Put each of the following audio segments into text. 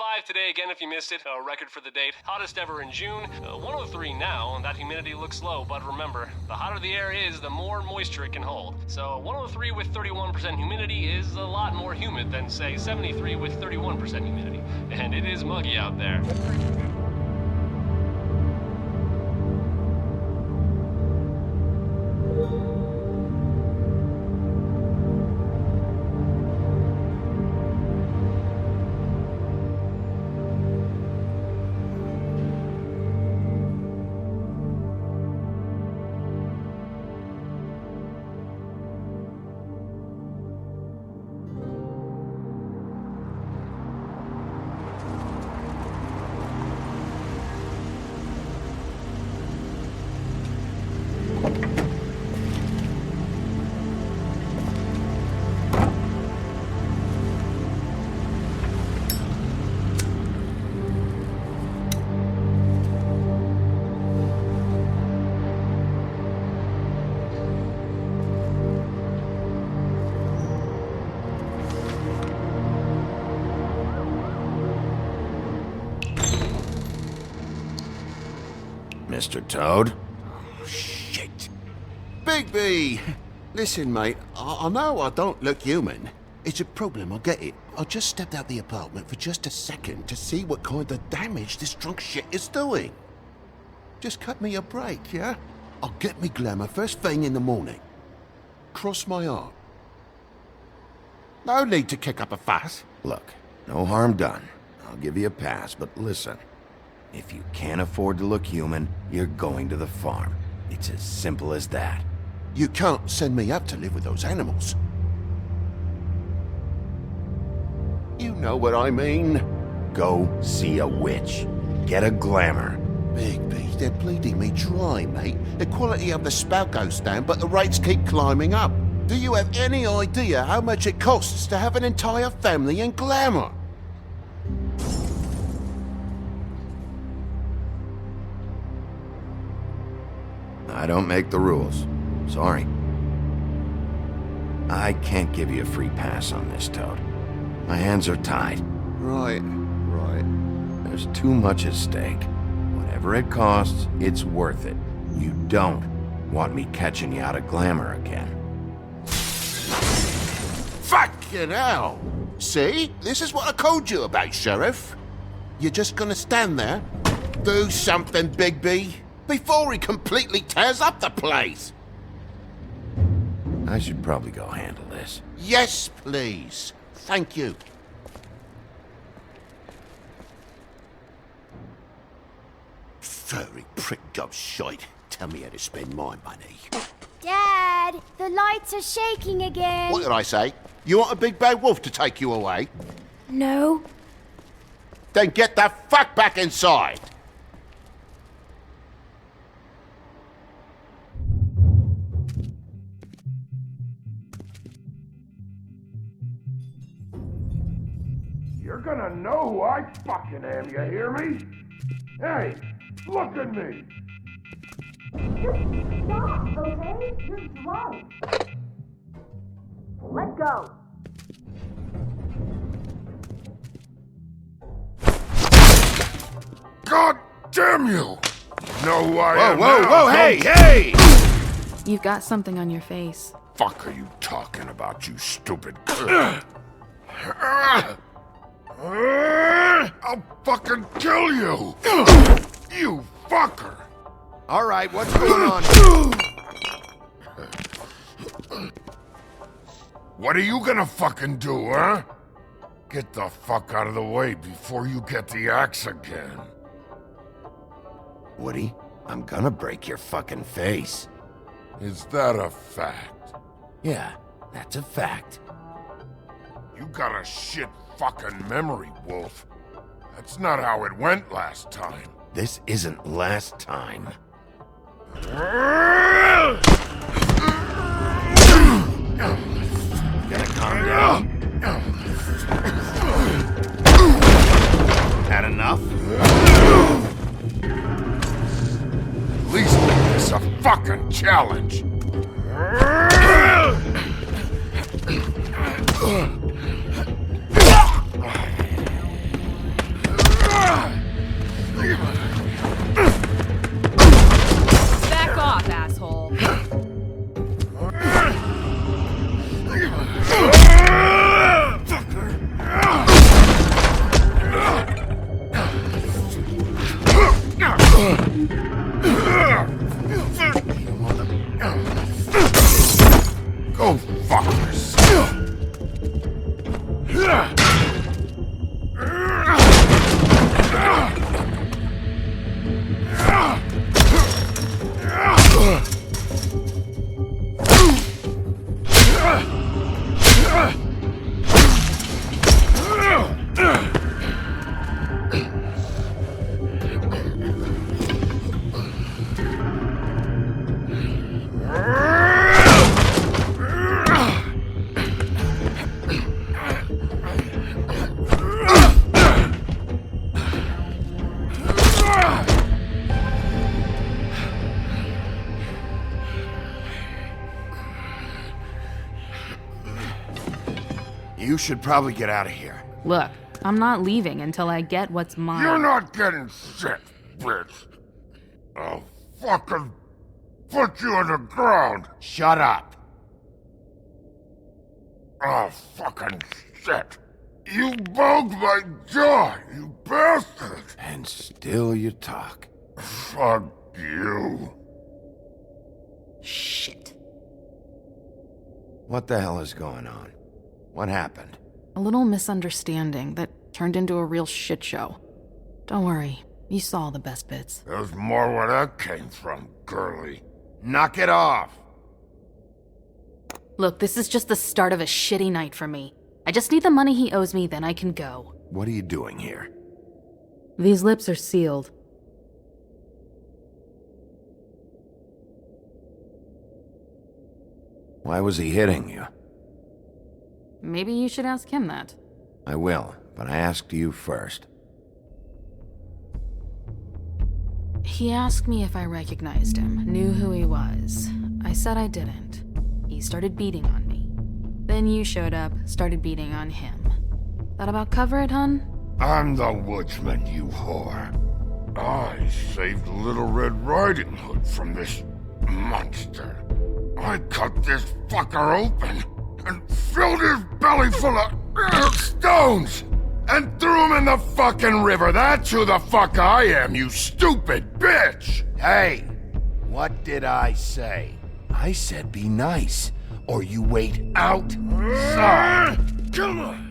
105 today again if you missed it, a record for the date. Hottest ever in June. 103 now, and that humidity looks low, but remember, the hotter the air is, the more moisture it can hold. So 103 with 31% humidity is a lot more humid than, say, 73 with 31% humidity. And it is muggy out there. Mr. Toad? Oh, shit. Bigby! Listen, mate, I know I don't look human. It's a problem, I get it. I just stepped out the apartment for just a second to see what kind of damage this drunk shit is doing. Just cut me a break, yeah? I'll get me glamour first thing in the morning. Cross my heart. No need to kick up a fuss. Look, no harm done. I'll give you a pass, but listen. If you can't afford to look human, you're going to the farm. It's as simple as that. You can't send me up to live with those animals. You know what I mean. Go see a witch. Get a glamour. Bigby, they're bleeding me dry, mate. The quality of the spout goes down, but the rates keep climbing up. Do you have any idea how much it costs to have an entire family in glamour? I don't make the rules. Sorry. I can't give you a free pass on this, Toad. My hands are tied. Right. There's too much at stake. Whatever it costs, it's worth it. You don't want me catching you out of glamour again. Fucking hell! See? This is what I told you about, Sheriff. You're just gonna stand there? Do something, Bigby, before he completely tears up the place! I should probably go handle this. Yes, please. Thank you. Furry prick job shite. Tell me how to spend my money. Dad, the lights are shaking again. What did I say? You want a big bad wolf to take you away? No. Then get the fuck back inside! You're gonna know who I fucking am, you hear me? Hey, look at me! Just stop, okay? You're drunk. Let go. God damn you! You know who I am Whoa, now, hey! You've got something on your face. Fuck are you talking about, you stupid... I'll fucking kill you! You fucker! All right, what's going on? What are you gonna fucking do, huh? Get the fuck out of the way before you get the axe again. Woody, I'm gonna break your fucking face. Is that a fact? Yeah, that's a fact. You got a shit fucking memory, Wolf. That's not how it went last time. This isn't last time. Gonna calm down? Had enough? At least make this a fucking challenge. Go fuck yourself. You should probably get out of here. Look, I'm not leaving until I get what's mine. You're not getting shit, bitch. I'll fucking put you on the ground. Shut up. Oh, fucking shit. You bugged my jaw, you bastard. And still you talk. Fuck you. Shit. What the hell is going on? What happened? A little misunderstanding that turned into a real shit show. Don't worry, you saw the best bits. There's more where that came from, girly. Knock it off. Look, this is just the start of a shitty night for me. I just need the money he owes me, then I can go. What are you doing here? These lips are sealed. Why was he hitting you? Maybe you should ask him that. I will, but I asked you first. He asked me if I recognized him, knew who he was. I said I didn't. He started beating on me. Then you showed up, started beating on him. That about cover it, hun? I'm the woodsman, you whore. I saved Little Red Riding Hood from this monster. I cut this fucker open and filled his belly full of stones and threw him in the fucking river. That's who the fuck I am, you stupid bitch! Hey, what did I say? I said be nice, or you wait outside. Come on!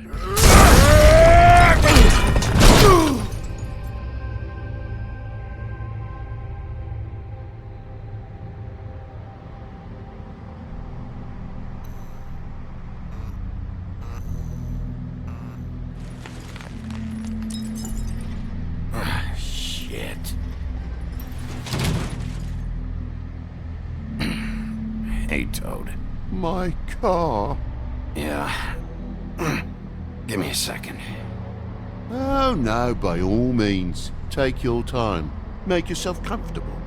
Shit. Hey, Toad. My car? Yeah. Give me a second. Oh, no, by all means. Take your time. Make yourself comfortable.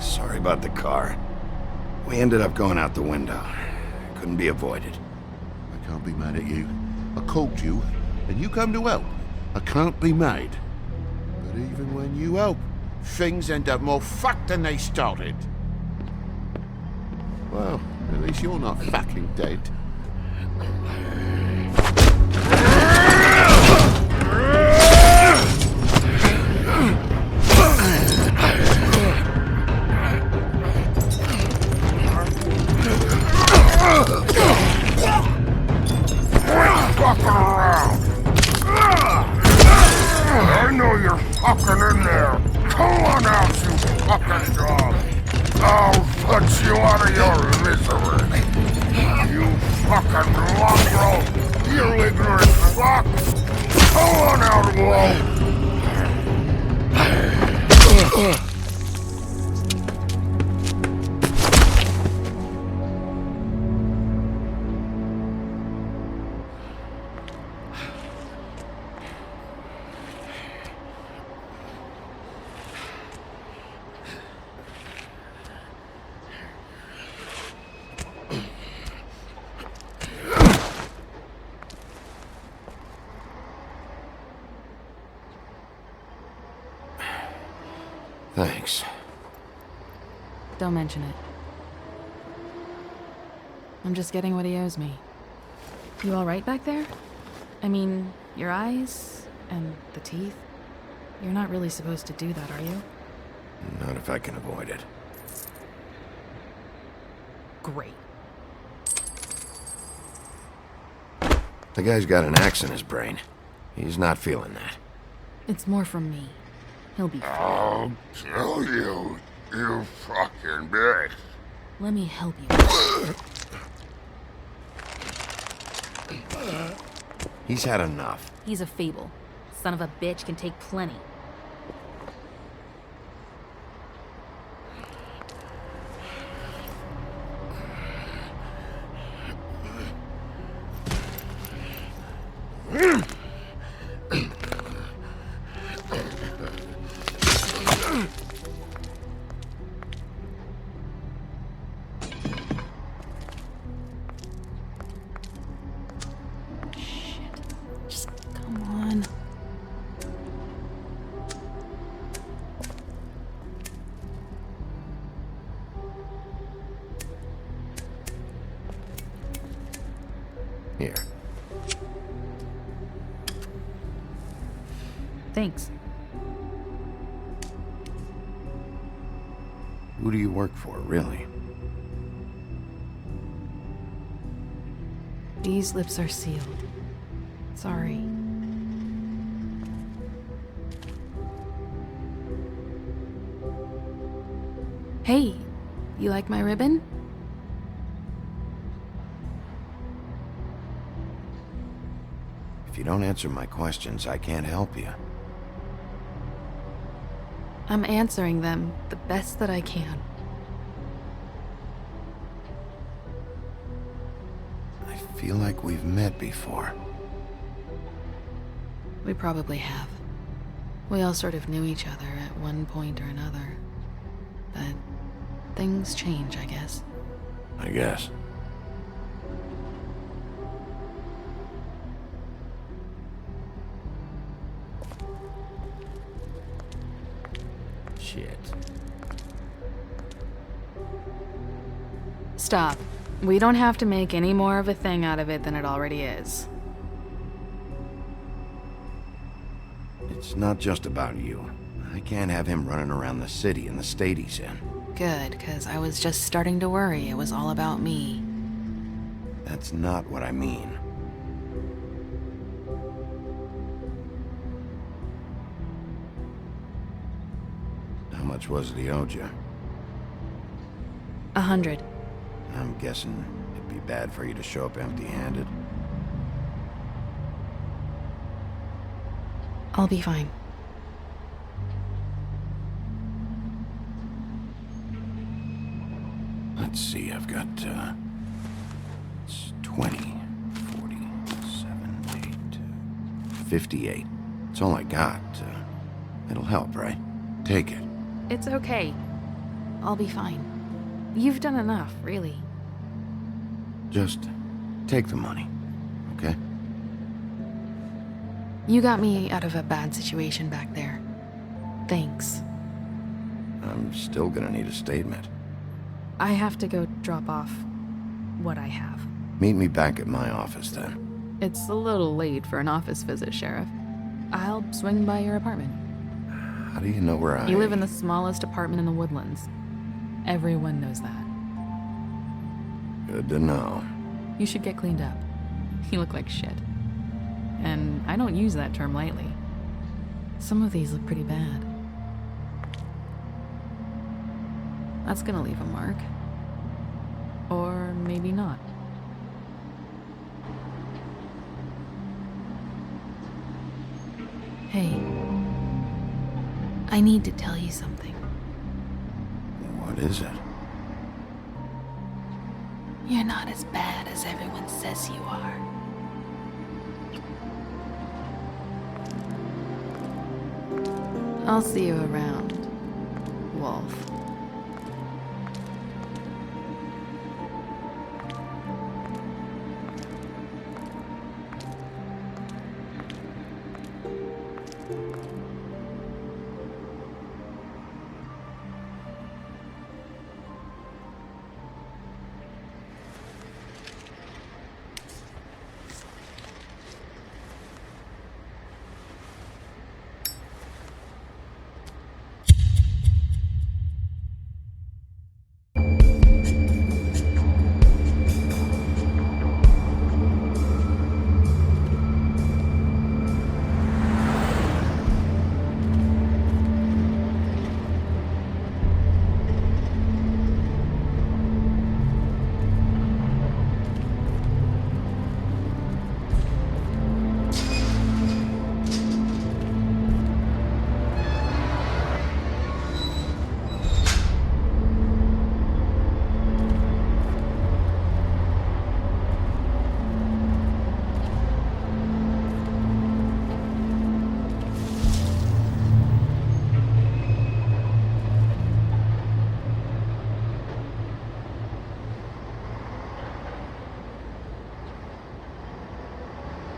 Sorry about the car. We ended up going out the window. Couldn't be avoided. I can't be mad at you. I called you, and you come to help. I can't be mad. But even when you help, things end up more fucked than they started. Well, at least you're not fucking dead. Fucking around! I know you're fucking in there! Come on out, you fucking dog! I'll put you out of your misery! You fucking mongrel! You ignorant fuck! Come on out, Wolf! Thanks. Don't mention it. I'm just getting what he owes me. You all right back there? I mean, your eyes and the teeth? You're not really supposed to do that, are you? Not if I can avoid it. Great. The guy's got an axe in his brain. He's not feeling that. It's more from me. He'll be fine. I'll kill you, you fucking bitch. Let me help you. He's had enough. He's a fable. Son of a bitch can take plenty. Just come on. Here. Thanks. Who do you work for, really? These lips are sealed. Sorry. Hey, you like my ribbon? If you don't answer my questions, I can't help you. I'm answering them the best that I can. I feel like we've met before. We probably have. We all sort of knew each other at one point or another. But things change, I guess. I guess. Shit. Stop. We don't have to make any more of a thing out of it than it already is. It's not just about you. I can't have him running around the city in the state he's in. Good, 'cause I was just starting to worry it was all about me. That's not what I mean. How much was it he owed you? 100. I'm guessing it'd be bad for you to show up empty-handed. I'll be fine. Let's see, I've got, it's 20, 40, 7, 8, 58. It's all I got. It'll help, right? Take it. It's okay. I'll be fine. You've done enough, really. Just take the money, okay? You got me out of a bad situation back there. Thanks. I'm still gonna need a statement. I have to go drop off what I have. Meet me back at my office, then. It's a little late for an office visit, Sheriff. I'll swing by your apartment. How do you know where I... You live in the smallest apartment in the Woodlands. Everyone knows that. Good to know. You should get cleaned up. You look like shit. And I don't use that term lightly. Some of these look pretty bad. That's gonna leave a mark. Or maybe not. Hey. I need to tell you something. What is it? You're not as bad as everyone says you are. I'll see you around, Wolf.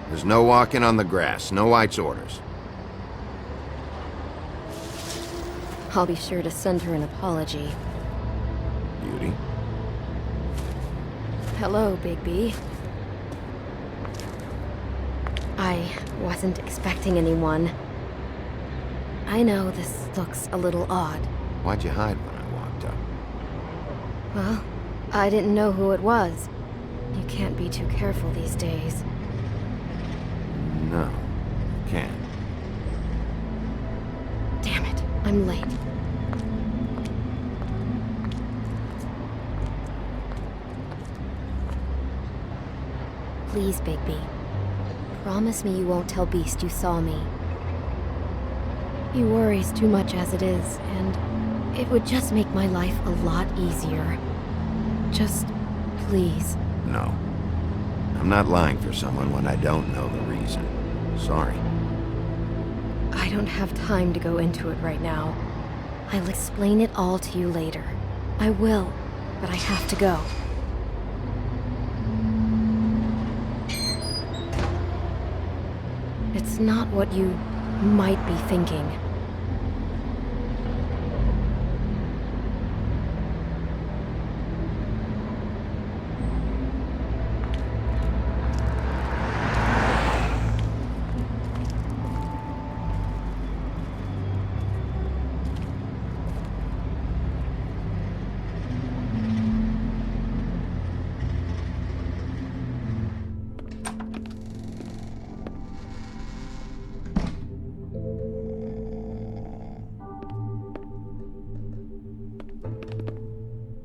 There's no walking on the grass. No White's orders. I'll be sure to send her an apology. Beauty? Hello, Bigby. I wasn't expecting anyone. I know this looks a little odd. Why'd you hide when I walked up? Well, I didn't know who it was. You can't be too careful these days. No, can't. Damn it, I'm late. Please, Bigby. Promise me you won't tell Beast you saw me. He worries too much as it is, and it would just make my life a lot easier. Just, please. No. I'm not lying for someone when I don't know the reason. Sorry. I don't have time to go into it right now. I'll explain it all to you later. I will, but I have to go. It's not what you might be thinking.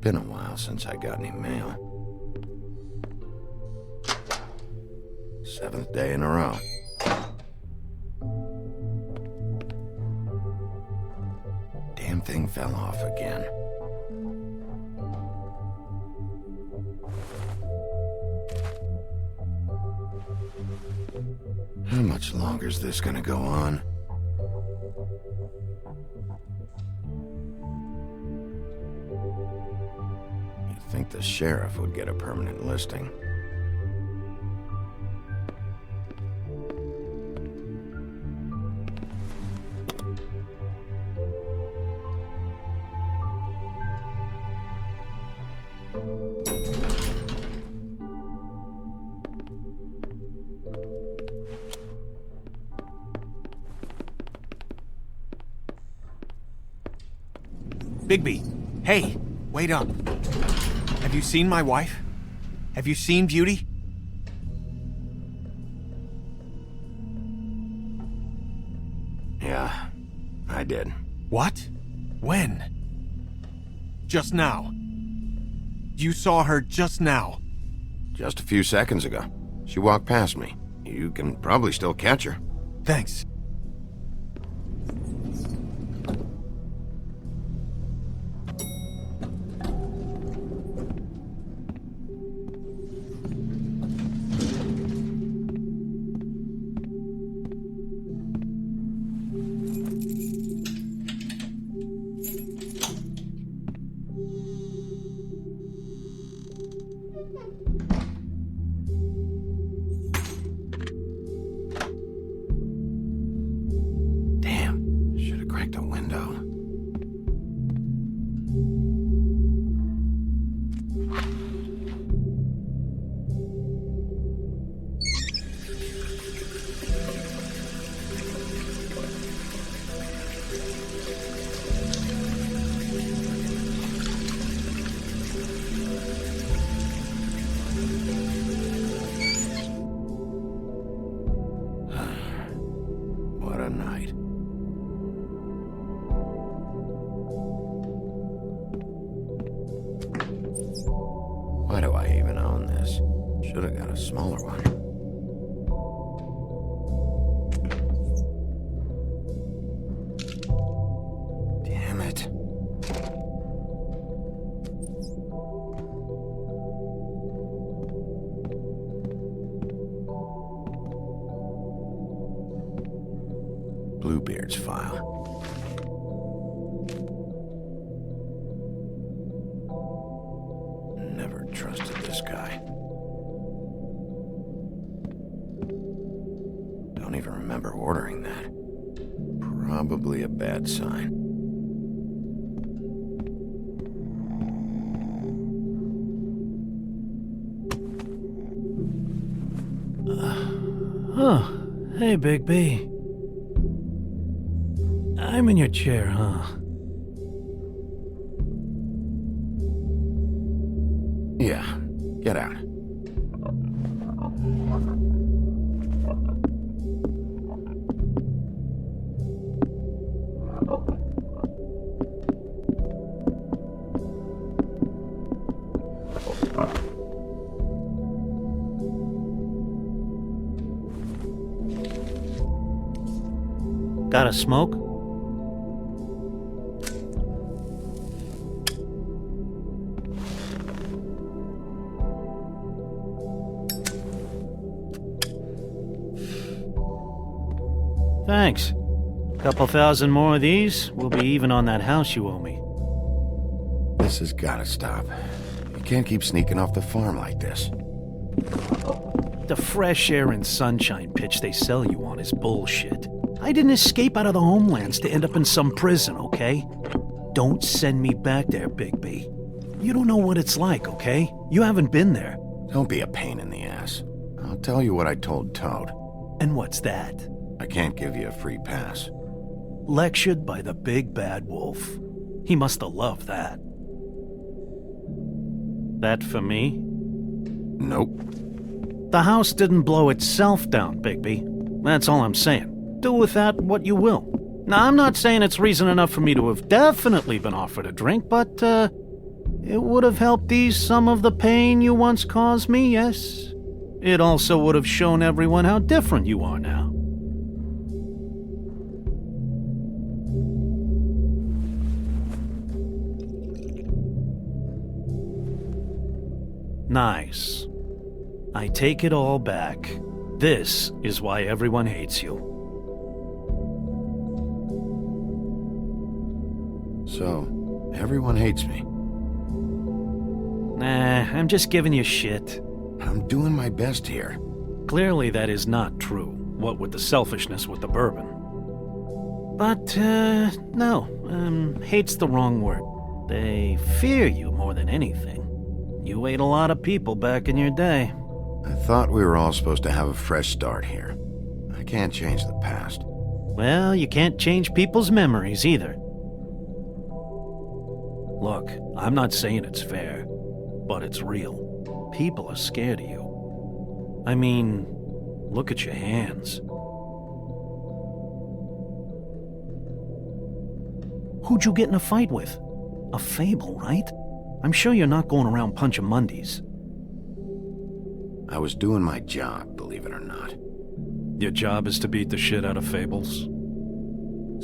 Been a while since I got any mail. 7th day in a row. Damn thing fell off again. How much longer is this gonna go on? You'd think the sheriff would get a permanent listing. Bigby, hey, wait up. Have you seen my wife? Have you seen Beauty? Yeah, I did. What? When? Just now. You saw her just now. Just a few seconds ago. She walked past me. You can probably still catch her. Thanks. Damn, should have cracked a window. What a night. Why do I even own this? Should have got a smaller one. Damn it. Bluebeard's file. Never trusted this guy. remember ordering that. Probably a bad sign. Hey, Big B. I'm in your chair, huh? Yeah, get out. Got a smoke? Thanks. Couple thousand more of these, we'll be even on that house you owe me. This has gotta stop. You can't keep sneaking off the farm like this. The fresh air and sunshine pitch they sell you on is bullshit. I didn't escape out of the homelands to end up in some prison, okay? Don't send me back there, Big B. You don't know what it's like, okay? You haven't been there. Don't be a pain in the ass. I'll tell you what I told Toad. And what's that? I can't give you a free pass. Lectured by the big bad wolf. He must have loved that. That for me? Nope. The house didn't blow itself down, Bigby. That's all I'm saying. Do with that what you will. Now, I'm not saying it's reason enough for me to have definitely been offered a drink, but, it would have helped ease some of the pain you once caused me, yes? It also would have shown everyone how different you are now. Nice. I take it all back. This is why everyone hates you. So, everyone hates me. Nah, I'm just giving you shit. I'm doing my best here. Clearly that is not true, what with the selfishness with the bourbon. But, no, hate's the wrong word. They fear you more than anything. You ate a lot of people back in your day. I thought we were all supposed to have a fresh start here. I can't change the past. Well, you can't change people's memories either. Look, I'm not saying it's fair, but it's real. People are scared of you. I mean, look at your hands. Who'd you get in a fight with? A fable, right? I'm sure you're not going around punching Mondays. I was doing my job, believe it or not. Your job is to beat the shit out of fables?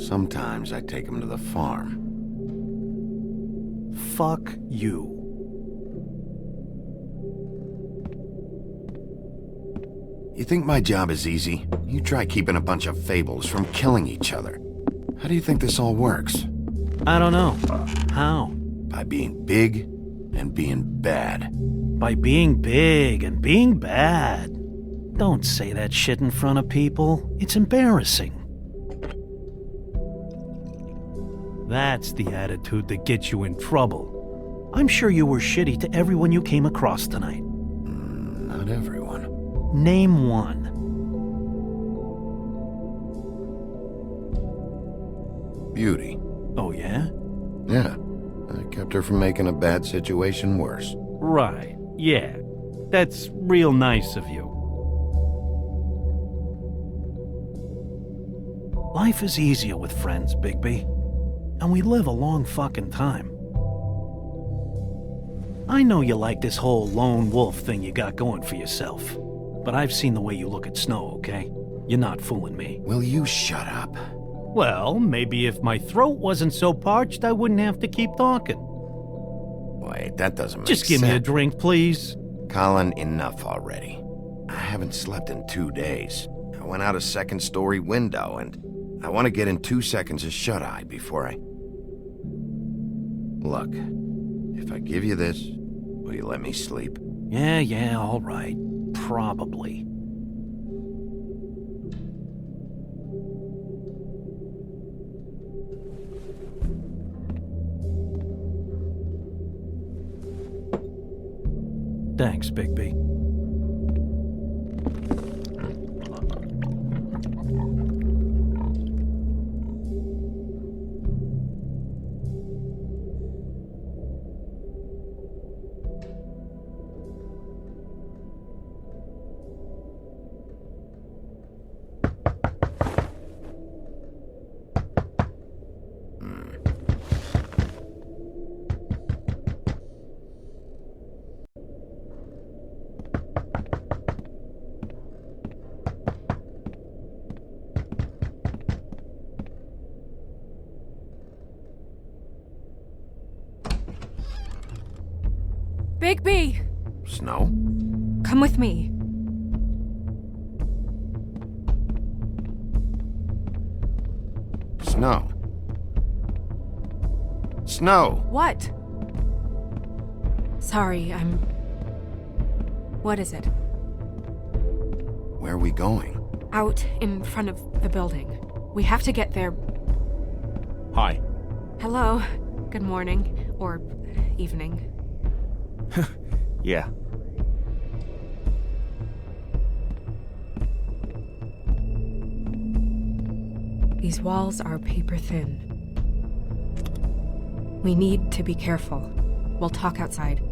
Sometimes I take them to the farm. Fuck you. You think my job is easy? You try keeping a bunch of fables from killing each other. How do you think this all works? I don't know. How? By being big and being bad. By being big and being bad. Don't say that shit in front of people. It's embarrassing. That's the attitude that gets you in trouble. I'm sure you were shitty to everyone you came across tonight. Not everyone. Name one. Beauty. Oh, yeah? Yeah. I kept her from making a bad situation worse. Right. Yeah. That's real nice of you. Life is easier with friends, Bigby. And we live a long fucking time. I know you like this whole lone wolf thing you got going for yourself. But I've seen the way you look at Snow, okay? You're not fooling me. Will you shut up? Well, maybe if my throat wasn't so parched, I wouldn't have to keep talking. Wait, that doesn't make sense. Just give me a drink, please. Colin, enough already. I haven't slept in 2 days. I went out a second-story window, and I want to get in 2 seconds of shut-eye before I... Look, if I give you this, will you let me sleep? Yeah, all right. Probably. Thanks, Bigby. Bigby! Snow? Come with me. Snow. Snow! What? Sorry, What is it? Where are we going? Out in front of the building. We have to get there. Hi. Hello. Good morning. Or evening. Yeah. These walls are paper thin. We need to be careful. We'll talk outside.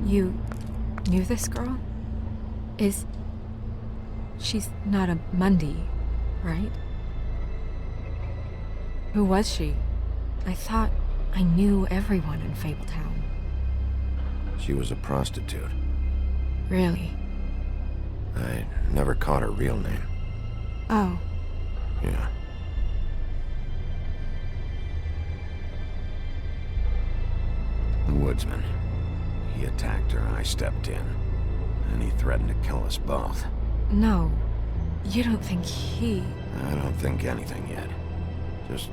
You knew this girl? She's not a Mundy, right? Who was she? I thought I knew everyone in Fabletown. She was a prostitute. Really? I never caught her real name. Oh. Yeah. The woodsman. He attacked her, I stepped in. And he threatened to kill us both. No. You don't think he... I don't think anything yet. Just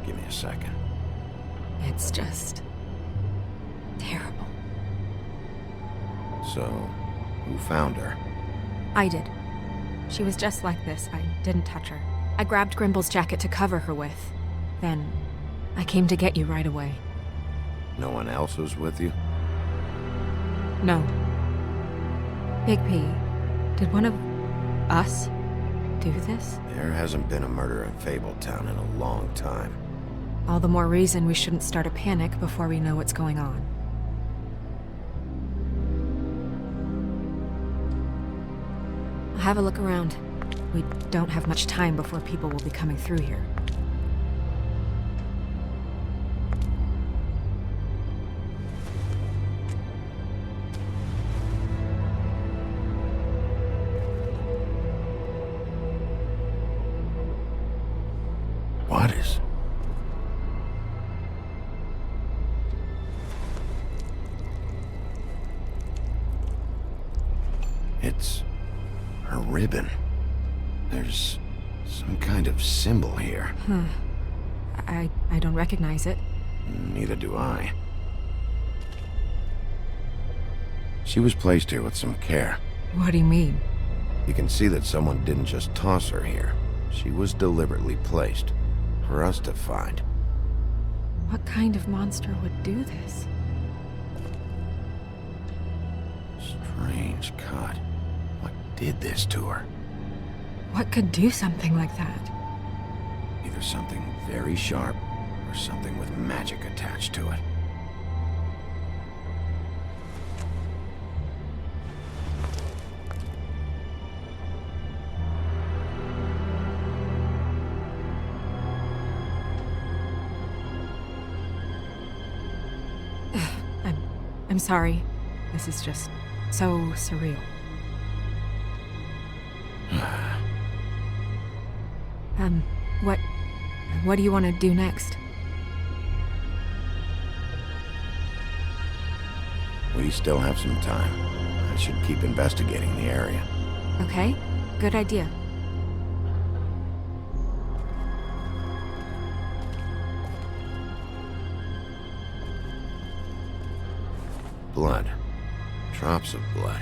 give me a second. It's just... terrible. So, who found her? I did. She was just like this. I didn't touch her. I grabbed Grimble's jacket to cover her with. Then, I came to get you right away. No one else was with you? No. Bigby, did one of us do this? There hasn't been a murder in Fabletown in a long time. All the more reason we shouldn't start a panic before we know what's going on. I'll have a look around. We don't have much time before people will be coming through here. What is... It's... her ribbon. There's some kind of symbol here. I don't recognize it. Neither do I. She was placed here with some care. What do you mean? You can see that someone didn't just toss her here. She was deliberately placed. For us to find. What kind of monster would do this? Strange cut. What did this to her? What could do something like that? Either something very sharp, or something with magic attached to it. I'm sorry. This is just so surreal. What do you want to do next? We still have some time. I should keep investigating the area. Okay, good idea. Blood. Drops of blood.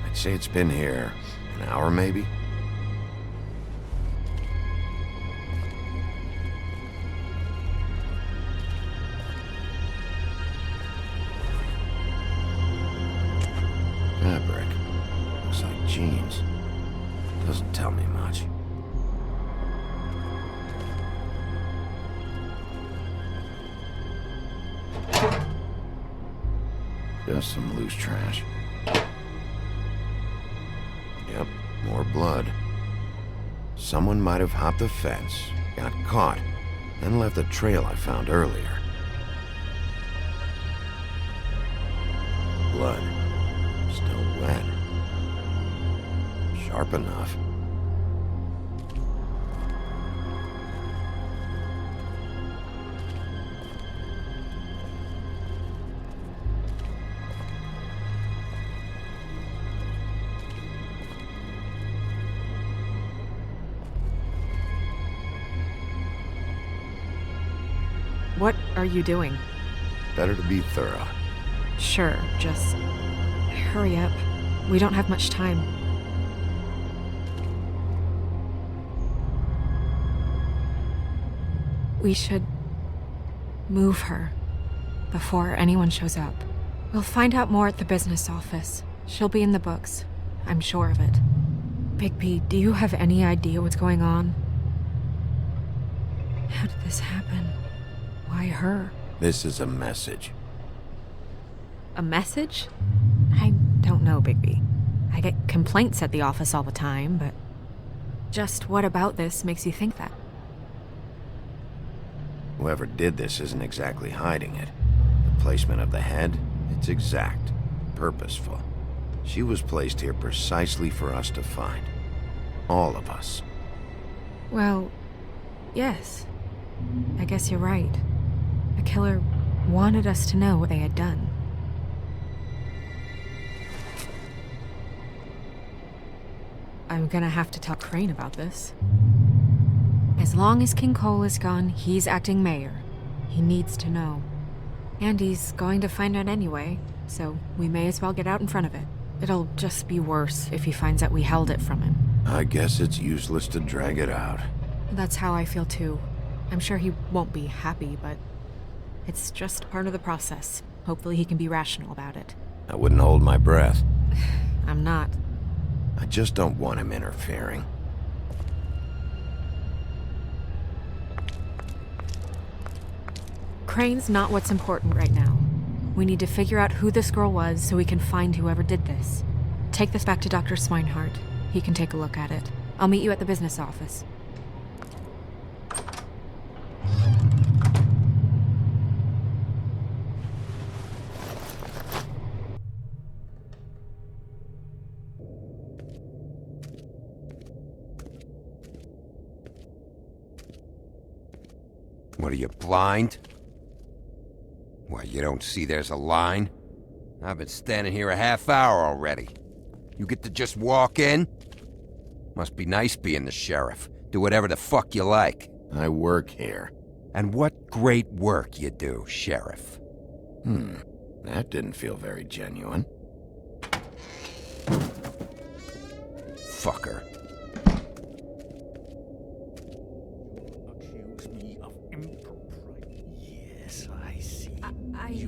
I'd say it's been here an hour, maybe? Fabric. Looks like jeans. Doesn't tell me much. Just some loose trash. Yep, more blood. Someone might have hopped the fence, got caught, then left the trail I found earlier. Blood. Still wet. Sharp enough. What are you doing? Better to be thorough. Sure, just hurry up. We don't have much time. We should move her before anyone shows up. We'll find out more at the business office. She'll be in the books. I'm sure of it. Bigby, do you have any idea what's going on? How did this happen? Why her? This is a message. A message? I don't know, Bigby. I get complaints at the office all the time, but just what about this makes you think that? Whoever did this isn't exactly hiding it. The placement of the head, it's exact, purposeful. She was placed here precisely for us to find. All of us. Well, yes. I guess you're right. The killer wanted us to know what they had done. I'm gonna have to tell Crane about this. As long as King Cole is gone, he's acting mayor. He needs to know. And he's going to find out anyway, so we may as well get out in front of it. It'll just be worse if he finds out we held it from him. I guess it's useless to drag it out. That's how I feel too. I'm sure he won't be happy, but it's just part of the process. Hopefully he can be rational about it. I wouldn't hold my breath. I'm not. I just don't want him interfering. Crane's not what's important right now. We need to figure out who this girl was so we can find whoever did this. Take this back to Dr. Swinehart. He can take a look at it. I'll meet you at the business office. What are you, blind? Why, you don't see there's a line? I've been standing here a half hour already. You get to just walk in? Must be nice being the sheriff. Do whatever the fuck you like. I work here. And what great work you do, Sheriff. That didn't feel very genuine. Fucker.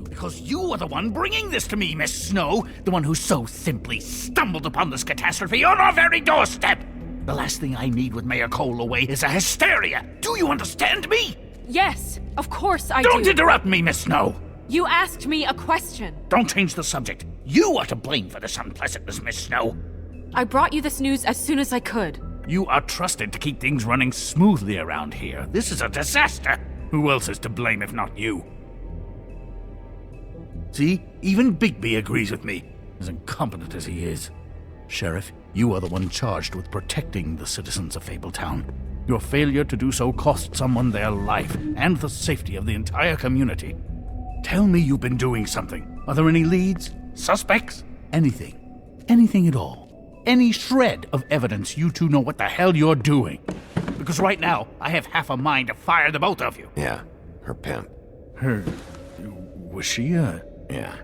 Because you are the one bringing this to me, Miss Snow. The one who so simply stumbled upon this catastrophe on our very doorstep. The last thing I need with Mayor Cole away is a hysteria. Do you understand me? Yes, of course I do. Don't interrupt me, Miss Snow. You asked me a question. Don't change the subject. You are to blame for this unpleasantness, Miss Snow. I brought you this news as soon as I could. You are trusted to keep things running smoothly around here. This is a disaster. Who else is to blame if not you? See? Even Bigby agrees with me, as incompetent as he is. Sheriff, you are the one charged with protecting the citizens of Fabletown. Your failure to do so cost someone their life and the safety of the entire community. Tell me you've been doing something. Are there any leads? Suspects? Anything. Anything at all. Any shred of evidence you two know what the hell you're doing. Because right now, I have half a mind to fire the both of you. Yeah, her pimp. Her... was she Yeah.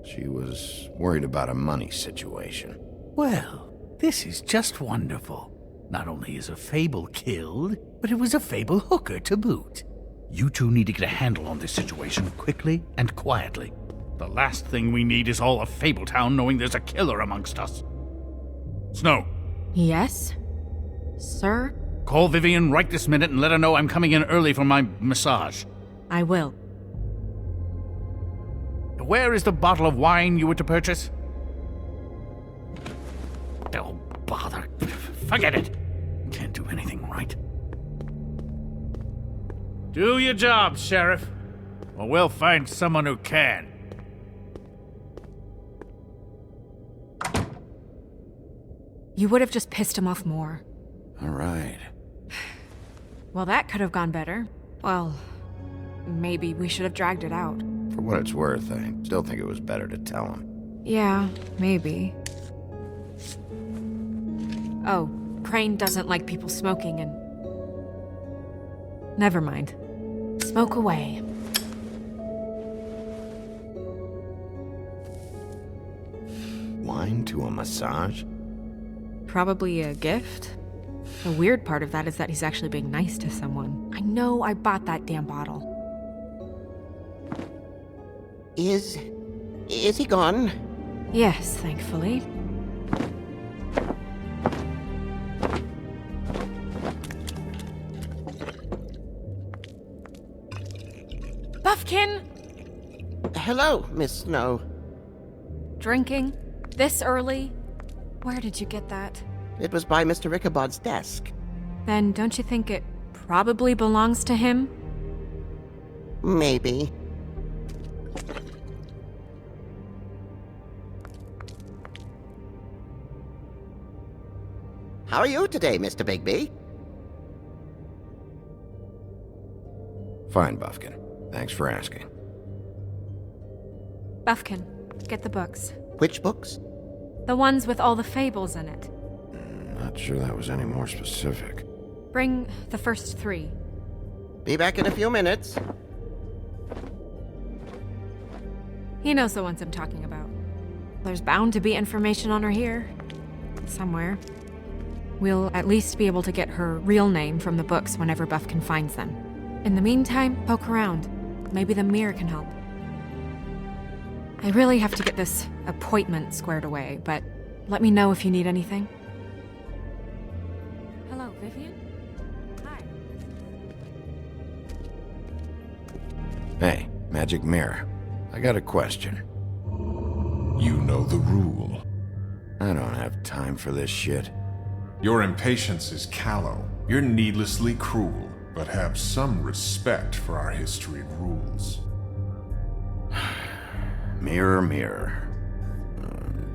She was worried about a money situation. Well, this is just wonderful. Not only is a Fable killed, but it was a Fable hooker to boot. You two need to get a handle on this situation quickly and quietly. The last thing we need is all of Fabletown knowing there's a killer amongst us. Snow. Yes? Sir? Call Vivian right this minute and let her know I'm coming in early for my massage. I will. Where is the bottle of wine you were to purchase? Oh, bother. Forget it. Can't do anything right. Do your job, Sheriff, or we'll find someone who can. You would have just pissed him off more. All right. Well, that could have gone better. Well, maybe we should have dragged it out. For what it's worth, I still think it was better to tell him. Yeah, maybe. Oh, Crane doesn't like people smoking and... Never mind. Smoke away. Wine to a massage? Probably a gift. The weird part of that is that he's actually being nice to someone. I know I bought that damn bottle. Is he gone? Yes, thankfully. Buffkin! Hello, Miss Snow. Drinking? This early? Where did you get that? It was by Mr. Ichabod's desk. Then don't you think it probably belongs to him? Maybe. How are you today, Mr. Bigby? Fine, Buffkin. Thanks for asking. Buffkin, get the books. Which books? The ones with all the fables in it. Not sure that was any more specific. Bring the first 3. Be back in a few minutes. He knows the ones I'm talking about. There's bound to be information on her here. Somewhere. We'll at least be able to get her real name from the books whenever Buffkin finds them. In the meantime, poke around. Maybe the mirror can help. I really have to get this appointment squared away, but let me know if you need anything. Hello, Vivian? Hi. Hey, Magic Mirror. I got a question. You know the rule. I don't have time for this shit. Your impatience is callow. You're needlessly cruel, but have some respect for our history and rules. Mirror, mirror.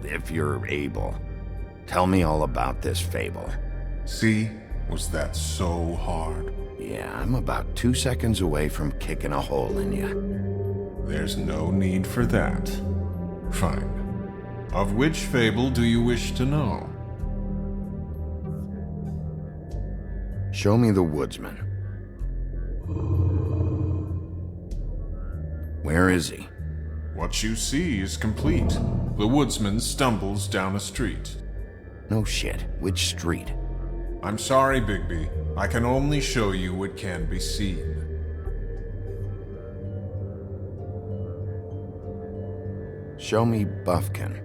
If you're able, tell me all about this fable. See? Was that so hard? Yeah, I'm about 2 seconds away from kicking a hole in you. There's no need for that. Fine. Of which fable do you wish to know? Show me the woodsman. Where is he? What you see is complete. The woodsman stumbles down a street. No shit. Which street? I'm sorry, Bigby. I can only show you what can be seen. Show me Buffkin.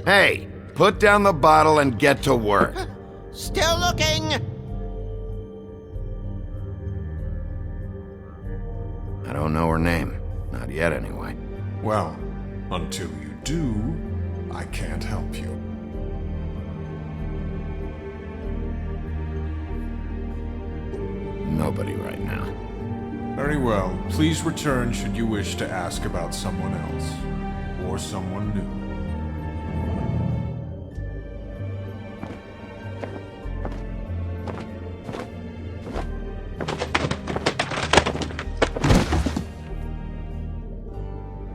Hey! Put down the bottle and get to work. Still looking! I don't know her name. Not yet, anyway. Well, until you do, I can't help you. Nobody right now. Very well. Please return should you wish to ask about someone else. Or someone new.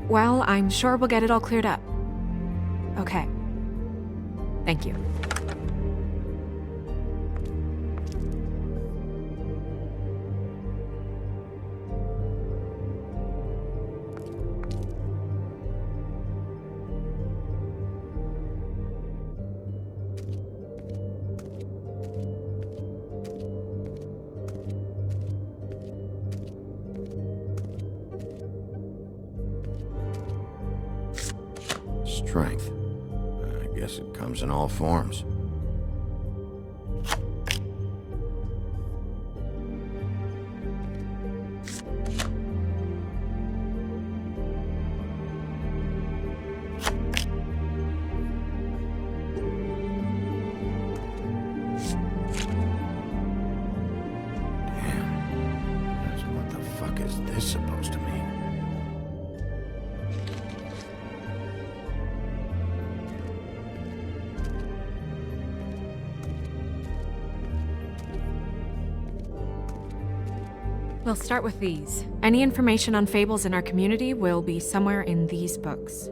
Well, I'm sure we'll get it all cleared up. Okay. Thank you. Strength. I guess it comes in all forms. Damn. What the fuck is this supposed to mean? We'll start with these. Any information on fables in our community will be somewhere in these books.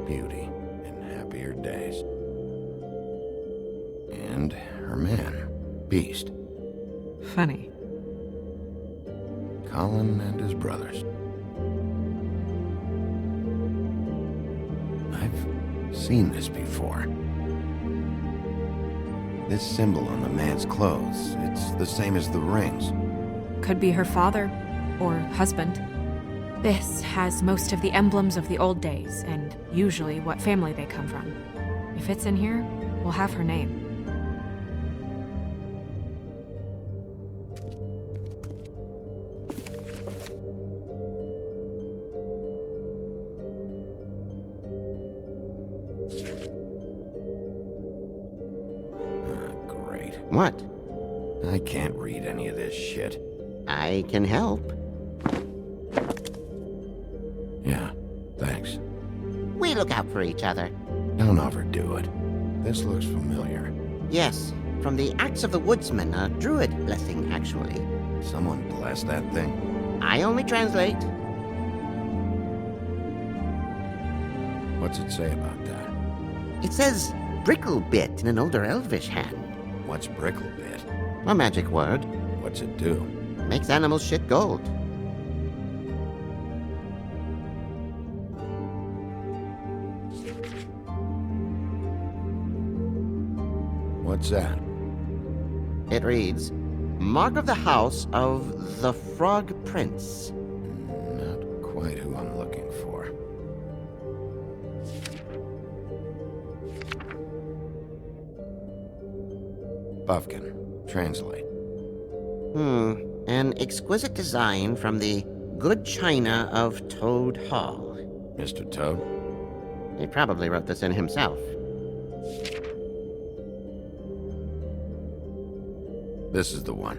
Beauty in happier days. And her man, Beast. Funny. Colin and his brothers. I've seen this before. This symbol on the man's clothes, it's the same as the rings. Could be her father or husband. This has most of the emblems of the old days, and usually what family they come from. If it's in here, we'll have her name. What? I can't read any of this shit. I can help. Yeah, thanks. We look out for each other. Don't overdo it. This looks familiar. Yes, from the Axe of the Woodsman, a druid blessing, actually. Someone blessed that thing? I only translate. What's it say about that? It says Bricklebit in an older elvish hand. What's Bricklebit? A magic word. What's it do? Makes animals shit gold. What's that? It reads, Mark of the House of the Frog Prince. Not quite who I'm looking for. Buffkin, translate. An exquisite design from the good china of Toad Hall. Mr. Toad? He probably wrote this in himself. This is the one.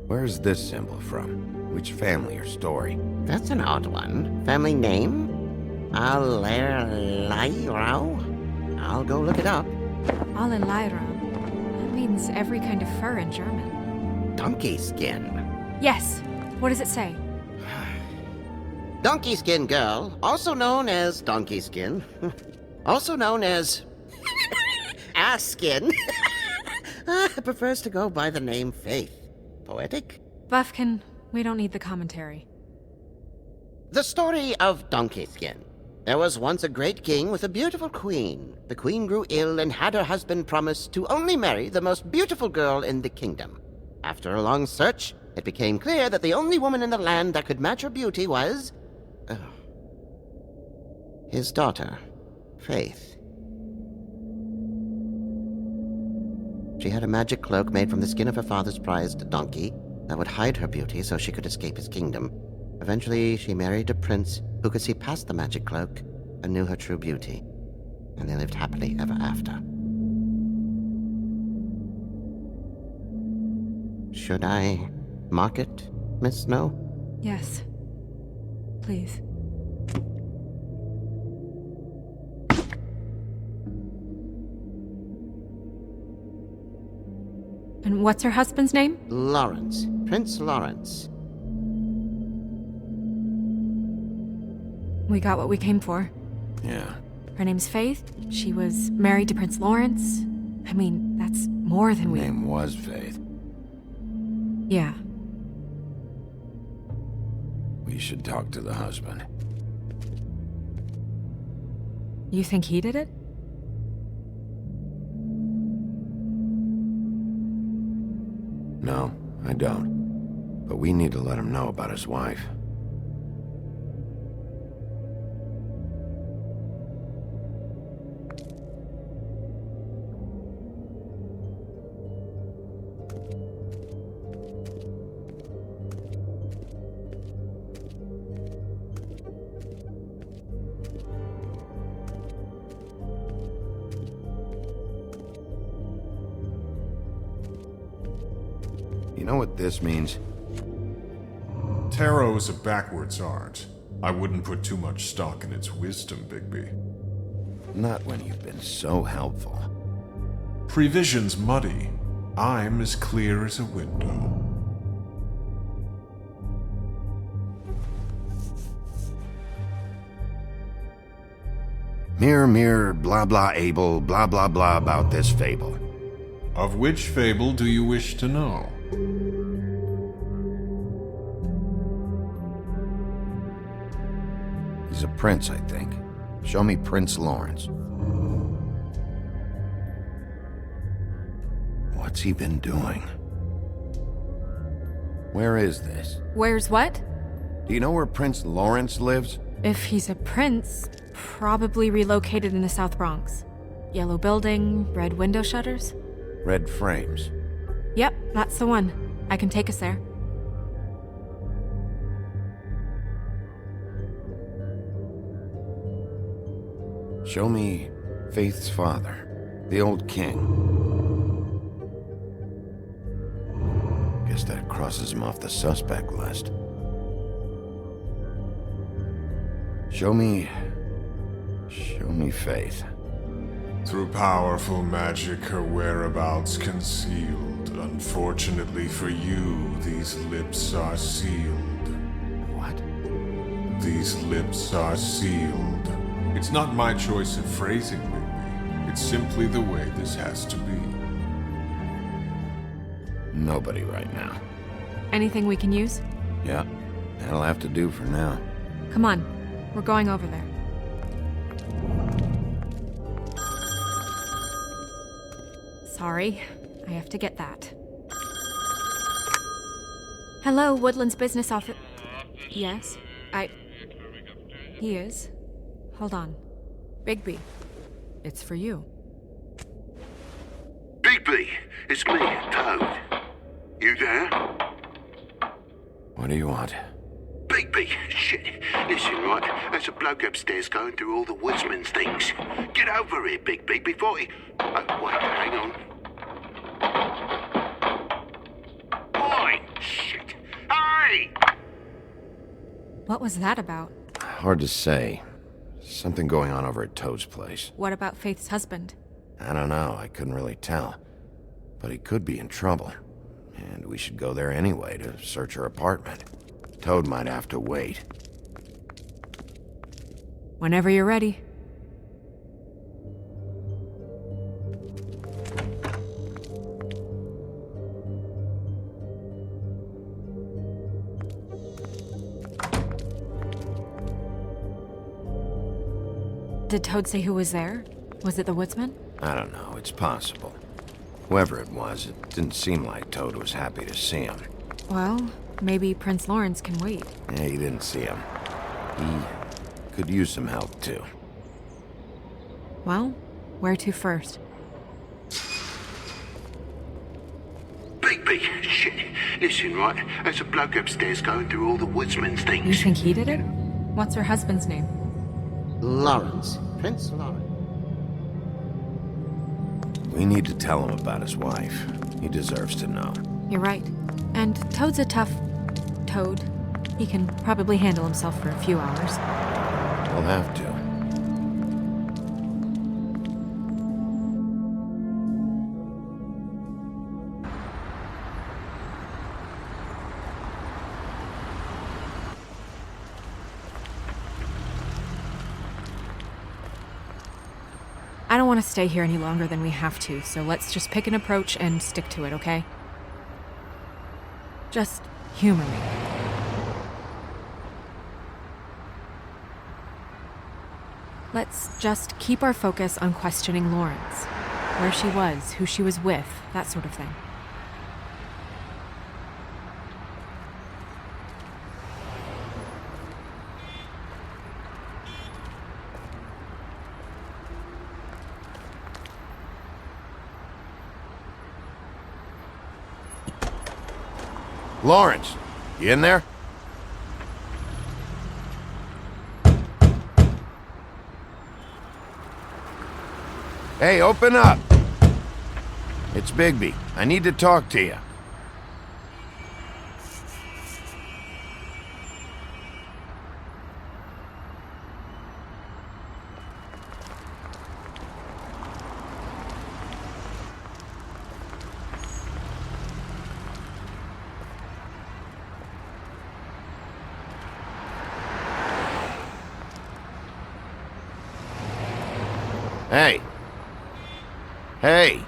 Where's this symbol from? Which family or story? That's an odd one. Family name? Alerleirau? I'll go look it up. Alerleirau? That means every kind of fur in German. Donkey skin. Yes. What does it say? Donkey skin girl, also known as donkey skin, also known as ass skin, prefers to go by the name Faith. Poetic? Buffkin, we don't need the commentary. The story of Donkey Skin. There was once a great king with a beautiful queen. The queen grew ill and had her husband promise to only marry the most beautiful girl in the kingdom. After a long search, it became clear that the only woman in the land that could match her beauty was... his daughter, Faith. She had a magic cloak made from the skin of her father's prized donkey that would hide her beauty so she could escape his kingdom. Eventually, she married a prince who could see past the magic cloak and knew her true beauty. And they lived happily ever after. Should I mark it, Miss Snow? Yes. Please. And what's her husband's name? Lawrence. Prince Lawrence. We got what we came for. Yeah. Her name's Faith. She was married to Prince Lawrence. I mean, that's more than we... Her name was Faith. Yeah. We should talk to the husband. You think he did it? No, I don't. But we need to let him know about his wife. You know what this means? Tarot is a backwards art. I wouldn't put too much stock in its wisdom, Bigby. Not when you've been so helpful. Prevision's muddy. I'm as clear as a window. Mirror, mirror, blah blah able, blah blah blah about this fable. Of which fable do you wish to know? He's a prince, I think. Show me Prince Lawrence. What's he been doing? Where is this? Where's what? Do you know where Prince Lawrence lives? If he's a prince, probably relocated in the South Bronx. Yellow building, red window shutters. Red frames. Yep, that's the one. I can take us there. Show me Faith's father, the old king. Guess that crosses him off the suspect list. Show me Faith. Through powerful magic, her whereabouts concealed. Unfortunately for you, these lips are sealed. What? These lips are sealed. It's not my choice of phrasing, Bigby. It's simply the way this has to be. Nobody right now. Anything we can use? Yeah, that'll have to do for now. Come on, we're going over there. Sorry, I have to get that. Hello, Woodland's business office. Yes, He is. Hold on. Bigby, it's for you. Bigby, it's me, Toad. You there? What do you want? Bigby, shit. Listen, right, there's a bloke upstairs going through all the woodsman's things. Get over here, Bigby, before he... Oh, wait, hang on. Oi, shit. Hey! What was that about? Hard to say. Something going on over at Toad's place. What about Faith's husband? I don't know, I couldn't really tell. But he could be in trouble. And we should go there anyway to search her apartment. Toad might have to wait. Whenever you're ready. Did Toad say who was there? Was it the woodsman? I don't know, it's possible. Whoever it was, it didn't seem like Toad was happy to see him. Well, maybe Prince Lawrence can wait. Yeah, he didn't see him. He could use some help, too. Well, where to first? Bigby, shit. Listen, right, there's a bloke upstairs going through all the woodsman's things. You think he did it? What's her husband's name? Lawrence. Prince Lawrence. We need to tell him about his wife. He deserves to know. You're right. And Toad's a tough toad. He can probably handle himself for a few hours. We'll have to. I don't want to stay here any longer than we have to, so let's just pick an approach and stick to it, okay? Just humor me. Let's just keep our focus on questioning Lawrence. Where she was, who she was with, that sort of thing. Lawrence, you in there? Hey, open up! It's Bigby. I need to talk to you. Hey. Hey.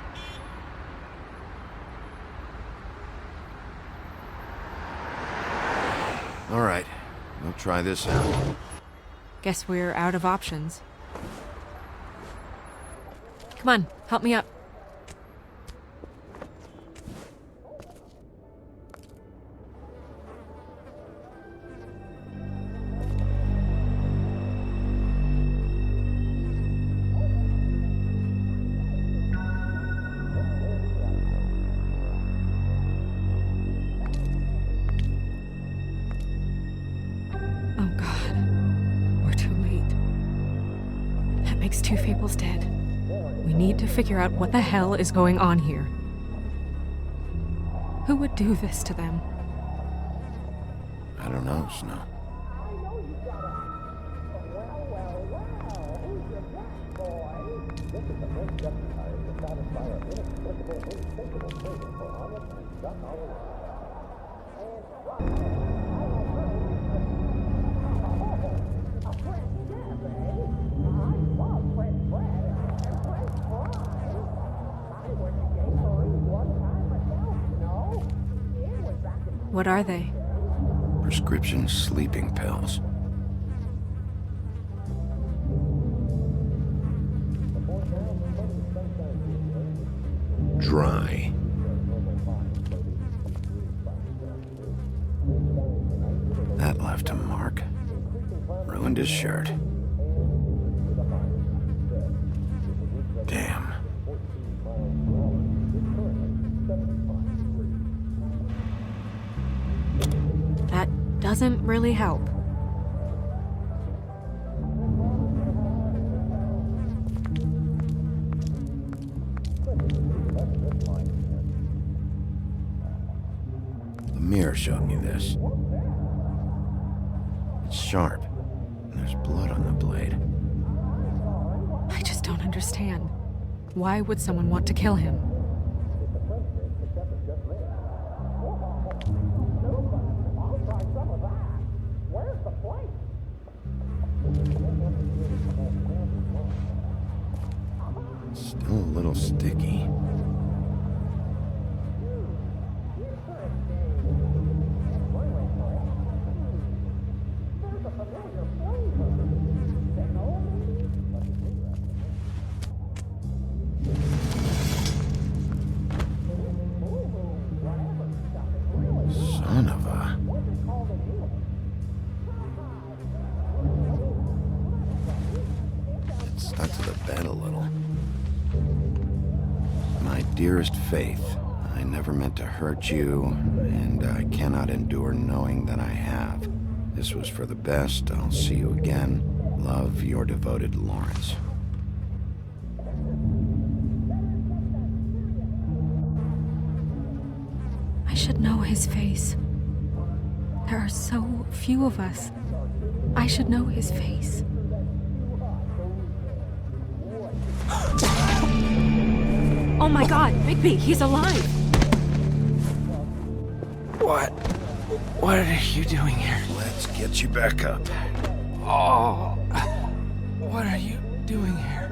All right. We'll try this out. Guess we're out of options. Come on, help me up. Oh God, we're too late. That makes two Fables dead. We need to figure out what the hell is going on here. Who would do this to them? I don't know, Snow. What are they? Prescription sleeping pills. Dry. That left a mark. Ruined his shirt. Damn. That doesn't really help. The mirror showed me this. It's sharp, and there's blood on the blade. I just don't understand. Why would someone want to kill him? Still a little sticky. Son of a... It stuck to the bed a little. My dearest Faith, I never meant to hurt you, and I cannot endure knowing that I have. This was for the best. I'll see you again. Love, your devoted Lawrence. I should know him. his face. There are so few of us. I should know his face. Oh my god, Bigby, he's alive! What are you doing here? Let's get you back up. Oh, what are you doing here?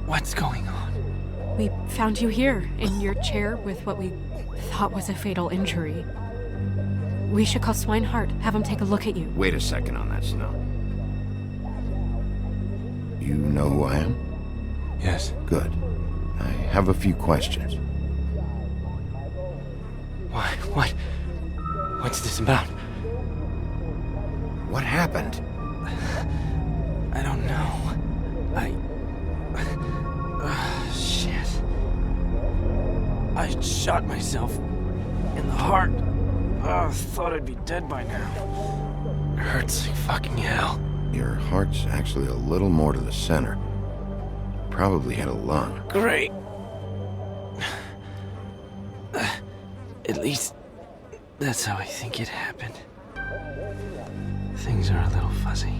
What's going on? We found you here, in your chair with what we thought was a fatal injury. We should call Swinehart, have him take a look at you. Wait a second on that, Snow. You know who I am? Yes. Good. I have a few questions. What's this about? What happened? I don't know. Shit. I shot myself in the heart. Thought I'd be dead by now. It hurts like fucking hell. Your heart's actually a little more to the center. Probably had a lung. Great. At least, that's how I think it happened. Things are a little fuzzy.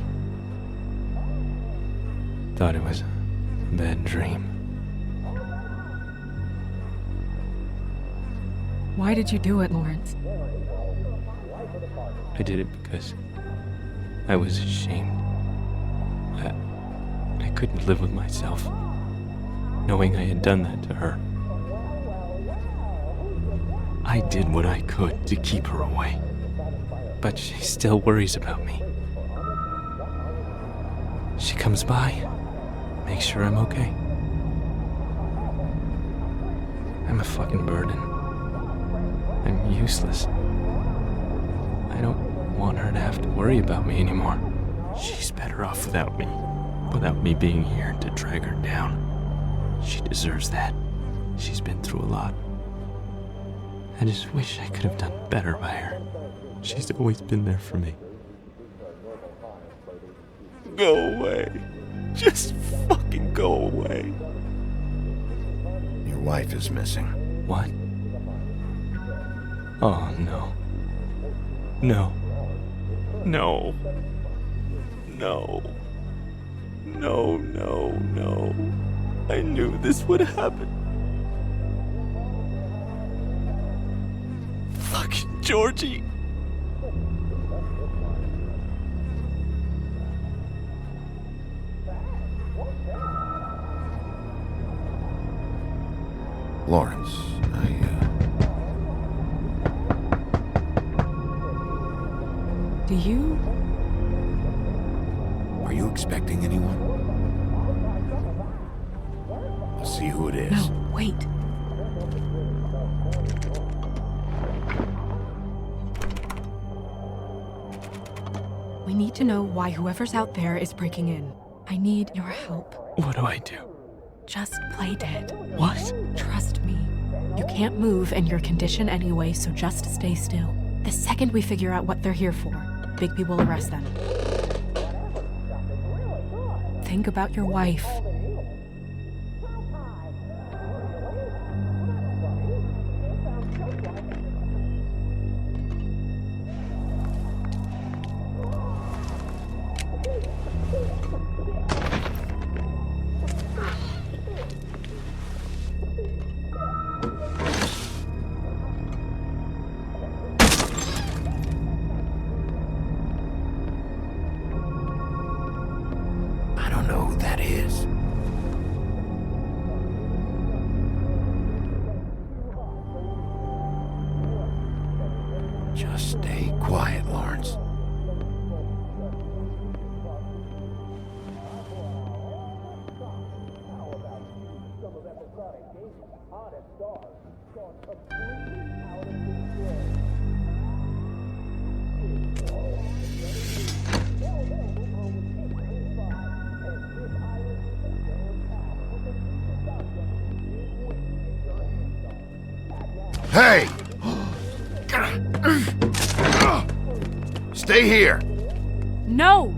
Thought it was a bad dream. Why did you do it, Lawrence? I did it because I was ashamed. I couldn't live with myself, knowing I had done that to her. I did what I could to keep her away, but she still worries about me. She comes by, makes sure I'm okay. I'm a fucking burden. I'm useless. I don't want her to have to worry about me anymore. She's better off without me being here to drag her down. She deserves that. She's been through a lot. I just wish I could have done better by her. She's always been there for me. Go away. Just fucking go away. Your wife is missing. What? Oh, no. No. No. No. No, no, no. I knew this would happen. Fucking Georgie. Lawrence, Do you? Are you expecting anyone? I'll see who it is. No, wait. We need to know why whoever's out there is breaking in. I need your help. What do I do? Just play dead. What? Trust me. You can't move in your condition anyway, so just stay still. The second we figure out what they're here for, Bigby will arrest them. Think about your wife. Just stay quiet, Lawrence. Hey! Stay here! No!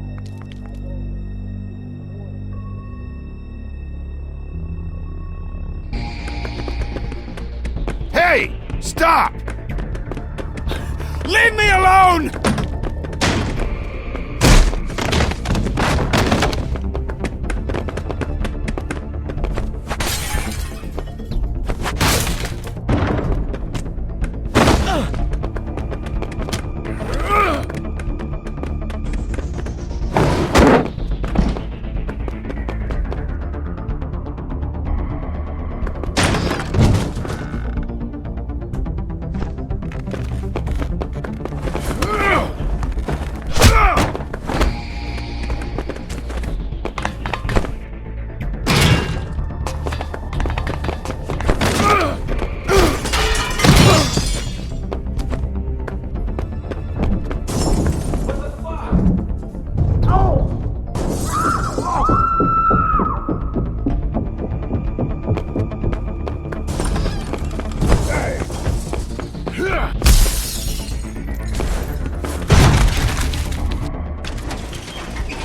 Hey! Stay! Stop! Leave me alone!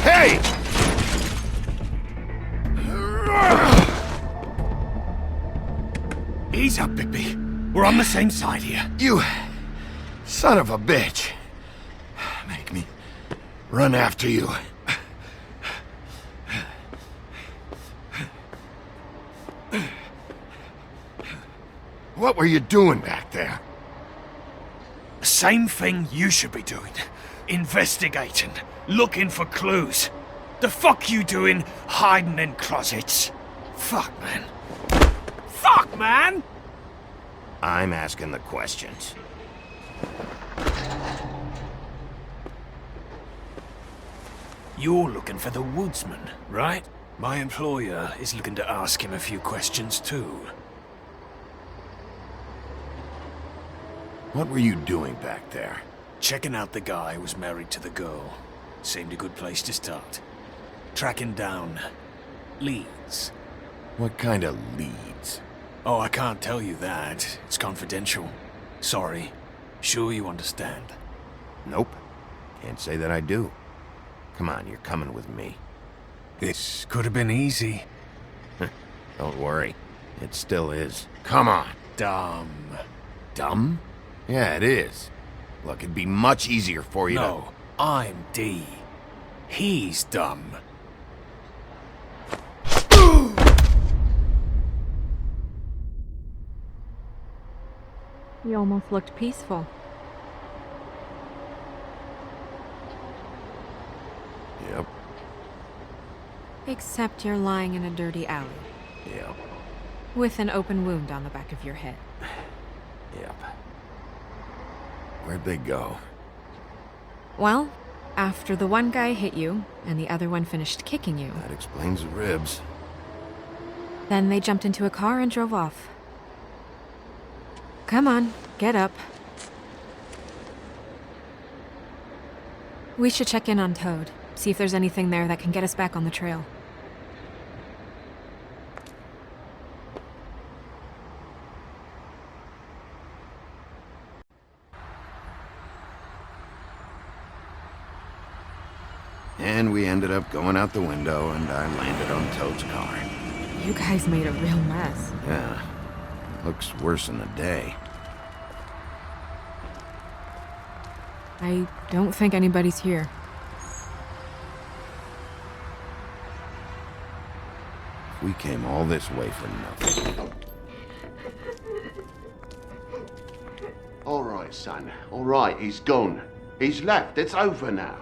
Hey! Ease up, Bigby. We're on the same side here. You son of a bitch. Make me run after you. What were you doing back there? Same thing you should be doing. Investigating. Looking for clues. The fuck you doing hiding in closets? Fuck, man. Fuck, man! I'm asking the questions. You're looking for the woodsman, right? My employer is looking to ask him a few questions too. What were you doing back there? Checking out the guy who was married to the girl. Seemed a good place to start. Tracking down leads. What kind of leads? Oh, I can't tell you that. It's confidential. Sorry. Sure you understand. Nope. Can't say that I do. Come on, you're coming with me. This could have been easy. Don't worry. It still is. Come on. Dumb. Dumb? Yeah, it is. Look, it'd be much easier for you No, I'm D. He's dumb. You almost looked peaceful. Yep. Except you're lying in a dirty alley. Yep. With an open wound on the back of your head. Yep. Where'd they go? Well, after the one guy hit you, and the other one finished kicking you, That explains the ribs. then they jumped into a car and drove off. Come on, get up. We should check in on Toad, see if there's anything there that can get us back on the trail. And we ended up going out the window, and I landed on Toad's car. You guys made a real mess. Yeah. Looks worse in the day. I don't think anybody's here. We came all this way for nothing. All right, son. All right, he's gone. He's left. It's over now.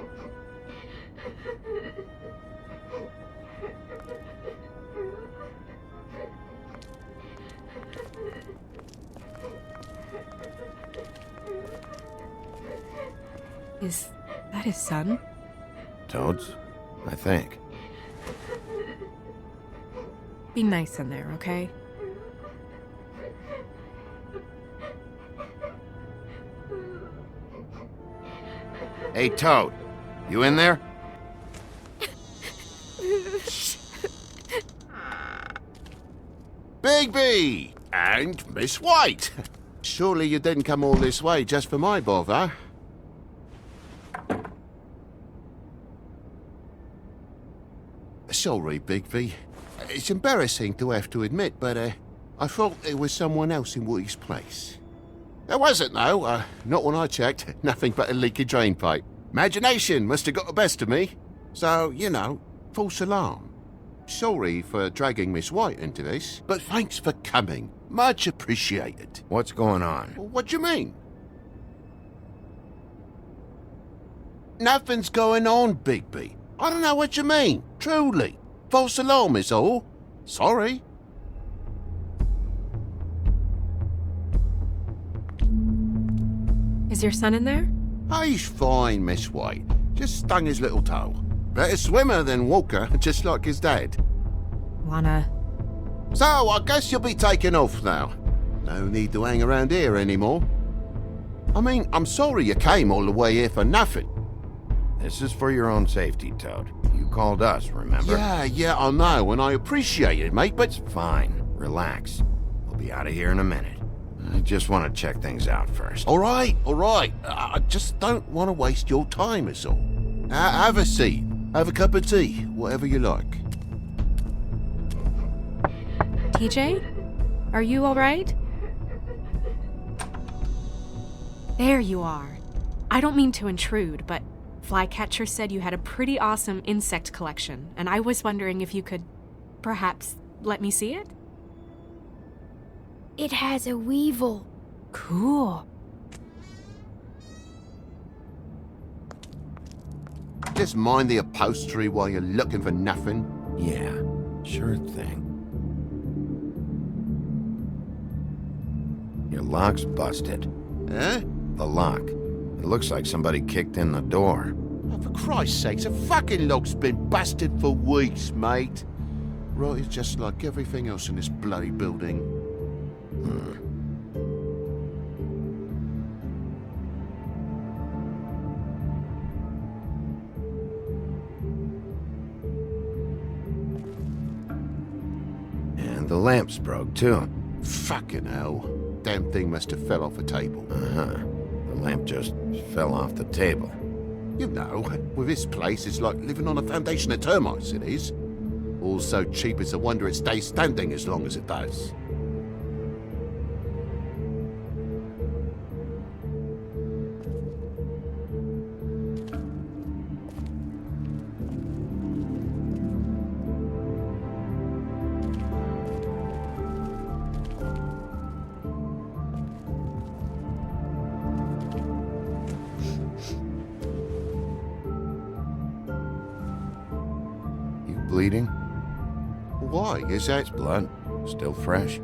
Is that his son? Toad's? I think. Be nice in there, okay? Hey, Toad. You in there? Bigby! And Miss White! Surely you didn't come all this way just for my bother? Sorry, Bigby. It's embarrassing to have to admit, but I thought there was someone else in Woody's place. There wasn't, though. Not when I checked. Nothing but a leaky drain pipe. Imagination must have got the best of me. So, you know, false alarm. Sorry for dragging Miss White into this, but thanks for coming. Much appreciated. What's going on? What do you mean? Nothing's going on, Bigby. I don't know what you mean. Truly. False alarm is all. Sorry. Is your son in there? He's fine, Miss White. Just stung his little toe. Better swimmer than Walker, just like his dad. Wanna... So, I guess you'll be taking off now. No need to hang around here anymore. I mean, I'm sorry you came all the way here for nothing. This is for your own safety, Toad. You called us, remember? Yeah, I know, and I appreciate it, mate, but... It's fine. Relax. We'll be out of here in a minute. I just want to check things out first. All right. I just don't want to waste your time, is all. Have a seat. Have a cup of tea. Whatever you like. TJ? Are you alright? There you are. I don't mean to intrude, but Flycatcher said you had a pretty awesome insect collection, and I was wondering if you could, perhaps, let me see it? It has a weevil. Cool. Just mind the upholstery while you're looking for nothing. Yeah, sure thing. Your lock's busted. Eh? The lock. It looks like somebody kicked in the door. Oh, for Christ's sakes, the fucking lock's been busted for weeks, mate. Right, it's just like everything else in this bloody building. And the lamp's broke, too. Fucking hell. Damn thing must have fell off a table. Uh-huh. The lamp just fell off the table. You know, with this place, it's like living on a foundation of termites, it is. All so cheap it's a wonder it stays standing as long as it does. Bleeding? Why? Is that... It's blood. Still fresh.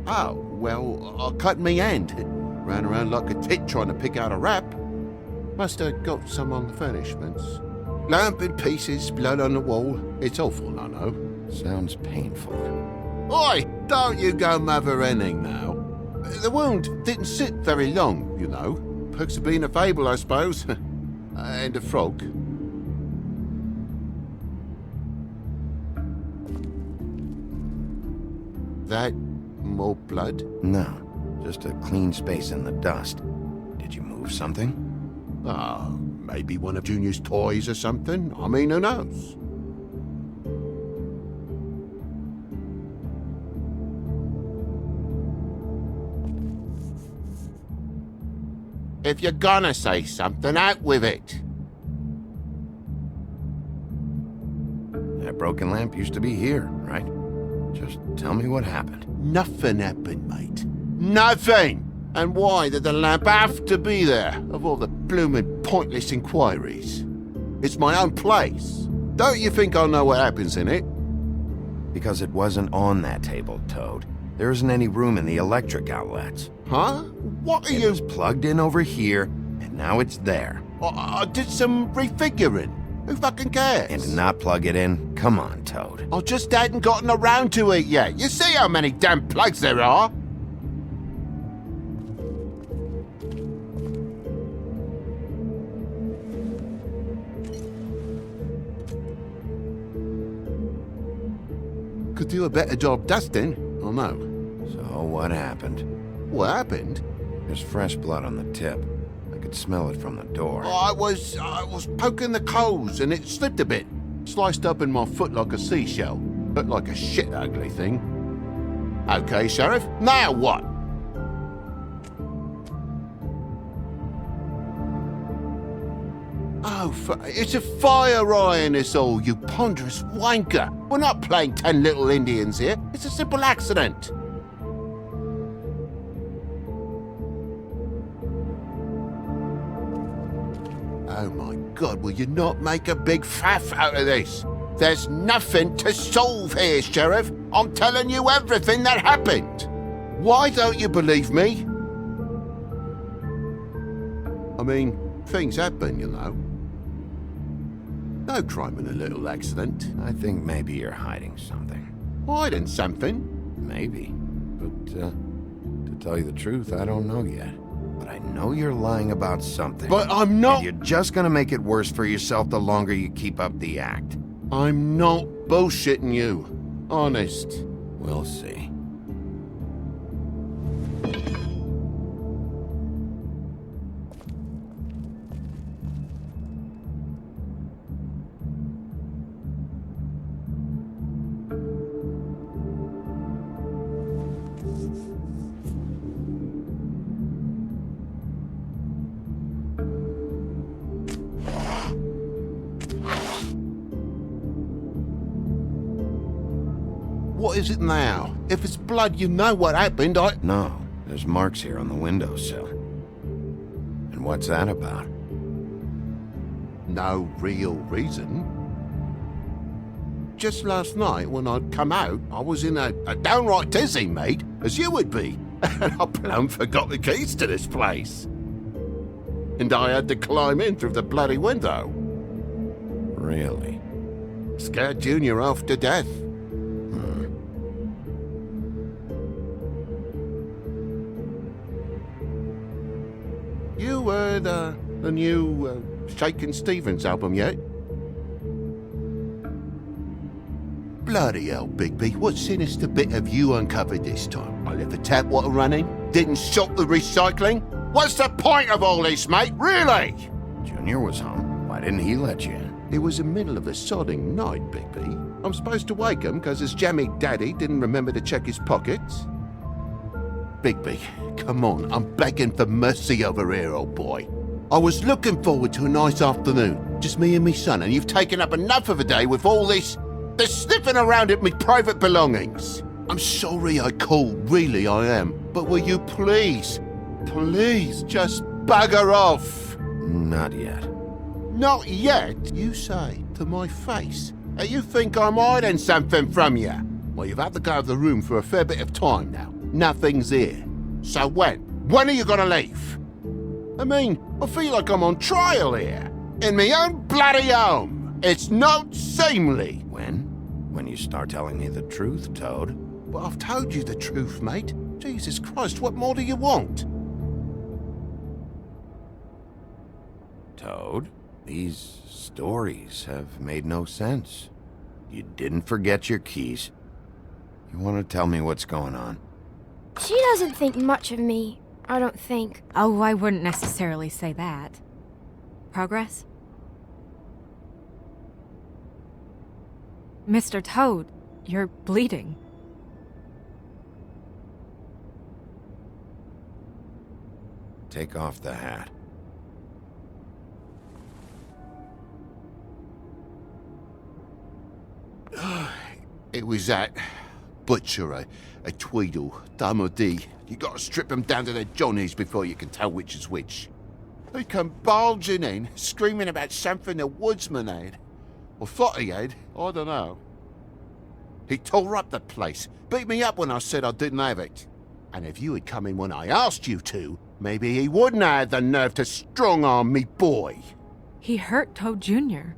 Oh, well, I cut me hand. Ran around like a tit trying to pick out a wrap. Must have got some on the furnishments. Lamp in pieces, blood on the wall. It's awful, I know. Sounds painful. Oi! Don't you go mother-henning now. The wound didn't sit very long, you know. Perks of being a fable, I suppose. And a frog. That more blood? No, just a clean space in the dust. Did you move something? Maybe one of Junior's toys or something. I mean, who knows? If you're gonna say something, out with it. That broken lamp used to be here, right? Just tell me what happened. Nothing happened, mate. Nothing! And why did the lamp have to be there, of all the blooming pointless inquiries? It's my own place. Don't you think I'll know what happens in it? Because it wasn't on that table, Toad. There isn't any room in the electric outlets. Huh? What are you... It was plugged in over here, and now it's there. I did some refiguring. Who fucking cares? And to not plug it in? Come on, Toad. I just hadn't gotten around to it yet. You see how many damn plugs there are? Could do a better job dusting, I know. So what happened? What happened? There's fresh blood on the tip. I could smell it from the door. I was poking the coals and it slipped a bit. Sliced up in my foot like a seashell. Looked like a shit ugly thing. Okay, Sheriff, now what? Oh, it's a fire eye in us all, you ponderous wanker. We're not playing 10 little Indians here. It's a simple accident. Oh my God, will you not make a big faff out of this? There's nothing to solve here, Sheriff. I'm telling you everything that happened. Why don't you believe me? I mean, things happen, you know. No crime in a little accident. I think maybe you're hiding something. Hiding something? Maybe. But, to tell you the truth, I don't know yet. But I know you're lying about something. But I'm not... And you're just gonna make it worse for yourself the longer you keep up the act. I'm not bullshitting you. Honest. We'll see. What is it now? If it's blood, you know what happened. No, there's marks here on the windowsill. And what's that about? No real reason. Just last night, when I'd come out, I was in a downright dizzy, mate, as you would be. And I plumb forgot the keys to this place. And I had to climb in through the bloody window. Really? Scared Junior off to death. You heard the new Shakin' Stevens album yet? Bloody hell, Bigby, what sinister bit have you uncovered this time? I left the tap water running, didn't stop the recycling? What's the point of all this, mate, really? Junior was home. Why didn't he let you in? It was the middle of a sodding night, Bigby. I'm supposed to wake him because his jammy daddy didn't remember to check his pockets. Bigby, come on, I'm begging for mercy over here, old boy. I was looking forward to a nice afternoon, just me and me son, and you've taken up enough of a day with all this sniffing around at me private belongings. I'm sorry I called, really I am, but will you please just bugger off? Not yet. Not yet, you say, to my face. You think I'm hiding something from you? Well, you've had to go out of the room for a fair bit of time now. Nothing's here. So when? When are you gonna leave? I mean, I feel like I'm on trial here. In my own bloody home. It's not seemly. When? When you start telling me the truth, Toad. Well, I've told you the truth, mate. Jesus Christ, what more do you want? Toad, these stories have made no sense. You didn't forget your keys. You want to tell me what's going on? She doesn't think much of me, I don't think. Oh, I wouldn't necessarily say that. Progress? Mr. Toad, you're bleeding. Take off the hat. It was that butcher, a Tweedle, Dumodee. You gotta strip them down to their johnnies before you can tell which is which. They come bulging in, screaming about something the woodsman had. Or thought he had, I don't know. He tore up the place, beat me up when I said I didn't have it. And if you had come in when I asked you to, maybe he wouldn't have had the nerve to strong-arm me boy. He hurt Toad Jr.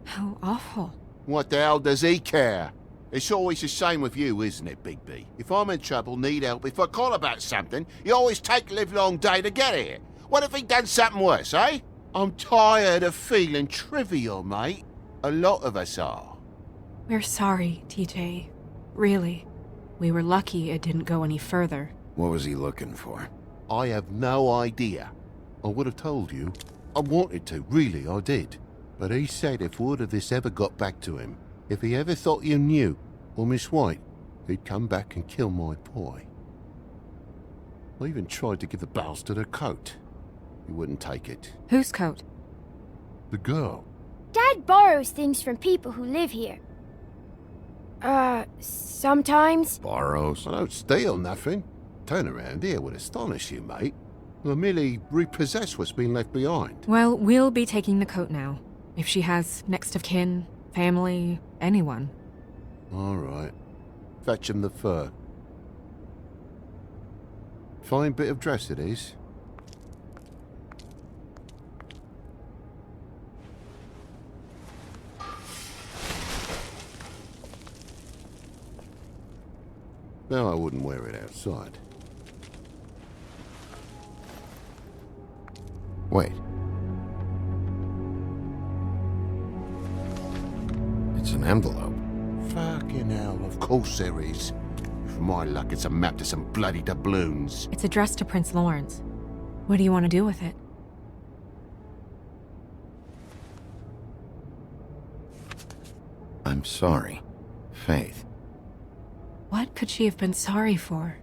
How awful. What the hell does he care? It's always the same with you, isn't it, Big B? If I'm in trouble, need help, if I call about something, you always take the livelong day to get here. What if he done something worse, eh? I'm tired of feeling trivial, mate. A lot of us are. We're sorry, TJ. Really. We were lucky it didn't go any further. What was he looking for? I have no idea. I would have told you. I wanted to, really, I did. But he said if word of this ever got back to him, if he ever thought you knew, or Miss White, he'd come back and kill my boy. I even tried to give the bastard a coat. He wouldn't take it. Whose coat? The girl. Dad borrows things from people who live here. Sometimes. Borrows? I don't steal nothing. Turn around here would astonish you, mate. I merely repossess what's been left behind. Well, we'll be taking the coat now. If she has next of kin, family, anyone. All right. Fetch him the fur. Fine bit of dress it is. No, I wouldn't wear it outside. Wait. It's an envelope. Fucking hell, of course there is. For my luck, it's a map to some bloody doubloons. It's addressed to Prince Lawrence. What do you want to do with it? I'm sorry, Faith. What could she have been sorry for?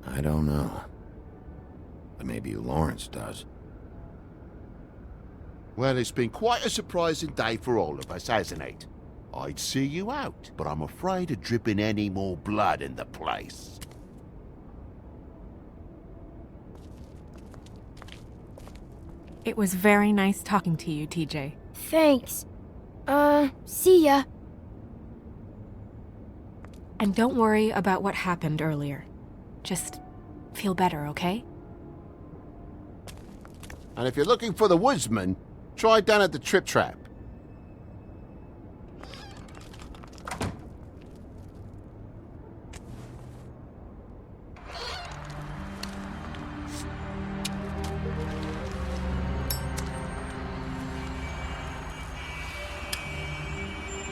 I don't know. But maybe Lawrence does. Well, it's been quite a surprising day for all of us, hasn't it? I'd see you out, but I'm afraid of dripping any more blood in the place. It was very nice talking to you, TJ. Thanks. See ya. And don't worry about what happened earlier. Just feel better, okay? And if you're looking for the woodsman, try down at the Trip Trap.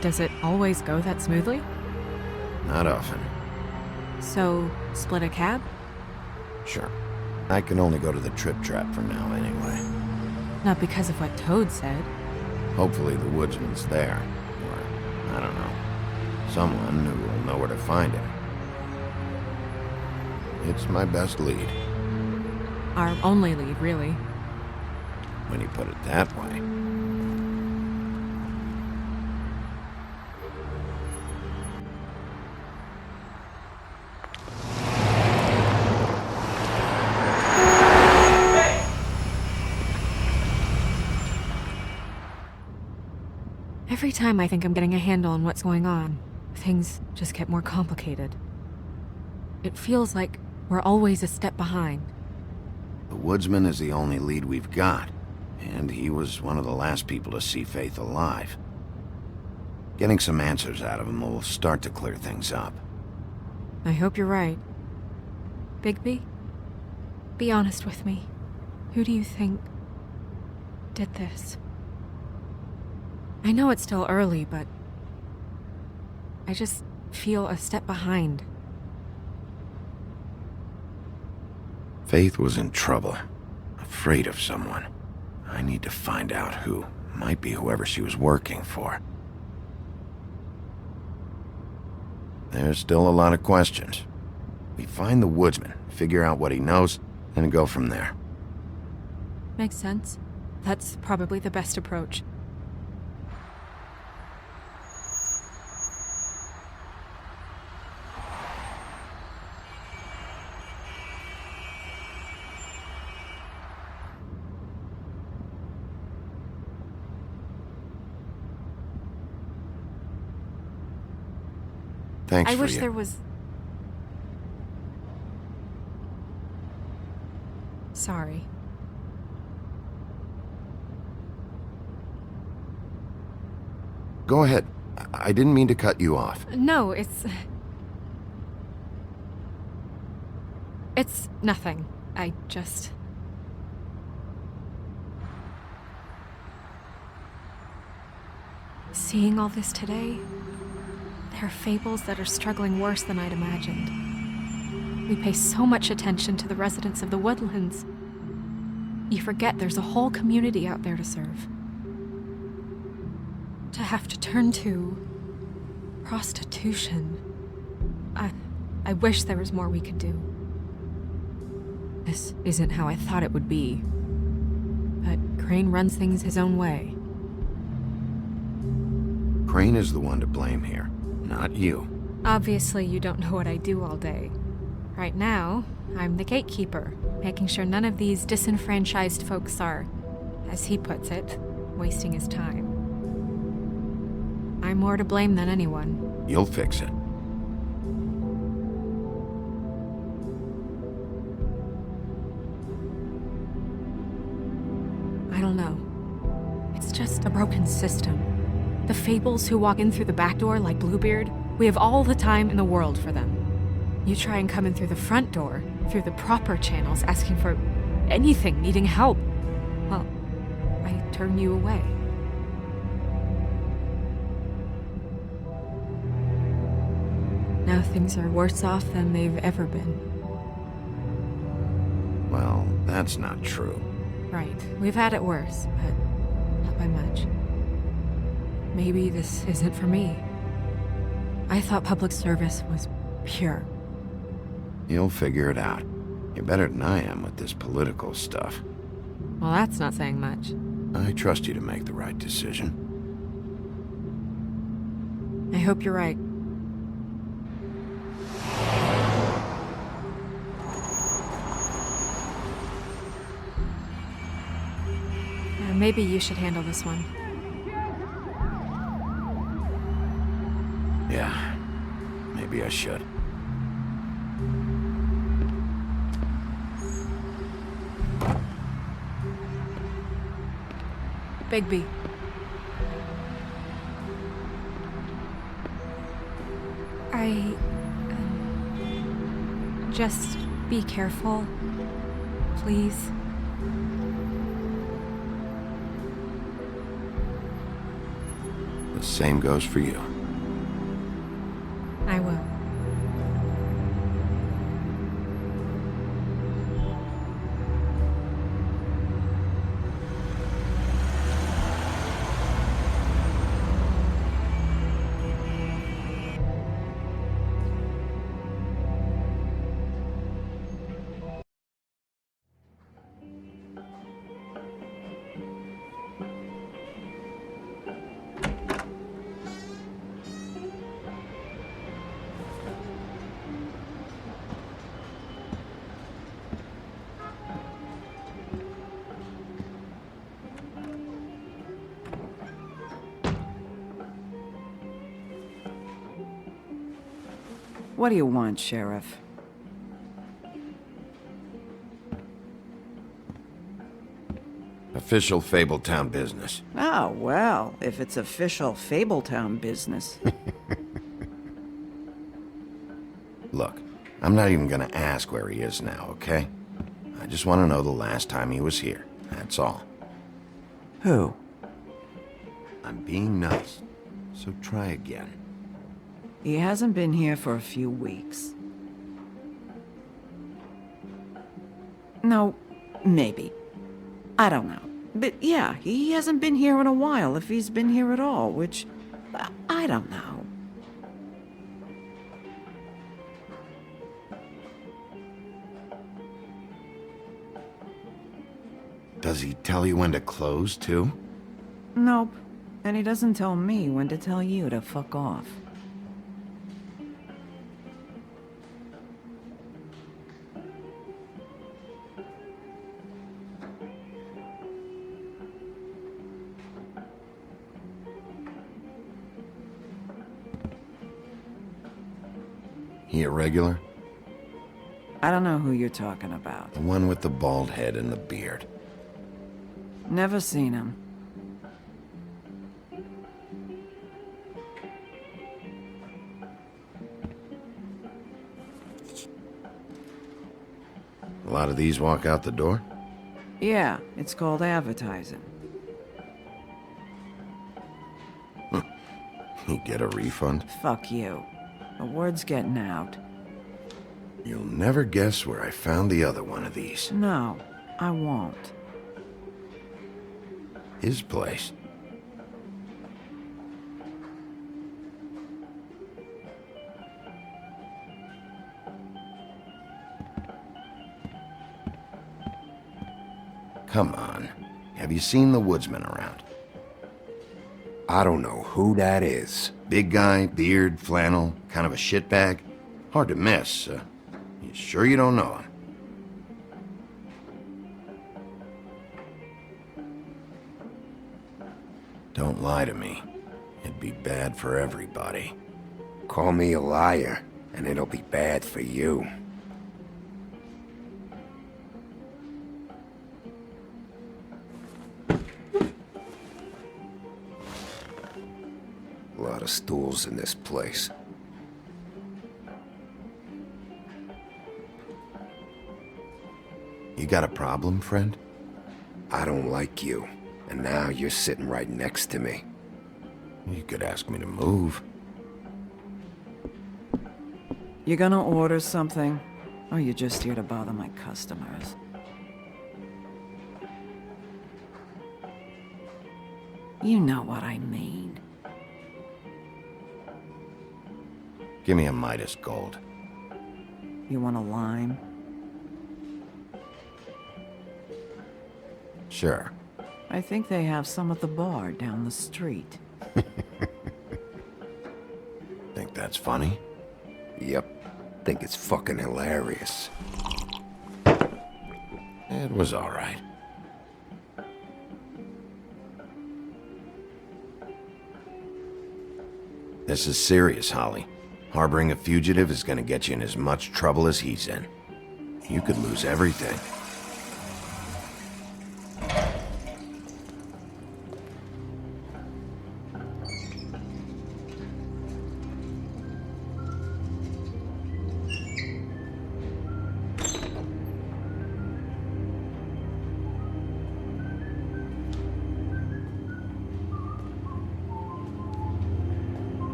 Does it always go that smoothly? Not often. So, split a cab? Sure. I can only go to the Trip Trap for now anyway. Not because of what Toad said. Hopefully the woodsman's there. Or, I don't know. Someone who will know where to find him. It's my best lead. Our only lead, really. When you put it that way. Every time I think I'm getting a handle on what's going on, things just get more complicated. It feels like we're always a step behind. The woodsman is the only lead we've got, and he was one of the last people to see Faith alive. Getting some answers out of him will start to clear things up. I hope you're right. Bigby, be honest with me. Who do you think did this? I know it's still early, but I just feel a step behind. Faith was in trouble, afraid of someone. I need to find out who. Might be whoever she was working for. There's still a lot of questions. We find the woodsman, figure out what he knows, and go from there. Makes sense. That's probably the best approach. Thanks I for wish you. there was... Sorry. Go ahead. I didn't mean to cut you off. No, It's nothing. I just... Seeing all this today, there are fables that are struggling worse than I'd imagined. We pay so much attention to the residents of the woodlands. You forget there's a whole community out there to serve. To have to turn to prostitution. I wish there was more we could do. This isn't how I thought it would be. But Crane runs things his own way. Crane is the one to blame here, not you. Obviously, you don't know what I do all day. Right now, I'm the gatekeeper, making sure none of these disenfranchised folks are, as he puts it, wasting his time. I'm more to blame than anyone. You'll fix it. I don't know. It's just a broken system. The Fables who walk in through the back door like Bluebeard, we have all the time in the world for them. You try and come in through the front door, through the proper channels, asking for anything, needing help. Well, I turn you away. Now things are worse off than they've ever been. Well, that's not true. Right. We've had it worse, but not by much. Maybe this isn't for me. I thought public service was pure. You'll figure it out. You're better than I am with this political stuff. Well, that's not saying much. I trust you to make the right decision. I hope you're right. Maybe you should handle this one. Yeah, maybe I should. Bigby. Just be careful, please. The same goes for you. I will. What do you want, Sheriff? Official Fabletown business. Oh, well, if it's official Fabletown business. Look, I'm not even gonna ask where he is now, okay? I just want to know the last time he was here. That's all. Who? I'm being nice, so try again. He hasn't been here for a few weeks. No, maybe. I don't know. But yeah, he hasn't been here in a while, if he's been here at all, which... I don't know. Does he tell you when to close, too? Nope. And he doesn't tell me when to tell you to fuck off. He a regular? I don't know who you're talking about. The one with the bald head and the beard. Never seen him. A lot of these walk out the door? Yeah, it's called advertising. You get a refund? Fuck you. The word's getting out. You'll never guess where I found the other one of these. No, I won't. His place. Come on. Have have you seen the woodsman around? I don't know who that is. Big guy, beard, flannel, kind of a shitbag. Hard to miss. You sure you don't know him? Don't lie to me. It'd be bad for everybody. Call me a liar, and it'll be bad for you. A lot of stools in this place. You got a problem, friend? I don't like you, and now you're sitting right next to me. You could ask me to move. You gonna order something? Or you just here to bother my customers? You know what I mean. Give me a Midas Gold. You want a lime? Sure. I think they have some at the bar down the street. Think that's funny? Yep. Think it's fucking hilarious. It was all right. This is serious, Holly. Harboring a fugitive is gonna get you in as much trouble as he's in. You could lose everything.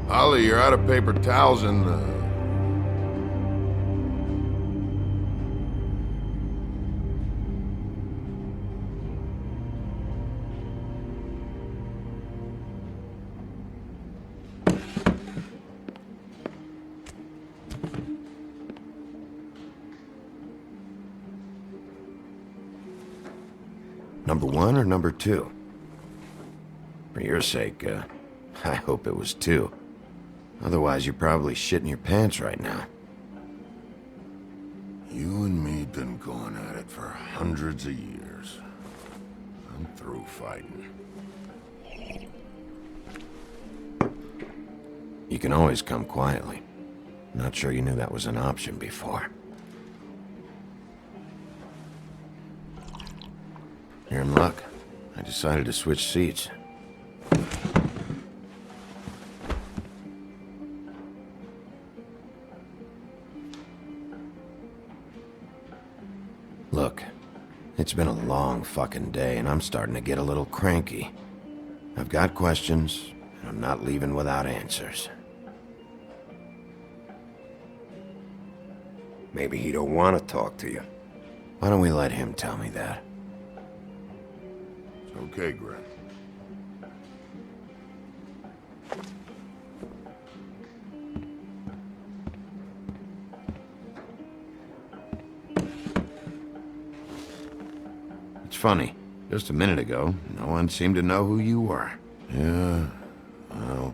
Holly, you're out of paper towels and, Number 1 or number 2? For your sake, I hope it was 2. Otherwise, you're probably shitting your pants right now. You and me been going at it for hundreds of years. I'm through fighting. You can always come quietly. Not sure you knew that was an option before. You're in luck. I decided to switch seats. Look, it's been a long fucking day, and I'm starting to get a little cranky. I've got questions, and I'm not leaving without answers. Maybe he don't want to talk to you. Why don't we let him tell me that? It's okay, Grant. It's funny. Just a minute ago, no one seemed to know who you were. Yeah, well,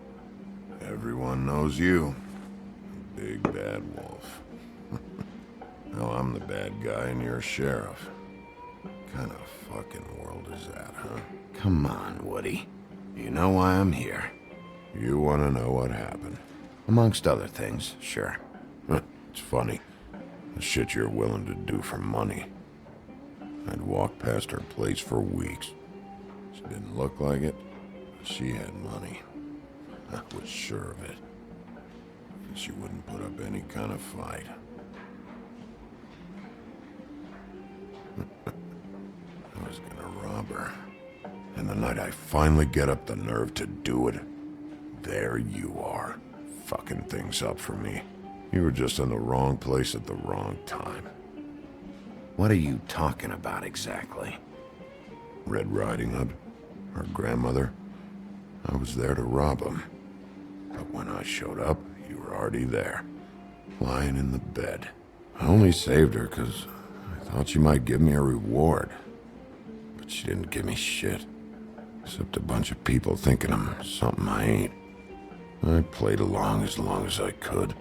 everyone knows you. Big bad wolf. Now I'm the bad guy and you're sheriff. What kind of fucking world is that, huh? Come on, Woody. You know why I'm here. You want to know what happened? Amongst other things, sure. It's funny. The shit you're willing to do for money. I'd walk past her place for weeks. She didn't look like it, but she had money. I was sure of it. And she wouldn't put up any kind of fight. I was gonna rob her. And the night I finally get up the nerve to do it, there you are, fucking things up for me. You were just in the wrong place at the wrong time. What are you talking about exactly? Red Riding Hood, her grandmother. I was there to rob him. But when I showed up, you were already there, lying in the bed. I only saved her because I Thought you might give me a reward. But she didn't give me shit. Except a bunch of people thinking I'm something I ain't. I played along as I could.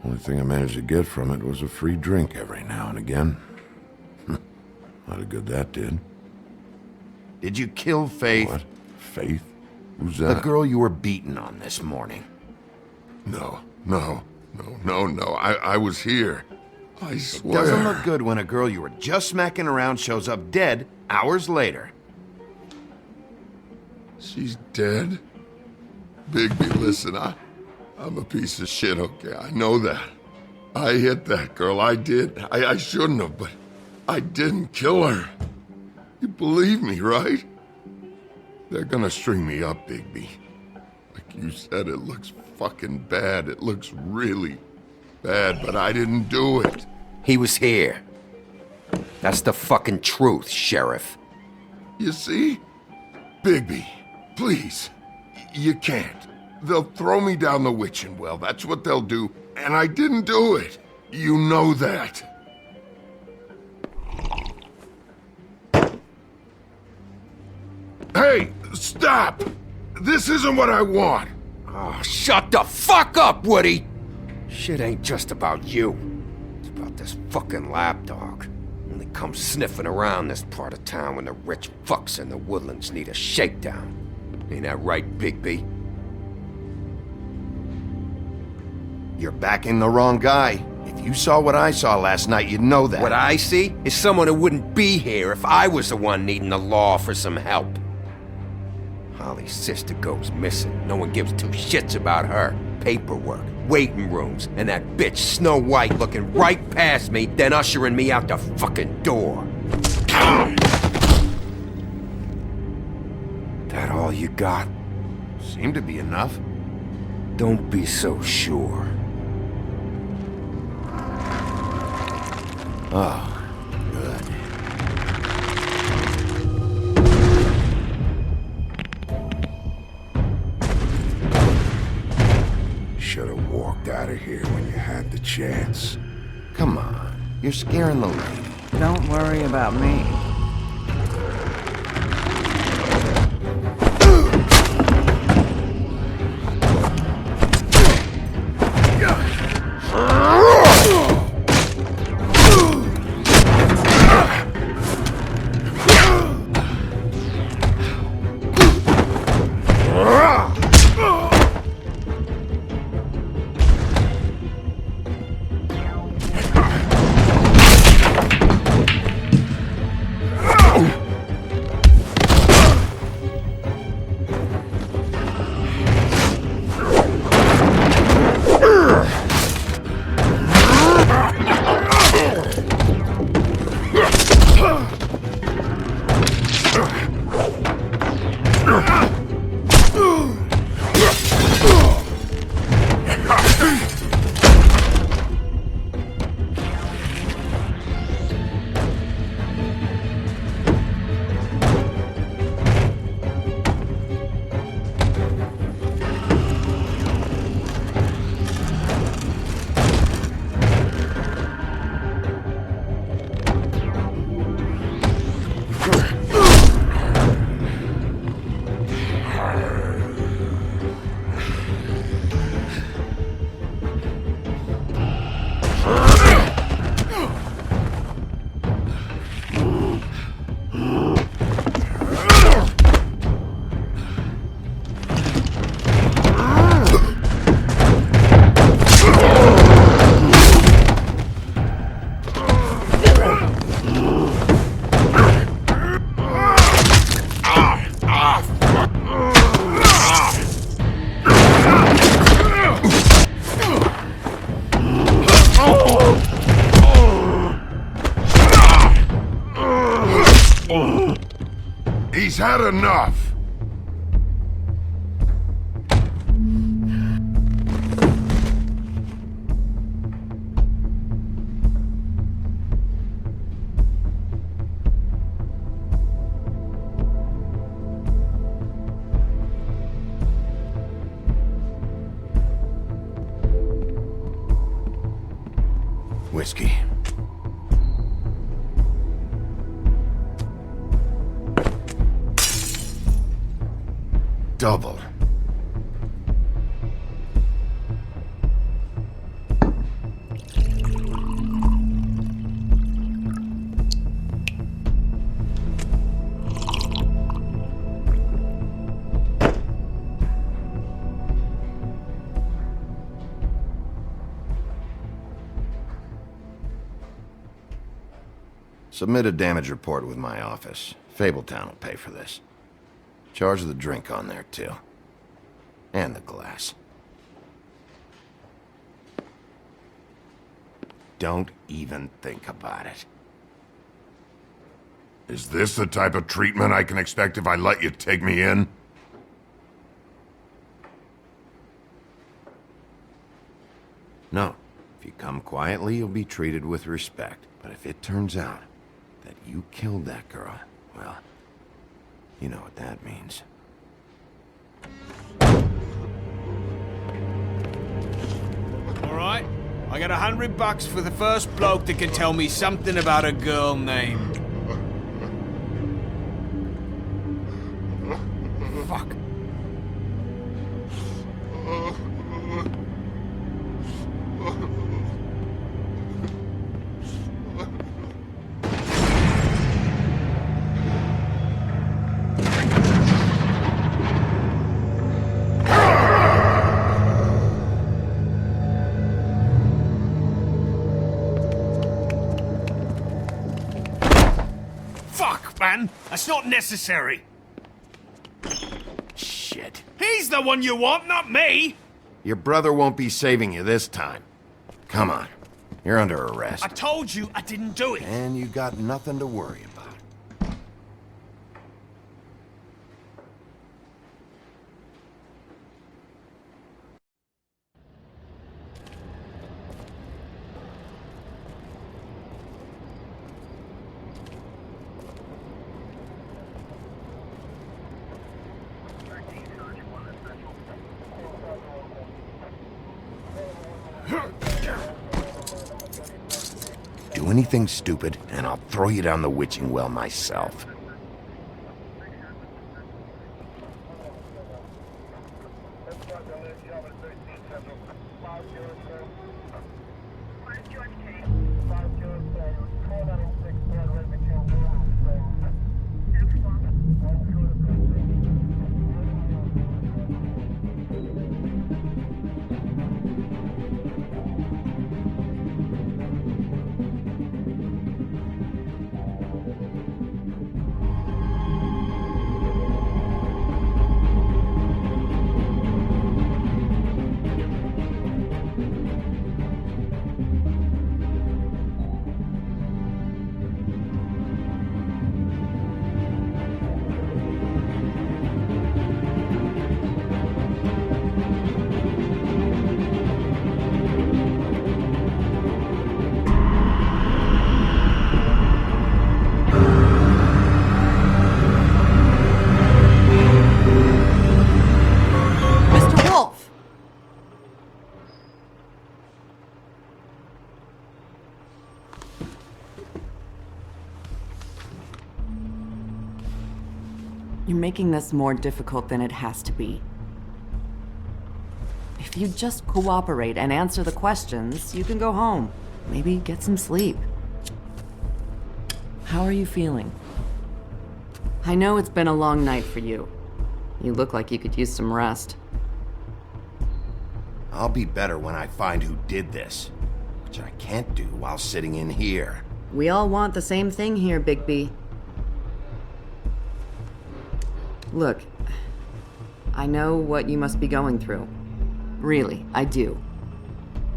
Only thing I managed to get from it was a free drink every now and again. Lot of good that did. Did you kill Faith? What? Faith? Who's that? The girl you were beating on this morning. No. I was here. I swear. It doesn't look good when a girl you were just smacking around shows up dead hours later. She's dead? Bigby, listen, I'm a piece of shit, okay? I know that. I hit that girl, I did. I shouldn't have, but I didn't kill her. You believe me, right? They're gonna string me up, Bigby. Like you said, it looks fucking bad. It looks really bad, but I didn't do it. He was here. That's the fucking truth, Sheriff. You see? Bigby, please. You can't. They'll throw me down the witching well. That's what they'll do. And I didn't do it. You know that. Hey, stop! This isn't what I want. Oh, shut the fuck up, Woody! Shit ain't just about you. It's about this fucking lapdog. Only comes sniffing around this part of town when the rich fucks in the woodlands need a shakedown. Ain't that right, Bigby? You're backing the wrong guy. If you saw what I saw last night, you'd know that. What I see is someone who wouldn't be here if I was the one needing the law for some help. Holly's sister goes missing. No one gives two shits about her. Paperwork, waiting rooms, and that bitch Snow White looking right past me, then ushering me out the fucking door. That all you got? Seemed to be enough. Don't be so sure. Oh, good. Should have walked out of here when you had the chance. Come on, you're scaring the lady. Don't worry about me. He's had enough. Whiskey. double. Submit a damage report with my office. Fabletown will pay for this. Charge the drink on there, too. And the glass. Don't even think about it. Is this the type of treatment I can expect if I let you take me in? No. If you come quietly, you'll be treated with respect. But if it turns out that you killed that girl, well, you know what that means. Alright, I got $100 for the first bloke that can tell me something about a girl named... Fuck. Man, that's not necessary. Shit. He's the one you want, not me. Your brother won't be saving you this time. Come on. You're under arrest. I told you I didn't do it. And you got nothing to worry about. Do anything stupid, and I'll throw you down the witching well myself. You're making this more difficult than it has to be. If you just cooperate and answer the questions, you can go home. Maybe get some sleep. How are you feeling? I know it's been a long night for you. You look like you could use some rest. I'll be better when I find who did this, which I can't do while sitting in here. We all want the same thing here, Bigby. Look, I know what you must be going through. Really, I do.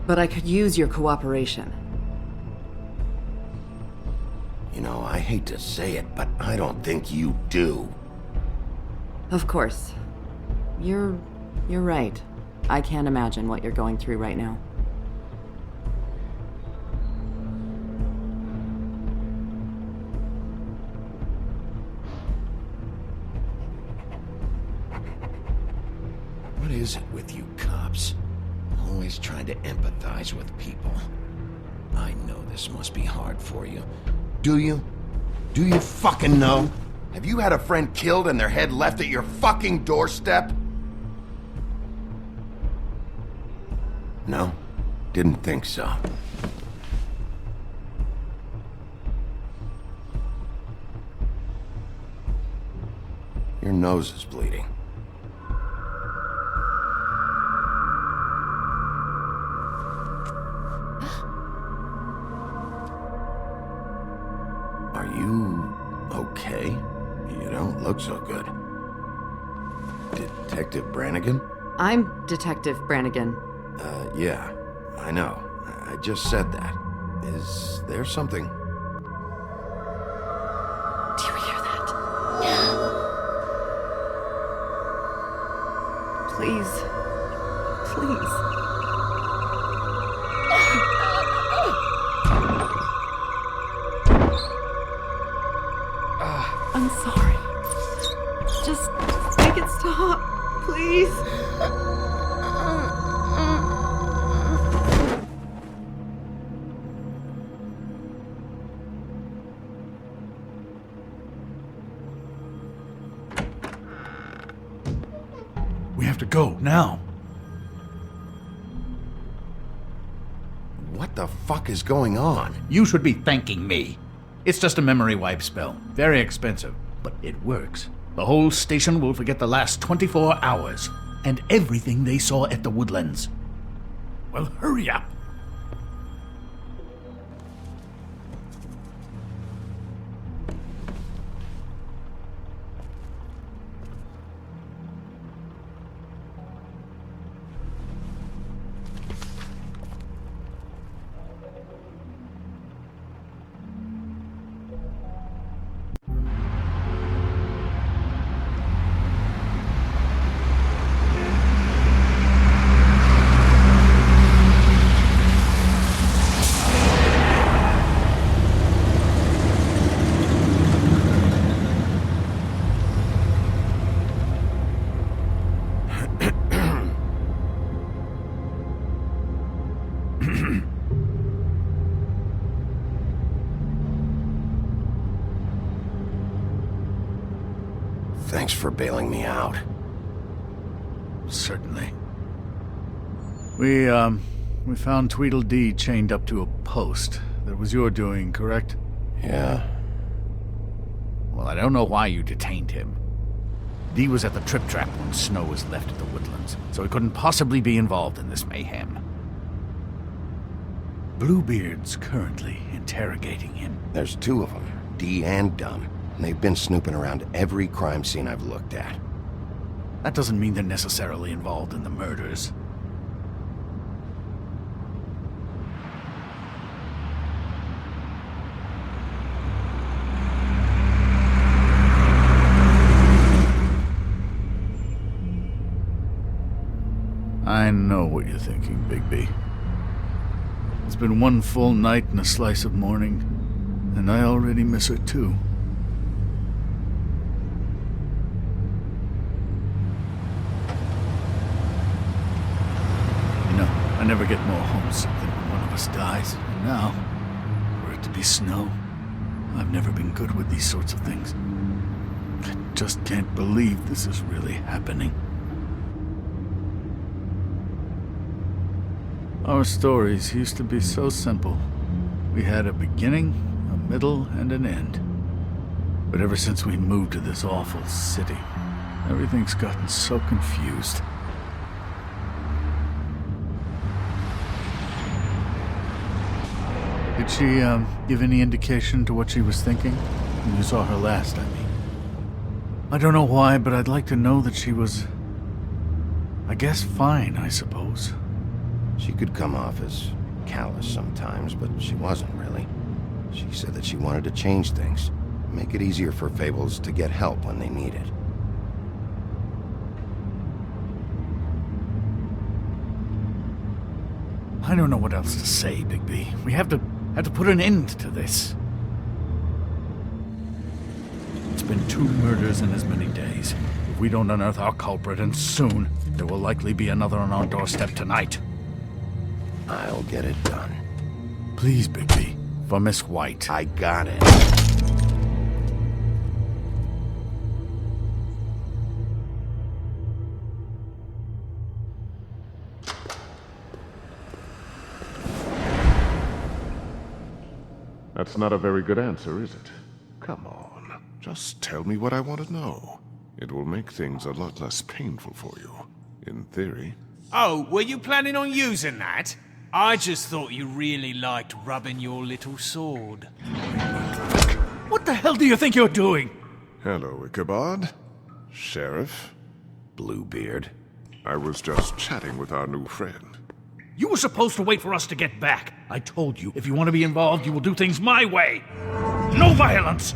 But I could use your cooperation. You know, I hate to say it, but I don't think you do. Of course. You're right. I can't imagine what you're going through right now. What is it with you cops? Always trying to empathize with people. I know this must be hard for you. Do you? Do you fucking know? Have you had a friend killed and their head left at your fucking doorstep? No, didn't think so. Your nose is bleeding. Are you okay? You don't look so good. Detective Brannigan? I'm Detective Brannigan. Yeah, I know. I just said that. Is there something? Do you hear that? Please. Please. I'm sorry. Just make it stop, please. We have to go, now. What the fuck is going on? You should be thanking me. It's just a memory wipe spell. Very expensive, but it works. The whole station will forget the last 24 hours, and everything they saw at the Woodlands. Well, hurry up. Thanks for bailing me out. Certainly. We found Tweedledee chained up to a post. That was your doing, correct? Yeah. Well, I don't know why you detained him. Dee was at the Trip Trap when Snow was left at the Woodlands, so he couldn't possibly be involved in this mayhem. Bluebeard's currently interrogating him. There's two of them, Dee and Dumb. And they've been snooping around every crime scene I've looked at. That doesn't mean they're necessarily involved in the murders. I know what you're thinking, Bigby. It's been one full night and a slice of morning, and I already miss her too. I never get more homesick than when one of us dies. And now, for it to be Snow, I've never been good with these sorts of things. I just can't believe this is really happening. Our stories used to be so simple. We had a beginning, a middle, and an end. But ever since we moved to this awful city, everything's gotten so confused. Did she, give any indication to what she was thinking? When you saw her last, I mean. I don't know why, but I'd like to know that she was... I guess fine, I suppose. She could come off as callous sometimes, but she wasn't really. She said that she wanted to change things. Make it easier for Fables to get help when they need it. I don't know what else to say, Bigby. We have to put an end to this. It's been 2 murders in as many days. If we don't unearth our culprit, and soon, there will likely be another on our doorstep tonight. I'll get it done. Please, Bigby. For Miss White. I got it. That's not a very good answer, is it? Come on, just tell me what I want to know. It will make things a lot less painful for you, in theory. Oh, were you planning on using that? I just thought you really liked rubbing your little sword. What the hell do you think you're doing? Hello, Ichabod. Sheriff. Bluebeard. I was just chatting with our new friend. You were supposed to wait for us to get back. I told you, if you want to be involved, you will do things my way. No violence!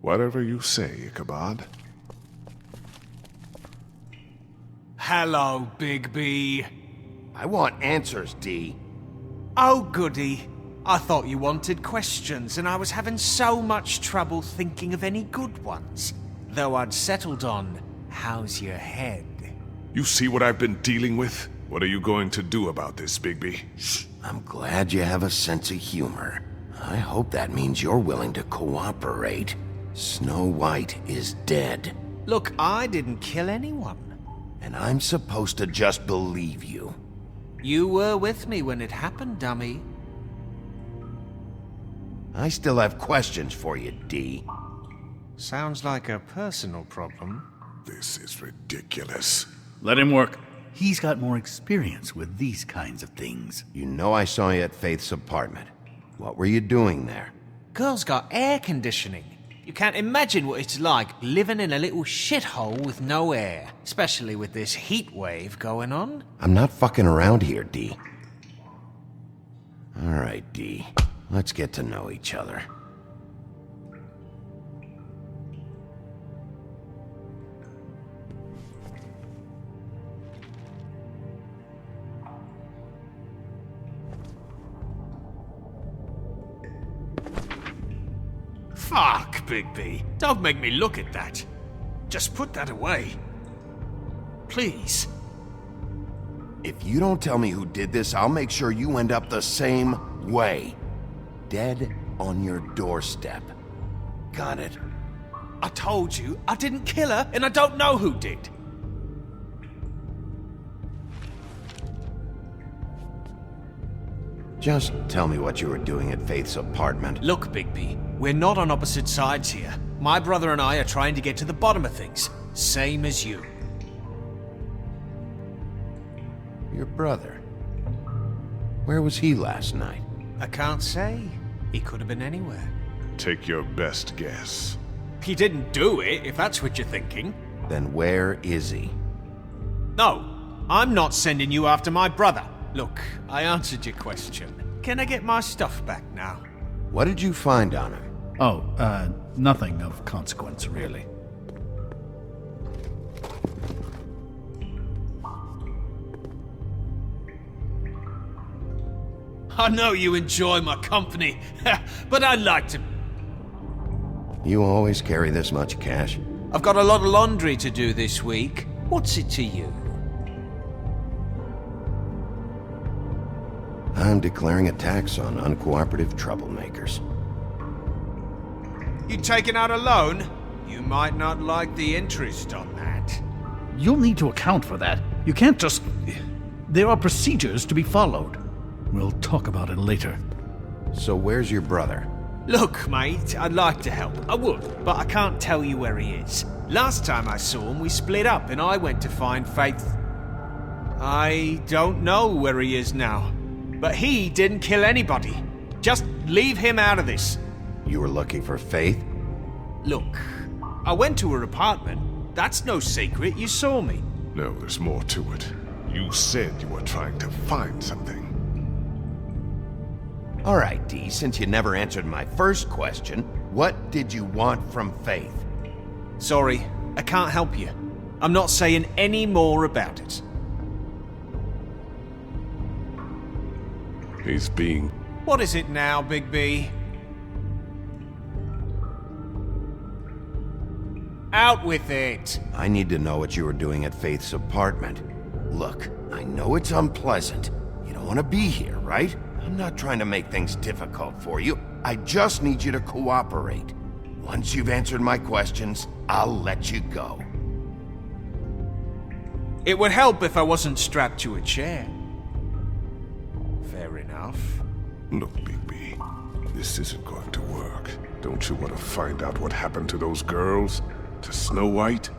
Whatever you say, Ichabod. Hello, Big B. I want answers, D. Oh, goody. I thought you wanted questions, and I was having so much trouble thinking of any good ones. Though I'd settled on, how's your head? You see what I've been dealing with? What are you going to do about this, Bigby? I'm glad you have a sense of humor. I hope that means you're willing to cooperate. Snow White is dead. Look, I didn't kill anyone. And I'm supposed to just believe you. You were with me when it happened, dummy. I still have questions for you, D. Sounds like a personal problem. This is ridiculous. Let him work. He's got more experience with these kinds of things. You know I saw you at Faith's apartment. What were you doing there? Girl's got air conditioning. You can't imagine what it's like living in a little shithole with no air, especially with this heat wave going on. I'm not fucking around here, D. All right, D. Let's get to know each other. Fuck, Bigby. Don't make me look at that. Just put that away. Please. If you don't tell me who did this, I'll make sure you end up the same way. Dead on your doorstep. Got it? I told you, I didn't kill her, and I don't know who did. Just tell me what you were doing at Faith's apartment. Look, Bigby, we're not on opposite sides here. My brother and I are trying to get to the bottom of things. Same as you. Your brother? Where was he last night? I can't say. He could have been anywhere. Take your best guess. He didn't do it, if that's what you're thinking. Then where is he? No, I'm not sending you after my brother. Look, I answered your question. Can I get my stuff back now? What did you find on him? Oh, nothing of consequence, really. I know you enjoy my company, but I'd like to... You always carry this much cash? I've got a lot of laundry to do this week. What's it to you? I'm declaring a tax on uncooperative troublemakers. You taking out a loan? You might not like the interest on that. You'll need to account for that. You can't just... There are procedures to be followed. We'll talk about it later. So where's your brother? Look, mate, I'd like to help. I would, but I can't tell you where he is. Last time I saw him, we split up and I went to find Faith. I don't know where he is now. But he didn't kill anybody. Just leave him out of this. You were looking for Faith? Look, I went to her apartment. That's no secret. You saw me. No, there's more to it. You said you were trying to find something. All right, D, since you never answered my first question, what did you want from Faith? Sorry, I can't help you. I'm not saying any more about it. He's being... What is it now, Big B? Out with it! I need to know what you were doing at Faith's apartment. Look, I know it's unpleasant. You don't want to be here, right? I'm not trying to make things difficult for you. I just need you to cooperate. Once you've answered my questions, I'll let you go. It would help if I wasn't strapped to a chair. Fair enough. Look, Bigby, this isn't going to work. Don't you want to find out what happened to those girls? To Snow White?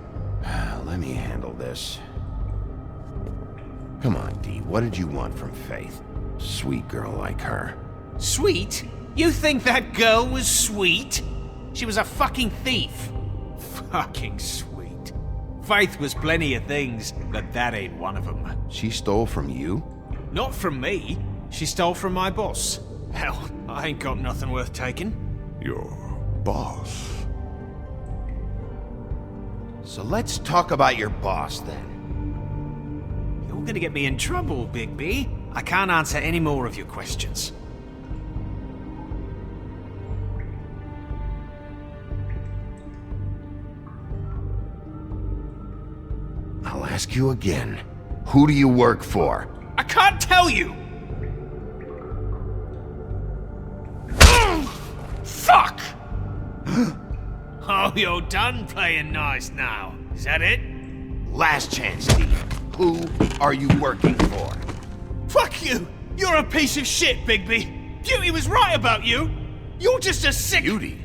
Let me handle this. Come on, Dee, what did you want from Faith? Sweet girl like her. Sweet? You think that girl was sweet? She was a fucking thief. Fucking sweet. Faith was plenty of things, but that ain't one of them. She stole from you? Not from me. She stole from my boss. Hell, I ain't got nothing worth taking. Your boss? So let's talk about your boss, then. You're gonna get me in trouble, Bigby. I can't answer any more of your questions. I'll ask you again. Who do you work for? I can't tell you! Fuck! Oh, you're done playing nice now. Is that it? Last chance, Steve. Who are you working for? Fuck you! You're a piece of shit, Bigby! Beauty was right about you! You're just a sick— Beauty?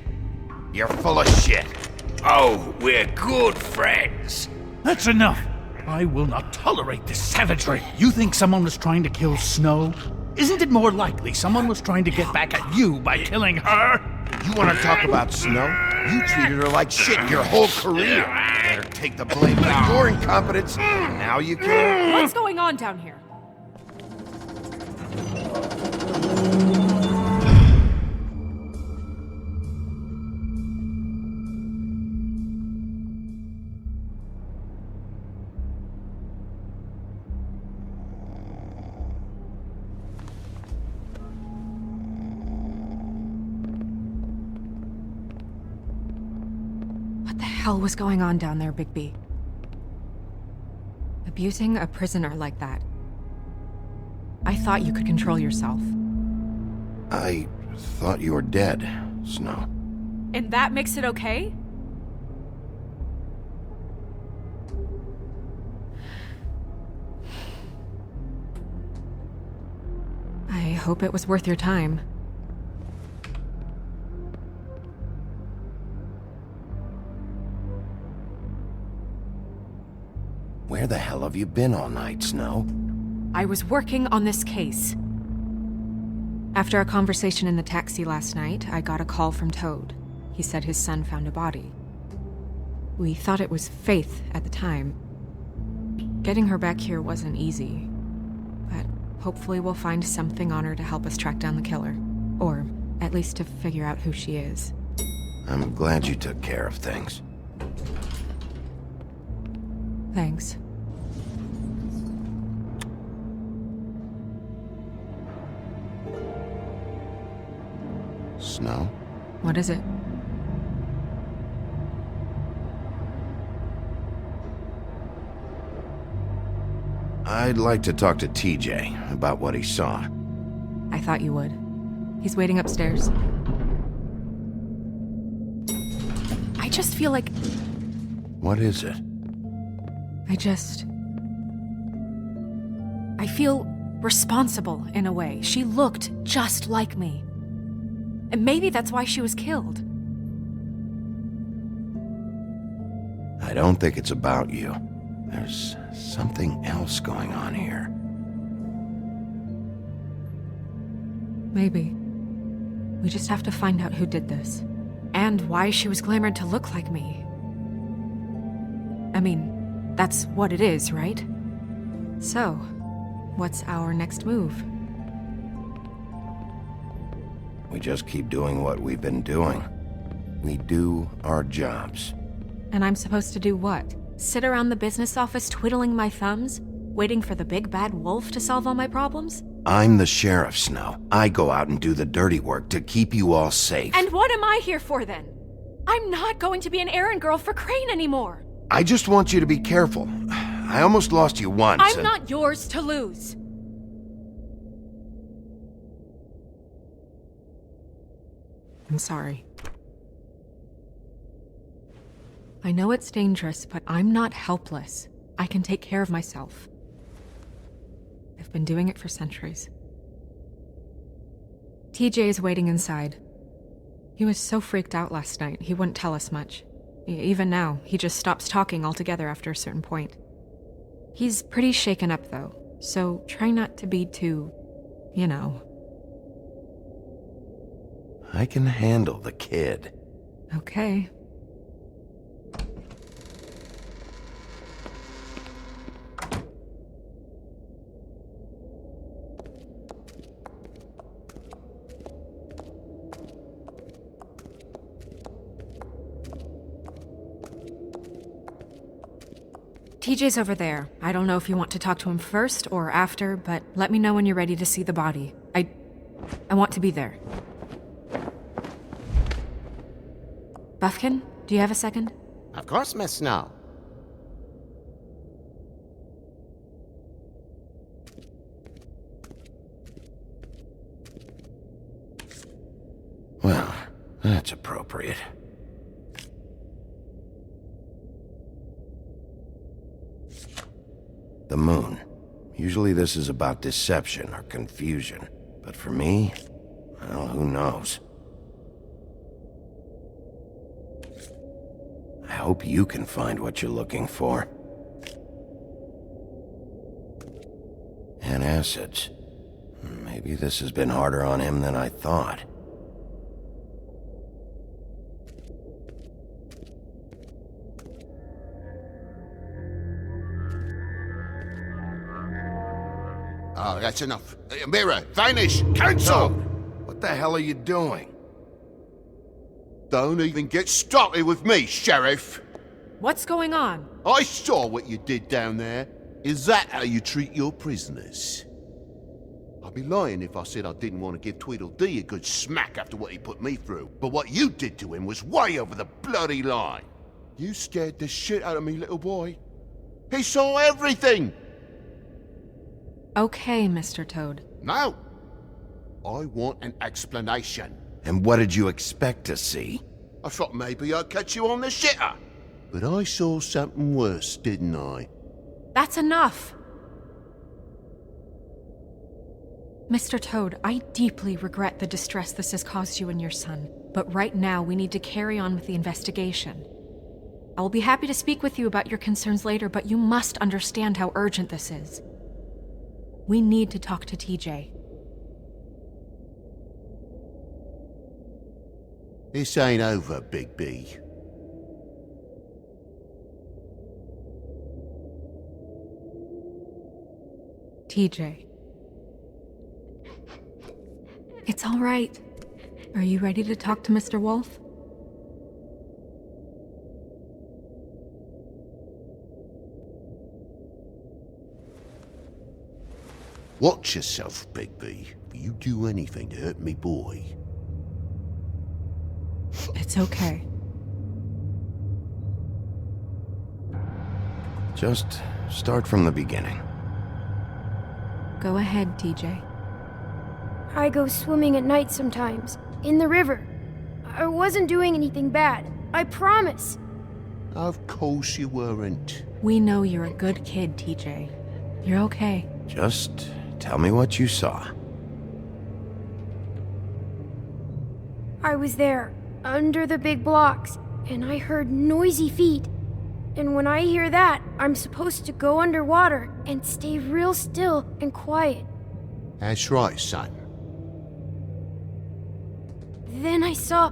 You're full of shit. Oh, we're good friends. That's enough. I will not tolerate this savagery. You think someone was trying to kill Snow? Isn't it more likely someone was trying to get back at you by killing her? You want to talk about Snow? You treated her like shit your whole career. Better take the blame for your incompetence. Now you care? What's going on down here? What the hell was going on down there, Bigby? Abusing a prisoner like that. I thought you could control yourself. I thought you were dead, Snow. And that makes it okay? I hope it was worth your time. Where the hell have you been all night, Snow? I was working on this case. After a conversation in the taxi last night, I got a call from Toad. He said his son found a body. We thought it was Faith at the time. Getting her back here wasn't easy, but hopefully we'll find something on her to help us track down the killer. Or at least to figure out who she is. I'm glad you took care of things. Thanks. Snow? What is it? I'd like to talk to TJ about what he saw. I thought you would. He's waiting upstairs. I just feel like... What is it? I feel responsible in a way. She looked just like me. And maybe that's why she was killed. I don't think it's about you. There's something else going on here. Maybe. We just have to find out who did this. And why she was glamored to look like me. I mean, that's what it is, right? So, what's our next move? We just keep doing what we've been doing. We do our jobs. And I'm supposed to do what? Sit around the business office twiddling my thumbs? Waiting for the big bad wolf to solve all my problems? I'm the sheriff, Snow. I go out and do the dirty work to keep you all safe. And what am I here for then? I'm not going to be an errand girl for Crane anymore. I just want you to be careful. I almost lost you once. I'm not yours to lose. I'm sorry. I know it's dangerous, but I'm not helpless. I can take care of myself. I've been doing it for centuries. TJ is waiting inside. He was so freaked out last night, he wouldn't tell us much. Even now, he just stops talking altogether after a certain point. He's pretty shaken up, though, so try not to be too, you know. I can handle the kid. Okay. TJ's over there. I don't know if you want to talk to him first or after, but let me know when you're ready to see the body. I want to be there. Buffkin, do you have a second? Of course, Miss Snow. Well, that's appropriate. The moon. Usually this is about deception or confusion. But for me, well, who knows? I hope you can find what you're looking for. Antacids. Maybe this has been harder on him than I thought. Oh, that's enough. Mirror, vanish, cancel! What the hell are you doing? Don't even get started with me, Sheriff. What's going on? I saw what you did down there. Is that how you treat your prisoners? I'd be lying if I said I didn't want to give Tweedledee a good smack after what he put me through. But what you did to him was way over the bloody line. You scared the shit out of me, little boy. He saw everything! Okay, Mr. Toad. No! I want an explanation. And what did you expect to see? I thought maybe I'd catch you on the shitter. But I saw something worse, didn't I? That's enough! Mr. Toad, I deeply regret the distress this has caused you and your son, but right now we need to carry on with the investigation. I will be happy to speak with you about your concerns later, but you must understand how urgent this is. We need to talk to TJ. This ain't over, Big B. TJ. It's all right. Are you ready to talk to Mr. Wolf? Watch yourself, Big B. If you do anything to hurt me boy. It's okay. Just start from the beginning. Go ahead, TJ. I go swimming at night sometimes, in the river. I wasn't doing anything bad, I promise. Of course you weren't. We know you're a good kid, TJ. You're okay. Just tell me what you saw. I was there, under the big blocks, and I heard noisy feet. And when I hear that, I'm supposed to go underwater and stay real still and quiet. That's right, son. Then I saw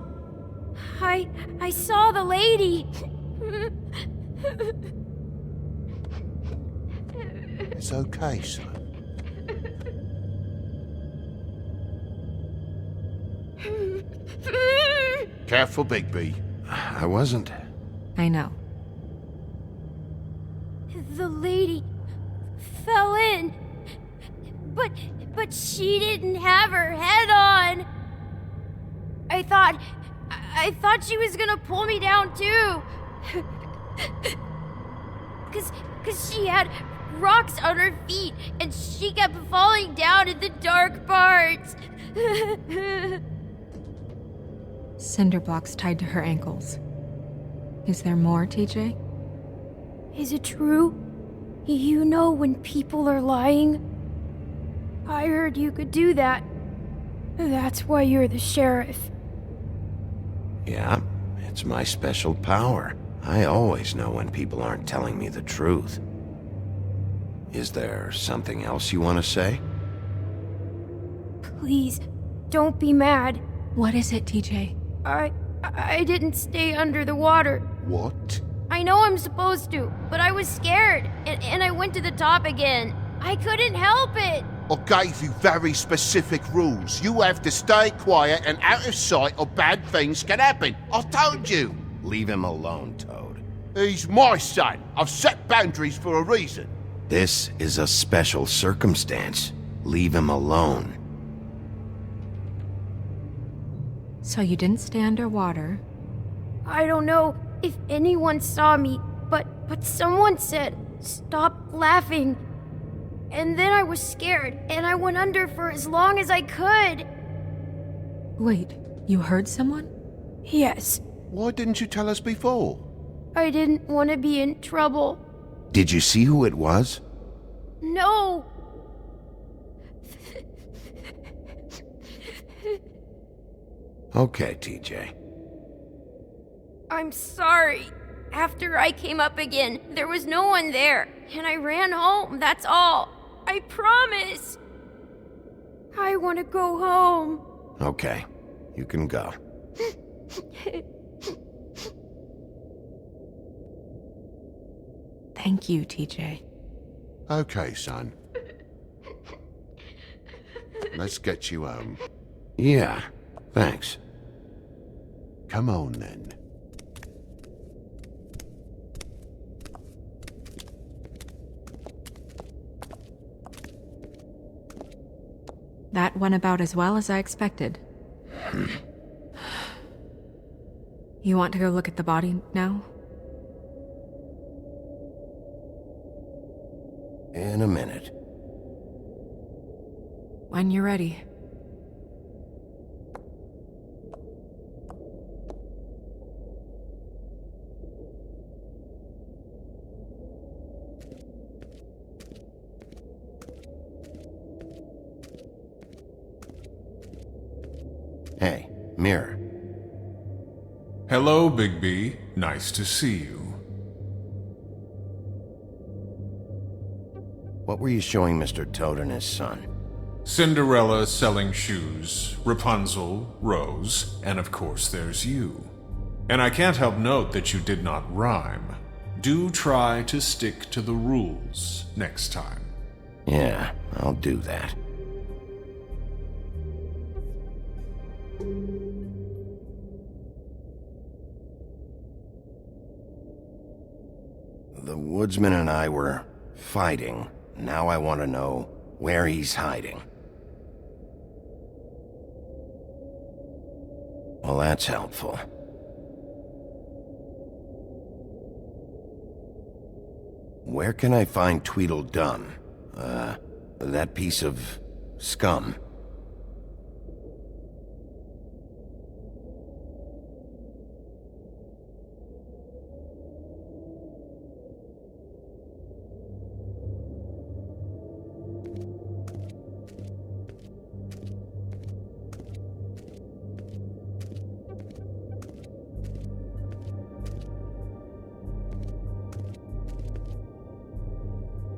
the lady. It's okay, son. Careful, Big B. I wasn't. I know. The lady fell in. But she didn't have her head on. I thought she was gonna pull me down too. Cause she had rocks on her feet and she kept falling down in the dark parts. Cinder blocks tied to her ankles. Is there more, TJ? Is it true? You know when people are lying? I heard you could do that. That's why you're the sheriff. Yeah, it's my special power. I always know when people aren't telling me the truth. Is there something else you want to say? Please, don't be mad. What is it, TJ? I didn't stay under the water. What? I know I'm supposed to, but I was scared, and I went to the top again. I couldn't help it. I gave you very specific rules. You have to stay quiet and out of sight or bad things can happen. I told you. Leave him alone, Toad. He's my son. I've set boundaries for a reason. This is a special circumstance. Leave him alone. So you didn't stay underwater? I don't know if anyone saw me, but someone said, "Stop laughing." And then I was scared, and I went under for as long as I could. Wait, you heard someone? Yes. Why didn't you tell us before? I didn't want to be in trouble. Did you see who it was? No! Okay, TJ. I'm sorry. After I came up again, there was no one there, and I ran home, that's all. I promise. I want to go home. Okay, you can go. Thank you, TJ. Okay, son. Let's get you home. Yeah, thanks. Come on, then. That went about as well as I expected. You want to go look at the body now? In a minute. When you're ready. Hey, Mirror. Hello, Bigby. Nice to see you. What were you showing Mr. Toad and his son? Cinderella selling shoes, Rapunzel, Rose, and of course there's you. And I can't help note that you did not rhyme. Do try to stick to the rules next time. Yeah, I'll do that. The woodsman and I were fighting. Now I want to know where he's hiding. Well, that's helpful. Where can I find Tweedledum? That piece of scum.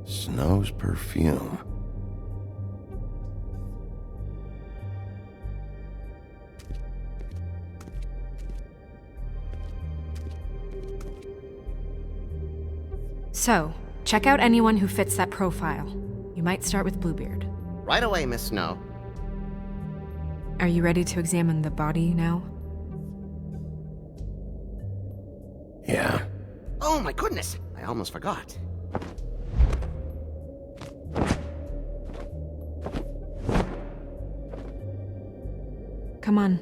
Snow's perfume. So, check out anyone who fits that profile. You might start with Bluebeard. Right away, Miss Snow. Are you ready to examine the body now? Yeah. Oh my goodness, I almost forgot. Come on.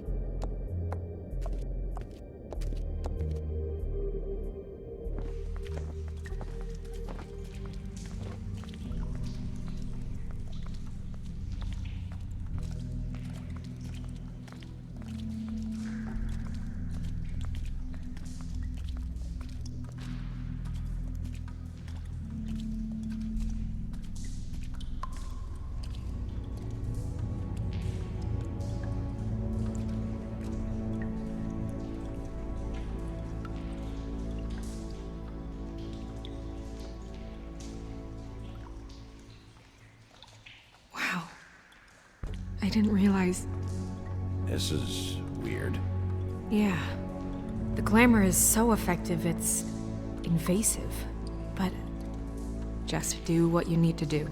I didn't realize... This is weird. Yeah. The glamour is so effective, it's invasive. But just do what you need to do.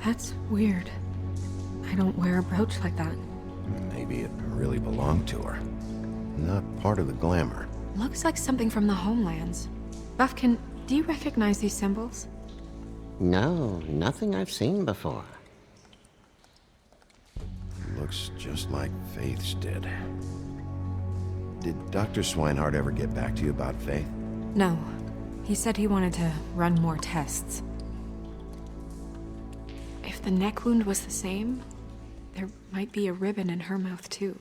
That's weird. I don't wear a brooch like that. Maybe it really belonged to her. Not part of the glamour. Looks like something from the homelands. Buffkin, do you recognize these symbols? No, nothing I've seen before. Looks just like Faith's did. Did Dr. Swinehart ever get back to you about Faith? No. He said he wanted to run more tests. If the neck wound was the same, there might be a ribbon in her mouth too.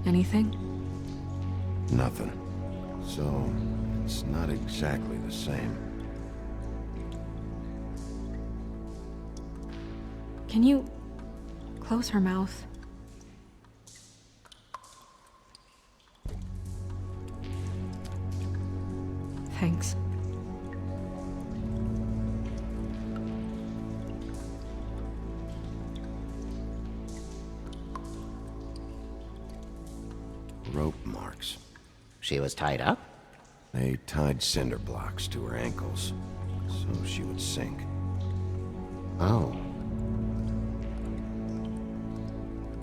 Anything? Nothing. So, it's not exactly the same. Can you close her mouth? Thanks. Rope marks. She was tied up? They tied cinder blocks to her ankles, so she would sink. Oh.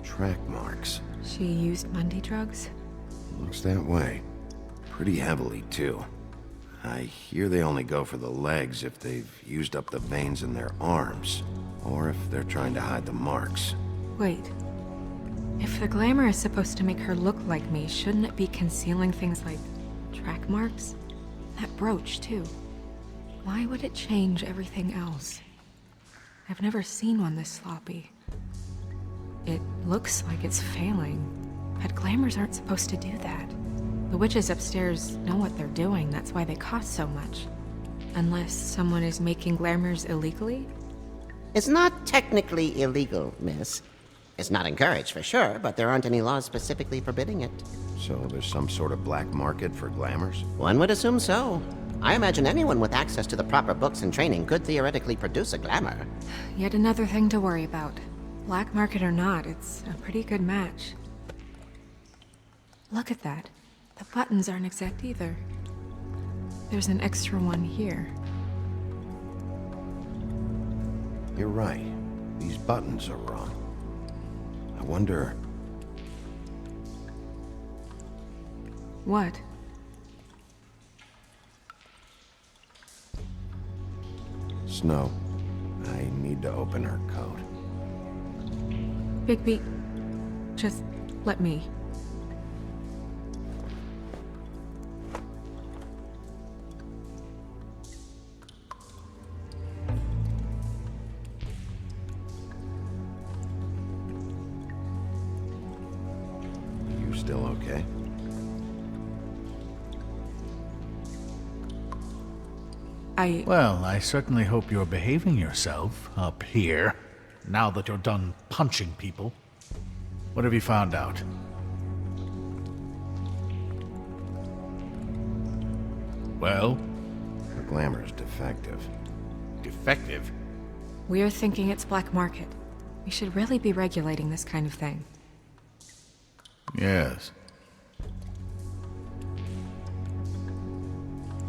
Track marks. She used Mundy drugs? Looks that way. Pretty heavily, too. I hear they only go for the legs if they've used up the veins in their arms, or if they're trying to hide the marks. Wait. If the glamour is supposed to make her look like me, shouldn't it be concealing things like track marks? That brooch, too. Why would it change everything else? I've never seen one this sloppy. It looks like it's failing, but glamours aren't supposed to do that. The witches upstairs know what they're doing, that's why they cost so much. Unless someone is making glamours illegally? It's not technically illegal, miss. It's not encouraged for sure, but there aren't any laws specifically forbidding it. So there's some sort of black market for glamours? One would assume so. I imagine anyone with access to the proper books and training could theoretically produce a glamour. Yet another thing to worry about. Black market or not, it's a pretty good match. Look at that. The buttons aren't exact either. There's an extra one here. You're right. These buttons are wrong. I wonder... What? Snow, I need to open her coat. Bigby, just let me. You still okay? Well, I certainly hope you're behaving yourself up here, now that you're done punching people. What have you found out? Well? The glamour's defective. Defective? We're thinking it's black market. We should really be regulating this kind of thing. Yes.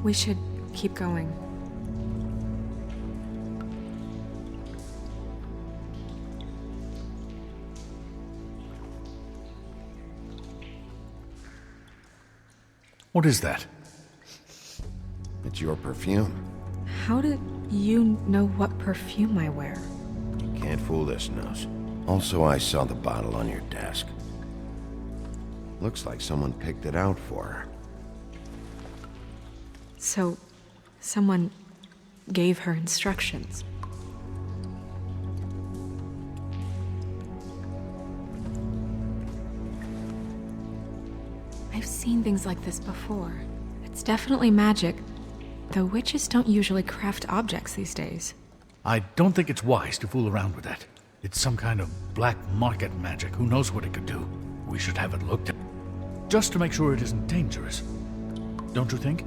We should keep going. What is that? It's your perfume. How did you know what perfume I wear? You can't fool this nose. Also, I saw the bottle on your desk. Looks like someone picked it out for her. So, someone gave her instructions. I've seen things like this before. It's definitely magic, though witches don't usually craft objects these days. I don't think it's wise to fool around with that. It's some kind of black market magic. Who knows what it could do? We should have it looked at, just to make sure it isn't dangerous. don't you think?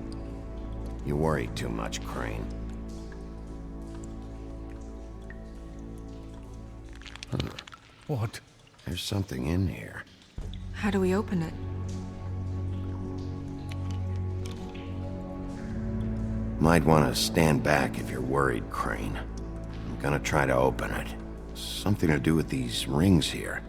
You worry too much, Crane. What? There's something in here. How do we open it? Might want to stand back if you're worried, Crane. I'm gonna try to open it. Something to do with these rings here.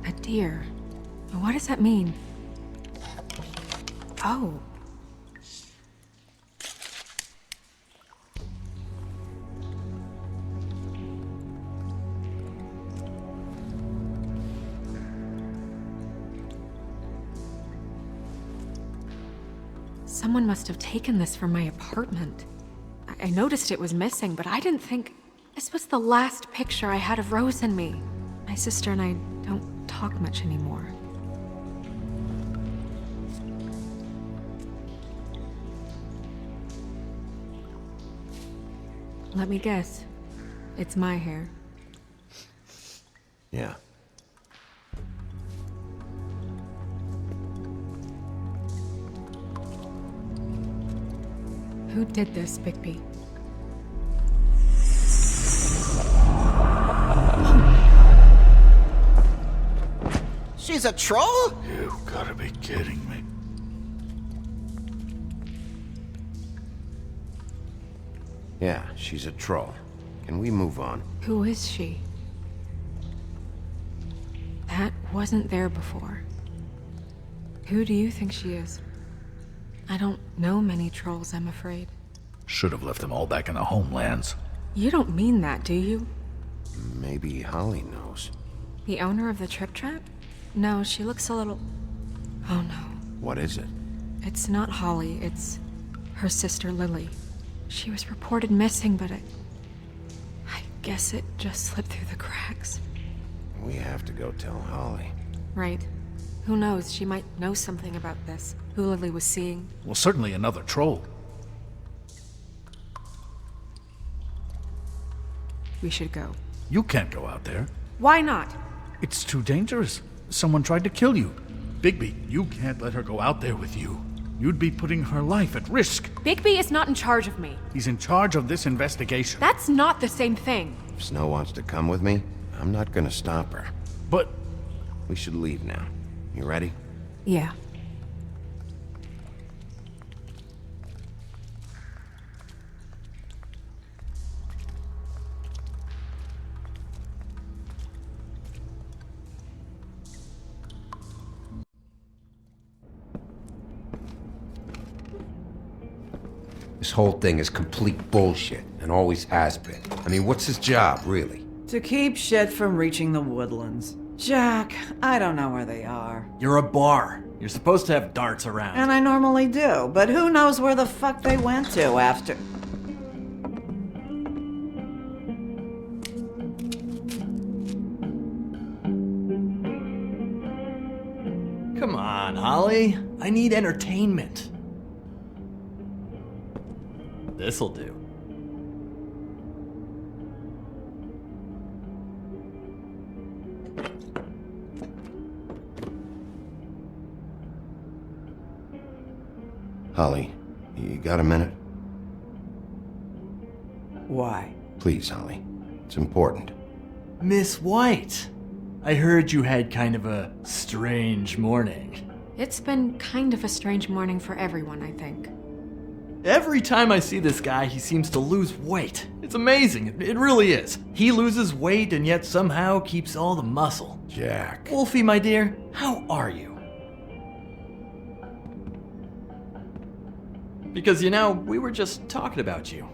A deer. What does that mean? Oh. Someone must have taken this from my apartment. I noticed it was missing, but I didn't think... This was the last picture I had of Rose and me. My sister and I don't talk much anymore. Let me guess. It's my hair. Yeah. Who did this, Bigby? She's a troll? You gotta be kidding me. Yeah, she's a troll. Can we move on? Who is she? That wasn't there before. Who do you think she is? I don't know many trolls, I'm afraid. Should have left them all back in the homelands. You don't mean that, do you? Maybe Holly knows. The owner of the Trip Trap? No, she looks a little... Oh no. What is it? It's not Holly, it's her sister Lily. She was reported missing, but I guess it just slipped through the cracks. We have to go tell Holly. Right. Who knows, she might know something about this. Who Lily was seeing. Well, certainly another troll. We should go. You can't go out there. Why not? It's too dangerous. Someone tried to kill you. Bigby, you can't let her go out there with you. You'd be putting her life at risk. Bigby is not in charge of me. He's in charge of this investigation. That's not the same thing. If Snow wants to come with me, I'm not gonna stop her. But... We should leave now. You ready? Yeah. This whole thing is complete bullshit, and always has been. I mean, what's his job, really? To keep shit from reaching the woodlands. Jack, I don't know where they are. You're a bar. You're supposed to have darts around. And I normally do, but who knows where the fuck they went to after... Come on, Holly. I need entertainment. This'll do. Holly, you got a minute? Why? Please, Holly. It's important. Miss White, I heard you had kind of a strange morning. It's been kind of a strange morning for everyone, I think. Every time I see this guy, he seems to lose weight. It's amazing. It really is. He loses weight and yet somehow keeps all the muscle. Jack. Wolfie, my dear, how are you? Because, you know, we were just talking about you.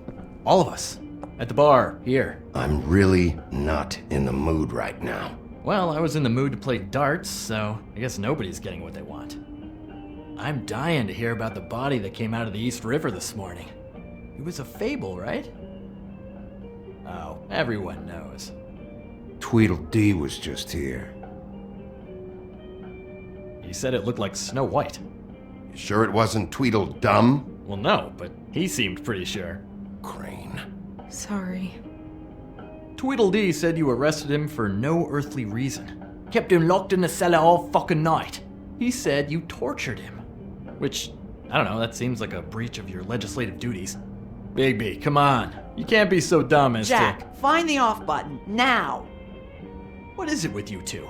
All of us. At the bar, here. I'm really not in the mood right now. Well, I was in the mood to play darts, so I guess nobody's getting what they want. I'm dying to hear about the body that came out of the East River this morning. It was a fable, right? Oh, everyone knows. Tweedledee was just here. He said it looked like Snow White. You sure it wasn't Tweedledum? Well, no, but he seemed pretty sure. Crane. Sorry. Tweedledee said you arrested him for no earthly reason. Kept him locked in the cellar all fucking night. He said you tortured him. Which, I don't know, that seems like a breach of your legislative duties. Bigby, come on. You can't be so dumb as Jack, find the off button, now! What is it with you two?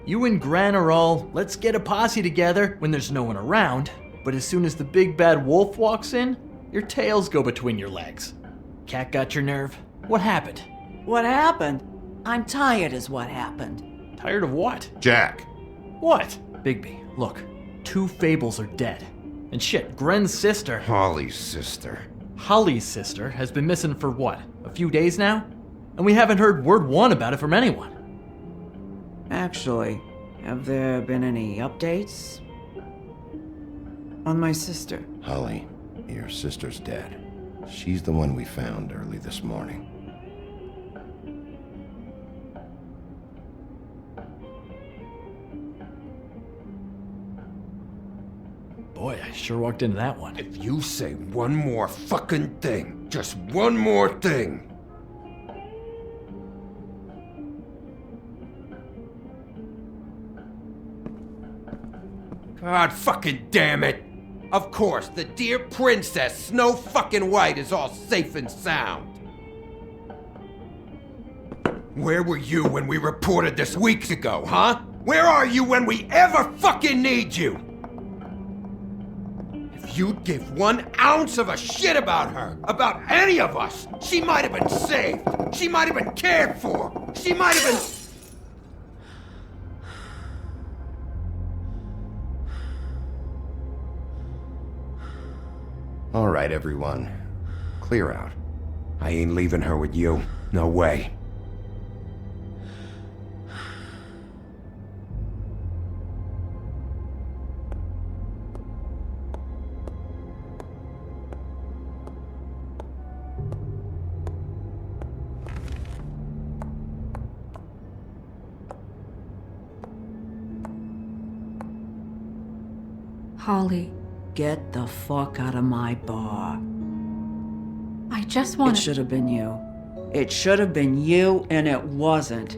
You and Gran are all, let's get a posse together when there's no one around, but as soon as the big bad wolf walks in, your tails go between your legs. Cat got your nerve? What happened? What happened? I'm tired is what happened. Tired of what? Jack. What? Bigby, look. 2 fables are dead. And shit, Gren's sister... Holly's sister. Holly's sister has been missing for what? A few days now? And we haven't heard word one about it from anyone. Actually, have there been any updates? On my sister? Holly, your sister's dead. She's the one we found early this morning. Boy, I sure walked into that one. If you say one more fucking thing, just one more thing. God fucking damn it! Of course, the dear princess, Snow fucking White, is all safe and sound. Where were you when we reported this weeks ago, huh? Where are you when we ever fucking need you? If you'd give 1 ounce of a shit about her, about any of us, she might have been saved. She might have been cared for. She might have been... All right, everyone. Clear out. I ain't leaving her with you. No way. Holly, Get the fuck out of my bar. I just want It should have been you. It should have been you, and it wasn't.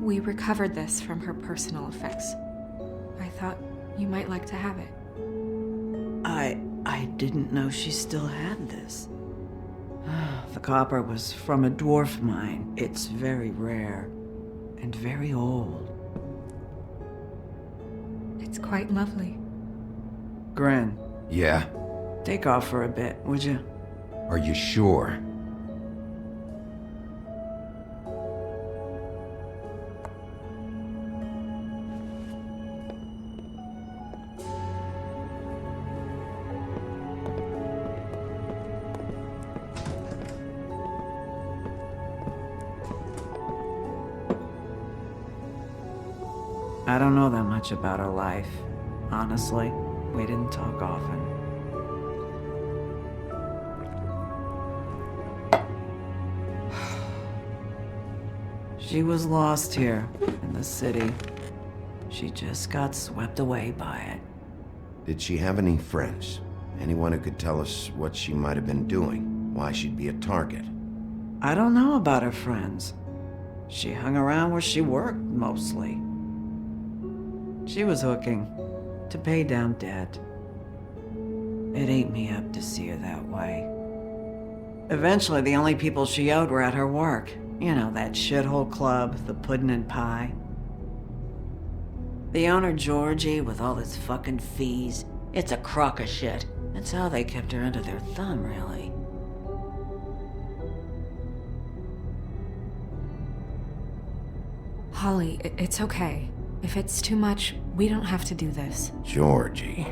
We recovered this from her personal effects. I thought you might like to have it. I didn't know she still had this. The copper was from a dwarf mine. It's very rare and very old. It's quite lovely. Gren, Yeah? take off for a bit, would you? Are you sure? I don't know that much about her life. Honestly, we didn't talk often. She was lost here in the city. She just got swept away by it. Did she have any friends? Anyone who could tell us what she might have been doing? Why she'd be a target? I don't know about her friends. She hung around where she worked, mostly. She was hooking to pay down debt. It ate me up to see her that way. Eventually, the only people she owed were at her work. You know, that shithole club, the Puddin' and Pie. The owner, Georgie, with all his fucking fees, it's a crock of shit. That's how they kept her under their thumb, really. Holly, it's okay. If it's too much, we don't have to do this. Georgie.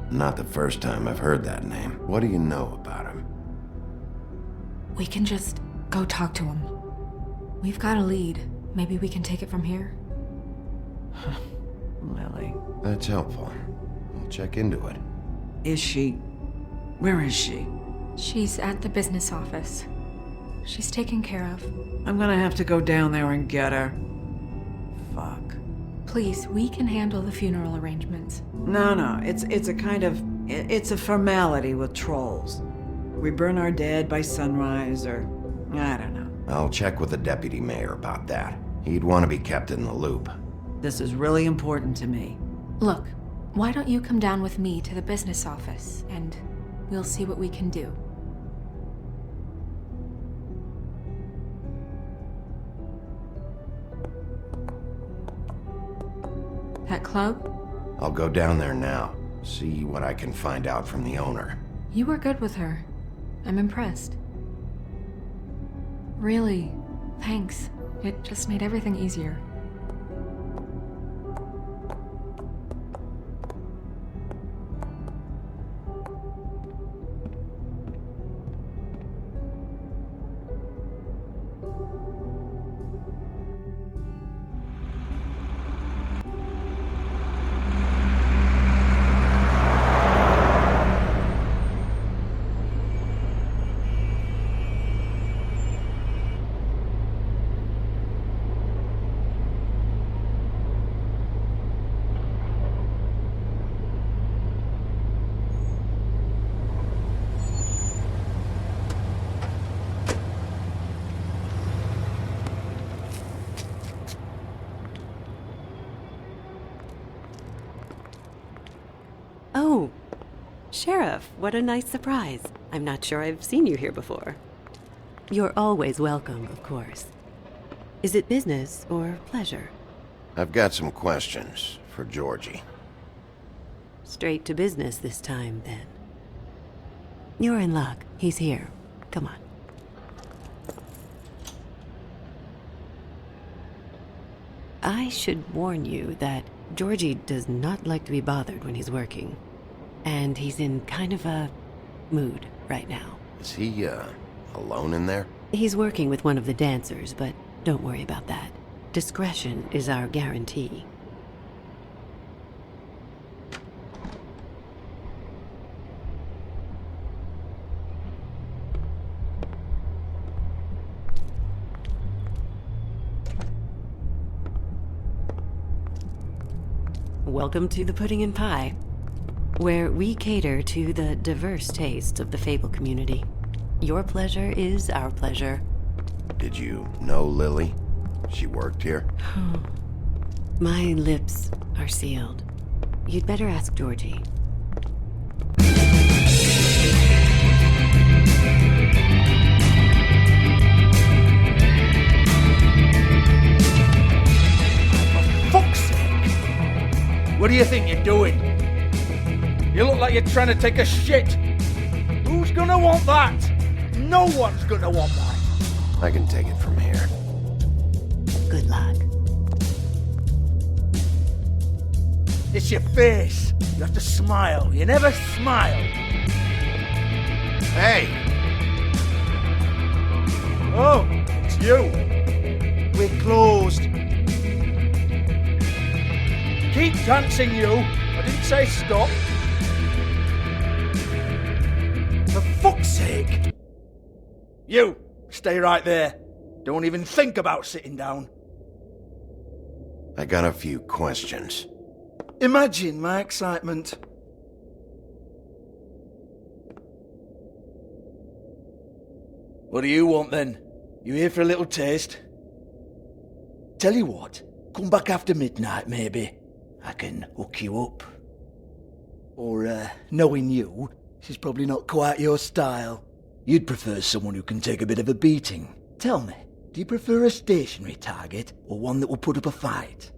Not the first time I've heard that name. What do you know about him? We can just go talk to him. We've got a lead. Maybe we can take it from here? Lily. That's helpful. We'll check into it. Is she... Where is she? She's at the business office. She's taken care of. I'm gonna have to go down there and get her. Fuck. Please, we can handle the funeral arrangements. No, it's a kind of... It's a formality with trolls. We burn our dead by sunrise, or... I don't know. I'll check with the deputy mayor about that. He'd want to be kept in the loop. This is really important to me. Look, why don't you come down with me to the business office, and we'll see what we can do. That club? I'll go down there now. See what I can find out from the owner. You were good with her. I'm impressed. Really, thanks. It just made everything easier. Oh, Sheriff, what a nice surprise. I'm not sure I've seen you here before. You're always welcome, of course. Is it business or pleasure? I've got some questions for Georgie. Straight to business this time, then. You're in luck. He's here. Come on. I should warn you that Georgie does not like to be bothered when he's working. And he's in kind of a mood right now. Is he, alone in there? He's working with one of the dancers, but don't worry about that. Discretion is our guarantee. Welcome to the Pudding and Pie, where we cater to the diverse tastes of the Fable community. Your pleasure is our pleasure. Did you know Lily? She worked here? My lips are sealed. You'd better ask Georgie. Fuck's sake! What do you think you're doing? You look like you're trying to take a shit. Who's gonna want that? No one's gonna want that. I can take it from here. Good luck. It's your face. You have to smile. You never smile. Hey! Oh, it's you. We're closed. Keep dancing, you. I didn't say stop. For fuck's sake. You, stay right there. Don't even think about sitting down. I got a few questions. Imagine my excitement. What do you want then? You here for a little taste? Tell you what, come back after midnight maybe. I can hook you up. Or, knowing you, she's probably not quite your style. You'd prefer someone who can take a bit of a beating. Tell me, do you prefer a stationary target or one that will put up a fight?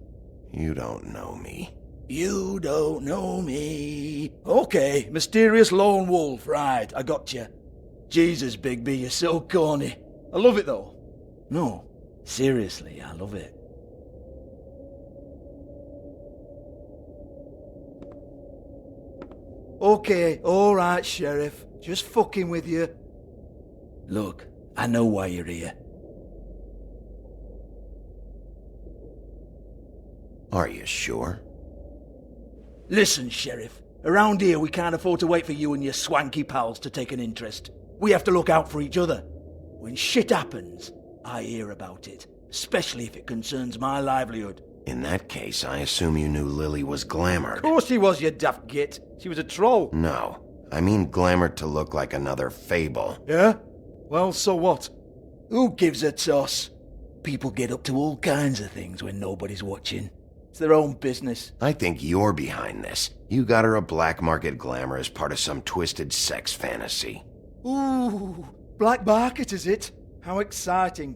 You don't know me. You don't know me. Okay, mysterious lone wolf, right, I got you. Jesus, Bigby, you're so corny. I love it though. No, seriously, I love it. Okay, alright, Sheriff. Just fucking with you. Look, I know why you're here. Are you sure? Listen, Sheriff. Around here, we can't afford to wait for you and your swanky pals to take an interest. We have to look out for each other. When shit happens, I hear about it, especially if it concerns my livelihood. In that case, I assume you knew Lily was glamored. Of course she was, you daft git. She was a troll. No, I mean glamored to look like another fable. Yeah? Well, so what? Who gives a toss? People get up to all kinds of things when nobody's watching. It's their own business. I think you're behind this. You got her a black market glamour as part of some twisted sex fantasy. Ooh, black market is it? How exciting.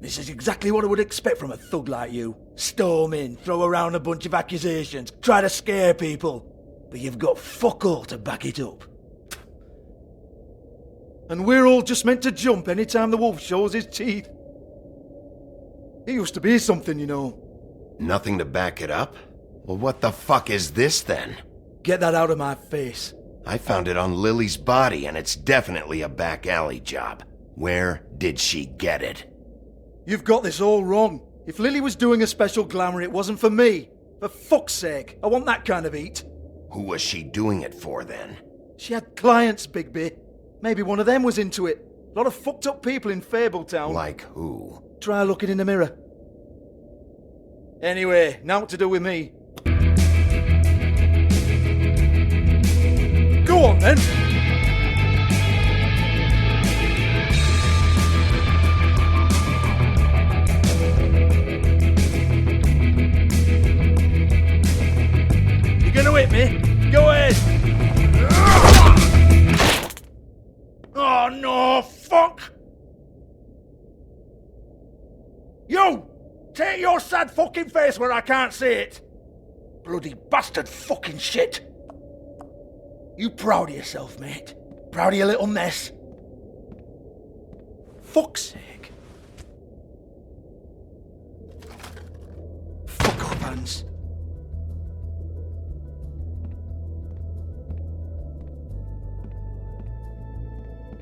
This is exactly what I would expect from a thug like you. Storm in, throw around a bunch of accusations, try to scare people. But you've got fuck all to back it up. And we're all just meant to jump any time the wolf shows his teeth. It used to be something, you know. Nothing to back it up? Well, what the fuck is this then? Get that out of my face. I found it on Lily's body, and it's definitely a back alley job. Where did she get it? You've got this all wrong. If Lily was doing a special glamour, it wasn't for me. For fuck's sake, I want that kind of eat. Who was she doing it for, then? She had clients, Bigby. Maybe one of them was into it. A lot of fucked up people in Fabletown. Like who? Try looking in the mirror. Anyway, now what to do with me. Go on, then. You gonna hit me? Go ahead. Oh no, fuck! You! Take your sad fucking face where I can't see it! Bloody bastard fucking shit! You proud of yourself, mate? Proud of your little mess? Fuck's sake. Fuck off, Hans.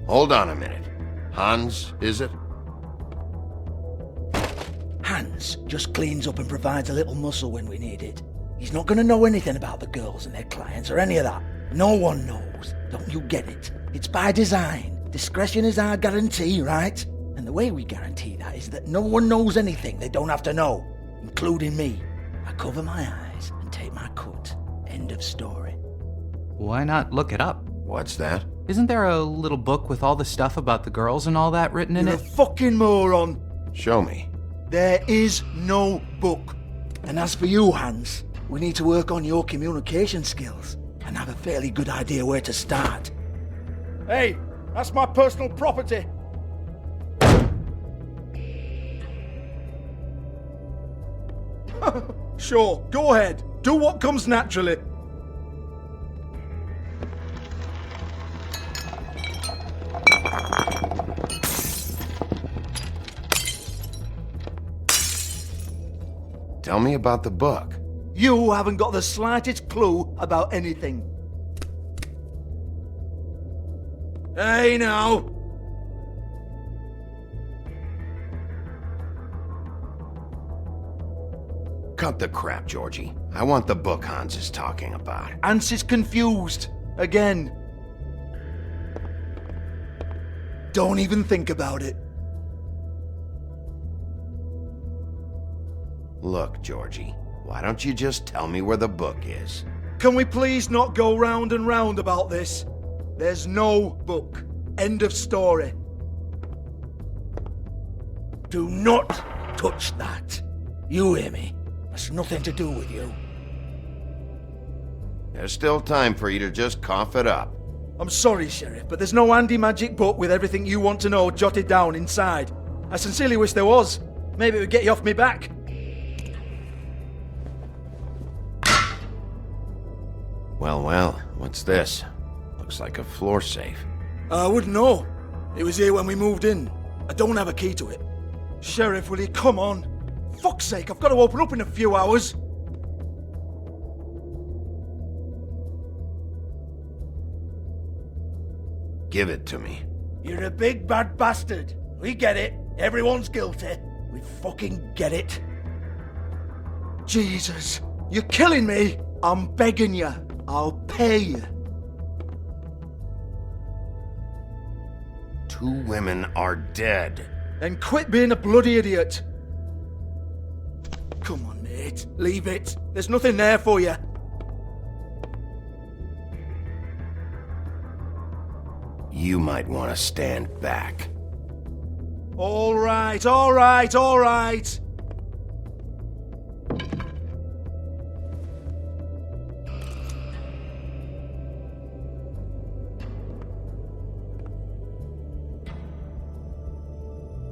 Hold on a minute. Hans, is it? Hans just cleans up and provides a little muscle when we need it. He's not going to know anything about the girls and their clients or any of that. No one knows. Don't you get it? It's by design. Discretion is our guarantee, right? And the way we guarantee that is that no one knows anything they don't have to know, including me. I cover my eyes and take my cut. End of story. Why not look it up? What's that? Isn't there a little book with all the stuff about the girls and all that written in You're it? a fucking moron. Show me. There is no book. And as for you, Hans, we need to work on your communication skills and have a fairly good idea where to start. Hey, that's my personal property. Sure, go ahead. Do what comes naturally. Tell me about the book. You haven't got the slightest clue about anything. Hey, now. Cut the crap, Georgie. I want the book Hans is talking about. Hans is confused. Again. Don't even think about it. Look, Georgie, why don't you just tell me where the book is? Can we please not go round and round about this? There's no book. End of story. Do not touch that. You hear me? That's nothing to do with you. There's still time for you to just cough it up. I'm sorry, Sheriff, but there's no handy magic book with everything you want to know jotted down inside. I sincerely wish there was. Maybe it would get you off me back. Well, what's this? Looks like a floor safe. I wouldn't know. It was here when we moved in. I don't have a key to it. Sheriff, will you come on? Fuck's sake, I've got to open up in a few hours. Give it to me. You're a big bad bastard. We get it. Everyone's guilty. We fucking get it. Jesus, you're killing me. I'm begging you. I'll pay you. 2 women are dead. Then quit being a bloody idiot. Come on, mate. Leave it. There's nothing there for you. You might want to stand back. All right, all right, all right.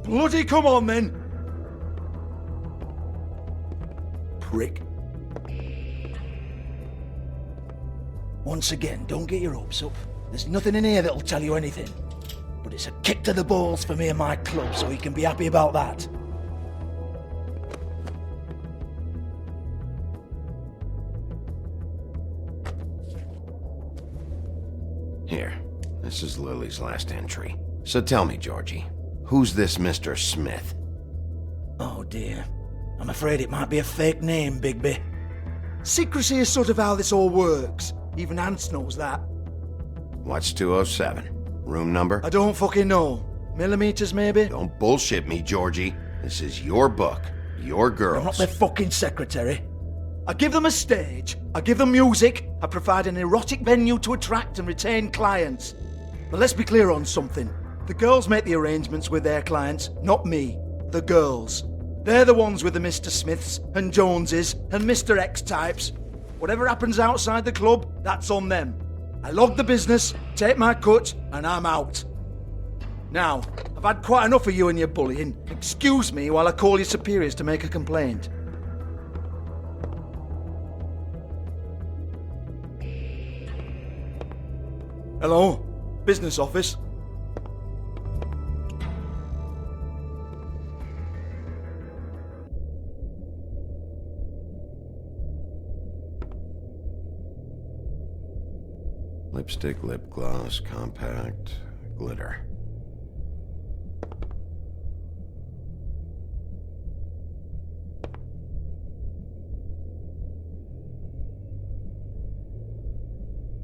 Bloody come on, then. Prick. Once again, don't get your hopes up. There's nothing in here that'll tell you anything. But it's a kick to the balls for me and my club, so you can be happy about that. Here, this is Lily's last entry. So tell me, Georgie, who's this Mr. Smith? Oh dear. I'm afraid it might be a fake name, Bigby. Secrecy is sort of how this all works. Even Ants knows that. What's 207? Room number? I don't fucking know. Millimeters, maybe? Don't bullshit me, Georgie. This is your book. Your girls. I'm not their fucking secretary. I give them a stage. I give them music. I provide an erotic venue to attract and retain clients. But let's be clear on something. The girls make the arrangements with their clients, not me. The girls. They're the ones with the Mr. Smiths and Joneses and Mr. X types. Whatever happens outside the club, that's on them. I log the business, take my cut, and I'm out. Now, I've had quite enough of you and your bullying. Excuse me while I call your superiors to make a complaint. Hello? Business office? Lipstick, lip gloss, compact, glitter.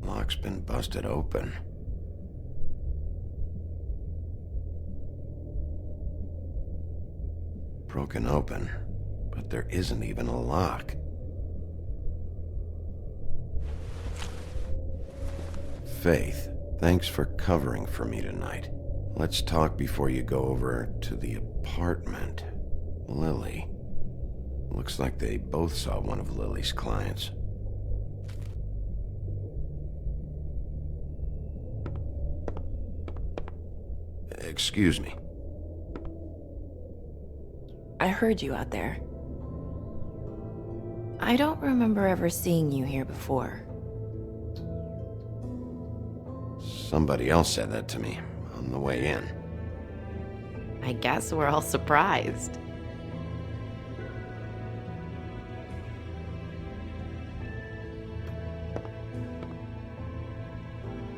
Lock's been busted open. Broken open, but there isn't even a lock. Faith, thanks for covering for me tonight. Let's talk before you go over to the apartment. Lily. Looks like they both saw one of Lily's clients. Excuse me. I heard you out there. I don't remember ever seeing you here before. Somebody else said that to me on the way in. I guess we're all surprised.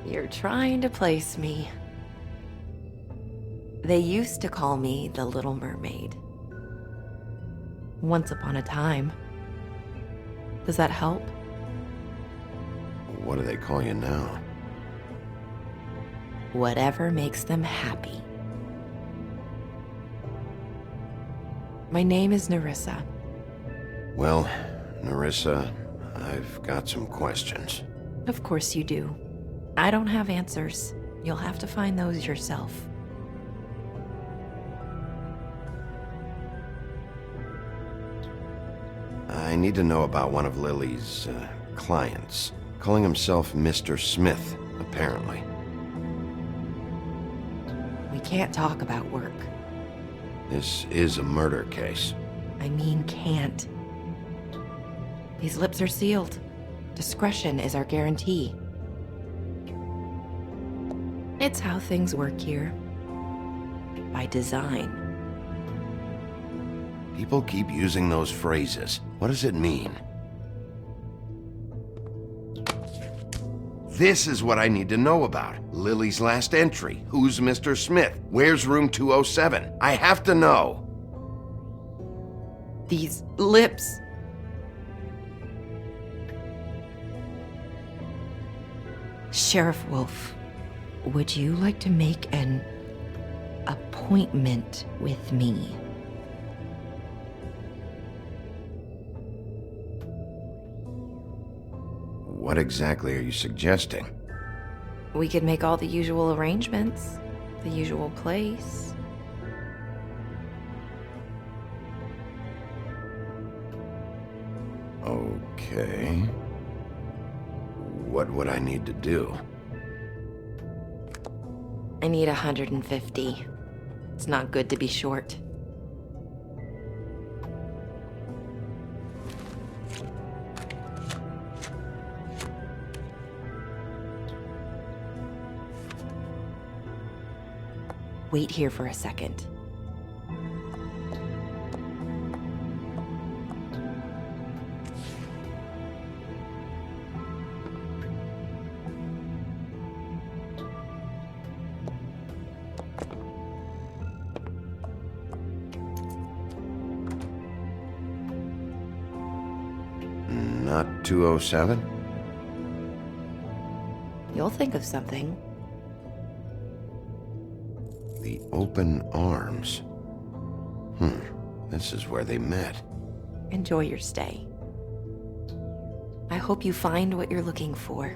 You're trying to place me. They used to call me the Little Mermaid. Once upon a time. Does that help? What do they call you now? Whatever makes them happy. My name is Nerissa. Well, Nerissa, I've got some questions. Of course you do. I don't have answers. You'll have to find those yourself. I need to know about one of Lily's clients. Calling himself Mr. Smith, apparently. We can't talk about work. This is a murder case. I mean can't. These lips are sealed. Discretion is our guarantee. It's how things work here. By design. People keep using those phrases. What does it mean? This is what I need to know about. Lily's last entry. Who's Mr. Smith? Where's room 207? I have to know. These lips. Sheriff Wolf, would you like to make an appointment with me. What exactly are you suggesting? We could make all the usual arrangements, the usual place. Okay. What would I need to do? I need 150. It's not good to be short. Wait here for a second. Not 207? You'll think of something. The open arms. This is where they met. Enjoy your stay. I hope you find what you're looking for.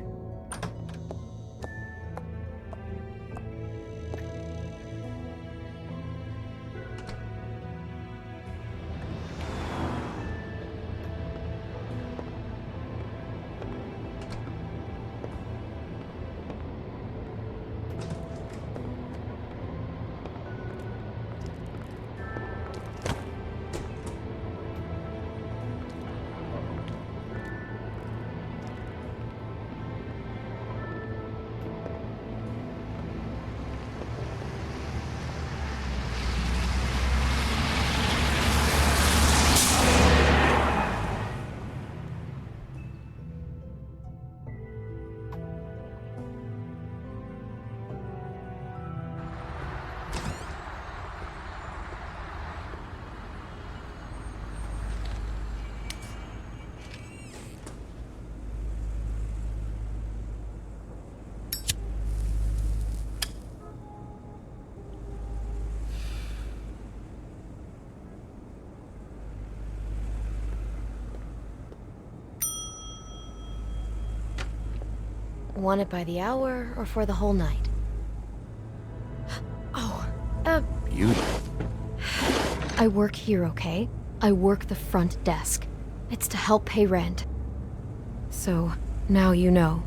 Want it by the hour or for the whole night? Oh, You... I work here, okay? I work the front desk. It's to help pay rent. So, now you know.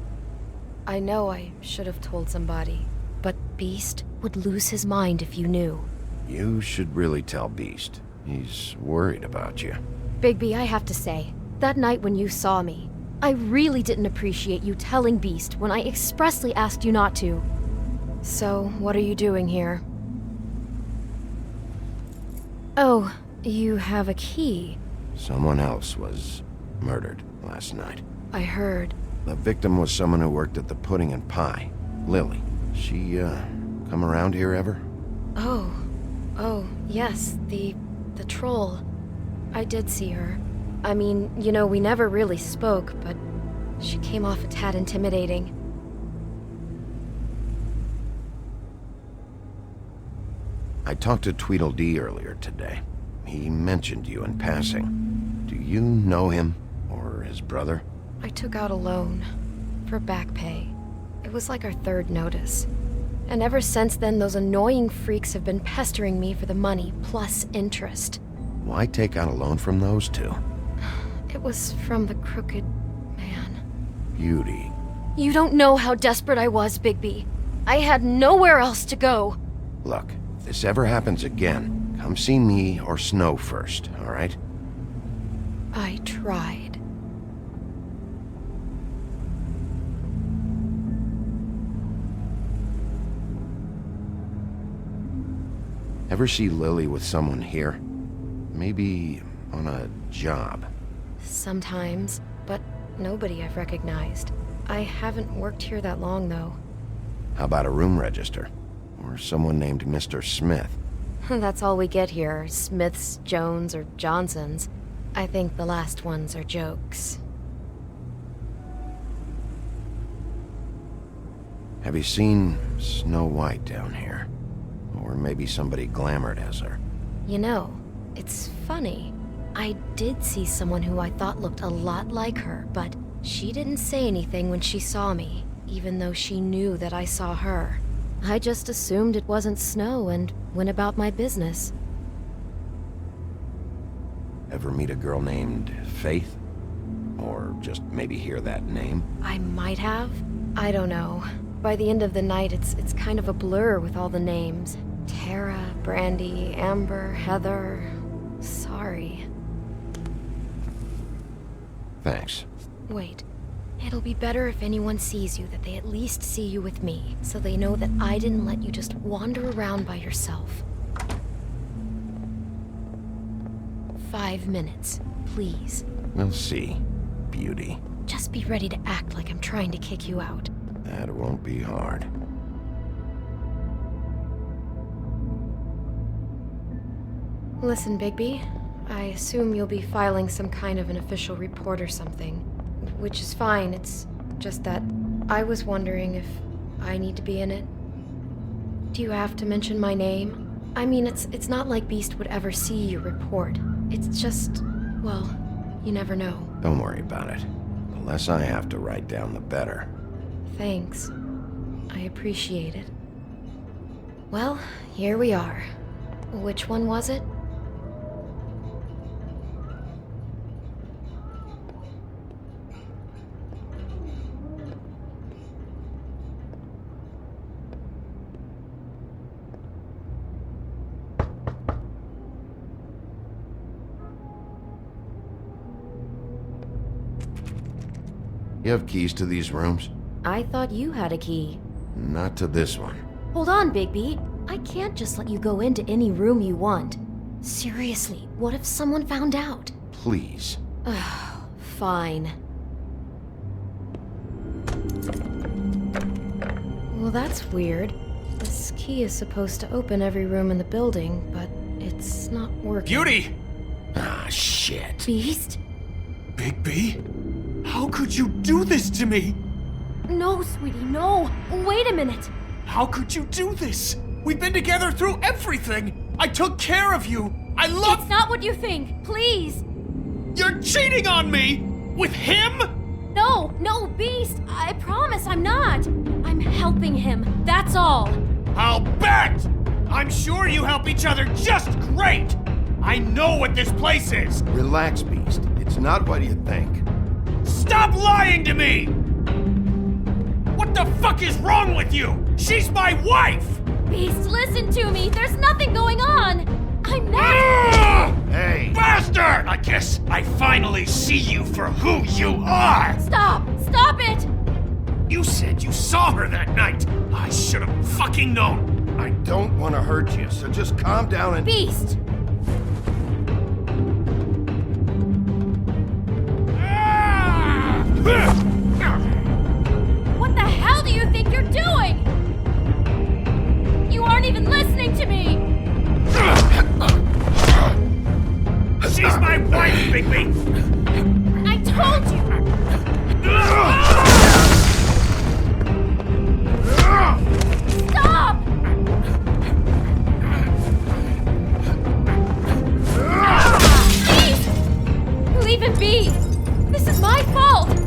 I know I should have told somebody, but Beast would lose his mind if you knew. You should really tell Beast. He's worried about you. Bigby, I have to say, that night when you saw me, I really didn't appreciate you telling Beast when I expressly asked you not to. So, what are you doing here? Oh, you have a key. Someone else was murdered last night. I heard. The victim was someone who worked at the Pudding and Pie. Lily. She, come around here ever? Oh, yes, the troll. I did see her. I mean, you know, we never really spoke, but she came off a tad intimidating. I talked to Tweedledee earlier today. He mentioned you in passing. Do you know him? Or his brother? I took out a loan. For back pay. It was like our third notice. And ever since then, those annoying freaks have been pestering me for the money, plus interest. Why take out a loan from those two? It was from the crooked man. Beauty. You don't know how desperate I was, Bigby. I had nowhere else to go. Look, if this ever happens again, come see me or Snow first, all right? I tried. Ever see Lily with someone here? Maybe on a job. Sometimes, but nobody I've recognized. I haven't worked here that long, though. How about a room register? Or someone named Mr. Smith? That's all we get here, Smiths, Jones, or Johnsons. I think the last ones are jokes. Have you seen Snow White down here? Or maybe somebody glamored as her. You know, it's funny. I did see someone who I thought looked a lot like her, but she didn't say anything when she saw me, even though she knew that I saw her. I just assumed it wasn't Snow and went about my business. Ever meet a girl named Faith? Or just maybe hear that name? I might have. I don't know. By the end of the night, it's kind of a blur with all the names. Tara, Brandy, Amber, Heather... Sorry. Thanks. Wait. It'll be better if anyone sees you that they at least see you with me, so they know that I didn't let you just wander around by yourself. 5 minutes, please. We'll see, beauty. Just be ready to act like I'm trying to kick you out. That won't be hard. Listen, Bigby. I assume you'll be filing some kind of an official report or something. Which is fine, it's just that I was wondering if I need to be in it. Do you have to mention my name? I mean, it's not like Beast would ever see your report. It's just, well, you never know. Don't worry about it. The less I have to write down, the better. Thanks. I appreciate it. Well, here we are. Which one was it? You have keys to these rooms? I thought you had a key. Not to this one. Hold on, Bigby. I can't just let you go into any room you want. Seriously, what if someone found out? Please. Fine. Well, that's weird. This key is supposed to open every room in the building, but it's not working. Beauty! Ah, shit. Beast? Bigby? How could you do this to me? No, sweetie, no. Wait a minute. How could you do this? We've been together through everything. I took care of you. I love... It's not what you think. Please. You're cheating on me! With him? No, Beast. I promise I'm not. I'm helping him. That's all. I'll bet! I'm sure you help each other just great! I know what this place is! Relax, Beast. It's not what you think. Stop lying to me! What the fuck is wrong with you? She's my wife! Beast, listen to me. There's nothing going on. I'm not... Hey! Bastard! I guess I finally see you for who you are! Stop! Stop it! You said you saw her that night. I should have fucking known. I don't want to hurt you, so just calm down and... Beast! What the hell do you think you're doing? You aren't even listening to me! She's my wife, Bigby! I told you! Stop! Please! Leave it be! This is my fault! Please,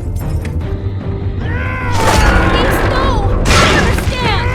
no! I understand!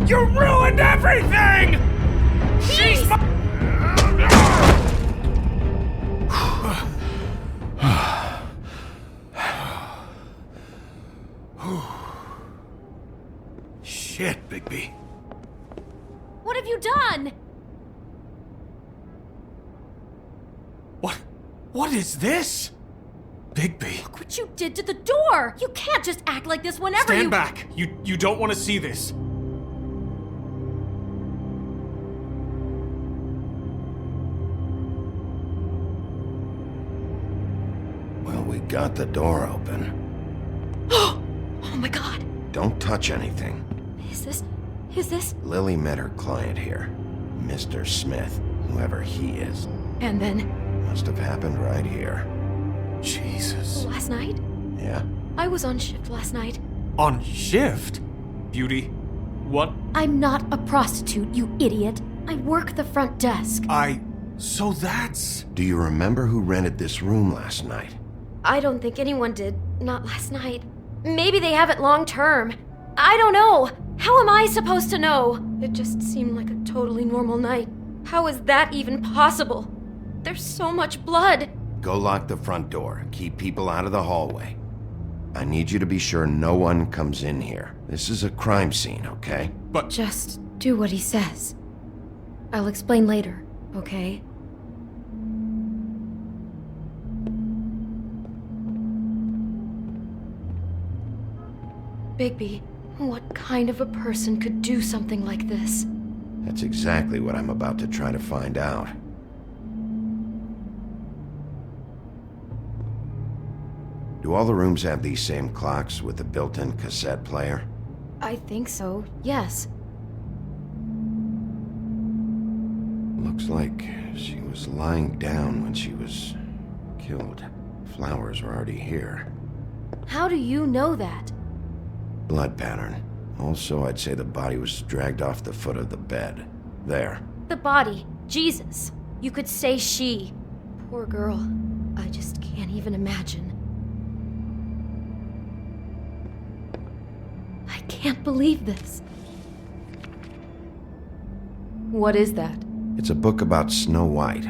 You ruined everything! She's my... Shit, Bigby. What have you done? What is this? Bigby. Look what you did to the door! You can't just act like this whenever Stand back. You don't want to see this. got the door open. Oh my god. Don't touch anything. Is this? Lily met her client here, Mr. Smith, whoever he is. And then? Must have happened right here. Jesus. Last night? Yeah? I was on shift last night. On shift? Beauty, what? I'm not a prostitute, you idiot. I work the front desk. So that's... Do you remember who rented this room last night? I don't think anyone did. Not last night. Maybe they have it long term. I don't know. How am I supposed to know? It just seemed like a totally normal night. How is that even possible? There's so much blood. Go lock the front door and keep people out of the hallway. I need you to be sure no one comes in here. This is a crime scene, okay? But... Just do what he says. I'll explain later, okay? Bigby, what kind of a person could do something like this? That's exactly what I'm about to try to find out. Do all the rooms have these same clocks with the built-in cassette player? I think so, yes. Looks like she was lying down when she was killed. Flowers were already here. How do you know that? Blood pattern. Also, I'd say the body was dragged off the foot of the bed. There. The body. Jesus. You could say she. Poor girl. I just can't even imagine. I can't believe this. What is that? It's a book about Snow White.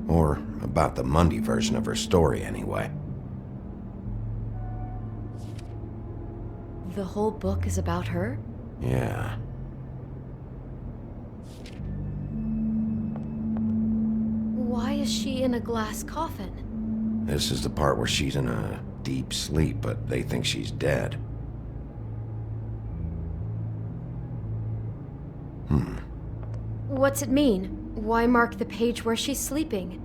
Or about the Mundy version of her story, anyway. The whole book is about her? Yeah. Why is she in a glass coffin? This is the part where she's in a deep sleep, but they think she's dead. What's it mean? Why mark the page where she's sleeping?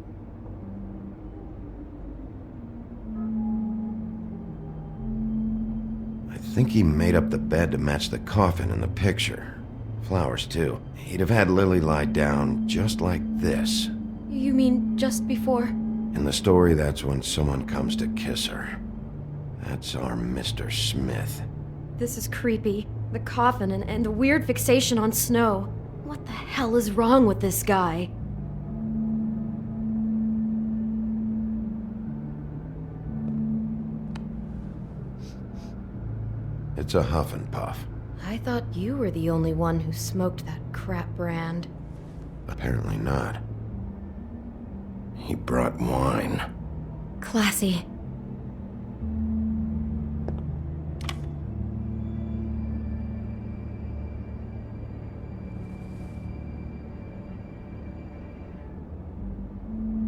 I think he made up the bed to match the coffin in the picture. Flowers, too. He'd have had Lily lie down just like this. You mean just before? In the story, that's when someone comes to kiss her. That's our Mr. Smith. This is creepy. The coffin and the weird fixation on Snow. What the hell is wrong with this guy? It's a Huff and Puff. I thought you were the only one who smoked that crap brand. Apparently not. He brought wine. Classy.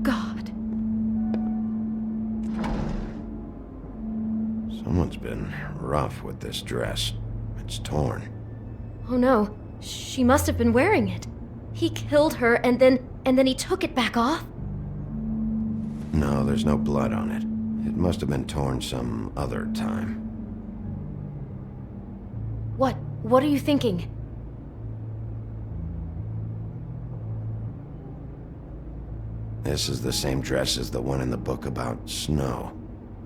God. Someone's been rough with this dress. It's torn. Oh no, she must have been wearing it. He killed her and then he took it back off? No, there's no blood on it. It must have been torn some other time. What are you thinking? This is the same dress as the one in the book about Snow.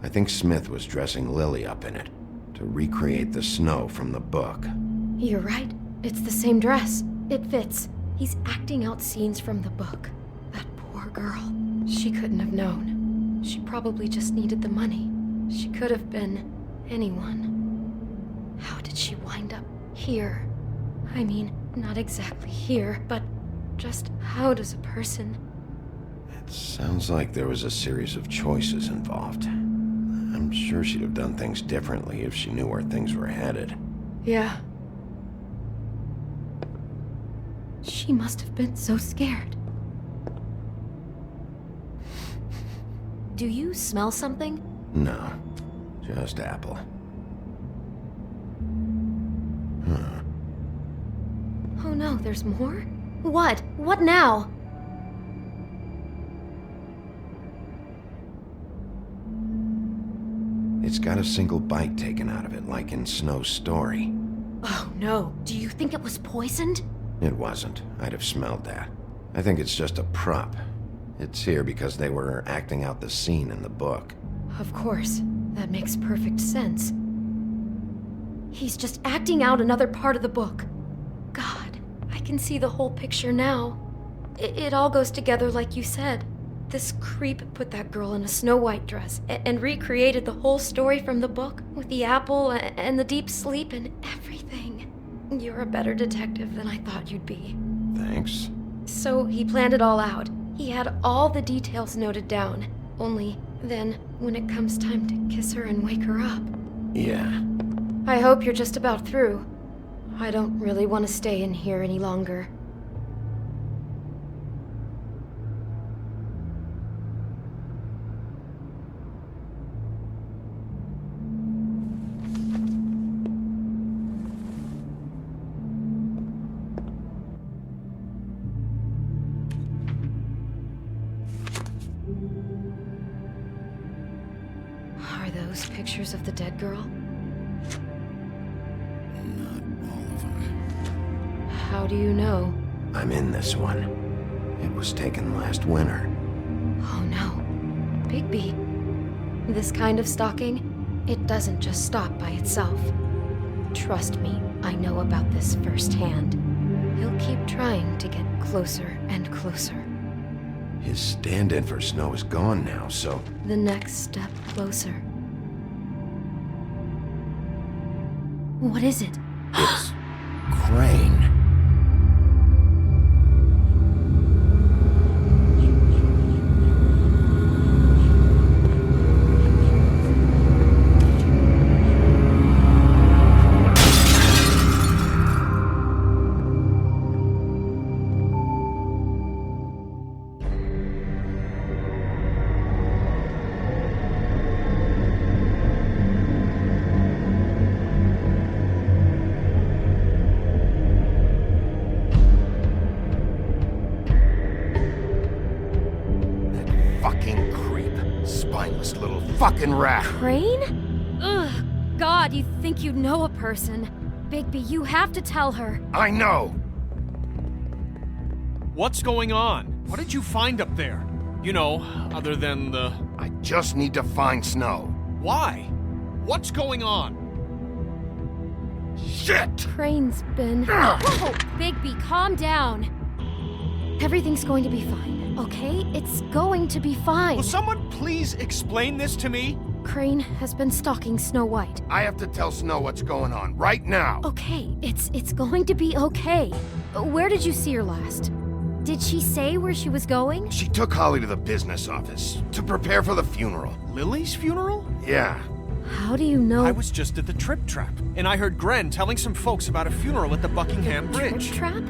I think Smith was dressing Lily up in it, to recreate the Snow from the book. You're right. It's the same dress. It fits. He's acting out scenes from the book. That poor girl. She couldn't have known. She probably just needed the money. She could have been anyone. How did she wind up here? I mean, not exactly here, but just how does a person... It sounds like there was a series of choices involved. I'm sure she'd have done things differently if she knew where things were headed. Yeah. She must have been so scared. Do you smell something? No, just apple. Huh. Oh no, there's more? What? What now? It's got a single bite taken out of it, like in Snow's story. Oh no, do you think it was poisoned? It wasn't. I'd have smelled that. I think it's just a prop. It's here because they were acting out the scene in the book. Of course, that makes perfect sense. He's just acting out another part of the book. God, I can see the whole picture now. It all goes together like you said. This creep put that girl in a Snow White dress and recreated the whole story from the book with the apple and the deep sleep and everything. You're a better detective than I thought you'd be. Thanks. So he planned it all out. He had all the details noted down. Only then, when it comes time to kiss her and wake her up. Yeah. I hope you're just about through. I don't really want to stay in here any longer. Are those pictures of the dead girl? Not all of them. How do you know? I'm in this one. It was taken last winter. Oh no. Bigby. This kind of stalking, it doesn't just stop by itself. Trust me, I know about this firsthand. He'll keep trying to get closer and closer. His stand-in for Snow is gone now, so... The next step closer. What is it? It's... Crane. Fucking creep. Spineless little fucking rat. Crane? Ugh, God, you'd think you'd know a person. Bigby, you have to tell her. I know. What's going on? What did you find up there? You know, other than the... I just need to find Snow. Why? What's going on? Shit! Crane's been... Whoa! Bigby, calm down. Everything's going to be fine, okay? It's going to be fine. Will someone please explain this to me? Crane has been stalking Snow White. I have to tell Snow what's going on right now. Okay, it's going to be okay. Where did you see her last? Did she say where she was going? She took Holly to the business office to prepare for the funeral. Lily's funeral? Yeah. How do you know? I was just at the Trip Trap, and I heard Gren telling some folks about a funeral at the Buckingham Bridge. Trip Trap?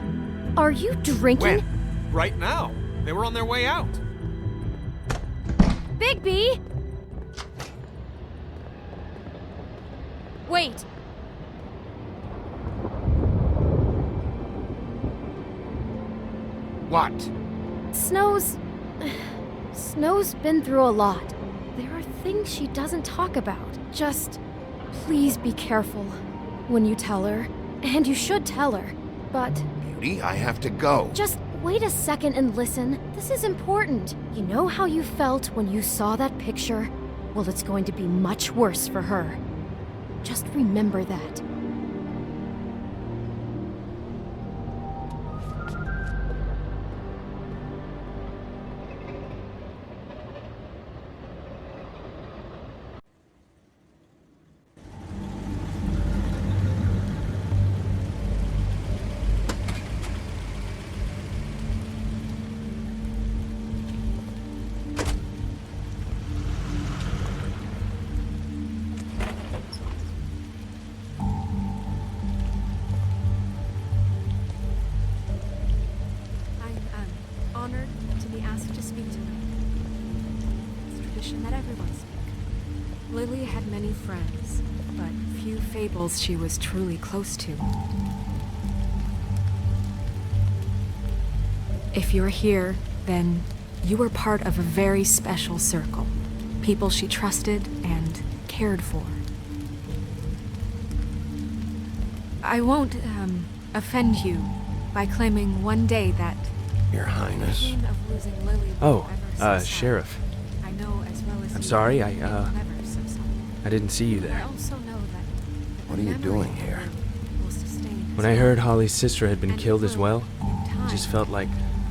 Are you drinking? When? Right now. They were on their way out. Bigby! Wait. What? Snow's been through a lot. There are things she doesn't talk about. Just please be careful when you tell her. And you should tell her. But Beauty, I have to go. just wait a second and listen. This is important. You know how you felt when you saw that picture? Well, it's going to be much worse for her. Just remember that. Honored to be asked to speak to me. It's tradition that everyone speak. Lily had many friends, but few fables she was truly close to. If you're here, then you were part of a very special circle. People she trusted and cared for. I won't, offend you by claiming one day that... Your Highness. the pain of losing Lily Oh, will ever subside. Sheriff. I know as well as I'm you sorry, that it will never subside. I didn't see you I there. also know that What are you doing here? will sustain When I heard Holly's sister had been and killed as will, well, in time, it just felt like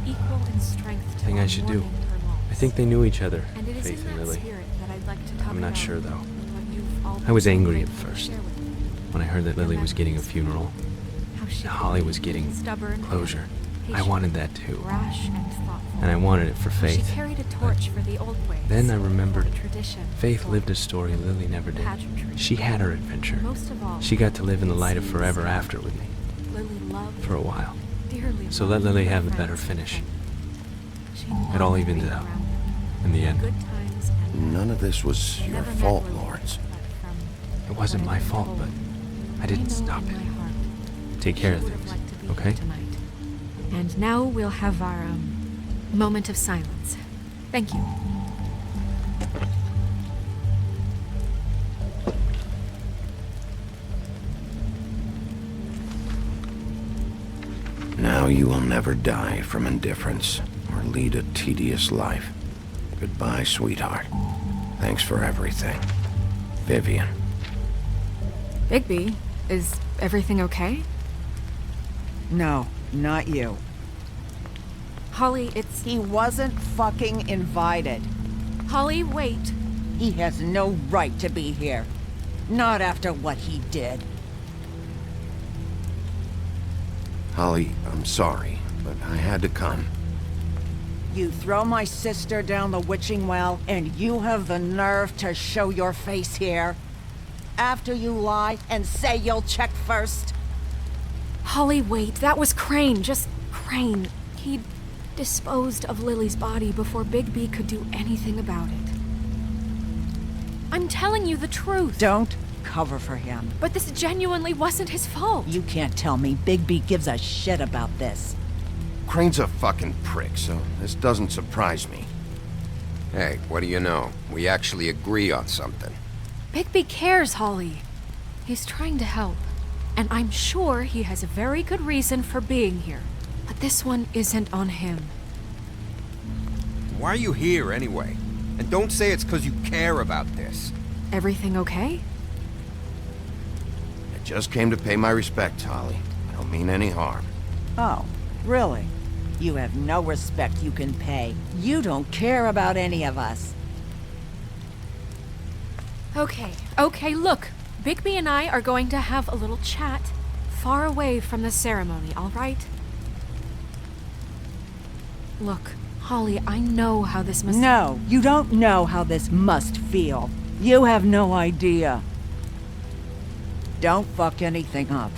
equal in strength to thing I our should do. mourning her loss. I think they knew each other, And it is Faith in and that Lily. spirit that I'd like to talk I'm not about sure, though. what you've all I was been so angry at grateful to first, share with me. when I heard that Lily was getting a Memories. funeral. How she and Holly could was be getting stubborn, closure. I patient, wanted that too. rash and thoughtful. And I wanted it for How Faith. She carried a torch for the old ways. Then I remembered for tradition, Faith for lived a story Lily never did. pageantry. She had her adventure. Most of all, She got to live in the light of it forever seems after with me, Lily loved, for a while. dearly So let loved Lily her have a friends better and finish. family. She It all loved evens being out, around them. in the end. Good times and None of this was they your never met fault, Lily, Lawrence. but from It wasn't what my I've been fault, told, but I didn't know stop in it. my heart Take care of she would have things, liked to be okay? here tonight. And now we'll have our moment of silence. Thank you. Now you will never die from indifference or lead a tedious life. Goodbye, sweetheart. Thanks for everything. Vivian. Bigby, is everything okay? No, not you. Holly, it's... He wasn't fucking invited. Holly, wait. He has no right to be here. Not after what he did. Holly, I'm sorry, but I had to come. You throw my sister down the witching well, and you have the nerve to show your face here? After you lie and say you'll check first? Holly, wait. That was Crane. Just Crane. He disposed of Lily's body before Bigby could do anything about it. I'm telling you the truth. Don't cover for him. But this genuinely wasn't his fault. You can't tell me Bigby gives a shit about this. Crane's a fucking prick, so this doesn't surprise me. Hey, what do you know? We actually agree on something. Bigby cares, Holly. He's trying to help. And I'm sure he has a very good reason for being here. But this one isn't on him. Why are you here, anyway? And don't say it's because you care about this. Everything okay? I just came to pay my respects, Holly. I don't mean any harm. Oh, really? You have no respect you can pay. You don't care about any of us. Okay, look. Bigby and I are going to have a little chat far away from the ceremony, all right? Look, Holly, I know how this must... No, you don't know how this must feel. You have no idea. Don't fuck anything up.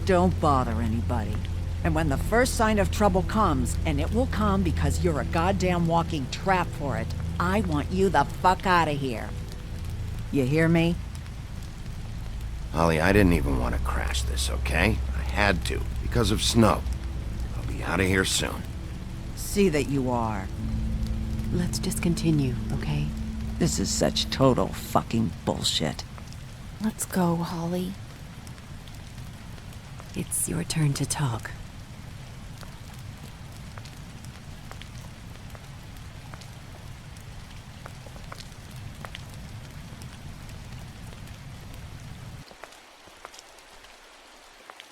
Don't bother anybody. And when the first sign of trouble comes, and it will come because you're a goddamn walking trap for it, I want you the fuck out of here. You hear me? Holly, I didn't even want to crash this, okay? I had to, because of snow. I'll be out of here soon. See that you are. Let's just continue, okay? This is such total fucking bullshit. Let's go, Holly. It's your turn to talk.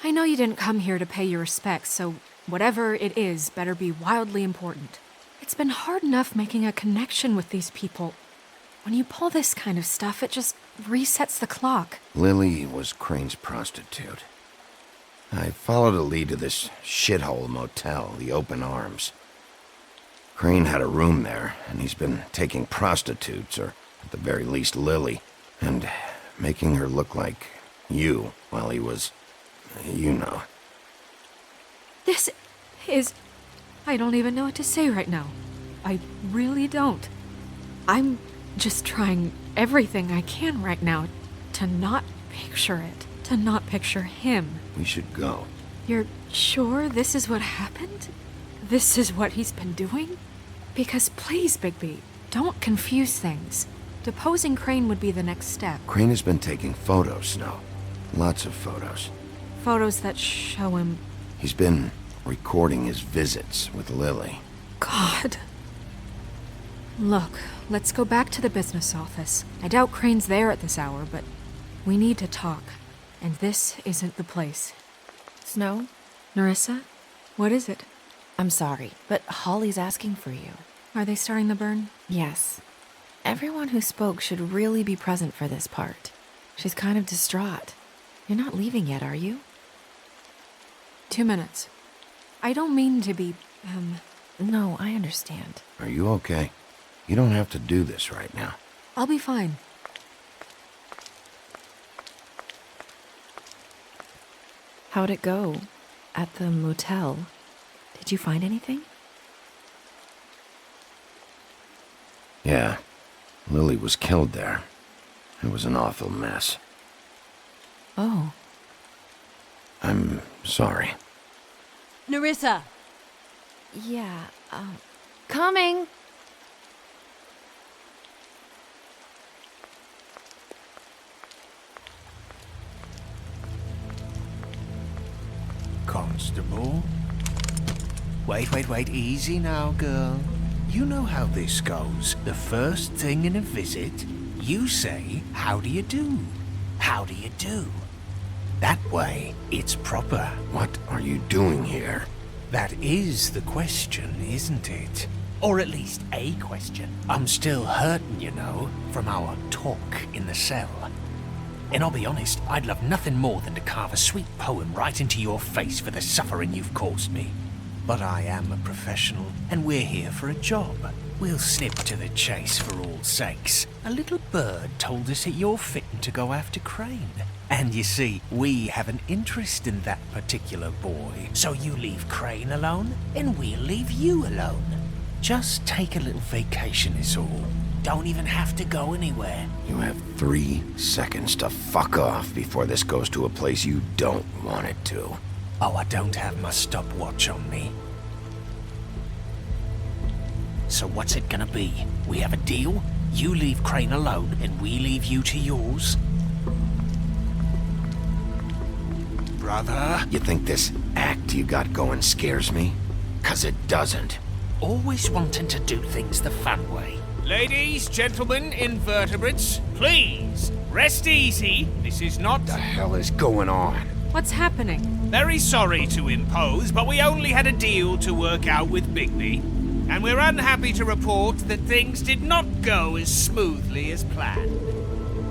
I know you didn't come here to pay your respects, so whatever it is better be wildly important. It's been hard enough making a connection with these people. When you pull this kind of stuff, it just resets the clock. Lily was Crane's prostitute. I followed a lead to this shithole motel, the Open Arms. Crane had a room there, and he's been taking prostitutes, or at the very least Lily, and making her look like you while he was, you know. This is... I don't even know what to say right now. I really don't. I'm just trying everything I can right now to not picture it, to not picture him. We should go. You're sure this is what happened? This is what he's been doing? Because please, Bigby, don't confuse things. Deposing Crane would be the next step. Crane has been taking photos, Snow. Lots of photos. Photos that show him... He's been recording his visits with Lily. God. Look, let's go back to the business office. I doubt Crane's there at this hour, but we need to talk. And this isn't the place. Snow? Nerissa? What is it? I'm sorry, but Holly's asking for you. Are they starting the burn? Yes. Everyone who spoke should really be present for this part. She's kind of distraught. You're not leaving yet, are you? 2 minutes. I don't mean to be, No, I understand. Are you okay? You don't have to do this right now. I'll be fine. How'd it go? At the motel? Did you find anything? Yeah. Lily was killed there. It was an awful mess. Oh. I'm sorry. Nerissa! Yeah, coming! Constable? Wait, easy now, girl. You know how this goes. The first thing in a visit, you say, how do you do? How do you do? That way, it's proper. What are you doing here? That is the question, isn't it? Or at least a question. I'm still hurting, you know, from our talk in the cell. And I'll be honest, I'd love nothing more than to carve a sweet poem right into your face for the suffering you've caused me. But I am a professional, and we're here for a job. We'll snip to the chase for all sakes. A little bird told us that you're fitting to go after Crane. And you see, we have an interest in that particular boy. So you leave Crane alone, and we'll leave you alone. Just take a little vacation is all. Don't even have to go anywhere. You have 3 seconds to fuck off before this goes to a place you don't want it to. Oh, I don't have my stopwatch on me. So what's it gonna be? We have a deal? You leave Crane alone, and we leave you to yours? Brother? You think this act you got going scares me? 'Cause it doesn't. Always wanting to do things the fun way. Ladies, gentlemen, invertebrates, please, rest easy. This is not... What the hell is going on? What's happening? Very sorry to impose, but we only had a deal to work out with Bigby. And we're unhappy to report that things did not go as smoothly as planned.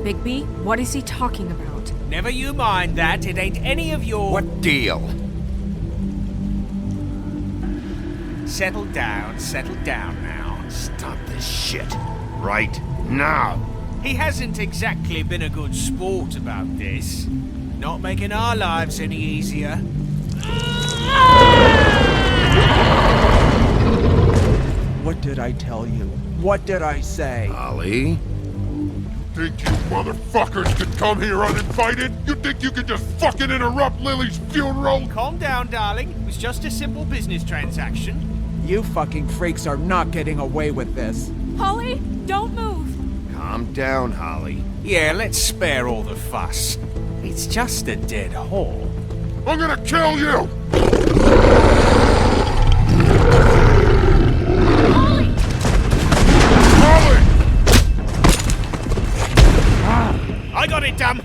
Bigby, what is he talking about? Never you mind that, it ain't any of your... What deal? Settle down now. Stop this shit. Right now. He hasn't exactly been a good sport about this. Not making our lives any easier. What did I tell you? What did I say? Ollie? Think you motherfuckers could come here uninvited? You think you could just fucking interrupt Lily's funeral? Calm down, darling. It was just a simple business transaction. You fucking freaks are not getting away with this. Holly, don't move! Calm down, Holly. Yeah, let's spare all the fuss. It's just a dead hole. I'm gonna kill you! Holly! Holly! I got it, dumb!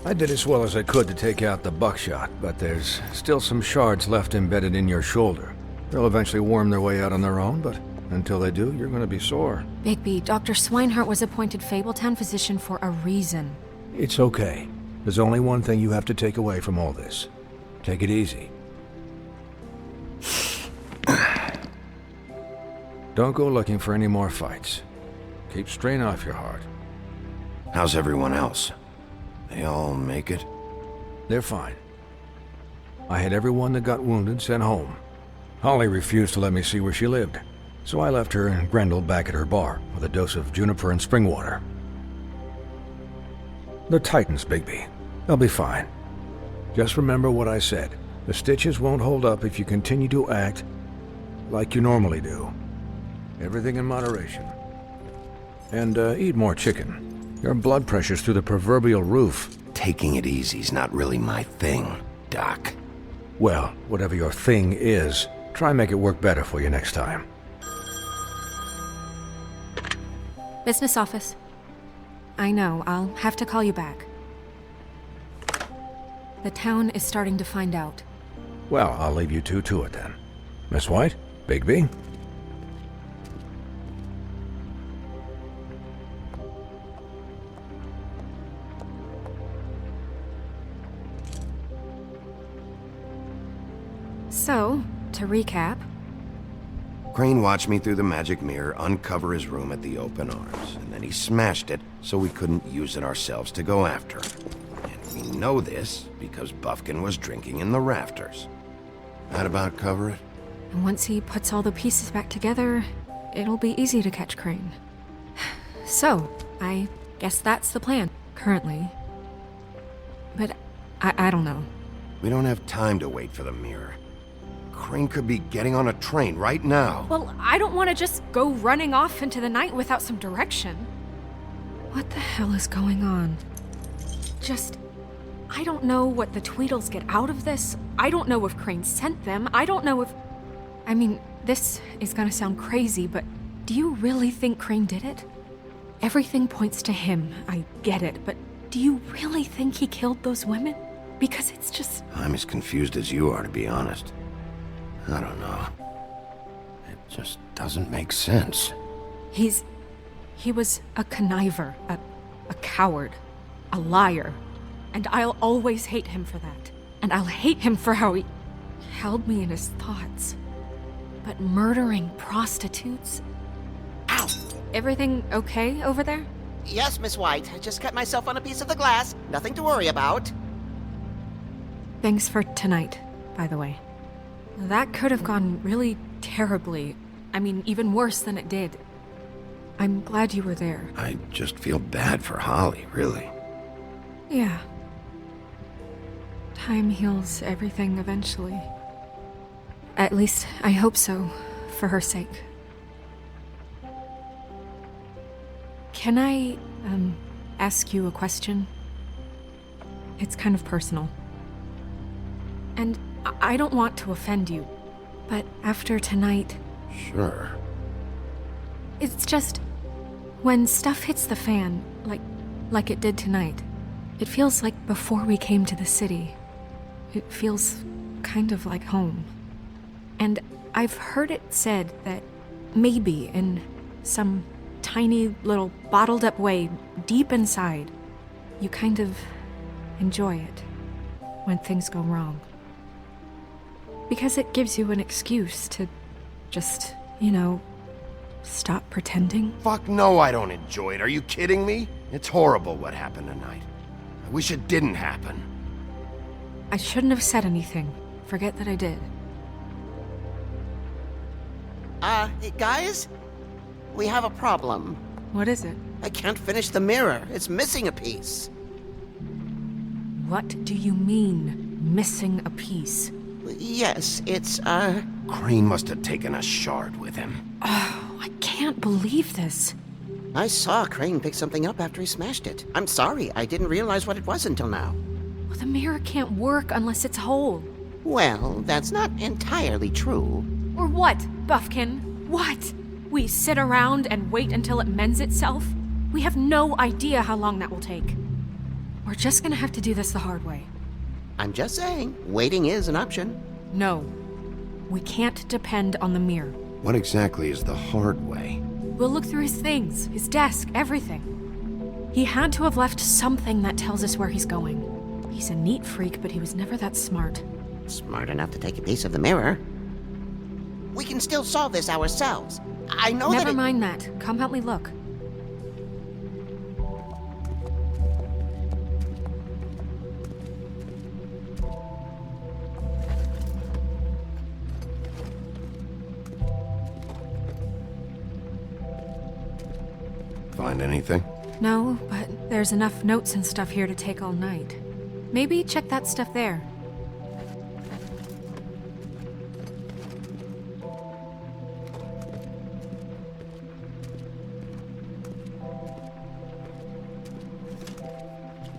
I did as well as I could to take out the buckshot, but there's still some shards left embedded in your shoulder. They'll eventually worm their way out on their own, but Until they do, you're gonna be sore. Bigby, Dr. Swinehart was appointed Fabletown physician for a reason. It's okay. There's only one thing you have to take away from all this. Take it easy. Don't go looking for any more fights. Keep strain off your heart. How's everyone else? They all make it? They're fine. I had everyone that got wounded sent home. Holly refused to let me see where she lived, so I left her and Grendel back at her bar with a dose of juniper and spring water. They're Titans, Bigby. They'll be fine. Just remember what I said. The stitches won't hold up if you continue to act like you normally do. Everything in moderation. And eat more chicken. Your blood pressure's through the proverbial roof. Taking it easy's not really my thing, Doc. Well, whatever your thing is, try and make it work better for you next time. Business office. I know, I'll have to call you back. The town is starting to find out. Well, I'll leave you two to it then. Miss White, Bigby. So, to recap... Crane watched me through the magic mirror uncover his room at the open arms, and then he smashed it so we couldn't use it ourselves to go after him. And we know this because Buffkin was drinking in the rafters. That about cover it? And once he puts all the pieces back together, it'll be easy to catch Crane. So, I guess that's the plan, currently. But I don't know. We don't have time to wait for the mirror. Crane could be getting on a train right now. Well, I don't want to just go running off into the night without some direction. What the hell is going on? I don't know what the Tweedles get out of this. I don't know if Crane sent them. I don't know if... I mean, this is gonna sound crazy, but do you really think Crane did it? Everything points to him, I get it, but do you really think he killed those women? Because it's just... I'm as confused as you are, to be honest. I don't know. It just doesn't make sense. He was a conniver, a coward, a liar. And I'll always hate him for that. And I'll hate him for how he held me in his thoughts. But murdering prostitutes? Ow! Everything okay over there? Yes, Miss White. I just cut myself on a piece of the glass. Nothing to worry about. Thanks for tonight, by the way. That could have gone really terribly. I mean, even worse than it did. I'm glad you were there. I just feel bad for Holly, really. Yeah. Time heals everything eventually. At least, I hope so, for her sake. Can I, ask you a question? It's kind of personal. And I don't want to offend you, but after tonight... Sure. It's just... when stuff hits the fan, like it did tonight, it feels like before we came to the city. It feels kind of like home. And I've heard it said that maybe in some tiny little bottled up way deep inside, you kind of enjoy it when things go wrong. Because it gives you an excuse to just, stop pretending. Fuck no, I don't enjoy it. Are you kidding me? It's horrible what happened tonight. I wish it didn't happen. I shouldn't have said anything. Forget that I did. Guys? We have a problem. What is it? I can't finish the mirror. It's missing a piece. What do you mean, missing a piece? Yes, it's, Crane must have taken a shard with him. Oh, I can't believe this. I saw Crane pick something up after he smashed it. I'm sorry, I didn't realize what it was until now. Well, the mirror can't work unless it's whole. Well, that's not entirely true. Or what, Buffkin? What? We sit around and wait until it mends itself? We have no idea how long that will take. We're just gonna have to do this the hard way. I'm just saying, waiting is an option. No. We can't depend on the mirror. What exactly is the hard way? We'll look through his things, his desk, everything. He had to have left something that tells us where he's going. He's a neat freak, but he was never that smart. Smart enough to take a piece of the mirror. We can still solve this ourselves. I know Never mind that. Come help me look. Find anything? No, but there's enough notes and stuff here to take all night. Maybe check that stuff there.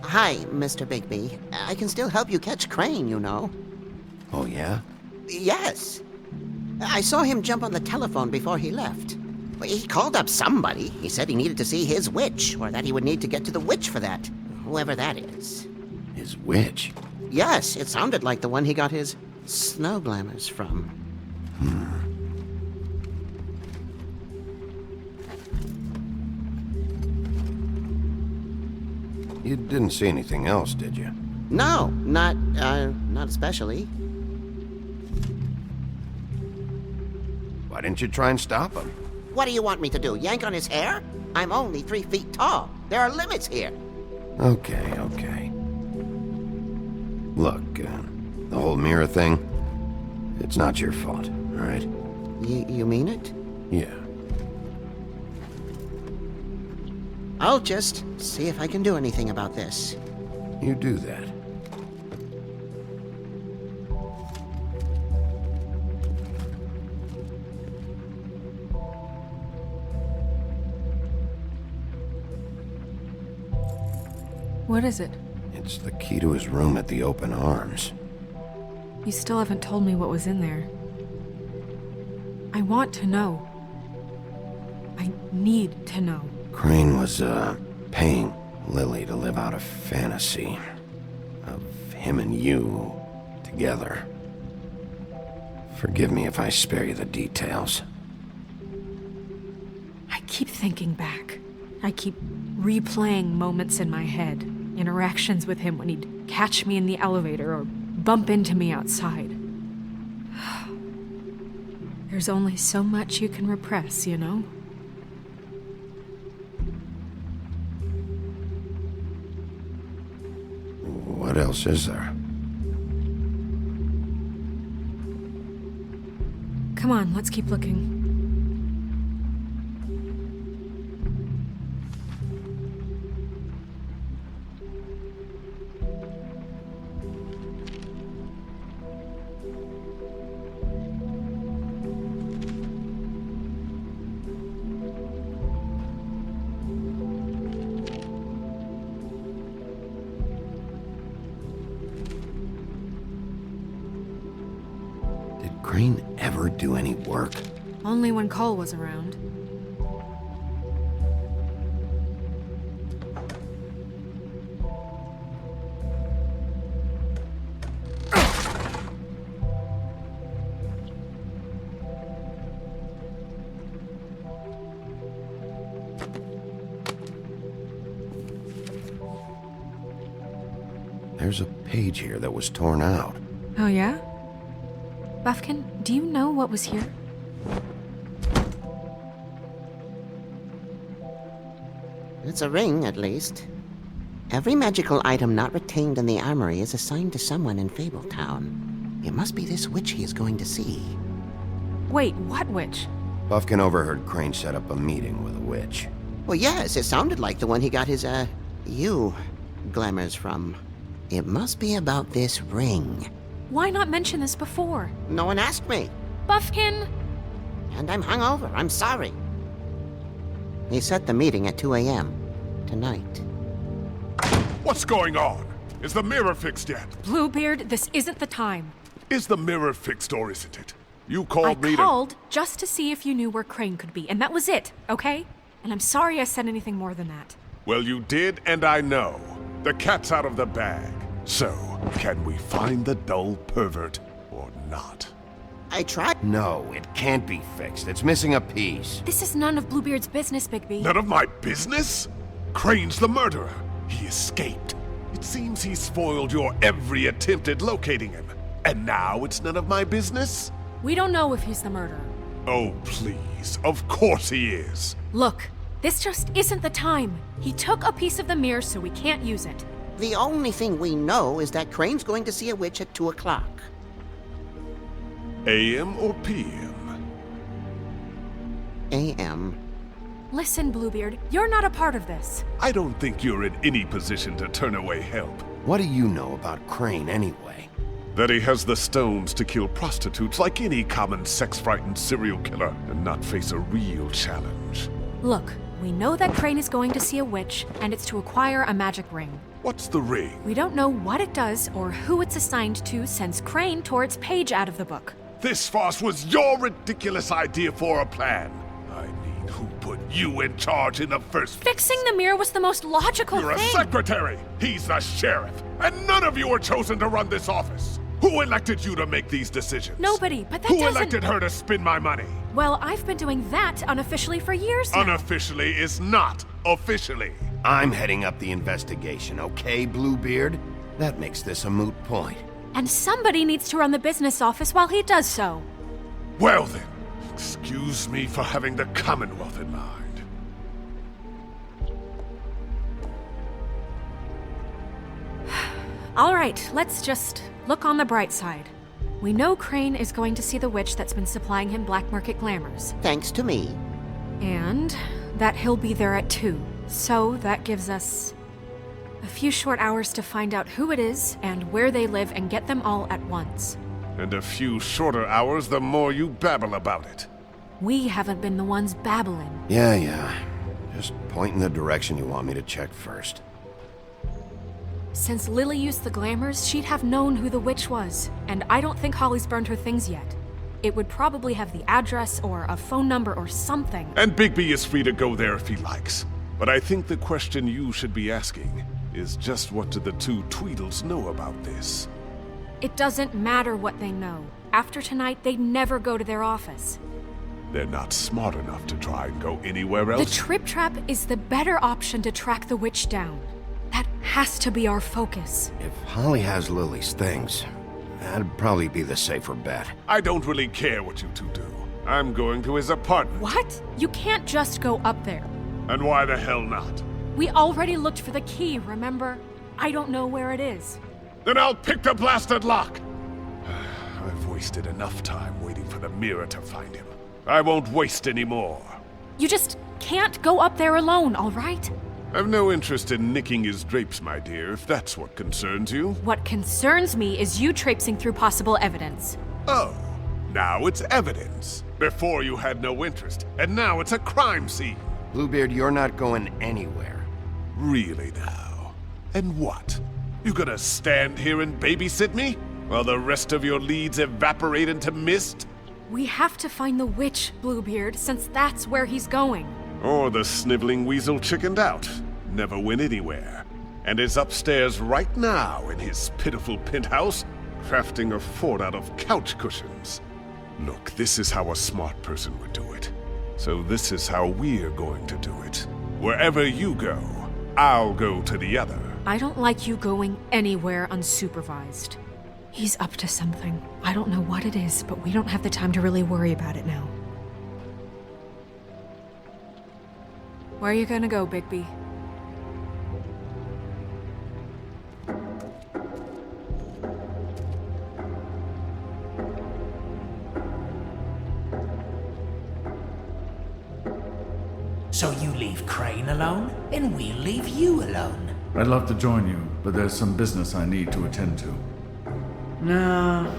Hi, Mr. Bigby. I can still help you catch Crane, you know. Oh, yeah? Yes. I saw him jump on the telephone before he left. He called up somebody. He said he needed to see his witch, or that he would need to get to the witch for that. Whoever that is. His witch? Yes, it sounded like the one he got his snow glamours from. You didn't see anything else, did you? No, not especially. Why didn't you try and stop him? What do you want me to do, yank on his hair? I'm only 3 feet tall. There are limits here. Okay. Look, the whole mirror thing, it's not your fault, all right? You mean it? Yeah. I'll just see if I can do anything about this. You do that. What is it? It's the key to his room at the Open Arms. You still haven't told me what was in there. I want to know. I need to know. Crane was, paying Lily to live out a fantasy of him and you together. Forgive me if I spare you the details. I keep thinking back. I keep replaying moments in my head. Interactions with him when he'd catch me in the elevator or bump into me outside. There's only so much you can repress, you know? What else is there? Come on, let's keep looking. Crane ever do any work? Only when Cole was around. There's a page here that was torn out. Oh, yeah? Buffkin, do you know what was here? It's a ring, at least. Every magical item not retained in the armory is assigned to someone in Fabletown. It must be this witch he is going to see. Wait, what witch? Buffkin overheard Crane set up a meeting with a witch. Well, yes, it sounded like the one he got his, glamours from. It must be about this ring. Why not mention this before? No one asked me. Buffkin! And I'm hungover. I'm sorry. He set the meeting at 2 a.m. tonight. What's going on? Is the mirror fixed yet? Bluebeard, this isn't the time. Is the mirror fixed or isn't it? You called me I called just to see if you knew where Crane could be, and that was it, okay? And I'm sorry I said anything more than that. Well, you did, and I know. The cat's out of the bag. So, can we find the dull pervert or not? I tried. No, it can't be fixed. It's missing a piece. This is none of Bluebeard's business, Bigby. None of my business? Crane's the murderer. He escaped. It seems he spoiled your every attempt at locating him. And now it's none of my business? We don't know if he's the murderer. Oh, please. Of course he is. Look, this just isn't the time. He took a piece of the mirror, so we can't use it. The only thing we know is that Crane's going to see a witch at 2 o'clock. AM or PM? AM. Listen, Bluebeard, you're not a part of this. I don't think you're in any position to turn away help. What do you know about Crane anyway? That he has the stones to kill prostitutes like any common sex-frightened serial killer and not face a real challenge. Look, we know that Crane is going to see a witch, and it's to acquire a magic ring. What's the ring? We don't know what it does or who it's assigned to since Crane tore its page out of the book. This farce was your ridiculous idea for a plan. I mean, who put you in charge in the first place? Fixing the mirror was the most logical You're thing. a secretary! He's the sheriff! And none of you were chosen to run this office! Who elected you to make these decisions? Nobody, but that Who doesn't... elected her to spend my money? Well, I've been doing that unofficially for years now. Unofficially is not officially. I'm heading up the investigation, okay, Bluebeard? That makes this a moot point. And somebody needs to run the business office while he does so. Well then, excuse me for having the Commonwealth in mind. All right, let's just look on the bright side. We know Crane is going to see the witch that's been supplying him black market glamours. Thanks to me. And that he'll be there at 2. So that gives us a few short hours to find out who it is and where they live and get them all at once. And a few shorter hours the more you babble about it. We haven't been the ones babbling. Yeah. Just point in the direction you want me to check first. Since Lily used the glamours, she'd have known who the witch was, and I don't think Holly's burned her things yet. It would probably have the address or a phone number or something. And Bigby is free to go there if he likes. But I think the question you should be asking is just what do the two Tweedles know about this? It doesn't matter what they know. After tonight, they'd never go to their office. They're not smart enough to try and go anywhere else. The Trip Trap is the better option to track the witch down. That has to be our focus. If Holly has Lily's things, that'd probably be the safer bet. I don't really care what you two do. I'm going to his apartment. What? You can't just go up there. And why the hell not? We already looked for the key, remember? I don't know where it is. Then I'll pick the blasted lock! I've wasted enough time waiting for the mirror to find him. I won't waste any more. You just can't go up there alone, all right? I've no interest in nicking his drapes, my dear, if that's what concerns you. What concerns me is you traipsing through possible evidence. Oh, now it's evidence. Before you had no interest, and now it's a crime scene. Bluebeard, you're not going anywhere. Really now? And what? You gonna stand here and babysit me? While the rest of your leads evaporate into mist? We have to find the witch, Bluebeard, since that's where he's going. Or the sniveling weasel chickened out, never went anywhere, and is upstairs right now in his pitiful penthouse, crafting a fort out of couch cushions. Look, this is how a smart person would do it. So this is how we're going to do it. Wherever you go, I'll go to the other. I don't like you going anywhere unsupervised. He's up to something. I don't know what it is, but we don't have the time to really worry about it now. Where are you gonna go, Bigby? So you leave Crane alone, and we'll leave you alone. I'd love to join you, but there's some business I need to attend to. No,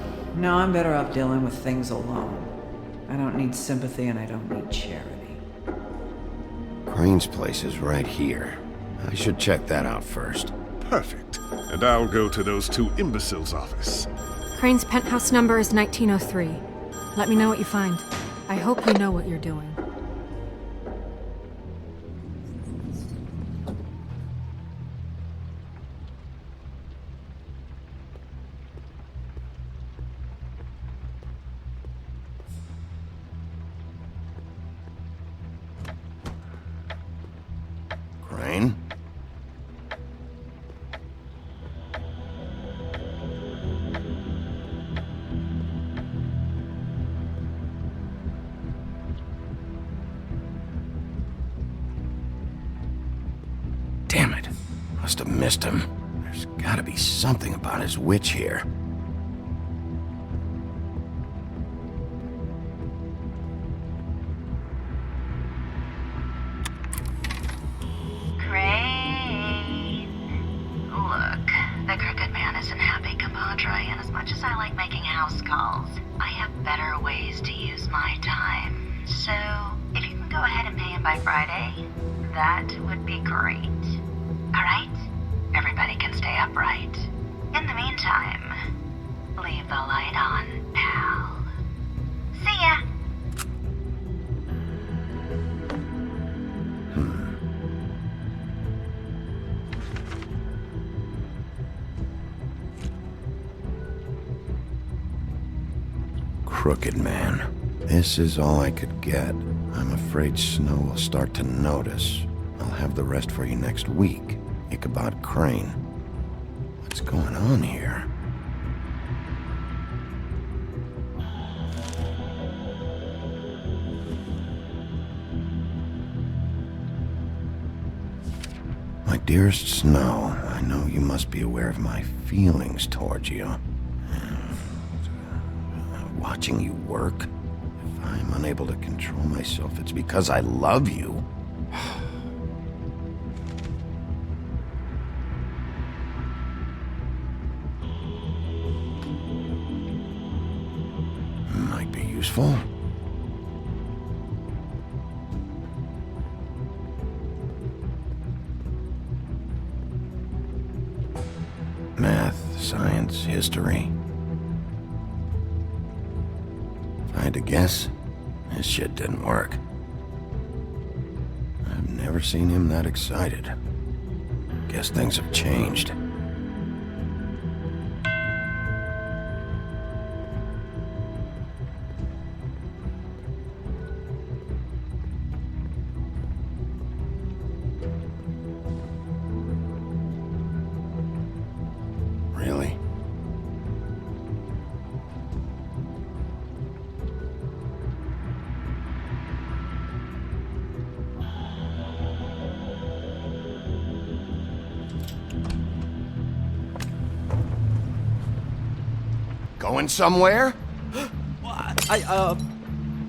I'm better off dealing with things alone. I don't need sympathy and I don't need charity. Crane's place is right here. I should check that out first. Perfect. And I'll go to those two imbeciles' office. Crane's penthouse number is 1903. Let me know what you find. I hope you know what you're doing. Damn it. Must have missed him. There's gotta be something about his witch here. Look, the Crooked Man isn't happy, compadre, and as much as I like making house calls, I have better ways to use my time. So, if you can go ahead and pay him by Friday, that would be great. Alright? Everybody can stay upright. In the meantime, leave the light on, pal. See ya! Crooked Man. This is all I could get. I'm afraid Snow will start to notice. I'll have the rest for you next week. Ichabod Crane. What's going on here? My dearest Snow, I know you must be aware of my feelings towards you. Watching you work, if I'm unable to control myself, it's because I love you. Might be useful. Math, science, history. If I had to guess, this shit didn't work. I've never seen him that excited. Guess things have changed. Really? Going somewhere?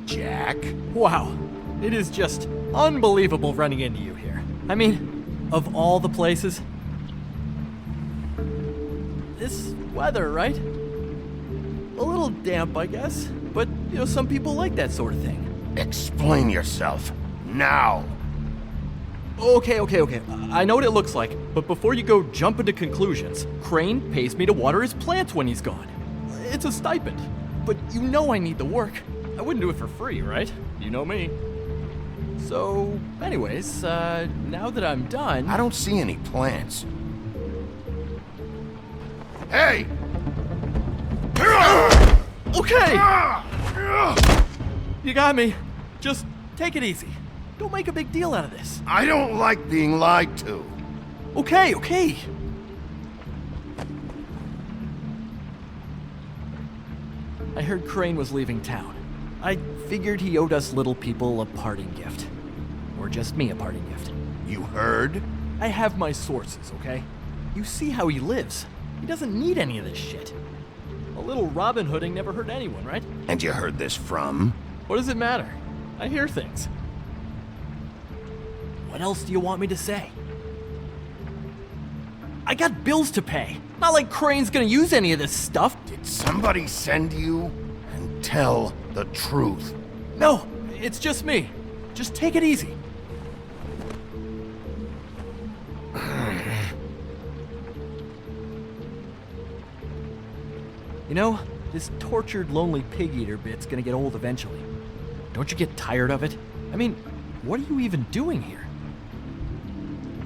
Jack? Wow. It is just unbelievable running into you here. I mean, of all the places. This weather, right? A little damp, I guess. But, you know, some people like that sort of thing. Explain yourself. Now. Okay. I know what it looks like, but before you go jumping to conclusions, Crane pays me to water his plants when he's gone. It's a stipend, but you know I need the work. I wouldn't do it for free, right? You know me. So, anyways, now that I'm done... I don't see any plants. Hey! Okay! You got me. Just take it easy. Don't make a big deal out of this. I don't like being lied to. Okay. I heard Crane was leaving town. I figured he owed us little people a parting gift. Or just me a parting gift. You heard? I have my sources, okay? You see how he lives. He doesn't need any of this shit. A little Robin Hooding never hurt anyone, right? And you heard this from? What does it matter? I hear things. What else do you want me to say? I got bills to pay. Not like Crane's gonna use any of this stuff. Did somebody send you? And tell the truth. No, it's just me. Just take it easy. You know, this tortured, lonely pig-eater bit's gonna get old eventually. Don't you get tired of it? I mean, what are you even doing here?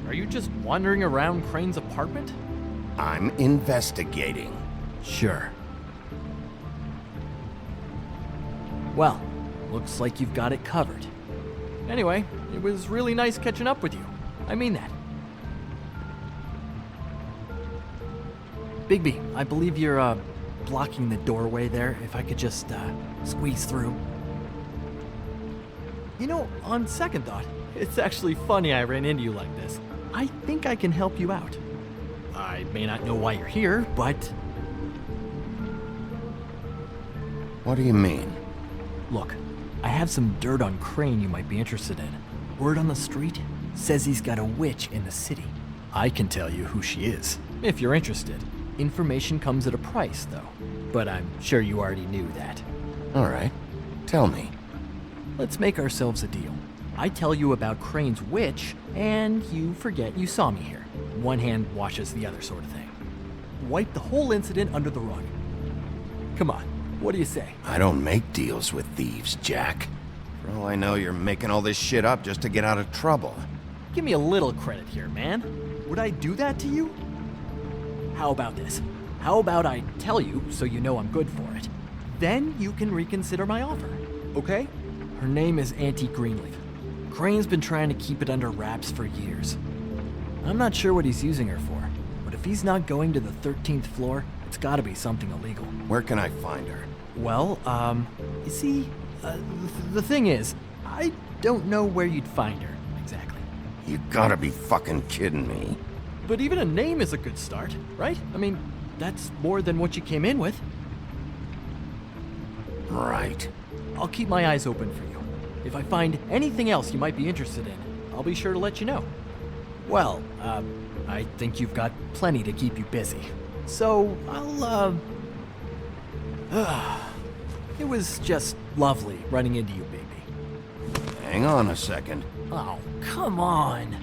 Are you just wandering around Crane's apartment? I'm investigating. Sure. Well, looks like you've got it covered. Anyway, it was really nice catching up with you. I mean that. Bigby, I believe you're, blocking the doorway there. If I could just, squeeze through. You know, on second thought, it's actually funny I ran into you like this. I think I can help you out. I may not know why you're here, but... What do you mean? Look, I have some dirt on Crane you might be interested in. Word on the street says he's got a witch in the city. I can tell you who she is, if you're interested. Information comes at a price, though. But I'm sure you already knew that. All right. Tell me. Let's make ourselves a deal. I tell you about Crane's witch, and you forget you saw me here. One hand washes the other sort of thing. Wipe the whole incident under the rug. Come on, what do you say? I don't make deals with thieves, Jack. For all I know, you're making all this shit up just to get out of trouble. Give me a little credit here, man. Would I do that to you? How about this? How about I tell you so you know I'm good for it? Then you can reconsider my offer, okay? Her name is Auntie Greenleaf. Crane's been trying to keep it under wraps for years. I'm not sure what he's using her for, but if he's not going to the 13th floor, it's gotta be something illegal. Where can I find her? Well, you see, the thing is, I don't know where you'd find her, exactly. You gotta be fucking kidding me. But even a name is a good start, right? I mean, that's more than what you came in with. Right. I'll keep my eyes open for you. If I find anything else you might be interested in, I'll be sure to let you know. Well, I think you've got plenty to keep you busy. So, it was just lovely running into you, baby. Hang on a second. Oh, come on.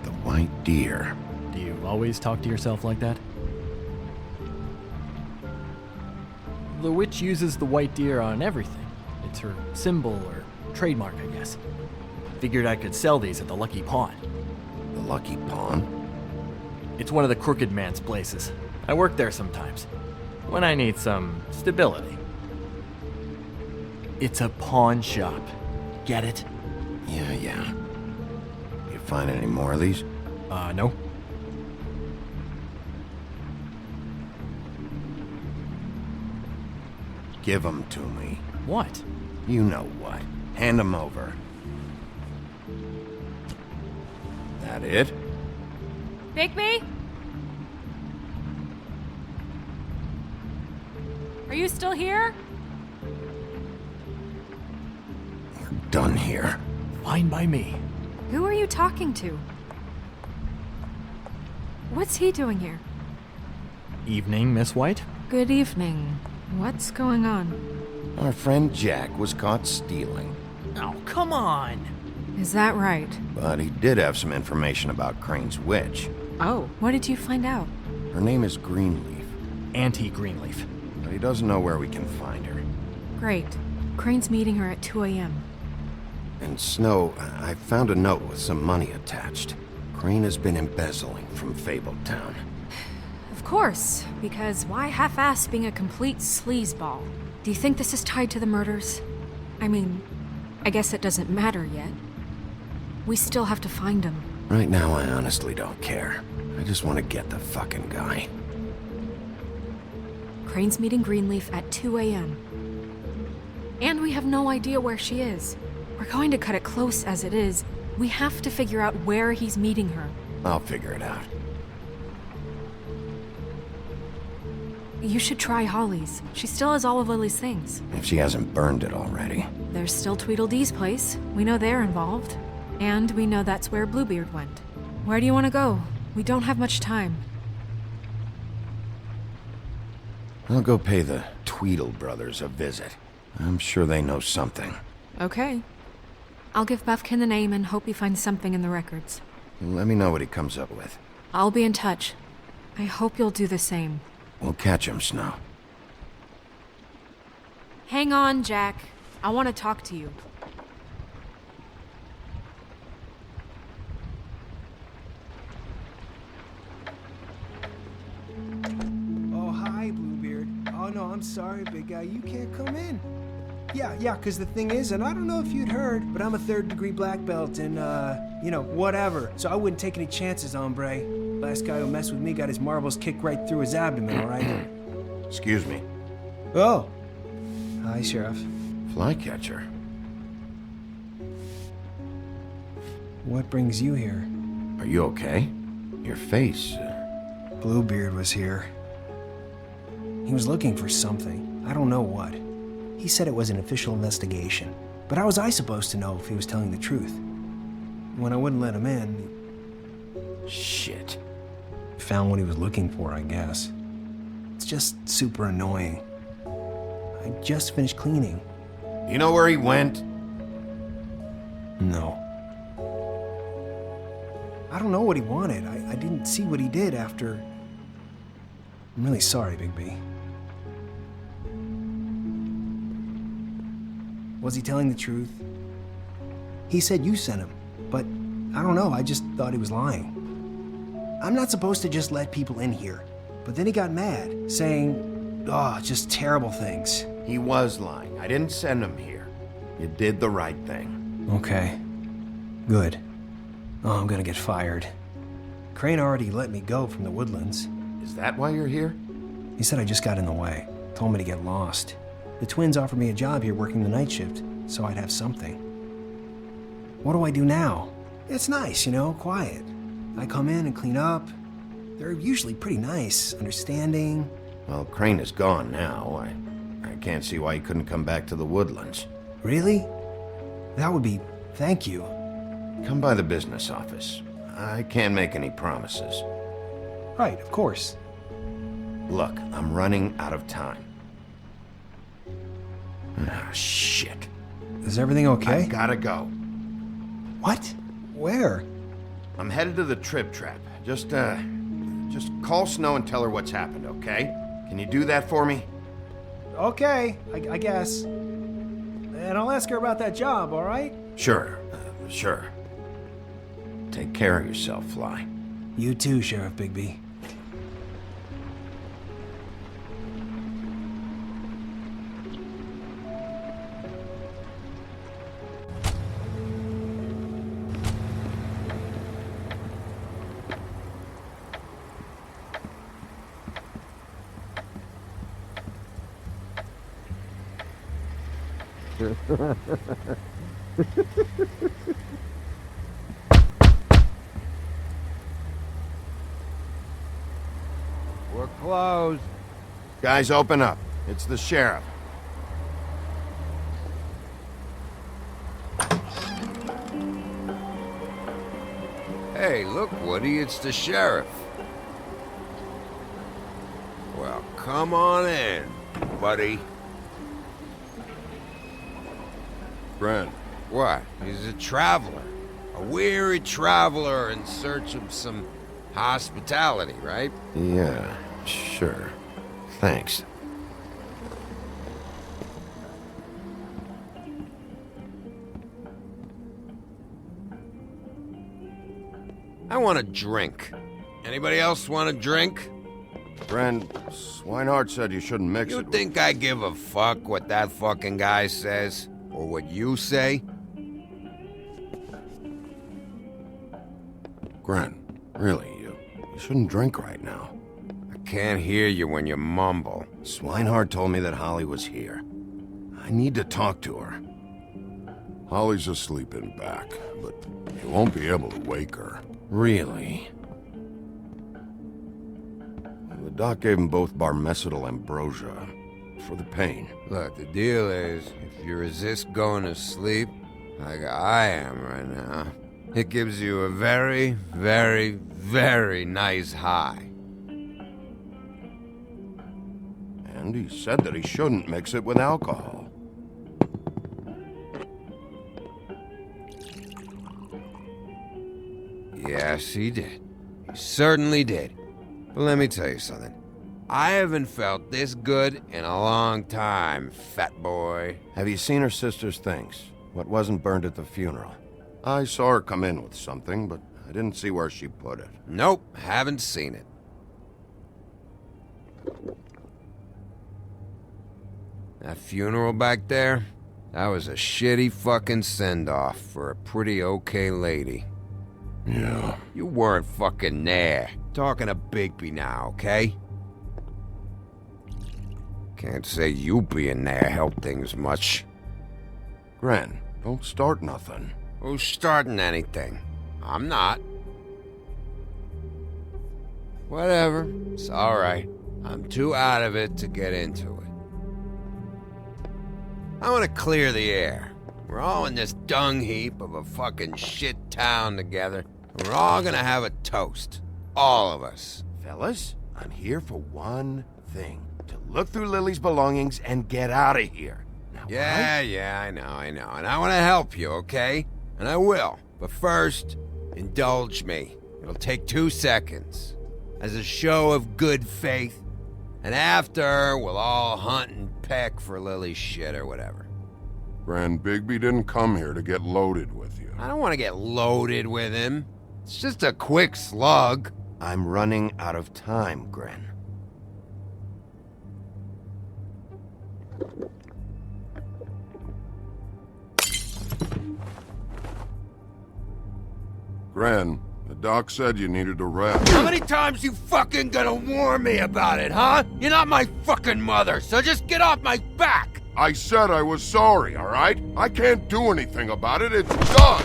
The white deer. Do you always talk to yourself like that? The witch uses the white deer on everything. It's her symbol or trademark, I guess. Figured I could sell these at the Lucky Pawn. The Lucky Pawn? It's one of the crooked man's places. I work there sometimes, when I need some stability. It's a pawn shop. Get it? Yeah. You find any more of these? No. Give them to me. What? You know what. Hand them over. That it? Bigby? Are you still here? We're done here. Fine by me. Who are you talking to? What's he doing here? Evening, Miss White. Good evening. What's going on? Our friend Jack was caught stealing. Oh, come on! Is that right? But he did have some information about Crane's witch. Oh, what did you find out? Her name is Greenleaf. Auntie Greenleaf. But he doesn't know where we can find her. Great. Crane's meeting her at 2 a.m. And Snow, I found a note with some money attached. Crane has been embezzling from Fabletown. Of course, because why half-ass being a complete sleazeball? Do you think this is tied to the murders? I mean, I guess it doesn't matter yet. We still have to find him. Right now, I honestly don't care. I just want to get the fucking guy. Crane's meeting Greenleaf at 2 a.m. And we have no idea where she is. We're going to cut it close as it is. We have to figure out where he's meeting her. I'll figure it out. You should try Holly's. She still has all of Lily's things. If she hasn't burned it already. There's still Tweedledee's place. We know they're involved. And we know that's where Bluebeard went. Where do you want to go? We don't have much time. I'll go pay the Tweedle brothers a visit. I'm sure they know something. Okay. I'll give Buffkin the name and hope he finds something in the records. Let me know what he comes up with. I'll be in touch. I hope you'll do the same. We'll catch him, Snow. Hang on, Jack. I want to talk to you. Oh, hi, Bluebeard. Oh, no, I'm sorry, big guy. You can't come in. Yeah, because the thing is, and I don't know if you'd heard, but I'm a third-degree black belt and, whatever. So I wouldn't take any chances, hombre. Last guy who messed with me got his marbles kicked right through his abdomen, all right? Excuse me. Oh. Hi, Sheriff. Flycatcher. What brings you here? Are you okay? Your face... Bluebeard was here. He was looking for something. I don't know what. He said it was an official investigation. But how was I supposed to know if he was telling the truth? When I wouldn't let him in... Shit. Found what he was looking for, I guess. It's just super annoying. I just finished cleaning. You know where he went? No. I don't know what he wanted. I didn't see what he did after... I'm really sorry, Bigby. Was he telling the truth? He said you sent him, but I don't know, I just thought he was lying. I'm not supposed to just let people in here, but then he got mad, saying, just terrible things. He was lying. I didn't send him here. You did the right thing. Okay. Good. Oh, I'm gonna get fired. Crane already let me go from the Woodlands. Is that why you're here? He said I just got in the way. Told me to get lost. The twins offered me a job here working the night shift, so I'd have something. What do I do now? It's nice, you know, quiet. I come in and clean up. They're usually pretty nice, understanding. Well, Crane is gone now. I can't see why he couldn't come back to the Woodlands. Really? That would be... thank you. Come by the business office. I can't make any promises. Right, of course. Look, I'm running out of time. Ah, shit. Is everything okay? I gotta go. What? Where? I'm headed to the Trip Trap. Just call Snow and tell her what's happened, okay? Can you do that for me? Okay, I guess. And I'll ask her about that job, all right? Sure, sure. Take care of yourself, Fly. You too, Sheriff Bigby. We're closed. Guys, open up. It's the sheriff. Hey, look, Woody, it's the sheriff. Well, come on in, buddy. Brent. What? He's a traveler. A weary traveler in search of some hospitality, right? Yeah, sure. Thanks. I want a drink. Anybody else want a drink? Brent, Swinehart said you shouldn't mix it. You think I give a fuck what that fucking guy says? Or what you say? Grant, really, you shouldn't drink right now. I can't hear you when you mumble. Swinehart told me that Holly was here. I need to talk to her. Holly's asleep in back, but you won't be able to wake her. Really? The doc gave them both Barmecidal ambrosia for the pain. Look, the deal is, if you resist going to sleep, like I am right now, it gives you a very, very, very nice high. And he said that he shouldn't mix it with alcohol. Yes, he did. He certainly did. But let me tell you something. I haven't felt this good in a long time, fat boy. Have you seen her sister's things? What wasn't burned at the funeral? I saw her come in with something, but I didn't see where she put it. Nope, haven't seen it. That funeral back there, that was a shitty fucking send-off for a pretty okay lady. Yeah. You weren't fucking there. Talking to Bigby now, okay? Can't say you being there helped things much. Gren, don't start nothing. Who's starting anything? I'm not. Whatever. It's alright. I'm too out of it to get into it. I want to clear the air. We're all in this dung heap of a fucking shit town together. We're all gonna have a toast. All of us. Fellas, I'm here for one thing. To look through Lily's belongings and get out of here. Now, Yeah, I know. And I want to help you, okay? And I will. But first, indulge me. It'll take 2 seconds. As a show of good faith. And after, we'll all hunt and peck for Lily's shit or whatever. Gran Bigby didn't come here to get loaded with you. I don't want to get loaded with him. It's just a quick slug. I'm running out of time, Gren. Gran, the doc said you needed a rest. How many times you fucking gonna warn me about it, huh? You're not my fucking mother, so just get off my back! I said I was sorry, all right? I can't do anything about it. It's done.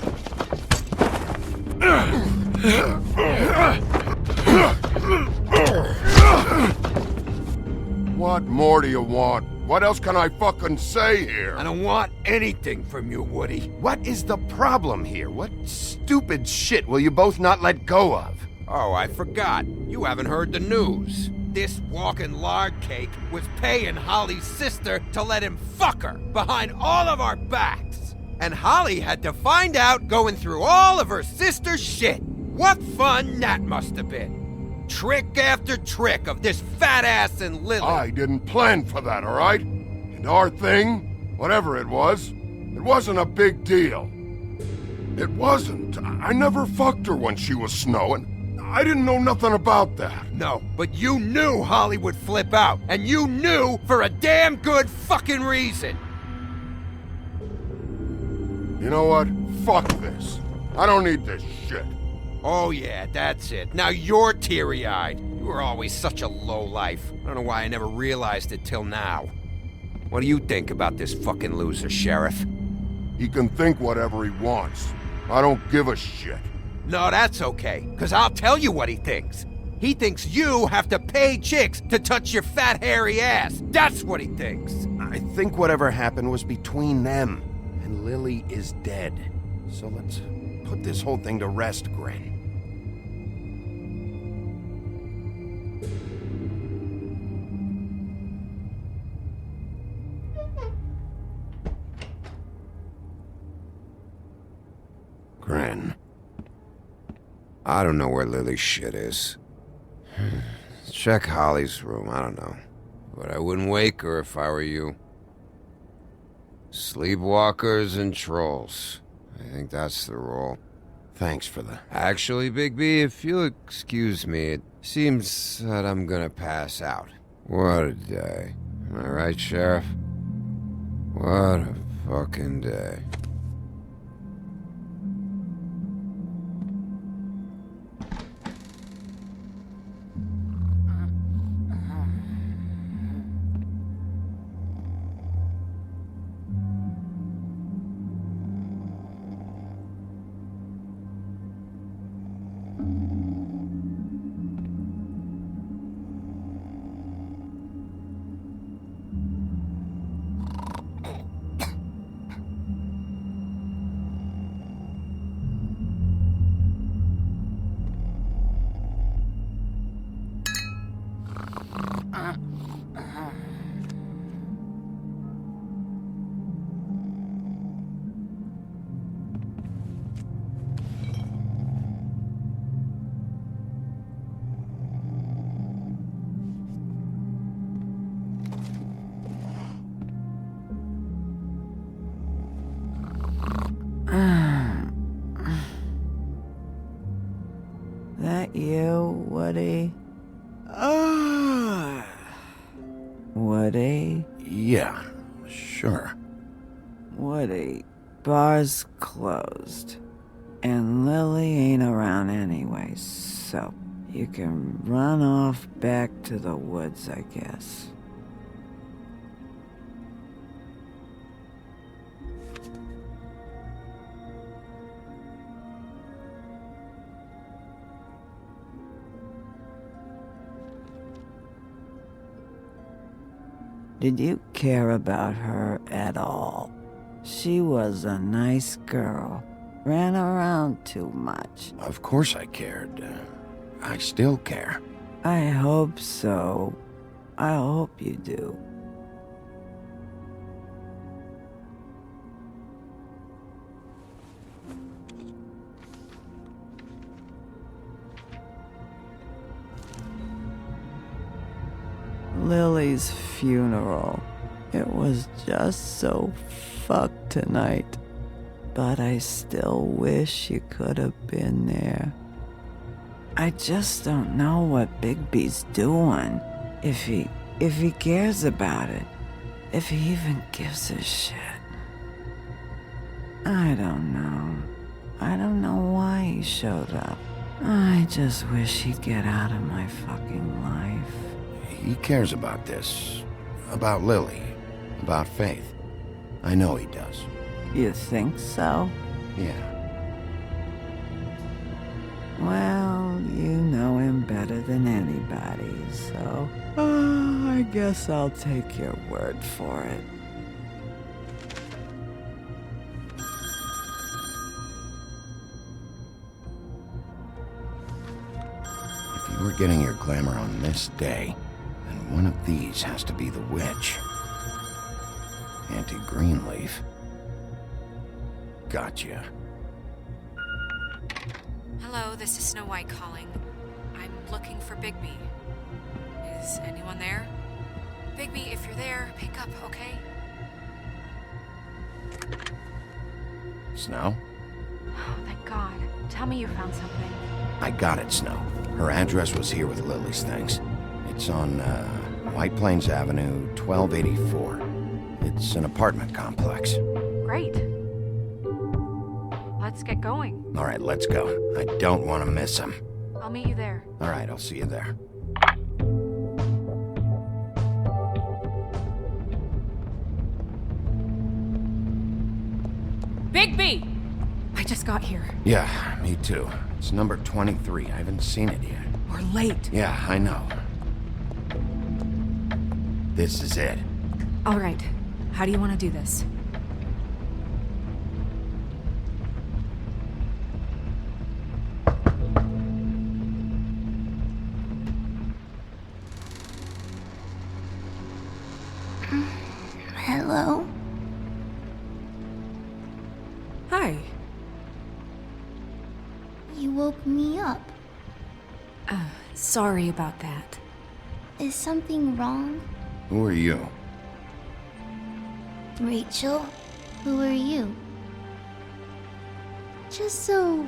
What more do you want? What else can I fucking say here? I don't want anything from you, Woody. What is the problem here? What stupid shit will you both not let go of? Oh, I forgot. You haven't heard the news. This walking lard cake was paying Holly's sister to let him fuck her behind all of our backs. And Holly had to find out going through all of her sister's shit. What fun that must have been. Trick after trick of this fat ass and Lily. I didn't plan for that, all right? And our thing, whatever it wasn't a big deal. It wasn't. I never fucked her when she was snowing. I didn't know nothing about that. No, but you knew Holly would flip out. And you knew for a damn good fucking reason. You know what? Fuck this. I don't need this shit. Oh yeah, that's it. Now you're teary-eyed. You were always such a lowlife. I don't know why I never realized it till now. What do you think about this fucking loser, Sheriff? He can think whatever he wants. I don't give a shit. No, that's okay, because I'll tell you what he thinks. He thinks you have to pay chicks to touch your fat, hairy ass. That's what he thinks. I think whatever happened was between them, and Lily is dead. So let's put this whole thing to rest, Gren. Gren. I don't know where Lily's shit is. Check Holly's room, I don't know. But I wouldn't wake her if I were you. Sleepwalkers and trolls. I think that's the rule. Thanks for the... Actually, Bigby, if you'll excuse me, it seems that I'm gonna pass out. What a day. Am I right, Sheriff? What a fucking day. That you, Woody? Woody? Yeah, sure. Woody, bar's closed. And Lily ain't around anyway, so you can run off back to the woods, I guess. Did you care about her at all? She was a nice girl. Ran around too much. Of course I cared. I still care. I hope so. I hope you do. Lily's funeral. It was just so fucked tonight. But I still wish you could have been there. I just don't know what Bigby's doing. If he cares about it. If he even gives a shit. I don't know. I don't know why he showed up. I just wish he'd get out of my fucking life. He cares about this. About Lily. About Faith. I know he does. You think so? Yeah. Well, you know him better than anybody, so... I guess I'll take your word for it. If you were getting your glamour on this day, then one of these has to be the witch. Auntie Greenleaf. Gotcha. Hello, this is Snow White calling. I'm looking for Bigby. Is anyone there? Bigby, if you're there, pick up, okay? Snow? Oh, thank God. Tell me you found something. I got it, Snow. Her address was here with Lily's things. It's on, White Plains Avenue, 1284. It's an apartment complex. Great. Let's get going. All right, let's go. I don't want to miss him. I'll meet you there. All right, I'll see you there. Bigby! I just got here. Yeah, me too. It's number 23. I haven't seen it yet. We're late. Yeah, I know. This is it. All right. How do you want to do this? Hello? Hi. You woke me up. Sorry about that. Is something wrong? Who are you? Rachel? Who are you? Just so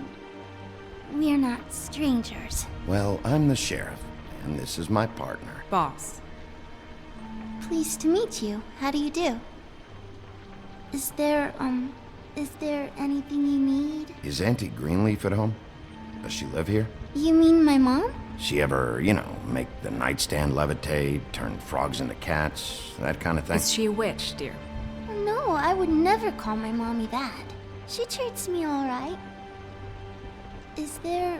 we're not strangers. Well, I'm the sheriff, and this is my partner. Boss. Pleased to meet you. How do you do? Is there anything you need? Is Auntie Greenleaf at home? Does she live here? You mean my mom? She ever, make the nightstand levitate, turn frogs into cats, that kind of thing? Is she a witch, dear? No, I would never call my mommy that. She treats me all right. Is there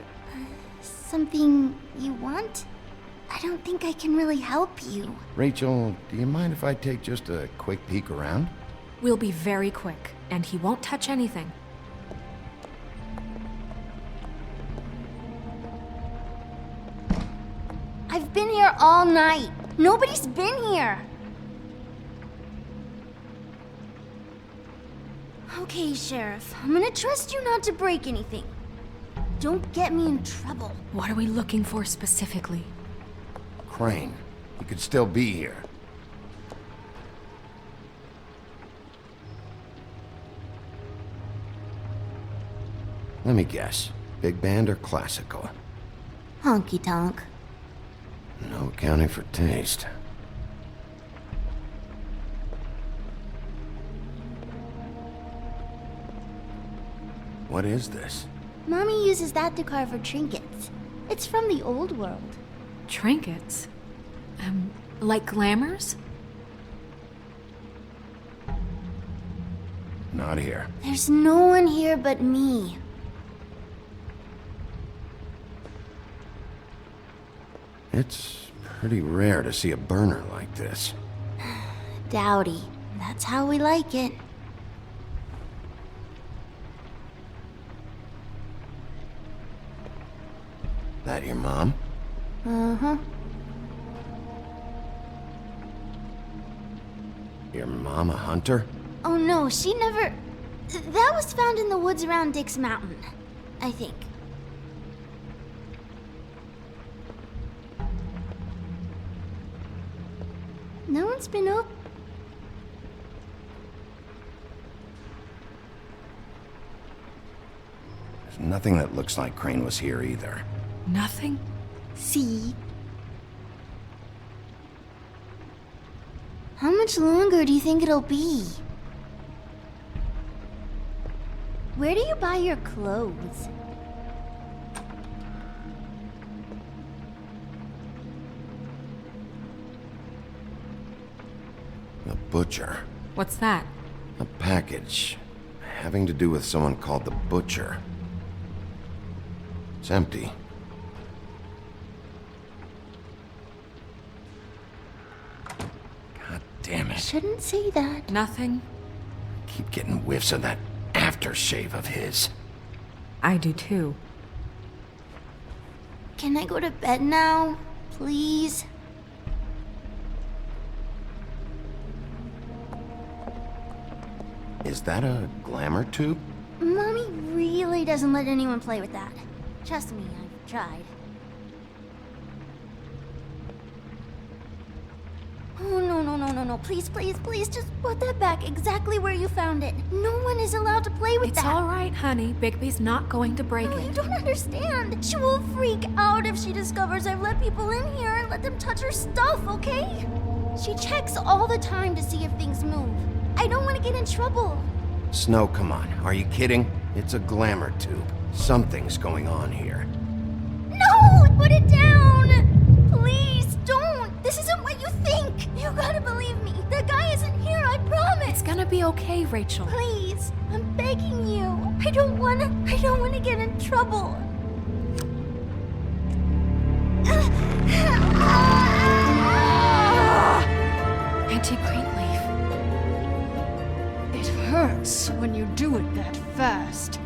something you want? I don't think I can really help you. Rachel, do you mind if I take just a quick peek around? We'll be very quick, and he won't touch anything. I've been here all night. Nobody's been here. Okay, Sheriff. I'm gonna trust you not to break anything. Don't get me in trouble. What are we looking for specifically? Crane. He could still be here. Let me guess. Big band or classical? Honky tonk. No accounting for taste. What is this? Mommy uses that to carve her trinkets. It's from the old world. Trinkets? Like glamours? Not here. There's no one here but me. It's pretty rare to see a burner like this. Dowdy. That's how we like it. That your mom? Uh-huh. Your mom a hunter? Oh no, she never... That was found in the woods around Dick's Mountain, I think. No one's been up. There's nothing that looks like Crane was here either. Nothing? See? How much longer do you think it'll be? Where do you buy your clothes? The butcher. What's that? A package having to do with someone called the Butcher. It's empty. God damn it. Shouldn't say that. Nothing. Keep getting whiffs of that aftershave of his. I do too. Can I go to bed now? Please? Is that a glamour tube? Mommy really doesn't let anyone play with that. Trust me, I've tried. Oh, no. Please, just put that back exactly where you found it. No one is allowed to play with It's that. all right, honey. Bigby's not going to break No, it. you don't understand. She will freak out if she discovers I've let people in here and let them touch her stuff, okay? She checks all the time to see if things move. I don't want to get in trouble. Snow, come on. Are you kidding? It's a glamour tube. Something's going on here. No! Put it down! Please, don't! This isn't what you think! You gotta believe me. The guy isn't here, I promise! It's gonna be okay, Rachel. Please, I'm begging you. I don't wanna get in trouble. Auntie Greenleaf. It hurts when you do it that fast.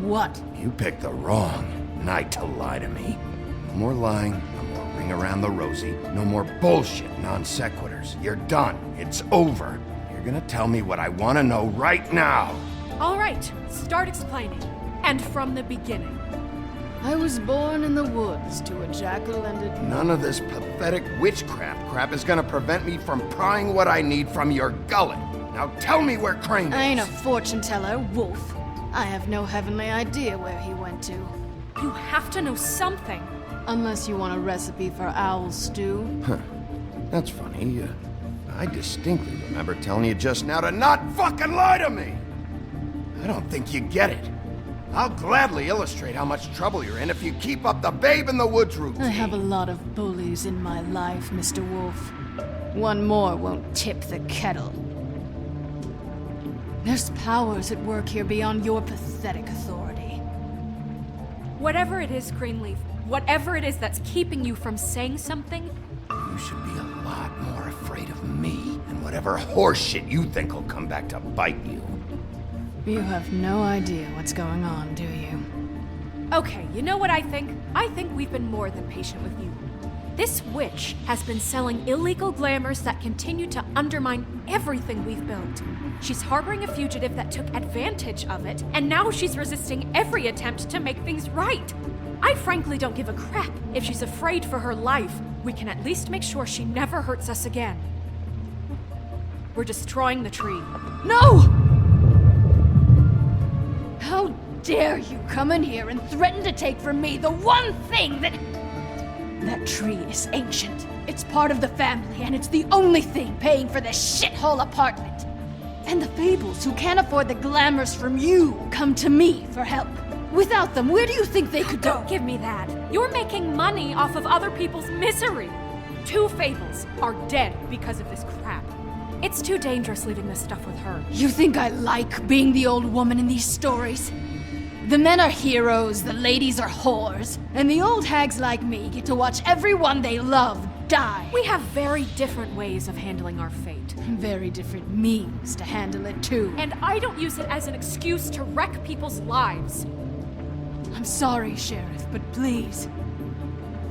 What? You picked the wrong night to lie to me. No more lying, no more ring around the rosy, no more bullshit non sequiturs. You're done. It's over. You're gonna tell me what I want to know right now. All right, start explaining. And from the beginning. I was born in the woods to a jack-o'-lantern. None of this pathetic witchcraft crap is gonna prevent me from prying what I need from your gullet. Now tell me where Crane is. I ain't a fortune teller, Wolf. I have no heavenly idea where he went to. You have to know something. Unless you want a recipe for owl stew. Huh. That's funny. I distinctly remember telling you just now to not fucking lie to me! I don't think you get it. I'll gladly illustrate how much trouble you're in if you keep up the babe in the woods routine. I have a lot of bullies in my life, Mr. Wolf. One more won't tip the kettle. There's powers at work here beyond your pathetic authority. Whatever it is, Greenleaf, whatever it is that's keeping you from saying something, You should be a lot more afraid of me and whatever horseshit you think will come back to bite you. You have no idea what's going on, do you? Okay, you know what I think? I think we've been more than patient with you. This witch has been selling illegal glamours that continue to undermine everything we've built. She's harboring a fugitive that took advantage of it, and now she's resisting every attempt to make things right. I frankly don't give a crap if she's afraid for her life. We can at least make sure she never hurts us again. We're destroying the tree. No! How dare you come in here and threaten to take from me the one thing that... That tree is ancient. It's part of the family, and it's the only thing paying for this shithole apartment. And the Fables, who can't afford the glamours from you, come to me for help. Without them, where do you think they could go? Don't give me that. You're making money off of other people's misery. 2 Fables are dead because of this crap. It's too dangerous leaving this stuff with her. You think I like being the old woman in these stories? The men are heroes, the ladies are whores, and the old hags like me get to watch everyone they love die. We have very different ways of handling our fate. Very different means to handle it, too. And I don't use it as an excuse to wreck people's lives. I'm sorry, Sheriff, but please.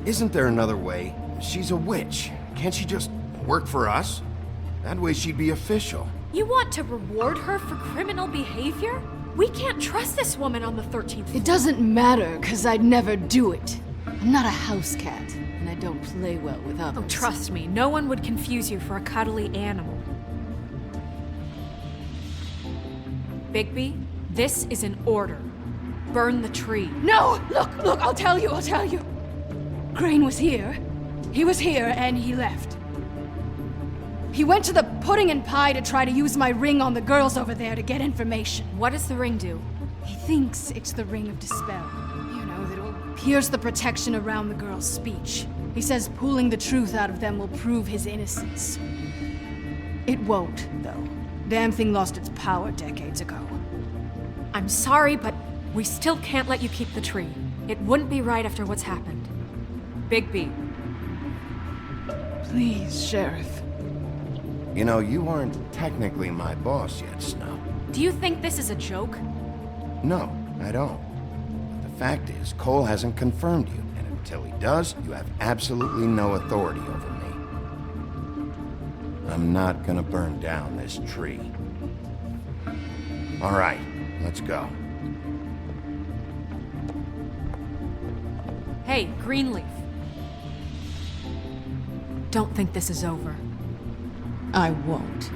Isn't there another way? She's a witch. Can't she just work for us? That way she'd be official. You want to reward her for criminal behavior? We can't trust this woman on the 13th floor. It doesn't matter, because I'd never do it. I'm not a house cat, and I don't play well with others. Oh, trust me, no one would confuse you for a cuddly animal. Bigby, this is an order. Burn the tree. No! Look, I'll tell you. Crane was here. He was here, and he left. He went to the pudding and pie to try to use my ring on the girls over there to get information. What does the ring do? He thinks it's the ring of dispel. You know, that will pierce the protection around the girls' speech. He says pulling the truth out of them will prove his innocence. It won't, though. Damn thing lost its power decades ago. I'm sorry, but we still can't let you keep the tree. It wouldn't be right after what's happened. Bigby. Please, Sheriff. You know, you aren't technically my boss yet, Snow. Do you think this is a joke? No, I don't. But the fact is, Cole hasn't confirmed you, and until he does, you have absolutely no authority over me. I'm not gonna burn down this tree. All right, let's go. Hey, Greenleaf. Don't think this is over. I won't.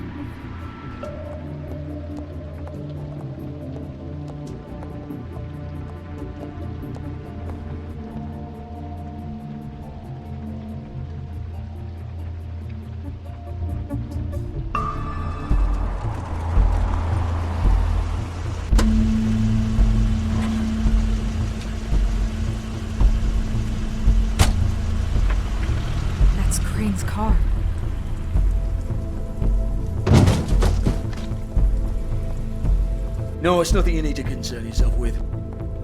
That's Crane's car. No, it's nothing you need to concern yourself with.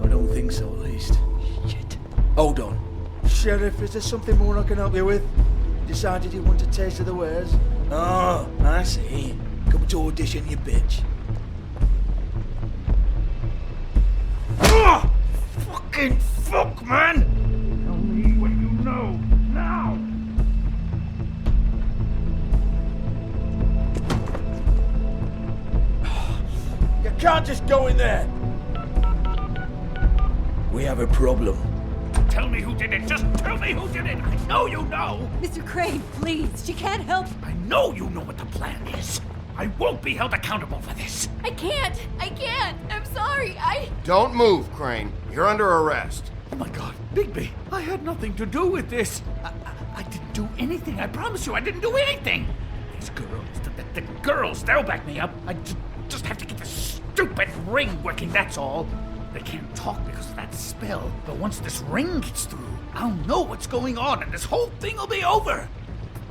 I don't think so, at least. Shit. Hold on. Sheriff, is there something more I can help you with? Decided you want a taste of the wares? Oh, I see. Come to audition, you bitch. Oh! Fucking fuck, man! Tell me what you know, now! You can't just go in there! We have a problem. Tell me who did it! Just tell me who did it! I know you know! Mr. Crane, please, she can't help. I know you know what the plan is! I won't be held accountable for this! I can't! I'm sorry, Don't move, Crane. You're under arrest. Oh my god, Bigby, I had nothing to do with this! I didn't do anything, I promise you, I didn't do anything! These girls, the girls, they'll back me up. I just have to get this stupid ring working, that's all. They can't talk because of that spell, but once this ring gets through, I'll know what's going on and this whole thing will be over.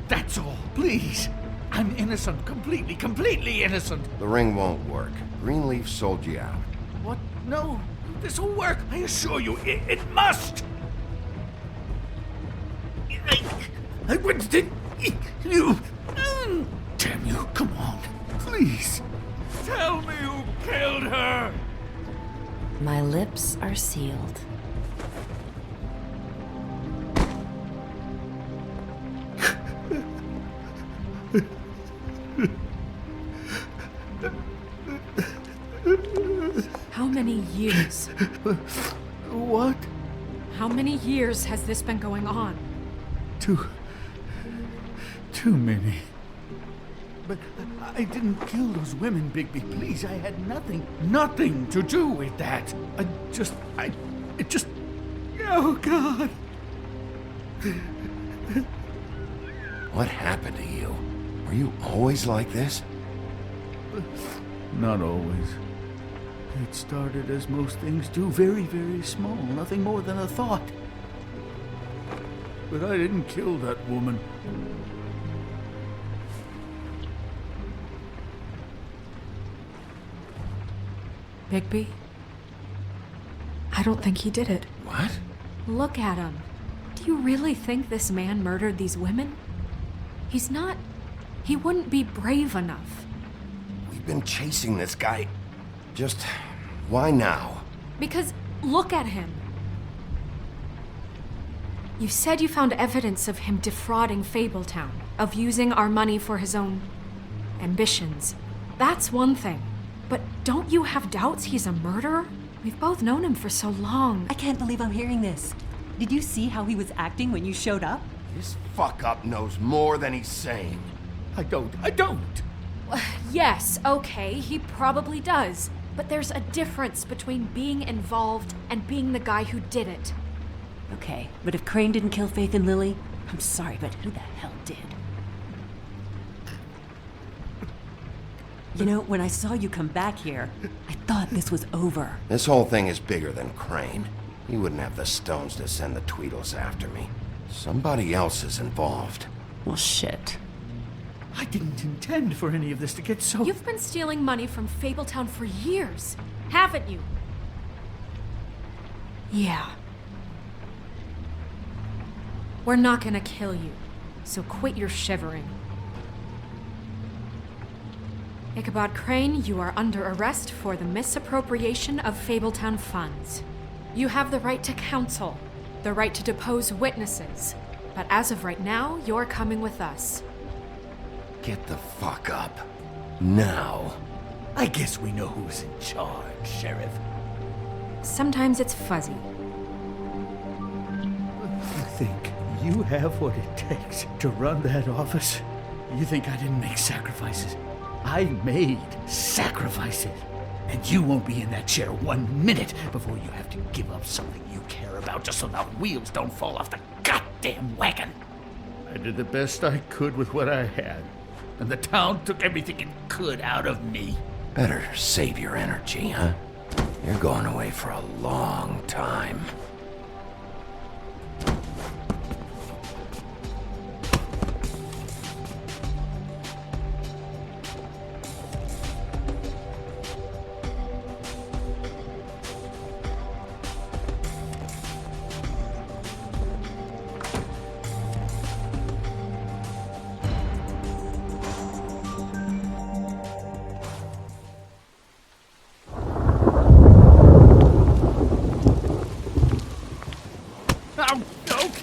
That's all, please. I'm innocent, completely innocent. The ring won't work. Greenleaf sold you out. What? No, this will work, I assure you, it must. I went to you. Damn you, come on, please. Tell me who killed her. My lips are sealed. How many years? What? How many years has this been going on? Too many. But I didn't kill those women, Bigby. Please, I had nothing to do with that. It just... Oh, God. What happened to you? Were you always like this? Not always. It started as most things do, very, very small, nothing more than a thought. But I didn't kill that woman. Bigby? don't think he did it. What? Look at him. Do you really think this man murdered these women? He's not... He wouldn't be brave enough. We've been chasing this guy. Just... why now? Because look at him. You said you found evidence of him defrauding Fabletown, of using our money for his own ambitions. That's one thing. But don't you have doubts he's a murderer? We've both known him for so long. I can't believe I'm hearing this. Did you see how he was acting when you showed up? This fuck-up knows more than he's saying. I don't. Yes, okay, he probably does. But there's a difference between being involved and being the guy who did it. Okay, but if Crane didn't kill Faith and Lily, I'm sorry, but who the hell did? You know, when I saw you come back here, I thought this was over. This whole thing is bigger than Crane. He wouldn't have the stones to send the Tweedles after me. Somebody else is involved. Well, shit. I didn't intend for any of this to get so... You've been stealing money from Fabletown for years, haven't you? Yeah. We're not gonna kill you, so quit your shivering. Ichabod Crane, you are under arrest for the misappropriation of Fabletown funds. You have the right to counsel, the right to depose witnesses, but as of right now, you're coming with us. Get the fuck up. Now. I guess we know who's in charge, Sheriff. Sometimes it's fuzzy. You think you have what it takes to run that office? You think I didn't make sacrifices? I made sacrifices. And you won't be in that chair 1 minute before you have to give up something you care about just so the wheels don't fall off the goddamn wagon. I did the best I could with what I had. And the town took everything it could out of me. Better save your energy, huh? You're going away for a long time.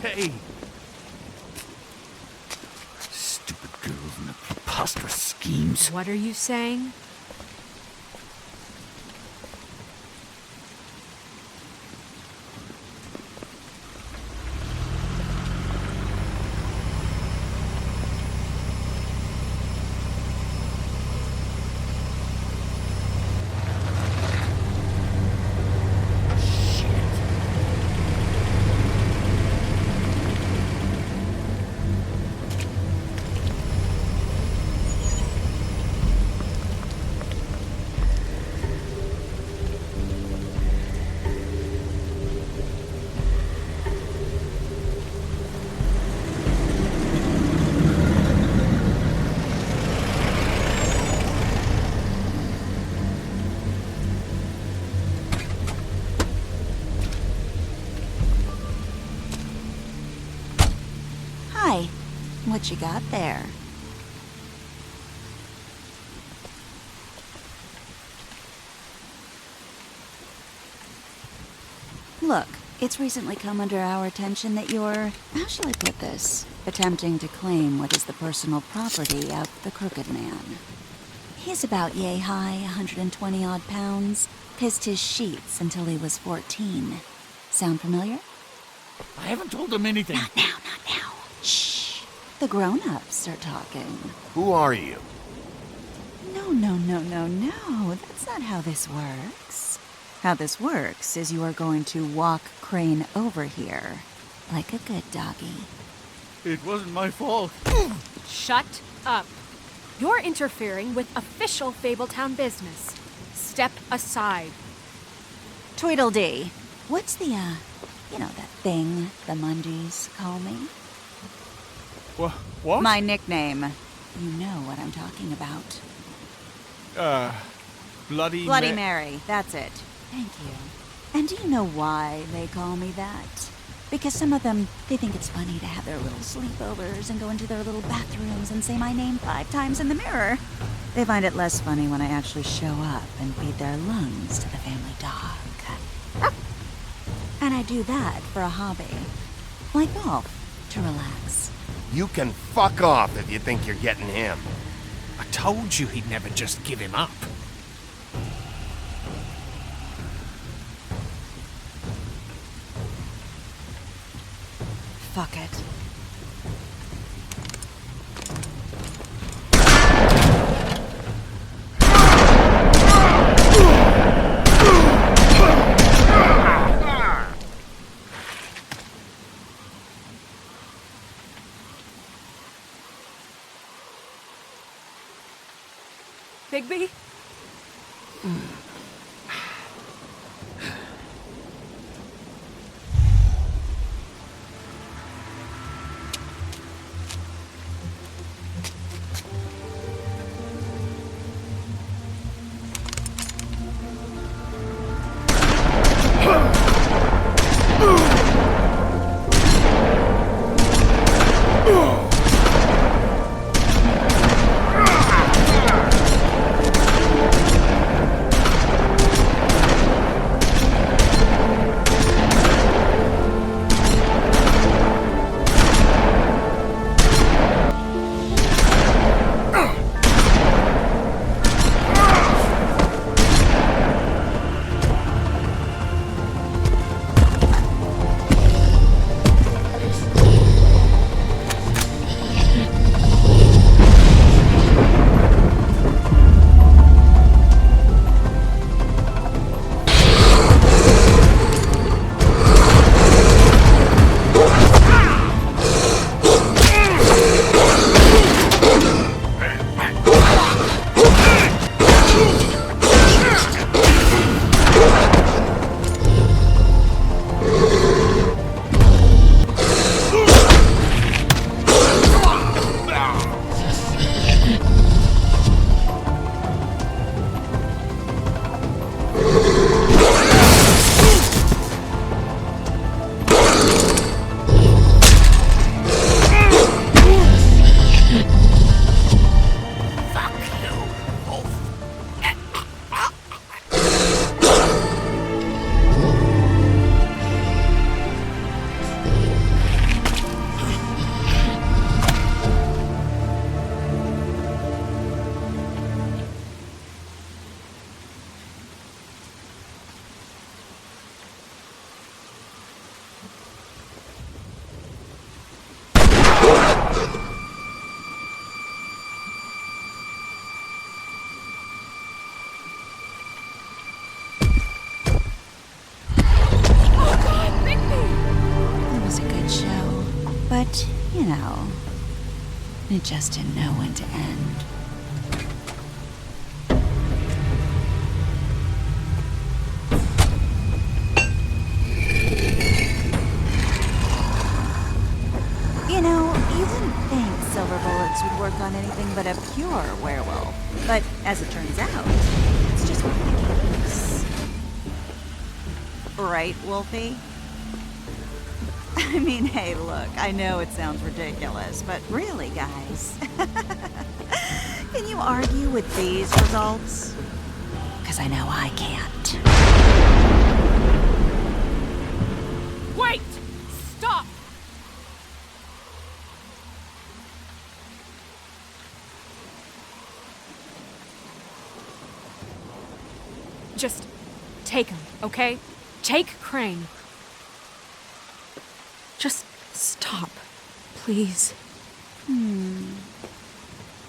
Okay. Stupid girls and their preposterous schemes. What are you saying? Hi. What you got there? Look, it's recently come under our attention that you're, how shall I put this, attempting to claim what is the personal property of the Crooked Man. He's about yay high, 120 odd pounds, pissed his sheets until he was 14. Sound familiar? I haven't told him anything. Not now, not now. Shh. The grown-ups are talking. Who are you? No. That's not how this works. How this works is you are going to walk Crane over here, like a good doggy. It wasn't my fault. Shut up. You're interfering with official Fabletown business. Step aside. Tweedledee. What's the, that thing the Mundies call me? What? My nickname. You know what I'm talking about. Bloody Bloody Mary, that's it. Thank you. And do you know why they call me that? Because some of them, they think it's funny to have their little sleepovers and go into their little bathrooms and say my name 5 times in the mirror. They find it less funny when I actually show up and feed their lungs to the family dog. And I do that for a hobby. Like golf, to relax. You can fuck off if you think you're getting him. I told you he'd never just give him up. Fuck it. Bigby? But, you know, it just didn't know when to end. You know, you wouldn't think silver bullets would work on anything but a pure werewolf. But as it turns out, it's just one of the case. Right, Wolfie? I mean, hey, look, I know it sounds ridiculous, but really, guys, can you argue with these results? Because I know I can't. Wait! Stop! Just take him, okay? Take Crane. Just stop, please.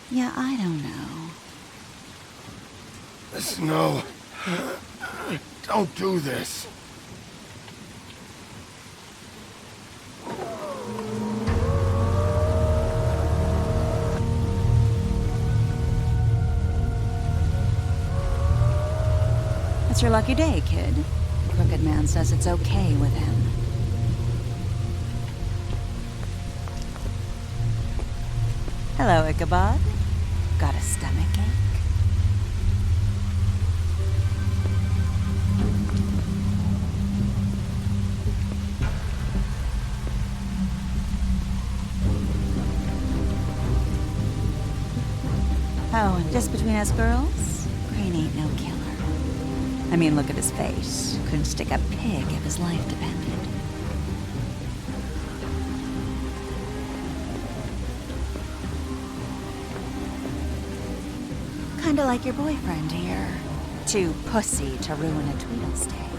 Yeah, I don't know. Snow, don't do this. It's your lucky day, kid. Crooked Man says it's okay with him. Hello, Ichabod. Got a stomachache? Oh, and just between us girls, Crane ain't no killer. I mean, look at his face. Couldn't stick a pig if his life depended. Kinda like your boyfriend here. Too pussy to ruin a Tweedle's day.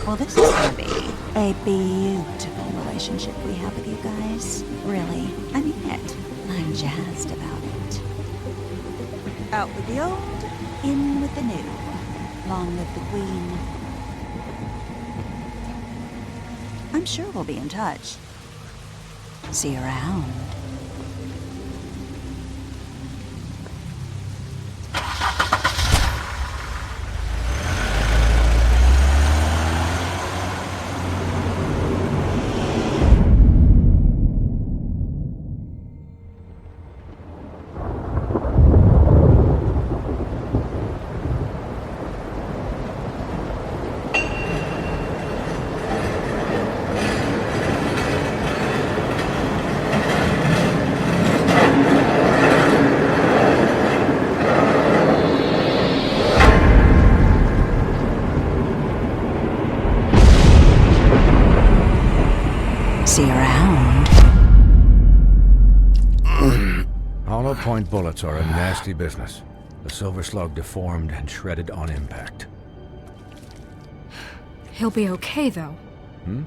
Well, this is gonna be a beautiful relationship we have with you guys. Really, I mean it. I'm jazzed about it. Out with the old, in with the new. Long live the Queen. I'm sure we'll be in touch. See you around. See you around. Hollow point bullets are a nasty business. The Silver Slug deformed and shredded on impact. He'll be okay, though. Hmm?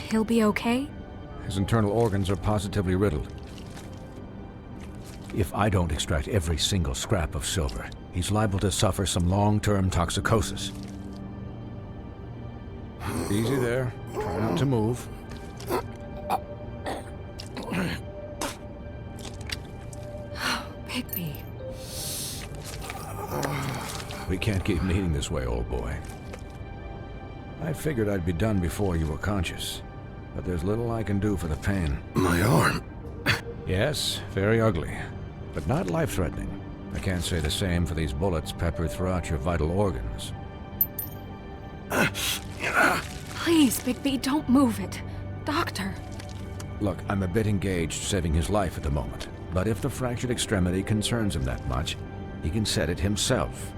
He'll be okay? His internal organs are positively riddled. If I don't extract every single scrap of silver, he's liable to suffer some long-term toxicosis. Easy there. Try not to move. Bigby. We can't keep meeting this way, old boy. I figured I'd be done before you were conscious, but there's little I can do for the pain. My arm. Yes, very ugly, but not life-threatening. I can't say the same for these bullets peppered throughout your vital organs. Please, Bigby, don't move it. Doctor. Look, I'm a bit engaged saving his life at the moment, but if the fractured extremity concerns him that much, he can set it himself.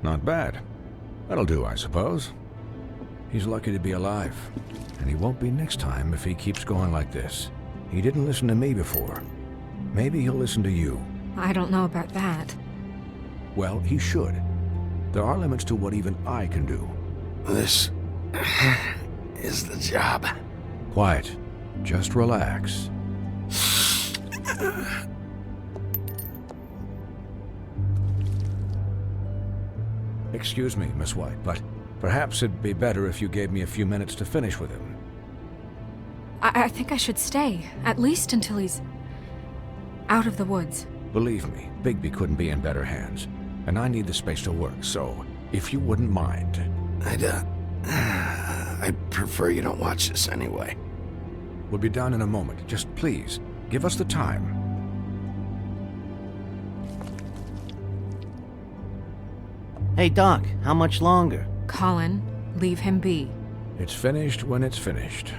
Not bad. That'll do, I suppose. He's lucky to be alive, and he won't be next time if he keeps going like this. He didn't listen to me before. Maybe he'll listen to you. I don't know about that. Well, he should. There are limits to what even I can do. This is the job. Quiet. Just relax. Excuse me, Miss White, but perhaps it'd be better if you gave me a few minutes to finish with him. I think I should stay, at least until he's out of the woods. Believe me, Bigby couldn't be in better hands, and I need the space to work, so if you wouldn't mind. I'd prefer you don't watch this anyway. We'll be done in a moment. Just please, give us the time. Hey, Doc, how much longer? Colin, leave him be. It's finished when it's finished.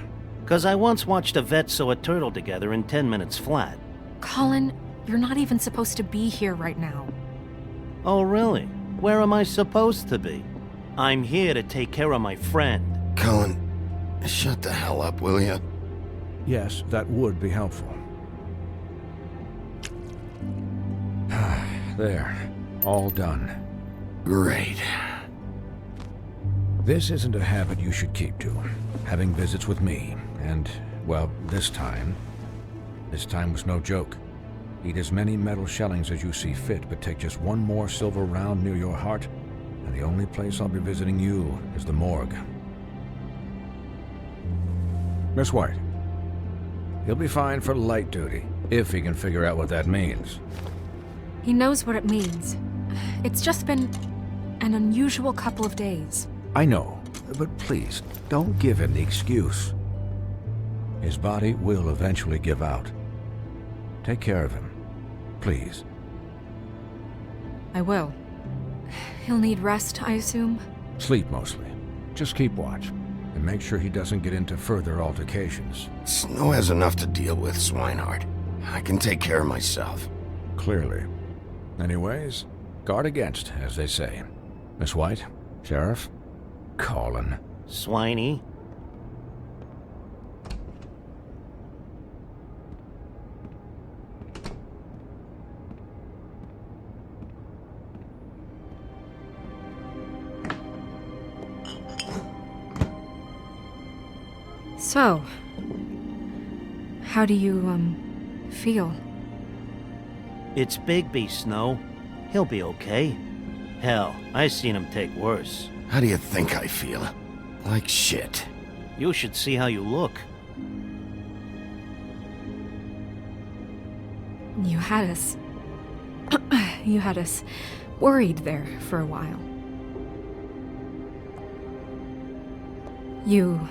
'Cause I once watched a vet sew a turtle together in 10 minutes flat. Colin, you're not even supposed to be here right now. Oh, really? Where am I supposed to be? I'm here to take care of my friend. Colin, shut the hell up, will you? Yes, that would be helpful. There. All done. Great. This isn't a habit you should keep to. Having visits with me. And, well, this time was no joke. Eat as many metal shellings as you see fit, but take just one more silver round near your heart, and the only place I'll be visiting you is the morgue. Miss White, he'll be fine for light duty, if he can figure out what that means. He knows what it means. It's just been an unusual couple of days. I know, but please, don't give him the excuse. His body will eventually give out. Take care of him, please. I will. He'll need rest, I assume? Sleep mostly. Just keep watch, and make sure he doesn't get into further altercations. Snow has enough to deal with, Swinehart. I can take care of myself. Clearly. Anyways, guard against, as they say. Miss White, Sheriff, Colin. Swiney. So, how do you, feel? It's Bigby, Snow. He'll be okay. Hell, I seen him take worse. How do you think I feel? Like shit. You should see how you look. You had us... you had us worried there for a while. You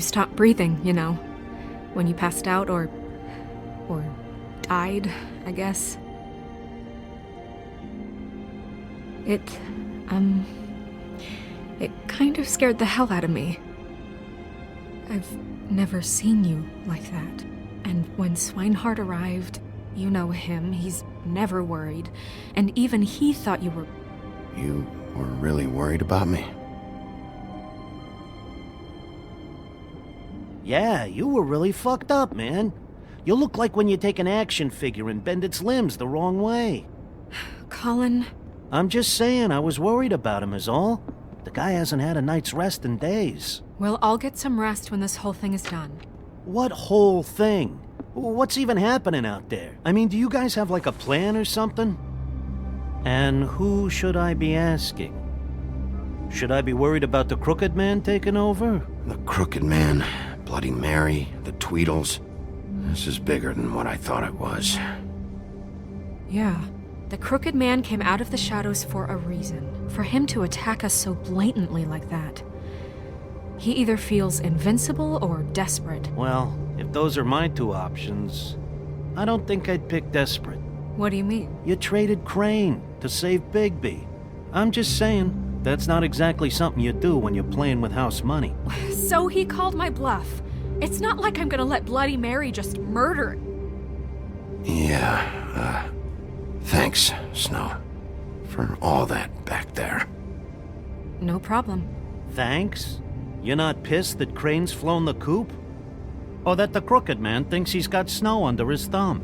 stopped breathing, you know, when you passed out or died, I guess. It kind of scared the hell out of me. I've never seen you like that. And when Swinehart arrived, you know him, he's never worried. And even he thought you were... You were really worried about me? Yeah, you were really fucked up, man. You look like when you take an action figure and bend its limbs the wrong way. Colin... I'm just saying, I was worried about him is all. The guy hasn't had a night's rest in days. We'll all get some rest when this whole thing is done. What whole thing? What's even happening out there? I mean, do you guys have like a plan or something? And who should I be asking? Should I be worried about the Crooked Man taking over? The Crooked Man, Bloody Mary, the Tweedles. This is bigger than what I thought it was. Yeah. The Crooked Man came out of the shadows for a reason. For him to attack us so blatantly like that. He either feels invincible or desperate. Well, if those are my two options, I don't think I'd pick desperate. What do you mean? You traded Crane to save Bigby. I'm just saying, that's not exactly something you do when you're playing with house money. So he called my bluff. It's not like I'm gonna let Bloody Mary just murder... Yeah, thanks, Snow, for all that back there. No problem. Thanks? You're not pissed that Crane's flown the coop? Or that the Crooked Man thinks he's got Snow under his thumb?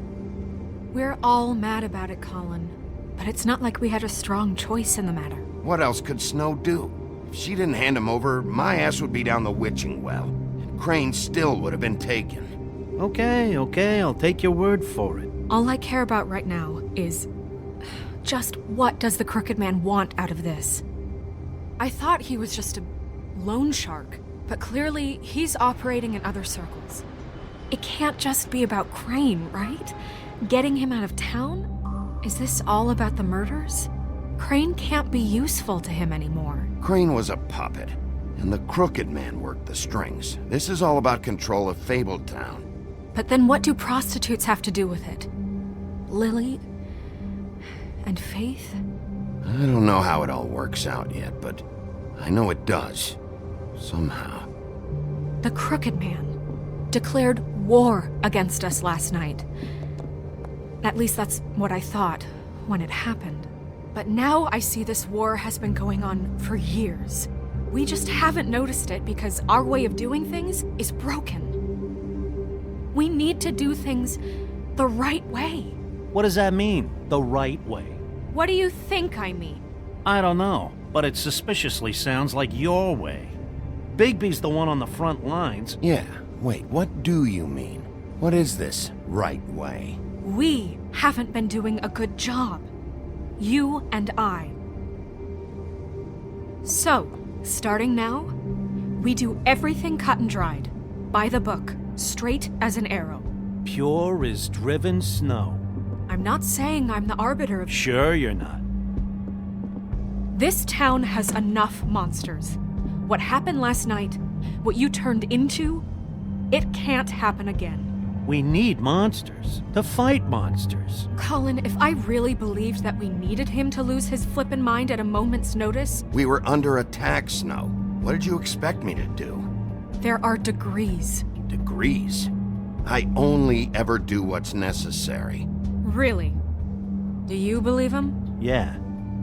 We're all mad about it, Colin. But it's not like we had a strong choice in the matter. What else could Snow do? If she didn't hand him over, my ass would be down the witching well. And Crane still would have been taken. Okay, I'll take your word for it. All I care about right now is... just what does the Crooked Man want out of this? I thought he was just a loan shark, but clearly he's operating in other circles. It can't just be about Crane, right? Getting him out of town? Is this all about the murders? Crane can't be useful to him anymore. Crane was a puppet, and the Crooked Man worked the strings. This is all about control of Fabletown. But then what do prostitutes have to do with it? Lily? And Faith? I don't know how it all works out yet, but I know it does. Somehow. The Crooked Man declared war against us last night. At least that's what I thought when it happened. But now I see this war has been going on for years. We just haven't noticed it because our way of doing things is broken. We need to do things the right way. What does that mean, the right way? What do you think I mean? I don't know, but it suspiciously sounds like your way. Bigby's the one on the front lines. Yeah, wait, what do you mean? What is this right way? We haven't been doing a good job. You and I. So, starting now, we do everything cut and dried. By the book, straight as an arrow. Pure as driven snow. I'm not saying I'm the arbiter of... Sure you're not. This town has enough monsters. What happened last night, what you turned into, it can't happen again. We need monsters to fight monsters. Colin, if I really believed that we needed him to lose his flippin' mind at a moment's notice... We were under attack, Snow. What did you expect me to do? There are degrees. Degrees? I only ever do what's necessary. Really? Do you believe him? Yeah,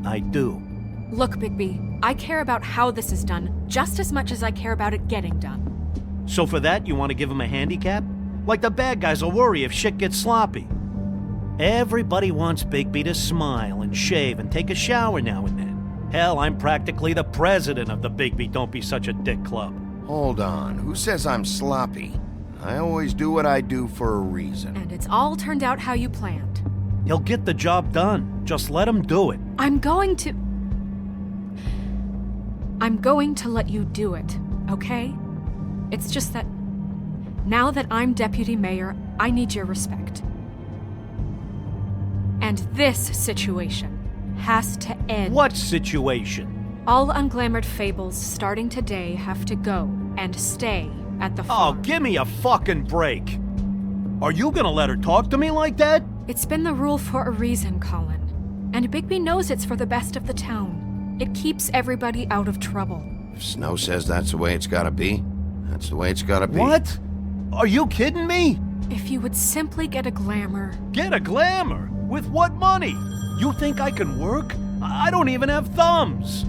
I do. Look, Bigby, I care about how this is done just as much as I care about it getting done. So for that, you want to give him a handicap? Like the bad guys will worry if shit gets sloppy. Everybody wants Bigby to smile and shave and take a shower now and then. Hell, I'm practically the president of the Bigby Don't Be Such a Dick Club. Hold on, who says I'm sloppy? I always do what I do for a reason. And it's all turned out how you planned. He'll get the job done. Just let him do it. I'm going to let you do it, okay? It's just that now that I'm deputy mayor, I need your respect. And this situation has to end. What situation? All unglamored fables starting today have to go and stay at the farm. Oh, give me a fucking break. Are you gonna let her talk to me like that? It's been the rule for a reason, Colin. And Bigby knows it's for the best of the town. It keeps everybody out of trouble. If Snow says that's the way it's gotta be, that's the way it's gotta be. What? Are you kidding me? If you would simply get a glamour. Get a glamour? With what money? You think I can work? I don't even have thumbs.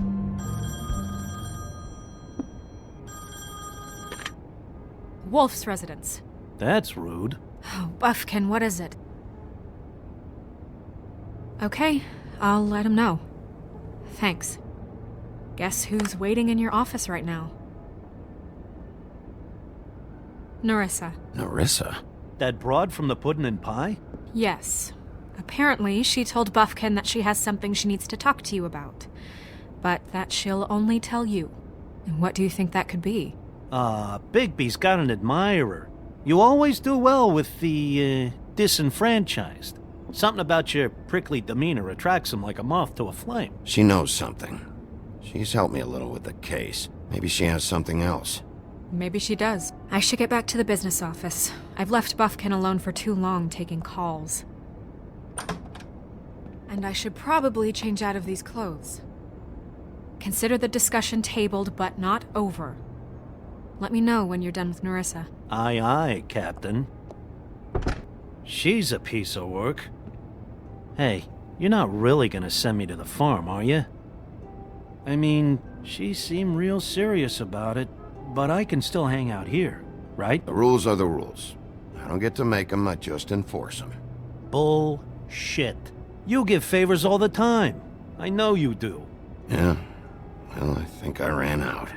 Wolf's residence. That's rude. Oh, Buffkin, what is it? Okay, I'll let him know. Thanks. Guess who's waiting in your office right now? Nerissa. Nerissa? That broad from the Puddin' and Pie? Yes. Apparently, she told Buffkin that she has something she needs to talk to you about. But that she'll only tell you. And what do you think that could be? Bigby's got an admirer. You always do well with the, disenfranchised. Something about your prickly demeanor attracts him like a moth to a flame. She knows something. She's helped me a little with the case. Maybe she has something else. Maybe she does. I should get back to the business office. I've left Buffkin alone for too long taking calls. And I should probably change out of these clothes. Consider the discussion tabled, but not over. Let me know when you're done with Nerissa. Aye, aye, Captain. She's a piece of work. Hey, you're not really gonna send me to the farm, are you? I mean, she seemed real serious about it, but I can still hang out here, right? The rules are the rules. I don't get to make them, I just enforce them. Bullshit. You give favors all the time. I know you do. Yeah, well, I think I ran out.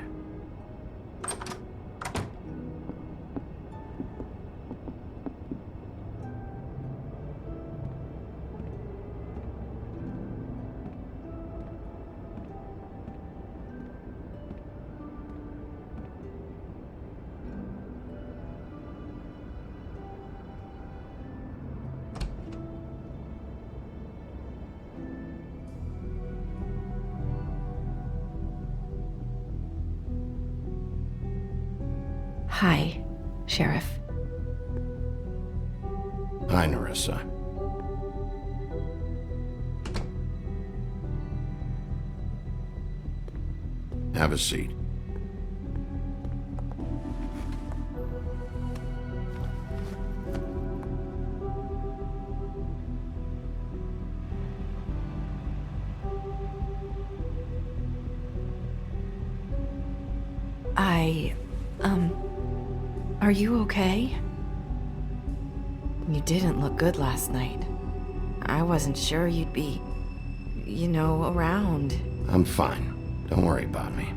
Hi, Sheriff. Hi, Nerissa. Have a seat. Are you okay? You didn't look good last night. I wasn't sure you'd be, around. I'm fine. Don't worry about me.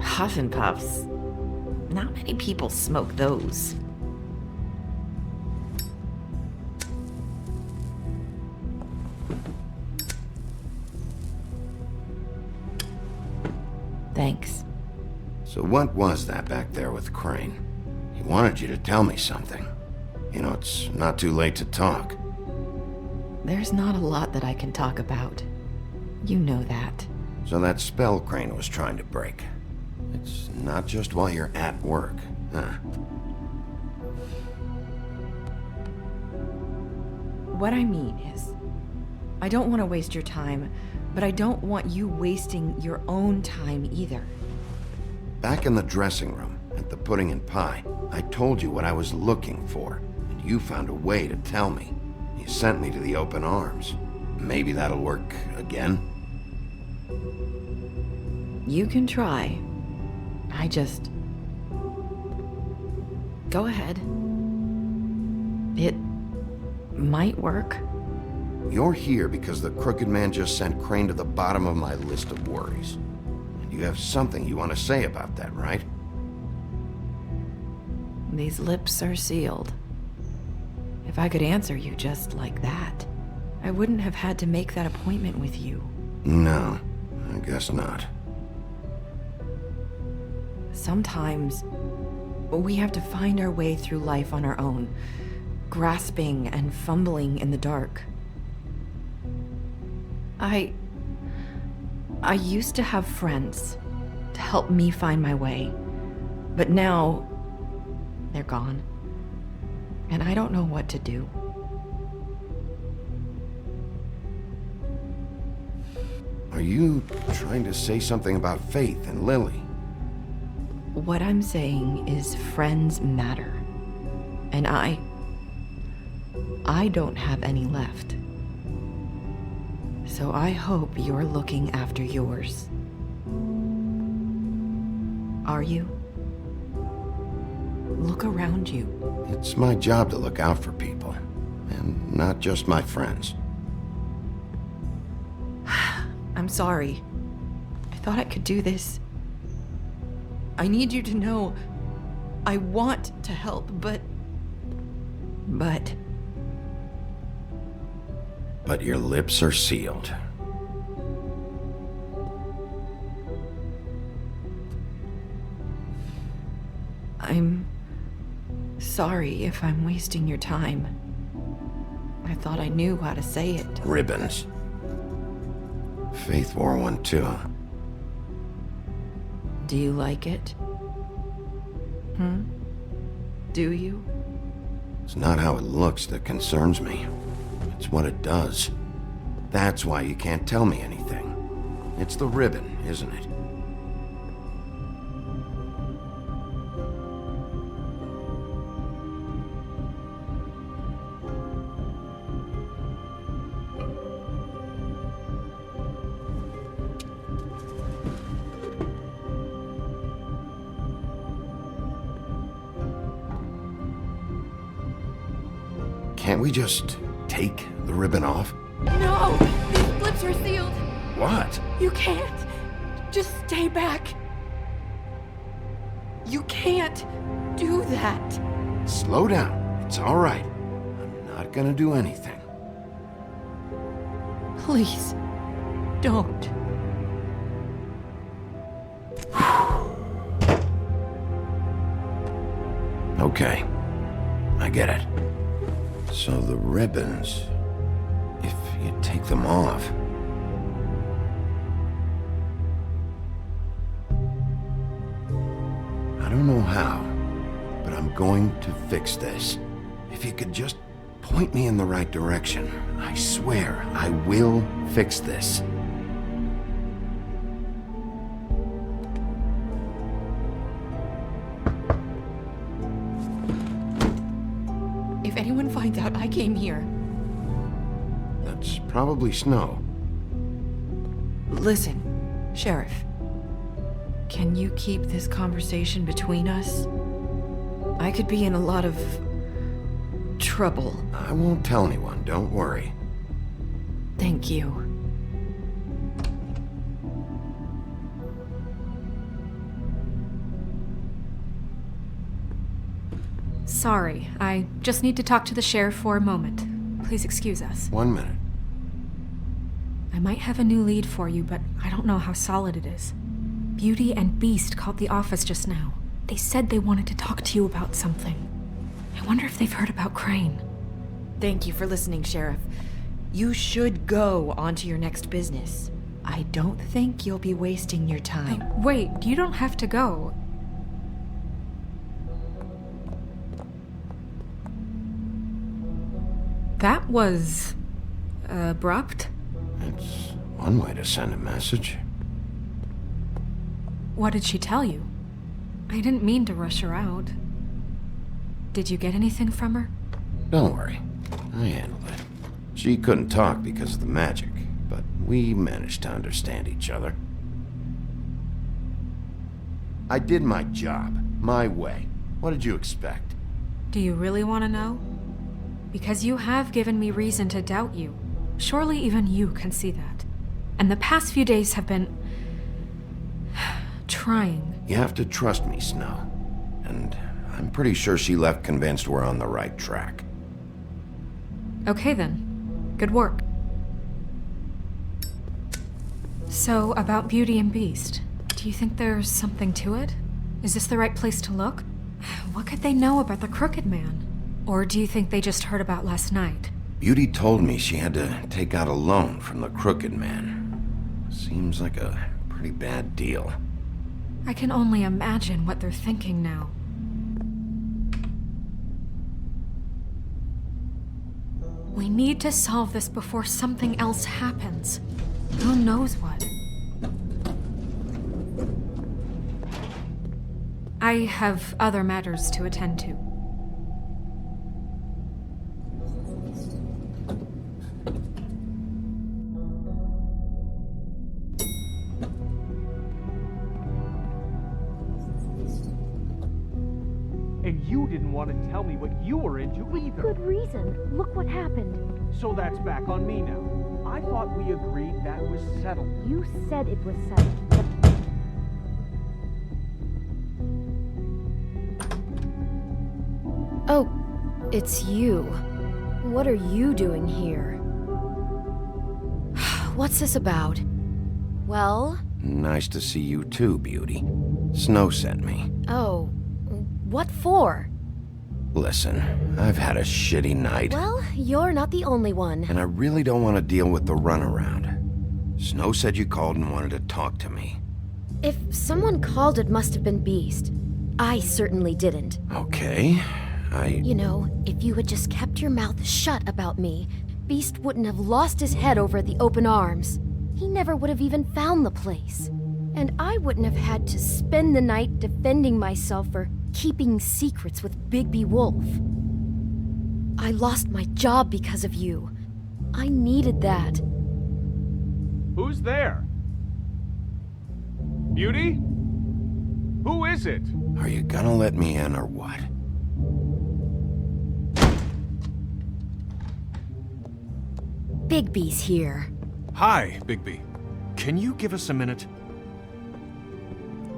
Huff and puffs. Not many people smoke those. Thanks. So what was that back there with Crane? He wanted you to tell me something. You know, it's not too late to talk. There's not a lot that I can talk about. You know that. So that spell Crane was trying to break. It's not just while you're at work, huh? What I mean is, I don't want to waste your time, but I don't want you wasting your own time either. Back in the dressing room, at the pudding and pie, I told you what I was looking for, and you found a way to tell me. You sent me to the open arms. Maybe that'll work again? You can try. I just... Go ahead. It might work. You're here because the crooked man just sent Crane to the bottom of my list of worries. And you have something you want to say about that, right? These lips are sealed. If I could answer you just like that, I wouldn't have had to make that appointment with you. No, I guess not. Sometimes, we have to find our way through life on our own, grasping and fumbling in the dark. I used to have friends to help me find my way, but now they're gone, and I don't know what to do. Are you trying to say something about Faith and Lily? What I'm saying is friends matter, and I don't have any left. So I hope you're looking after yours. Are you? Look around you. It's my job to look out for people, and not just my friends. I'm sorry. I thought I could do this. I need you to know I want to help, but your lips are sealed. I'm sorry if I'm wasting your time. I thought I knew how to say it. Ribbons. Faith wore one too. Do you like it? Do you? It's not how it looks that concerns me. It's what it does. That's why you can't tell me anything. It's the ribbon, isn't it? Can't we just take the ribbon off? No! These lips are sealed! What? You can't! Just stay back! You can't do that! Slow down. It's all right. I'm not gonna do anything. Please, don't. Okay. I get it. So the ribbons, if you take them off... I don't know how, but I'm going to fix this. If you could just point me in the right direction, I swear I will fix this. If anyone finds out I came here... That's probably Snow. Listen, Sheriff. Can you keep this conversation between us? I could be in a lot of... trouble. I won't tell anyone, don't worry. Thank you. Sorry, I just need to talk to the sheriff for a moment. Please excuse us. 1 minute. I might have a new lead for you, but I don't know how solid it is. Beauty and Beast called the office just now. They said they wanted to talk to you about something. I wonder if they've heard about Crane. Thank you for listening, Sheriff. You should go on to your next business. I don't think you'll be wasting your time. Wait, you don't have to go. That was... abrupt? It's one way to send a message. What did she tell you? I didn't mean to rush her out. Did you get anything from her? Don't worry. I handled it. She couldn't talk because of the magic, but we managed to understand each other. I did my job, my way. What did you expect? Do you really want to know? Because you have given me reason to doubt you. Surely even you can see that. And the past few days have been... trying. You have to trust me, Snow. And I'm pretty sure she left convinced we're on the right track. Okay then. Good work. So, about Beauty and Beast, do you think there's something to it? Is this the right place to look? What could they know about the Crooked Man? Or do you think they just heard about last night? Beauty told me she had to take out a loan from the Crooked Man. Seems like a pretty bad deal. I can only imagine what they're thinking now. We need to solve this before something else happens. Who knows what? I have other matters to attend to. And you didn't want to tell me what you were into either. Good reason. Look what happened. So that's back on me now. I thought we agreed that was settled. You said it was settled. Oh, it's you. What are you doing here? What's this about? Well? Nice to see you too, Beauty. Snow sent me. Oh. What for? Listen, I've had a shitty night. Well, you're not the only one. And I really don't want to deal with the runaround. Snow said you called and wanted to talk to me. If someone called, it must have been Beast. I certainly didn't. Okay, You know, if you had just kept your mouth shut about me, Beast wouldn't have lost his head over at the open arms. He never would have even found the place. And I wouldn't have had to spend the night defending myself for keeping secrets with Bigby Wolf. I lost my job because of you. I needed that. Who's there? Beauty? Who is it? Are you gonna let me in or what? Bigby's here. Hi, Bigby. Can you give us a minute?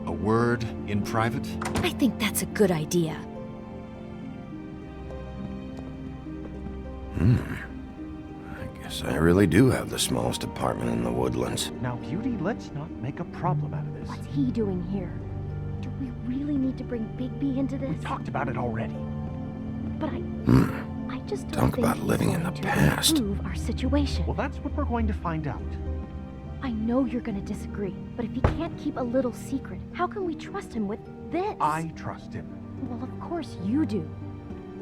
A word in private? I think that's a good idea. I guess I really do have the smallest apartment in the Woodlands. Now, Beauty, let's not make a problem out of this. What's he doing here? Do we really need to bring Bigby into this? We talked about it already. But I just don't Talk think about he's living in going the to past. improve our situation. Well, that's what we're going to find out. I know you're gonna disagree, but if he can't keep a little secret, how can we trust him with this? I trust him. Well, of course you do.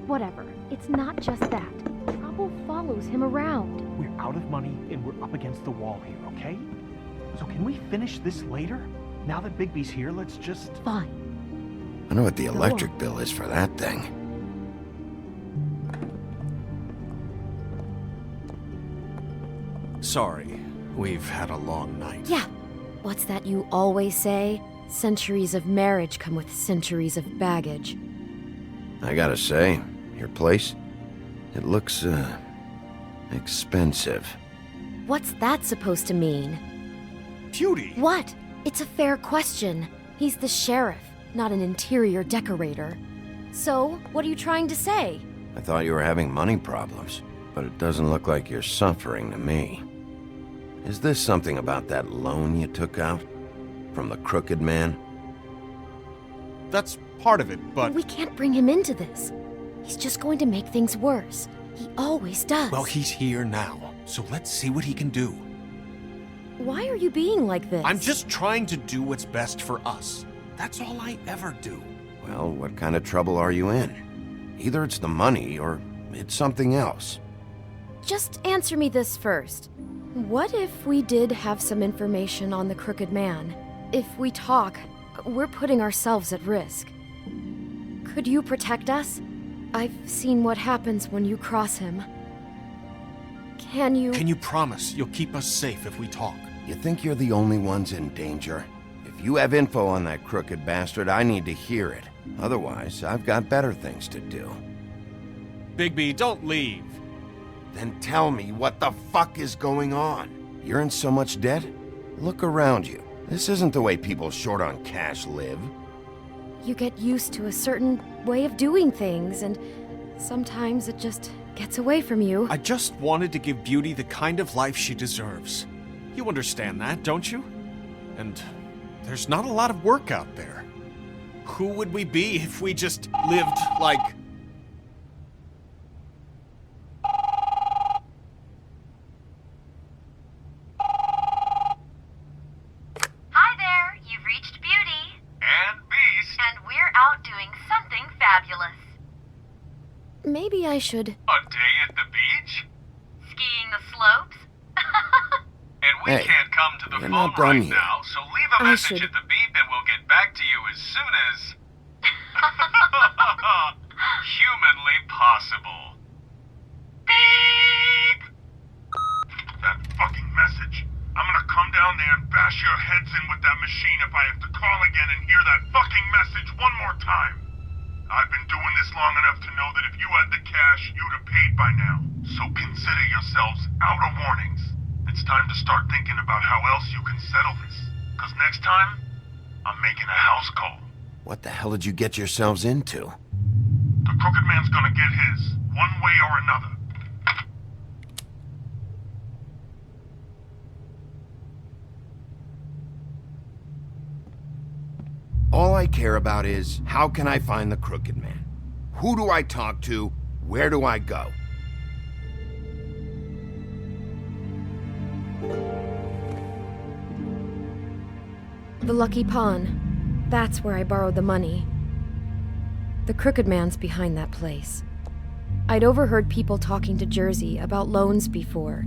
Whatever. It's not just that. Trouble follows him around. We're out of money and we're up against the wall here, okay? So can we finish this later? Now that Bigby's here, let's just... Fine. I know what the electric bill is for that thing. Sorry, we've had a long night. Yeah. What's that you always say? Centuries of marriage come with centuries of baggage. I gotta say, your place, it looks, expensive. What's that supposed to mean? Beauty! What? It's a fair question. He's the sheriff, not an interior decorator. So, what are you trying to say? I thought you were having money problems, but it doesn't look like you're suffering to me. Is this something about that loan you took out? from the Crooked Man? That's part of it, but... We can't bring him into this. He's just going to make things worse. He always does. Well, he's here now, so let's see what he can do. Why are you being like this? I'm just trying to do what's best for us. That's all I ever do. Well, what kind of trouble are you in? Either it's the money or it's something else. Just answer me this first. What if we did have some information on the Crooked Man? If we talk, we're putting ourselves at risk. Could you protect us? I've seen what happens when you cross him. Can you... Can you promise you'll keep us safe if we talk? You think you're the only ones in danger? If you have info on that crooked bastard, I need to hear it. Otherwise, I've got better things to do. Bigby, don't leave. Then tell me what the fuck is going on. You're in so much debt? Look around you. This isn't the way people short on cash live. You get used to a certain way of doing things, and sometimes it just gets away from you. I just wanted to give Beauty the kind of life she deserves. You understand that, don't you? And there's not a lot of work out there. Who would we be if we just lived like... Hi there, you've reached Beauty. And Beast. And we're out doing something fabulous. Maybe I should... A day at the beach? Skiing the slopes? And we Hey, can't come to the you're phone not done right yet. now, so leave a message at the beep and we'll get back to you as soon as... humanly possible. Beep! That fucking message. I'm gonna come down there and bash your heads in with that machine if I have to call again and hear that fucking message one more time. I've been doing this long enough to know that if you had the cash, you'd have paid by now. So consider yourselves out of warnings. It's time to start thinking about how else you can settle this. Because next time, I'm making a house call. What the hell did you get yourselves into? The Crooked Man's gonna get his, one way or another. All I care about is, how can I find the Crooked Man? Who do I talk to? Where do I go? The Lucky Pawn. That's where I borrowed the money. The Crooked Man's behind that place. I'd overheard people talking to Jersey about loans before.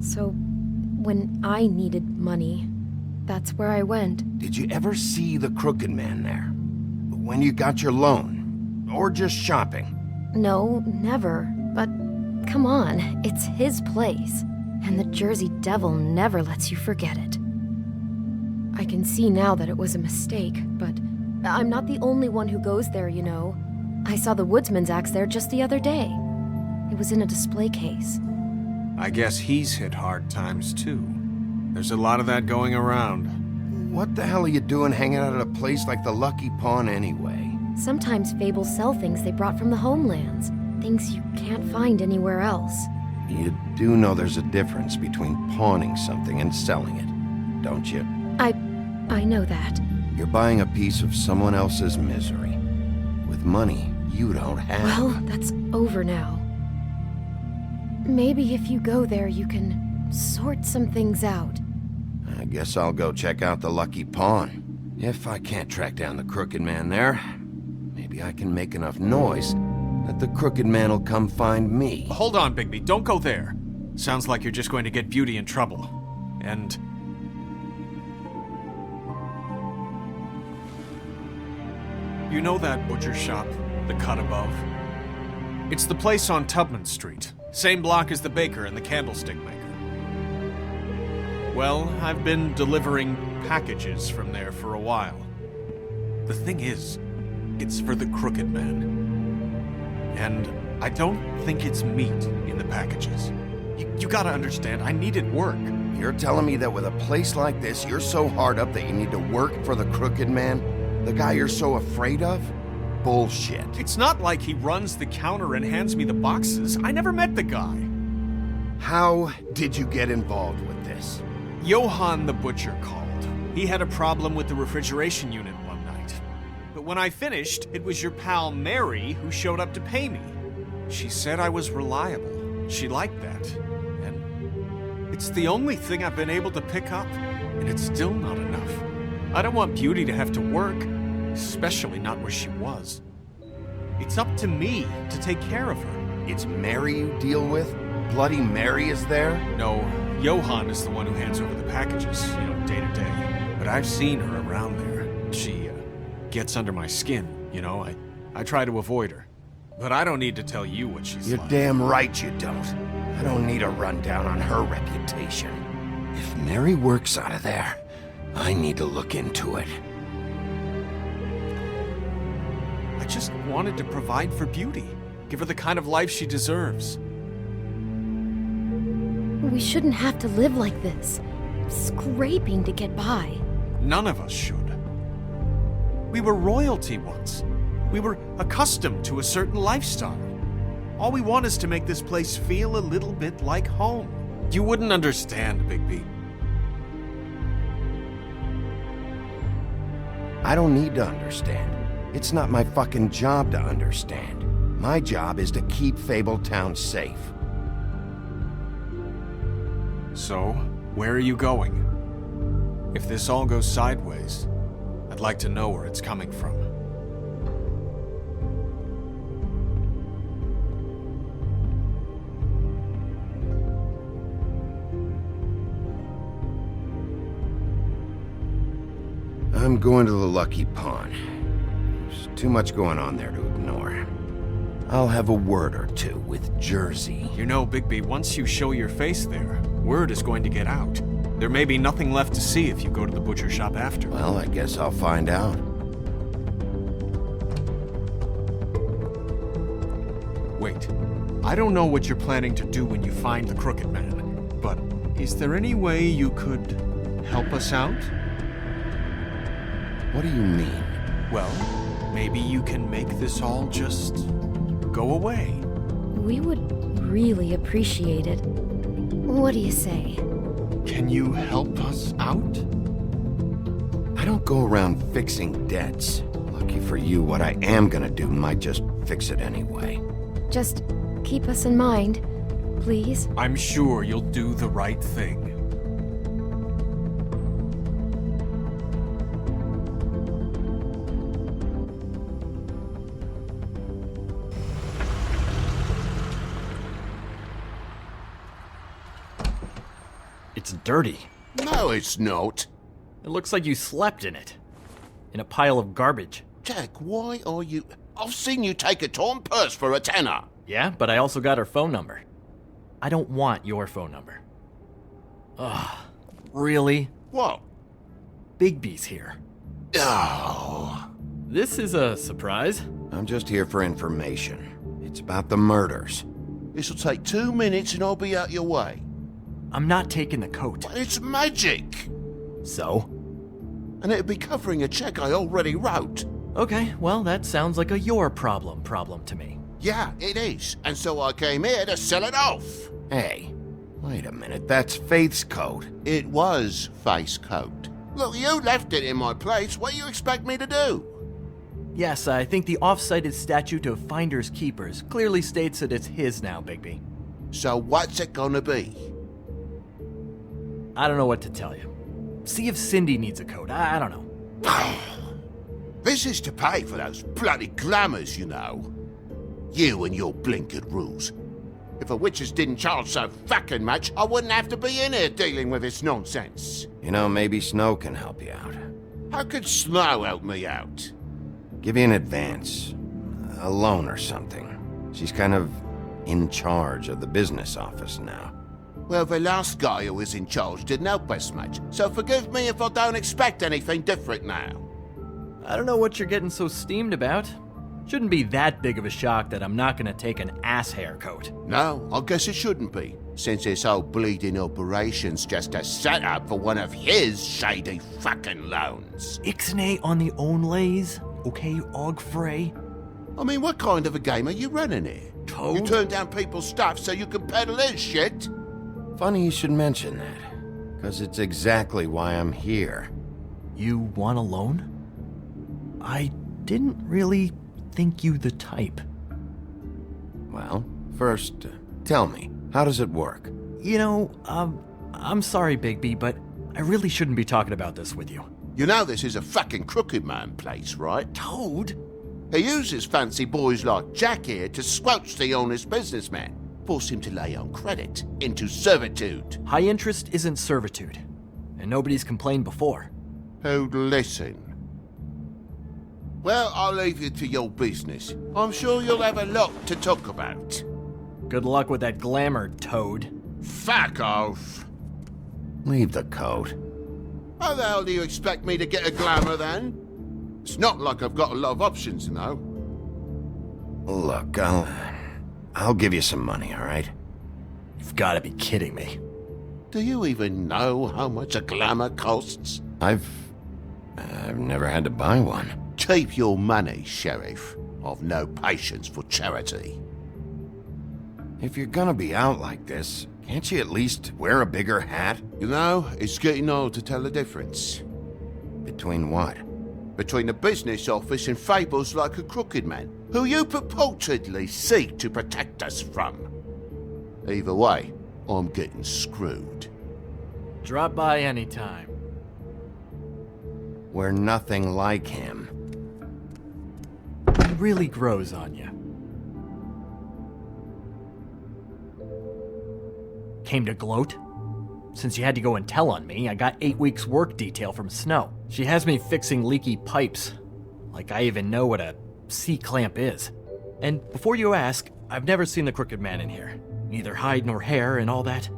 So, when I needed money, that's where I went. Did you ever see the Crooked Man there? When you got your loan? Or just shopping? No, never. But come on, it's his place. And the Jersey Devil never lets you forget it. I can see now that it was a mistake, but I'm not the only one who goes there, you know. I saw the Woodsman's axe there just the other day. It was in a display case. I guess he's hit hard times, too. There's a lot of that going around. What the hell are you doing hanging out at a place like the Lucky Pawn anyway? Sometimes fables sell things they brought from the homelands. Things you can't find anywhere else. You do know there's a difference between pawning something and selling it, don't you? I know that. You're buying a piece of someone else's misery. With money you don't have. Well, that's over now. Maybe if you go there, you can sort some things out. I guess I'll go check out the Lucky Pawn. If I can't track down the Crooked Man there, maybe I can make enough noise that the Crooked Man will come find me. Hold on, Bigby. Don't go there. Sounds like you're just going to get Beauty in trouble. And... you know that butcher shop, the cut above? It's the place on Tubman Street. Same block as the baker and the candlestick maker. Well, I've been delivering packages from there for a while. The thing is, it's for the Crooked Man. And I don't think it's meat in the packages. You gotta understand, I needed work. You're telling me that with a place like this, you're so hard up that you need to work for the Crooked Man? The guy you're so afraid of? Bullshit. It's not like he runs the counter and hands me the boxes. I never met the guy. How did you get involved with this? Johann the Butcher called. He had a problem with the refrigeration unit one night. But when I finished, it was your pal Mary who showed up to pay me. She said I was reliable. She liked that. And it's the only thing I've been able to pick up, and it's still not enough. I don't want Beauty to have to work, especially not where she was. It's up to me to take care of her. It's Mary you deal with? Bloody Mary is there? No, Johan is the one who hands over the packages, day to day. But I've seen her around there. She gets under my skin, I try to avoid her. But I don't need to tell you what she's You're like. damn right you don't. I don't need a rundown on her reputation. If Mary works out of there, I need to look into it. I just wanted to provide for Beauty. Give her the kind of life she deserves. We shouldn't have to live like this, scraping to get by. None of us should. We were royalty once. We were accustomed to a certain lifestyle. All we want is to make this place feel a little bit like home. You wouldn't understand, Bigby. I don't need to understand. It's not my fucking job to understand. My job is to keep Fabletown safe. So, where are you going? If this all goes sideways, I'd like to know where it's coming from. I'm going to the Lucky Pawn. There's too much going on there to ignore. I'll have a word or two with Jersey. You know, Bigby, once you show your face there, word is going to get out. There may be nothing left to see if you go to the butcher shop after. Well, I guess I'll find out. Wait, I don't know what you're planning to do when you find the Crooked Man, but is there any way you could help us out? What do you mean? Well, maybe you can make this all just go away. We would really appreciate it. What do you say? Can you help us out? I don't go around fixing debts. Lucky for you, what I am gonna do might just fix it anyway. Just keep us in mind, please. I'm sure you'll do the right thing. It's dirty. No, it's not. It looks like you slept in it. In a pile of garbage. Jack, why are you... I've seen you take a torn purse for a tenner. Yeah, but I also got her phone number. I don't want your phone number. Ugh. Really? What? Bigby's here. Oh. This is a surprise. I'm just here for information. It's about the murders. This'll take 2 minutes and I'll be out your way. I'm not taking the coat. But it's magic. So? And it'd be covering a check I already wrote. Okay, well, that sounds like a your problem to me. Yeah, it is. And so I came here to sell it off. Hey, wait a minute. That's Faith's coat. It was Faith's coat. Look, you left it in my place. What do you expect me to do? Yes, I think the off-cited statute of Finders Keepers clearly states that it's his now, Bigby. So what's it gonna be? I don't know what to tell you. See if Cindy needs a coat. I don't know. This is to pay for those bloody glamours, you know. You and your blinkered rules. If the witches didn't charge so fucking much, I wouldn't have to be in here dealing with this nonsense. You know, maybe Snow can help you out. How could Snow help me out? Give you an advance. A loan or something. She's kind of in charge of the business office now. Well, the last guy who was in charge didn't help us much, so forgive me if I don't expect anything different now. I don't know what you're getting so steamed about. Shouldn't be that big of a shock that I'm not gonna take an ass haircoat. No, I guess it shouldn't be, since this whole bleeding operation's just a setup for one of his shady fucking loans. Ixnay on the own lays, okay, Og Frey? I mean, what kind of a game are you running here? Toad? You turn down people's stuff so you can peddle his shit? Funny you should mention that, because it's exactly why I'm here. You want a loan? I didn't really think you the type. Well, first, tell me, how does it work? You know, I'm sorry, Bigby, but I really shouldn't be talking about this with you. You know this is a fucking crooked man place, right? Toad? He uses fancy boys like Jack here to squelch the honest businessman, force him to lay on credit into servitude. High interest isn't servitude, and nobody's complained before. Who'd listen? Well, I'll leave you to your business. I'm sure you'll have a lot to talk about. Good luck with that glamour, Toad. Fuck off. Leave the coat. How the hell do you expect me to get a glamour then? It's not like I've got a lot of options, you know. Look, I'll give you some money, all right? You've got to be kidding me. Do you even know how much a glamour costs? I've never had to buy one. Keep your money, Sheriff. I've no patience for charity. If you're gonna be out like this, can't you at least wear a bigger hat? You know, it's getting old to tell the difference. Between what? Between the business office and fables like a crooked man, who you purportedly seek to protect us from. Either way, I'm getting screwed. Drop by anytime. We're nothing like him. He really grows on you. Came to gloat? Since you had to go and tell on me, I got 8 weeks work detail from Snow. She has me fixing leaky pipes. Like I even know what a C-clamp is. And before you ask, I've never seen the crooked man in here. Neither hide nor hair and all that.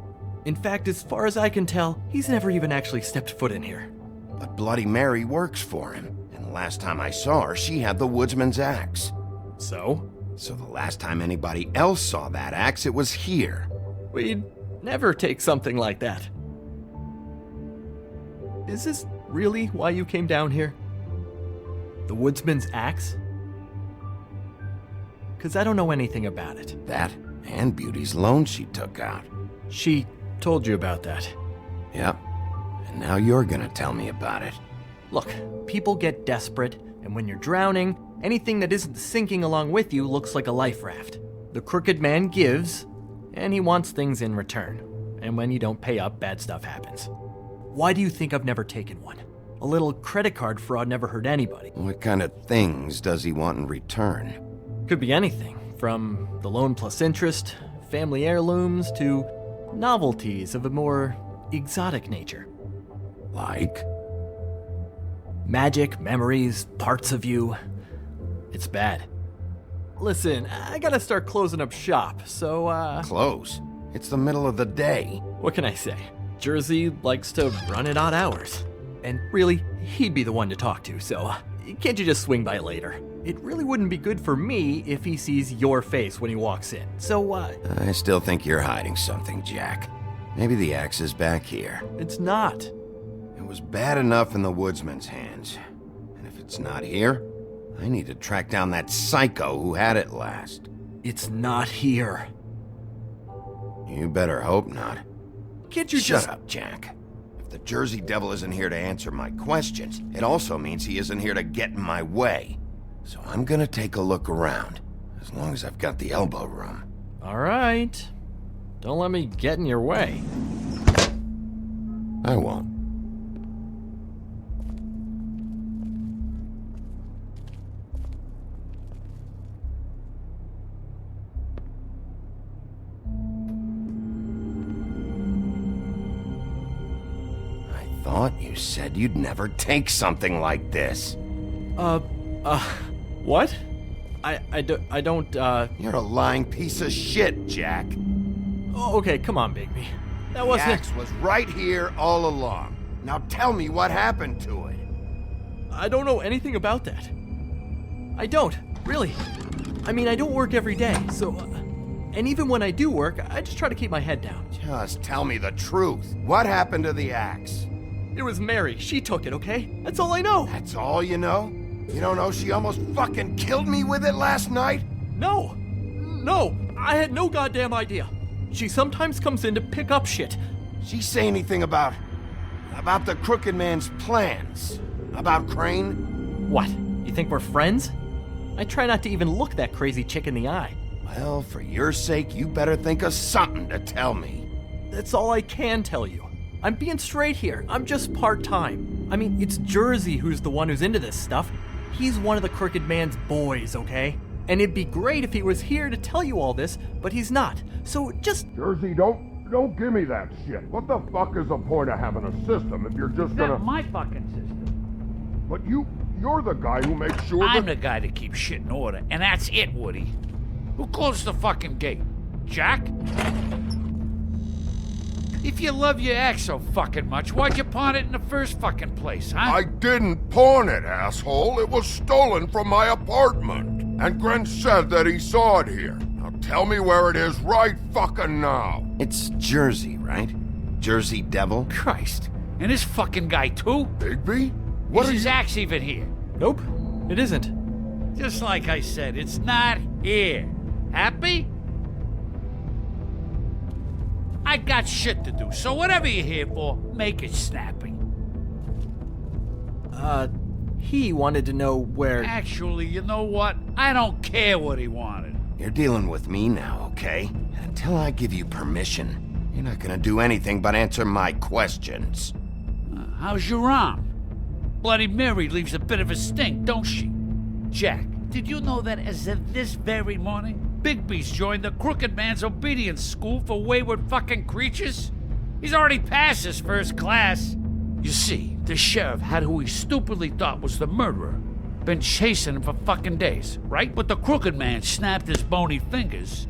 In fact, as far as I can tell, he's never even actually stepped foot in here. But Bloody Mary works for him. And the last time I saw her, she had the woodsman's axe. So? So the last time anybody else saw that axe, it was here. We'd never take something like that. Is this really why you came down here? The woodsman's axe? 'Cause I don't know anything about it. That and Beauty's loan she took out. She told you about that. Yep. And now you're gonna tell me about it. Look, people get desperate, and when you're drowning, anything that isn't sinking along with you looks like a life raft. The crooked man gives, and he wants things in return. And when you don't pay up, bad stuff happens. Why do you think I've never taken one? A little credit card fraud never hurt anybody. What kind of things does he want in return? Could be anything, from the loan plus interest, family heirlooms, to novelties of a more exotic nature. Like? Magic, memories, parts of you. It's bad. Listen, I gotta start closing up shop, so Close? It's the middle of the day. What can I say? Jersey likes to run at odd hours. And really, he'd be the one to talk to, so can't you just swing by later? It really wouldn't be good for me if he sees your face when he walks in, so I still think you're hiding something, Jack. Maybe the axe is back here. It's not. It was bad enough in the woodsman's hands. And if it's not here, I need to track down that psycho who had it last. It's not here. You better hope not. Can't you Shut up, Jack. If the Jersey Devil isn't here to answer my questions, it also means he isn't here to get in my way. So I'm gonna take a look around, as long as I've got the elbow room. All right. Don't let me get in your way. I won't. I thought you said you'd never take something like this. What? I don't, You're a lying piece of shit, Jack. Oh, okay, come on, Bigby. That wasn't... The axe was right here all along. Now tell me what happened to it. I don't know anything about that. I don't, really. I mean, I don't work every day, so... and even when I do work, I just try to keep my head down. Just tell me the truth. What happened to the axe? It was Mary. She took it, okay? That's all I know. That's all you know? You don't know she almost fucking killed me with it last night? No, I had no goddamn idea. She sometimes comes in to pick up shit. She say anything about the crooked man's plans? About Crane? What? You think we're friends? I try not to even look that crazy chick in the eye. Well, for your sake, you better think of something to tell me. That's all I can tell you. I'm being straight here. I'm just part-time. I mean, it's Jersey who's the one who's into this stuff. He's one of the Crooked Man's boys, okay? And it'd be great if he was here to tell you all this, but he's not. So just... Jersey, don't give me that shit. What the fuck is the point of having a system if you're just gonna... Not my fucking system. But you're the guy who makes sure I'm the guy that keeps shit in order, and that's it, Woody. Who closed the fucking gate? Jack? If you love your ex so fucking much, why'd you pawn it in the first fucking place, huh? I didn't pawn it, asshole. It was stolen from my apartment. And Gren said that he saw it here. Now tell me where it is right fucking now. It's Jersey, right? Jersey Devil? Christ. And this fucking guy, too? Bigby? Is his axe even here? Nope, it isn't. Just like I said, it's not here. Happy? I got shit to do, so whatever you're here for, make it snappy. He wanted to know where... Actually, you know what? I don't care what he wanted. You're dealing with me now, okay? Until I give you permission, you're not gonna do anything but answer my questions. How's your arm? Bloody Mary leaves a bit of a stink, don't she? Jack, did you know that as of this very morning, Bigby's joined the Crooked Man's obedience school for wayward fucking creatures? He's already passed his first class. You see, the sheriff had who he stupidly thought was the murderer. Been chasing him for fucking days, right? But the Crooked Man snapped his bony fingers,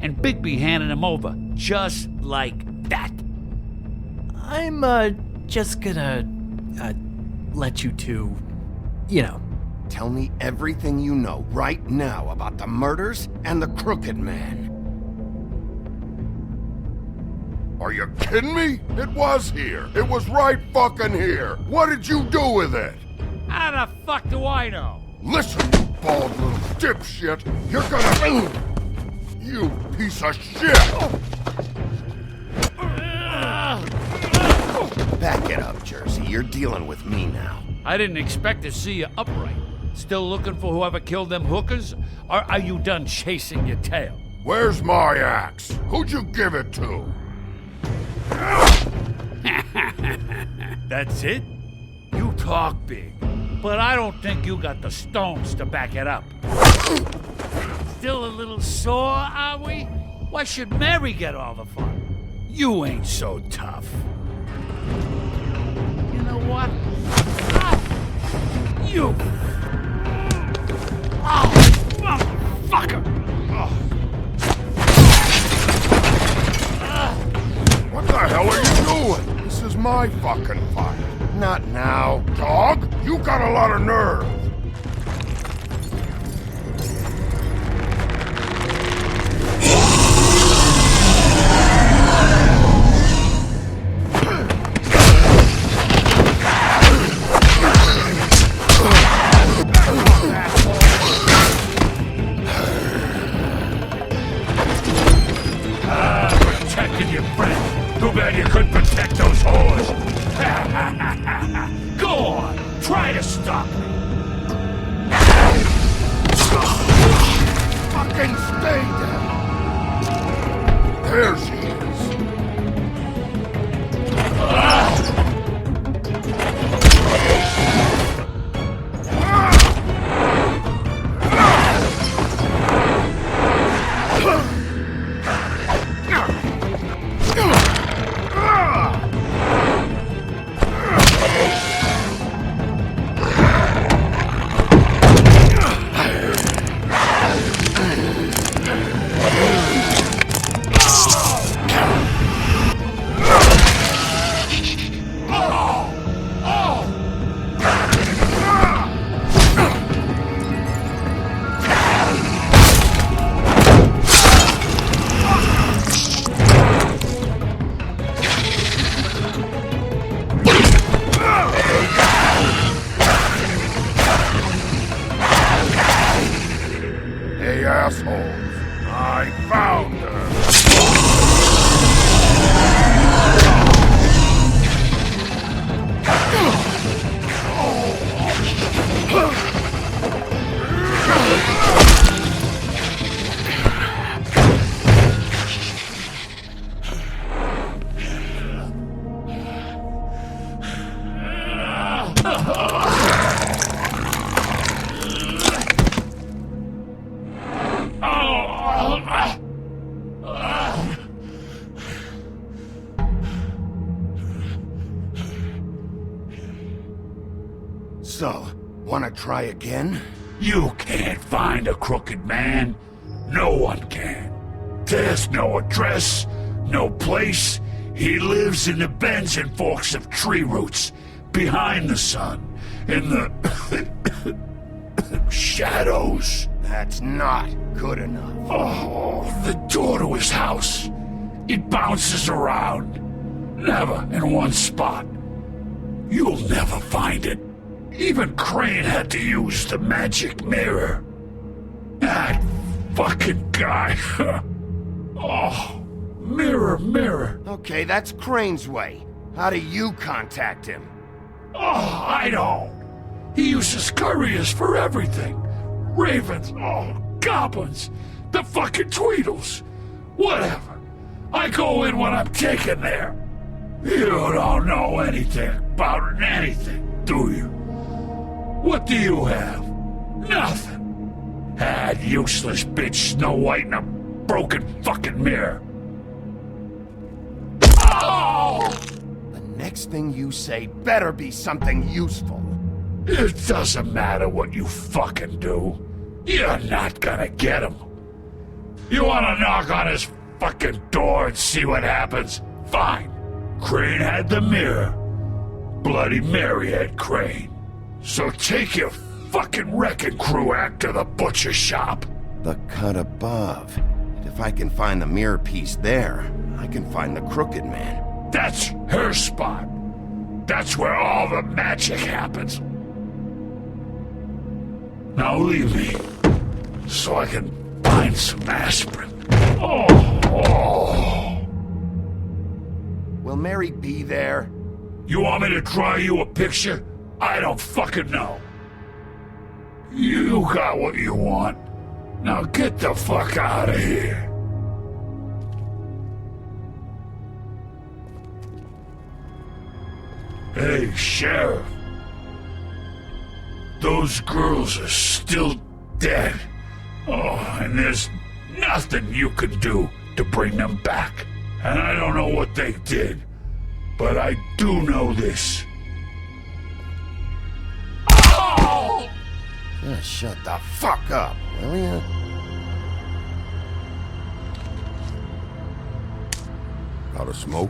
and Bigby handed him over, just like that. I'm, just gonna, let you two, Tell me everything you know right now about the murders and the Crooked Man. Are you kidding me? It was here. It was right fucking here. What did you do with it? How the fuck do I know? Listen, you bald little dipshit. You're gonna... You piece of shit! Back it up, Jersey. You're dealing with me now. I didn't expect to see you upright. Still looking for whoever killed them hookers? Or are you done chasing your tail? Where's my axe? Who'd you give it to? That's it? You talk big, but I don't think you got the stones to back it up. Still a little sore, are we? Why should Mary get all the fun? You ain't so tough. You know what? You! Oh, motherfucker! What the hell are you doing? This is my fucking fight. Not now. Dog, you got a lot of nerve. Protected your friend. Too bad you couldn't protect those whores. Go on, try to stop me. Fucking stay down. There she is. Hey, assholes. I found her. Oh. So, wanna try again? You can't find a crooked man. No one can. There's no address, no place. He lives in the bends and forks of tree roots, behind the sun, in the shadows. That's not good enough. Oh, the door to his house. It bounces around. Never in one spot. You'll never find it. Even Crane had to use the magic mirror. That fucking guy. Oh, mirror, mirror. Okay, that's Crane's way. How do you contact him? Oh, I don't. He uses couriers for everything. Ravens, goblins, the fucking Tweedles. Whatever. I go in when I'm taken there. You don't know anything about anything, do you? What do you have? Nothing. That useless bitch Snow White and a broken fucking mirror. Oh! The next thing you say better be something useful. It doesn't matter what you fucking do. You're not gonna get him. You wanna knock on his fucking door and see what happens? Fine. Crane had the mirror. Bloody Mary had Crane. So take your fucking wrecking crew act to the butcher shop. The cut above. If I can find the mirror piece there, I can find the crooked man. That's her spot. That's where all the magic happens. Now leave me, so I can find some aspirin. Oh. Will Mary be there? You want me to draw you a picture? I don't fucking know. You got what you want. Now get the fuck out of here. Hey, Sheriff. Those girls are still dead. Oh, and there's nothing you can do to bring them back. And I don't know what they did, but I do know this. Oh! Just shut the fuck up, will ya? Got a smoke?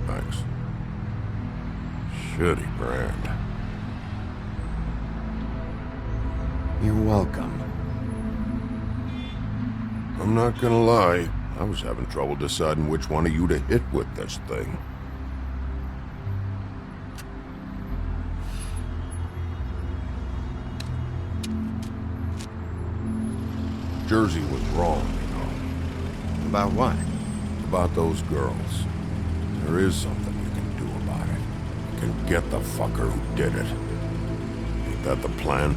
Thanks. Shitty brand. You're welcome. I'm not gonna lie, I was having trouble deciding which one of you to hit with this thing. Jersey was wrong, you know. About what? About those girls. There is something you can do about it. You can get the fucker who did it. Ain't that the plan?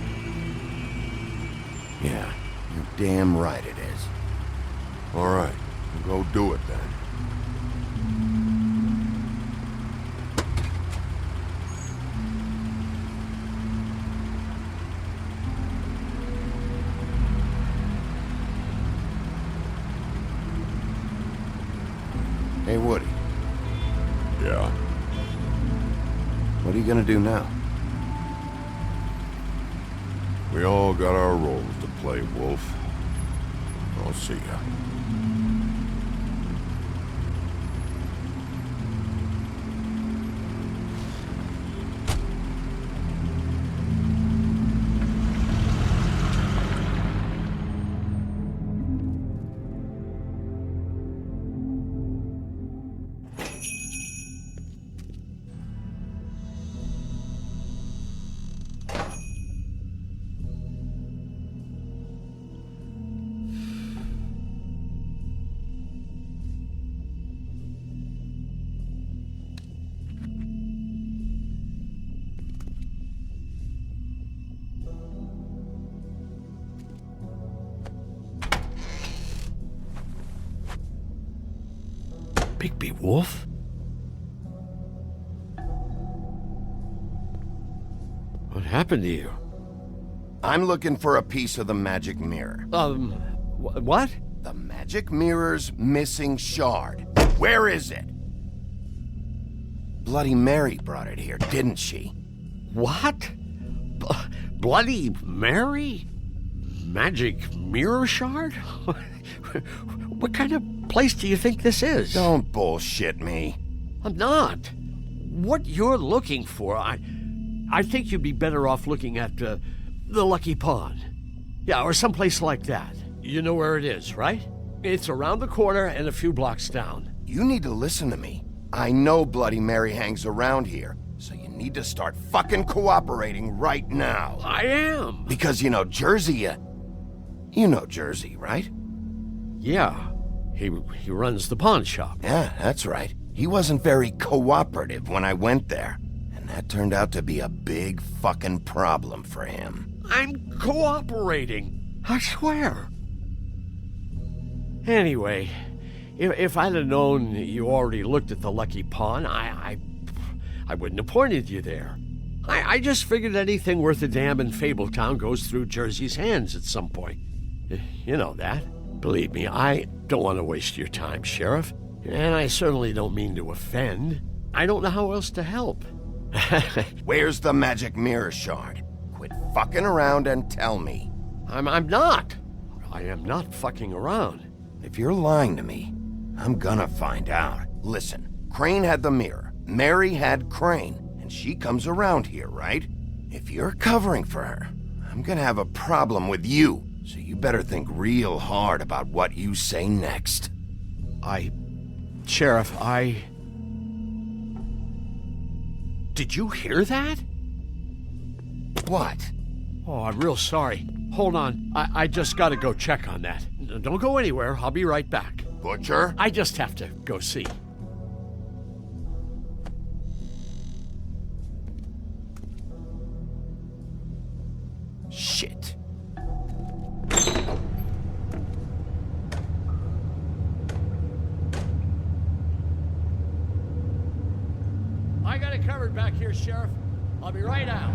Yeah, you're damn right it is. All right, go do it then. Hey, Woody. Yeah? What are you gonna do now? We all got our roles to play, Wolf. I'll see ya. Bigby Wolf? happened to you? I'm looking for a piece of the magic mirror. What? The magic mirror's missing shard. Where is it? Bloody Mary brought it here, didn't she? What? Bloody Mary? Magic mirror shard? What kind of place do you think this is? Don't bullshit me. I'm not. What you're looking for, I think you'd be better off looking at the Lucky Pond. Yeah, or someplace like that. You know where it is, right? It's around the corner and a few blocks down. You need to listen to me. I know Bloody Mary hangs around here, so you need to start fucking cooperating right now. I am. Because you know Jersey, you know Jersey, right? Yeah. He runs the pawn shop. Yeah, that's right. He wasn't very cooperative when I went there. And that turned out to be a big fucking problem for him. I'm cooperating. I swear. Anyway, if I'd have known you already looked at the Lucky Pawn, I wouldn't have pointed you there. I just figured anything worth a damn in Fabletown goes through Jersey's hands at some point. You know that. Believe me, I don't want to waste your time, Sheriff. And I certainly don't mean to offend. I don't know how else to help. Where's the magic mirror shard? Quit fucking around and tell me. I'm not. I am not fucking around. If you're lying to me, I'm gonna find out. Listen, Crane had the mirror. Mary had Crane. And she comes around here, right? If you're covering for her, I'm gonna have a problem with you. So you better think real hard about what you say next. Sheriff, Did you hear that? What? Oh, I'm real sorry. Hold on. I just gotta go check on that. Don't go anywhere. I'll be right back. Butcher? I just have to go see. Shit. I got it covered back here, Sheriff. I'll be right out.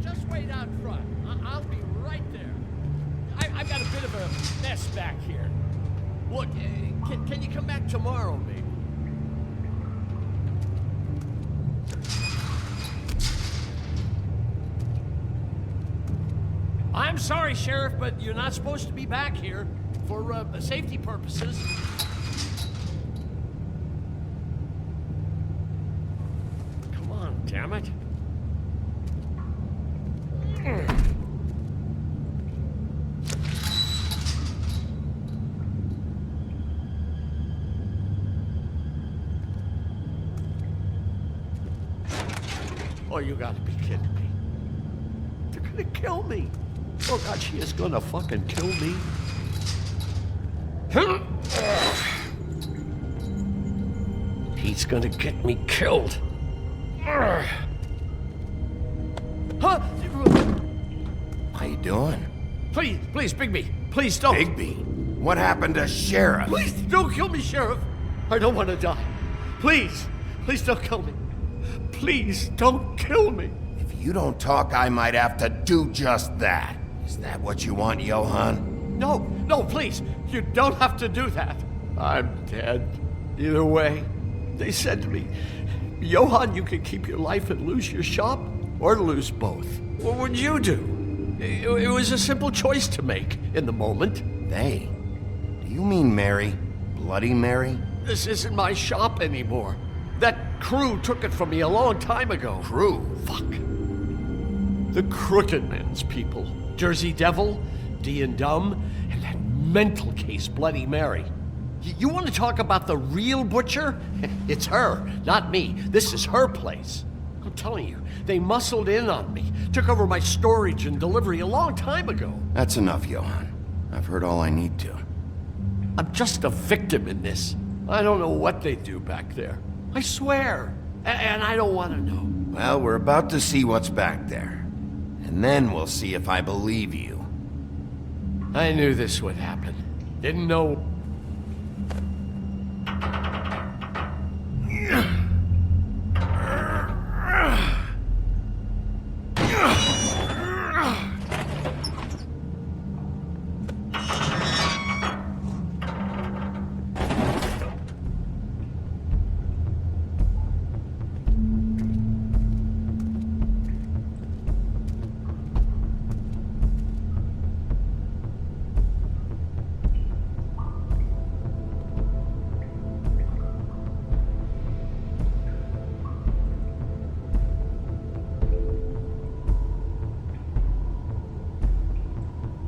Just wait out front. I'll be right there. I've got a bit of a mess back here. Look, can you come back tomorrow, maybe? I'm sorry, Sheriff, but you're not supposed to be back here for safety purposes. Come on, damn it. Oh, you gotta be kidding me. They're gonna kill me. Oh, God, she is gonna fucking kill me. He's gonna get me killed. Huh? How you doing? Please, Bigby. Please don't. Bigby? What happened to Sheriff? Please don't kill me, Sheriff. I don't want to die. Please don't kill me. Please don't kill me. If you don't talk, I might have to do just that. Is that what you want, Johan? No, please. You don't have to do that. I'm dead. Either way. They said to me, Johan, you can keep your life and lose your shop, or lose both. What would you do? It was a simple choice to make in the moment. They? Do you mean Mary? Bloody Mary? This isn't my shop anymore. That crew took it from me a long time ago. Crew? Fuck. The Crooked Man's people. Jersey Devil, D and Dumb, and that mental case, Bloody Mary. You want to talk about the real butcher? It's her, not me. This is her place. I'm telling you, they muscled in on me, took over my storage and delivery a long time ago. That's enough, Johan. I've heard all I need to. I'm just a victim in this. I don't know what they do back there. I swear. And I don't want to know. Well, we're about to see what's back there. And then we'll see if I believe you. I knew this would happen. Didn't know...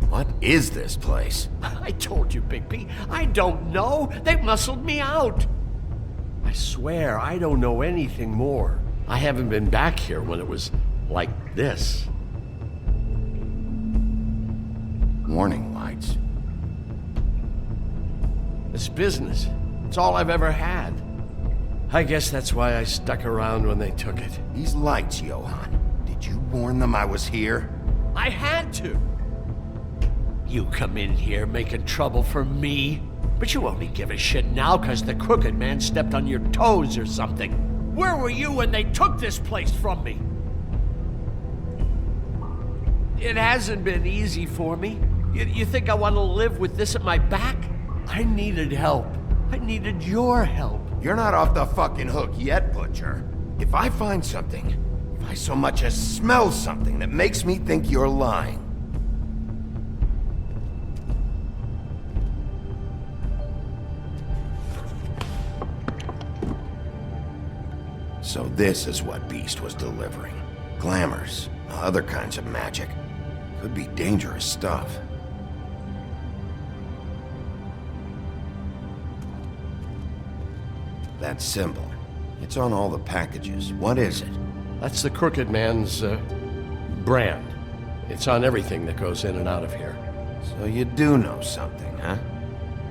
What is this place? I told you, Bigby. I don't know. They muscled me out. I swear, I don't know anything more. I haven't been back here when it was like this. Warning lights. This business, it's all I've ever had. I guess that's why I stuck around when they took it. These lights, Johann. Did you warn them I was here? I had to. You come in here making trouble for me, but you only give a shit now because the crooked man stepped on your toes or something. Where were you when they took this place from me? It hasn't been easy for me. You think I want to live with this at my back? I needed help. I needed your help. You're not off the fucking hook yet, Butcher. If I find something, if I so much as smell something that makes me think you're lying, so this is what Beast was delivering. Glamours, other kinds of magic. Could be dangerous stuff. That symbol. It's on all the packages. What is it? That's the crooked man's, brand. It's on everything that goes in and out of here. So you do know something, huh?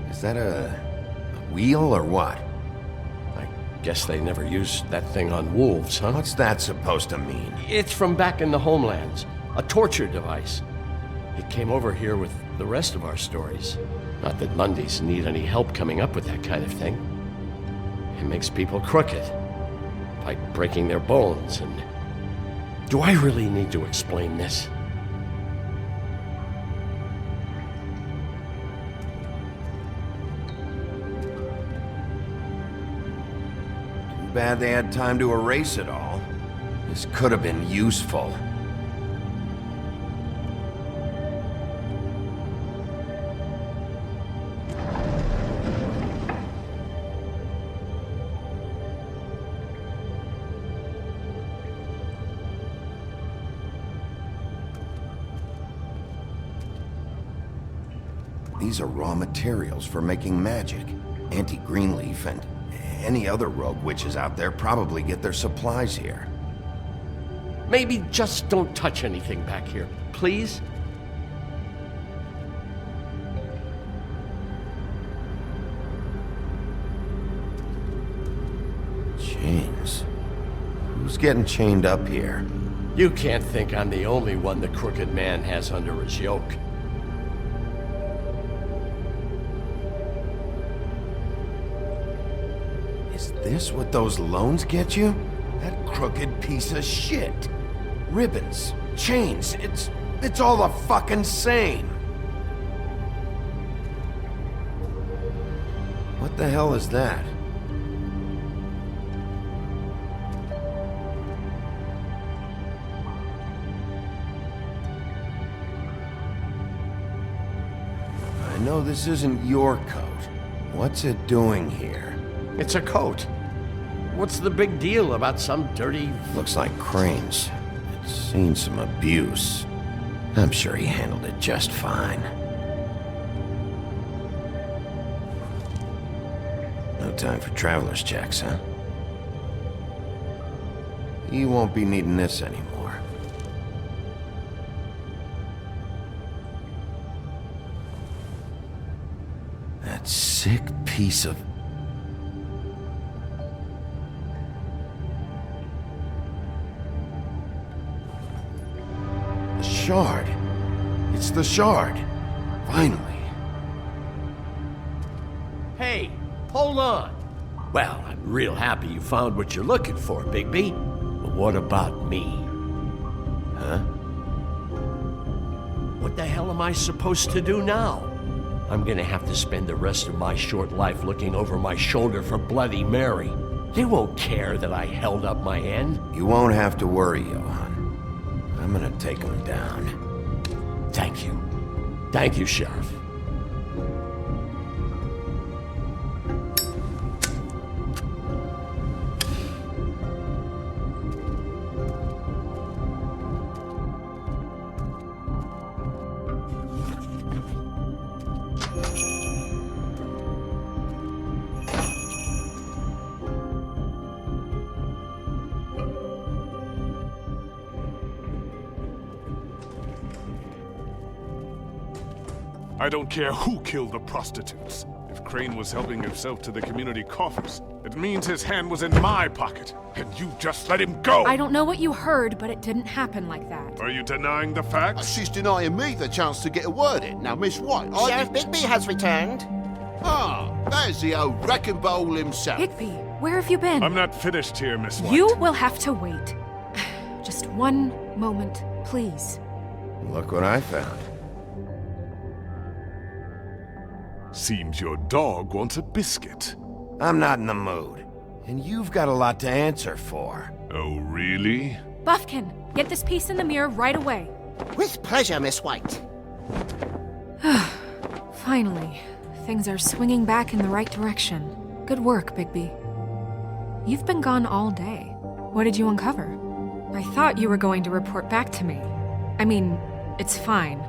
Is that a wheel or what? Guess they never used that thing on wolves, huh? What's that supposed to mean? It's from back in the homelands. A torture device. It came over here with the rest of our stories. Not that Lundys need any help coming up with that kind of thing. It makes people crooked. By breaking their bones and... Do I really need to explain this? Bad they had time to erase it all. This could have been useful. These are raw materials for making magic. Anti-Greenleaf and any other rogue witches out there probably get their supplies here. Maybe just don't touch anything back here, please? Chains. Who's getting chained up here? You can't think I'm the only one the crooked man has under his yoke. Is this what those loans get you? That crooked piece of shit. Ribbons, chains, it's all the fucking same. What the hell is that? I know this isn't your coat. What's it doing here? It's a coat. What's the big deal about some dirty... Looks like Crane's. It's seen some abuse. I'm sure he handled it just fine. No time for traveler's checks, huh? You won't be needing this anymore. That sick piece of... The shard. It's the shard. Finally. Hey, hold on. Well, I'm real happy you found what you're looking for, Bigby. But what about me? Huh? What the hell am I supposed to do now? I'm gonna have to spend the rest of my short life looking over my shoulder for Bloody Mary. They won't care that I held up my end. You won't have to worry, Johan. I'm gonna take him down. Thank you. Thank you, Sheriff. I don't care who killed the prostitutes. If Crane was helping himself to the community coffers, it means his hand was in my pocket, and you just let him go! I don't know what you heard, but it didn't happen like that. Are you denying the facts? She's denying me the chance to get a word in. Now, Miss White, Sheriff Bigby has returned. Ah, there's the old wrecking bowl himself. Bigby, where have you been? I'm not finished here, Miss White. You will have to wait. Just one moment, please. Look what I found. Seems your dog wants a biscuit. I'm not in the mood. And you've got a lot to answer for. Oh, really? Buffkin, get this piece in the mirror right away. With pleasure, Miss White. Finally, things are swinging back in the right direction. Good work, Bigby. You've been gone all day. What did you uncover? I thought you were going to report back to me. I mean, it's fine.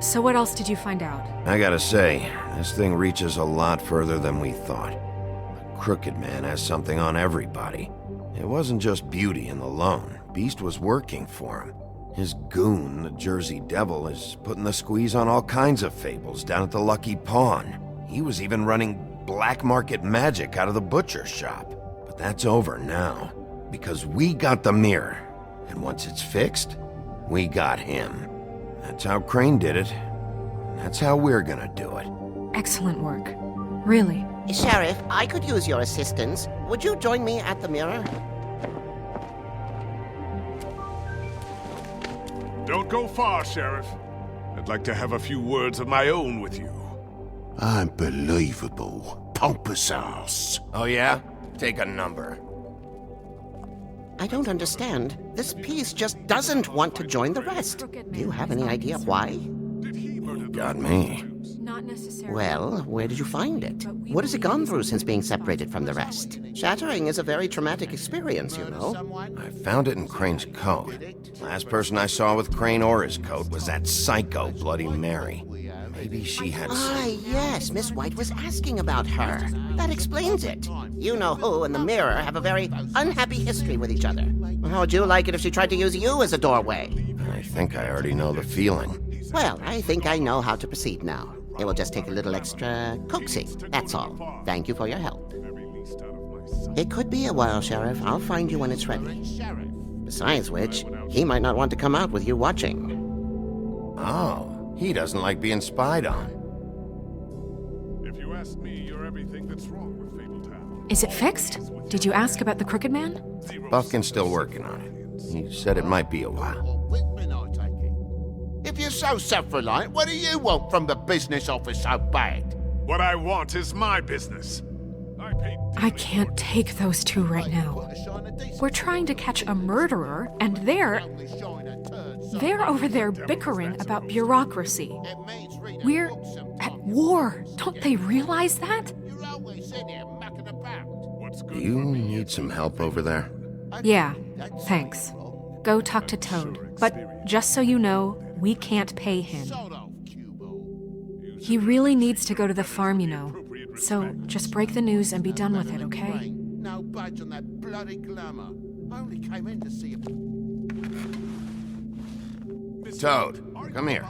So what else did you find out? I gotta say, this thing reaches a lot further than we thought. The Crooked Man has something on everybody. It wasn't just Beauty and the Lone. Beast was working for him. His goon, the Jersey Devil, is putting the squeeze on all kinds of fables down at the Lucky Pawn. He was even running black market magic out of the butcher shop. But that's over now, because we got the mirror. And once it's fixed, we got him. That's how Crane did it. That's how we're gonna do it. Excellent work. Really. Sheriff, I could use your assistance. Would you join me at the mirror? Don't go far, Sheriff. I'd like to have a few words of my own with you. Unbelievable. Pompous ass. Oh yeah? Take a number. I don't understand. This piece just doesn't want to join the rest. Do you have any idea why? Got me. Not necessarily. Well, where did you find it? What has it gone through since being separated from the rest? Shattering is a very traumatic experience, you know. I found it in Crane's coat. Last person I saw with Crane or his coat was that psycho Bloody Mary. Maybe she had Ah, yes, Miss White was asking about her. That explains it. You know who and the mirror have a very unhappy history with each other. How would you like it if she tried to use you as a doorway? I think I already know the feeling. Well, I think I know how to proceed now. It will just take a little extra coaxing, that's all. Thank you for your help. It could be a while, Sheriff. I'll find you when it's ready. Besides which, he might not want to come out with you watching. Oh. He doesn't like being spied on. If you ask me, you're everything that's wrong with Fabletown. Is it fixed? Did you ask about the Crooked Man? Buffkin's still working on it. He said it might be a while. If you're so self-reliant, what do you want from the business office so bad? What I want is my business. I can't take those two right now. We're trying to catch a murderer, and they're over there bickering about bureaucracy. We're at war. Don't they realize that? Do you need some help over there? Yeah, thanks. Go talk to Toad. But just so you know, we can't pay him. He really needs to go to the farm, you know. So just break the news and be done with it, okay? No budge on that bloody glamour. Only came in to see Toad, come here.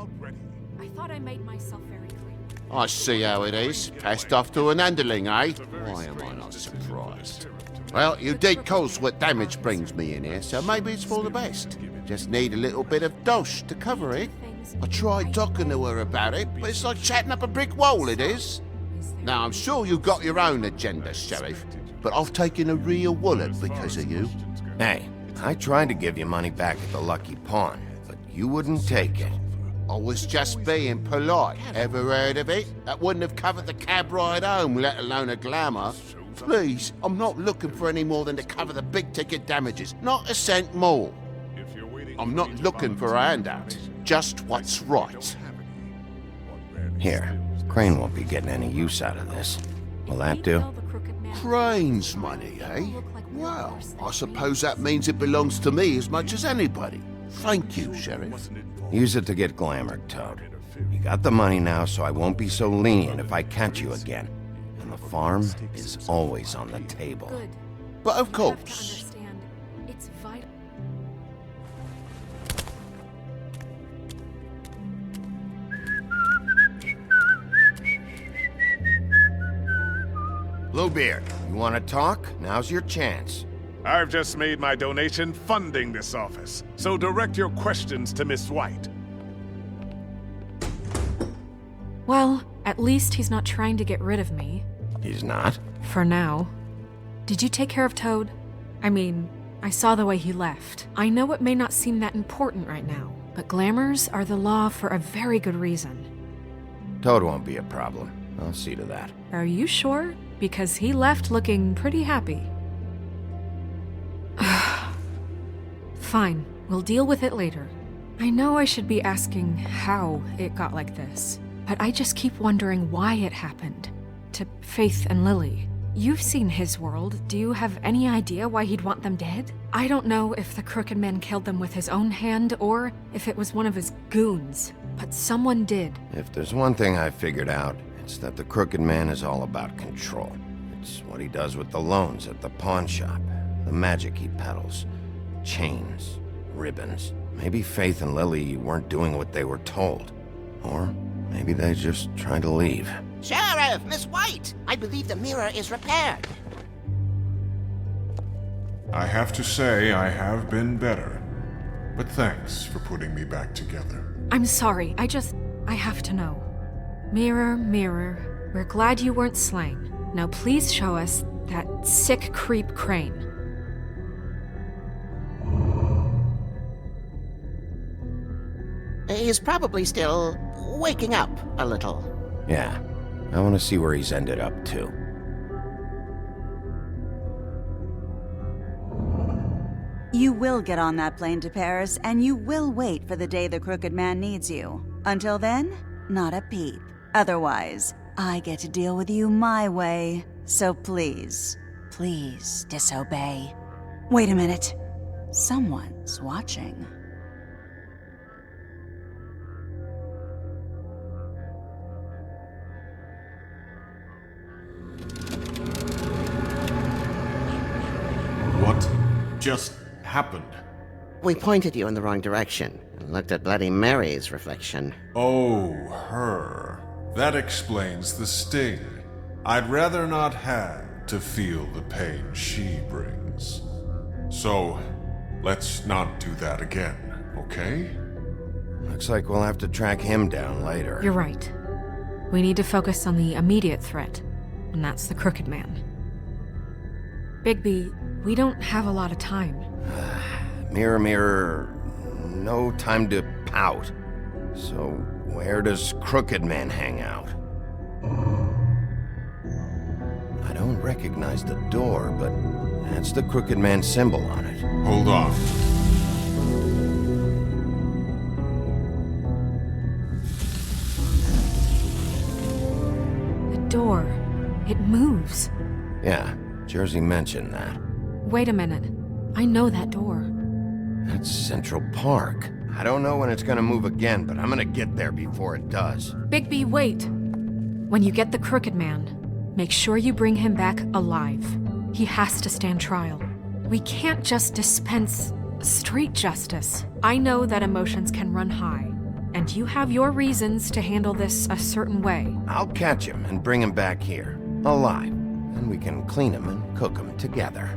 I thought I made myself very clear. I see how it is. Passed off to an underling, eh? Why am I not surprised? Well, you did cause what damage brings me in here, so maybe it's for the best. Just need a little bit of dosh to cover it. I tried talking to her about it, but it's like chatting up a brick wall, it is. Now, I'm sure you've got your own agenda, Sheriff, but I've taken a real wallet because of you. Hey, I tried to give you money back at the Lucky Pawn, but you wouldn't take it. I was just being polite. Ever heard of it? That wouldn't have covered the cab ride home, let alone a glamour. Please, I'm not looking for any more than to cover the big-ticket damages. Not a cent more. I'm not looking for a handout. Just what's right. Here, Crane won't be getting any use out of this. Will that do? Crane's money, eh? Well, I suppose that means it belongs to me as much as anybody. Thank you, Sheriff. Use it to get glamored, Toad. You got the money now, so I won't be so lenient if I catch you again. And the farm is always on the table. But of course. It's vital. Bluebeard, you want to talk? Now's your chance. I've just made my donation funding this office, so direct your questions to Miss White. Well, at least he's not trying to get rid of me. He's not? For now. Did you take care of Toad? I mean, I saw the way he left. I know it may not seem that important right now, but glamours are the law for a very good reason. Toad won't be a problem. I'll see to that. Are you sure? Because he left looking pretty happy. Fine, we'll deal with it later. I know I should be asking how it got like this, but I just keep wondering why it happened. To Faith and Lily. You've seen his world. Do you have any idea why he'd want them dead? I don't know if the Crooked Man killed them with his own hand or if it was one of his goons, but someone did. If there's one thing I've figured out, it's that the Crooked Man is all about control. It's what he does with the loans at the pawn shop, the magic he peddles, chains, ribbons. Maybe Faith and Lily weren't doing what they were told. Or maybe they just tried to leave. Sheriff, Miss White! I believe the mirror is repaired. I have to say I have been better. But thanks for putting me back together. I'm sorry, I have to know. Mirror, mirror, we're glad you weren't slain. Now please show us that sick creep Crane. He's probably still waking up a little. Yeah, I want to see where he's ended up, too. You will get on that plane to Paris, and you will wait for the day the Crooked Man needs you. Until then, not a peep. Otherwise, I get to deal with you my way. So please, please disobey. Wait a minute. Someone's watching. What just happened? We pointed you in the wrong direction and looked at Bloody Mary's reflection. Oh, her. That explains the sting. I'd rather not have to feel the pain she brings. So, let's not do that again, okay? Looks like we'll have to track him down later. You're right. We need to focus on the immediate threat, and that's the Crooked Man. Bigby, we don't have a lot of time. Mirror, mirror, no time to pout. So, where does Crooked Man hang out? I don't recognize the door, but that's the Crooked Man symbol on it. Hold on. The door. It moves. Yeah, Jersey mentioned that. Wait a minute. I know that door. That's Central Park. I don't know when it's gonna move again, but I'm gonna get there before it does. Bigby, wait! When you get the Crooked Man, make sure you bring him back alive. He has to stand trial. We can't just dispense street justice. I know that emotions can run high, and you have your reasons to handle this a certain way. I'll catch him and bring him back here, alive. Then we can clean him and cook him together.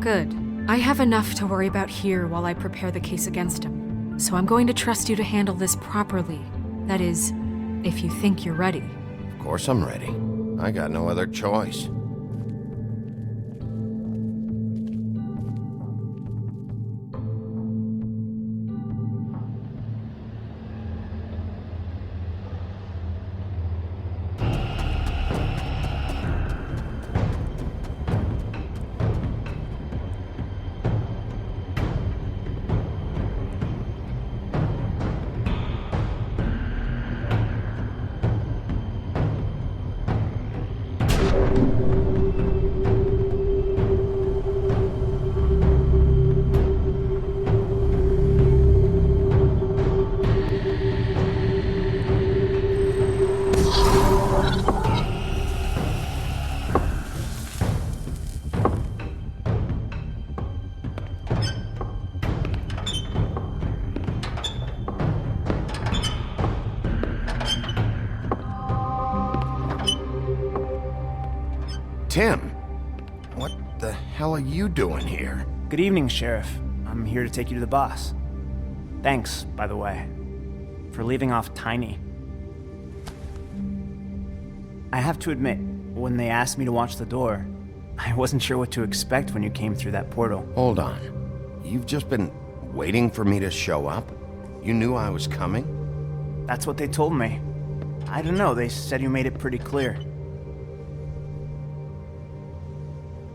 Good. I have enough to worry about here while I prepare the case against him. So I'm going to trust you to handle this properly. That is, if you think you're ready. Of course I'm ready. I got no other choice. Tim, what the hell are you doing here? Good evening, Sheriff. I'm here to take you to the boss. Thanks, by the way, for leaving off Tiny. I have to admit, when they asked me to watch the door, I wasn't sure what to expect when you came through that portal. Hold on. You've just been waiting for me to show up? You knew I was coming? That's what they told me. I don't know, they said you made it pretty clear.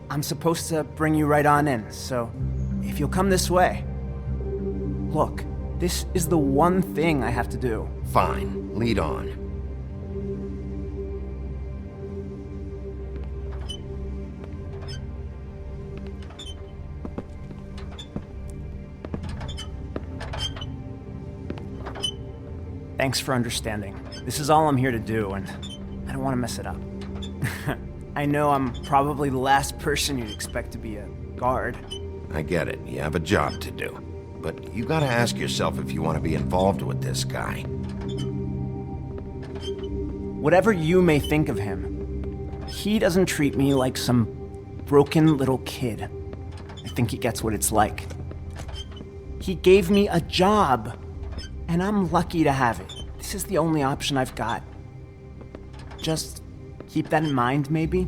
I'm supposed to bring you right on in, so if you'll come this way. Look, this is the one thing I have to do. Fine, lead on. Thanks for understanding. This is all I'm here to do, and I don't want to mess it up. I know I'm probably the last person you'd expect to be a guard. I get it. You have a job to do. But you gotta ask yourself if you want to be involved with this guy. Whatever you may think of him, he doesn't treat me like some broken little kid. I think he gets what it's like. He gave me a job, and I'm lucky to have it. This is the only option I've got. Just keep that in mind, maybe?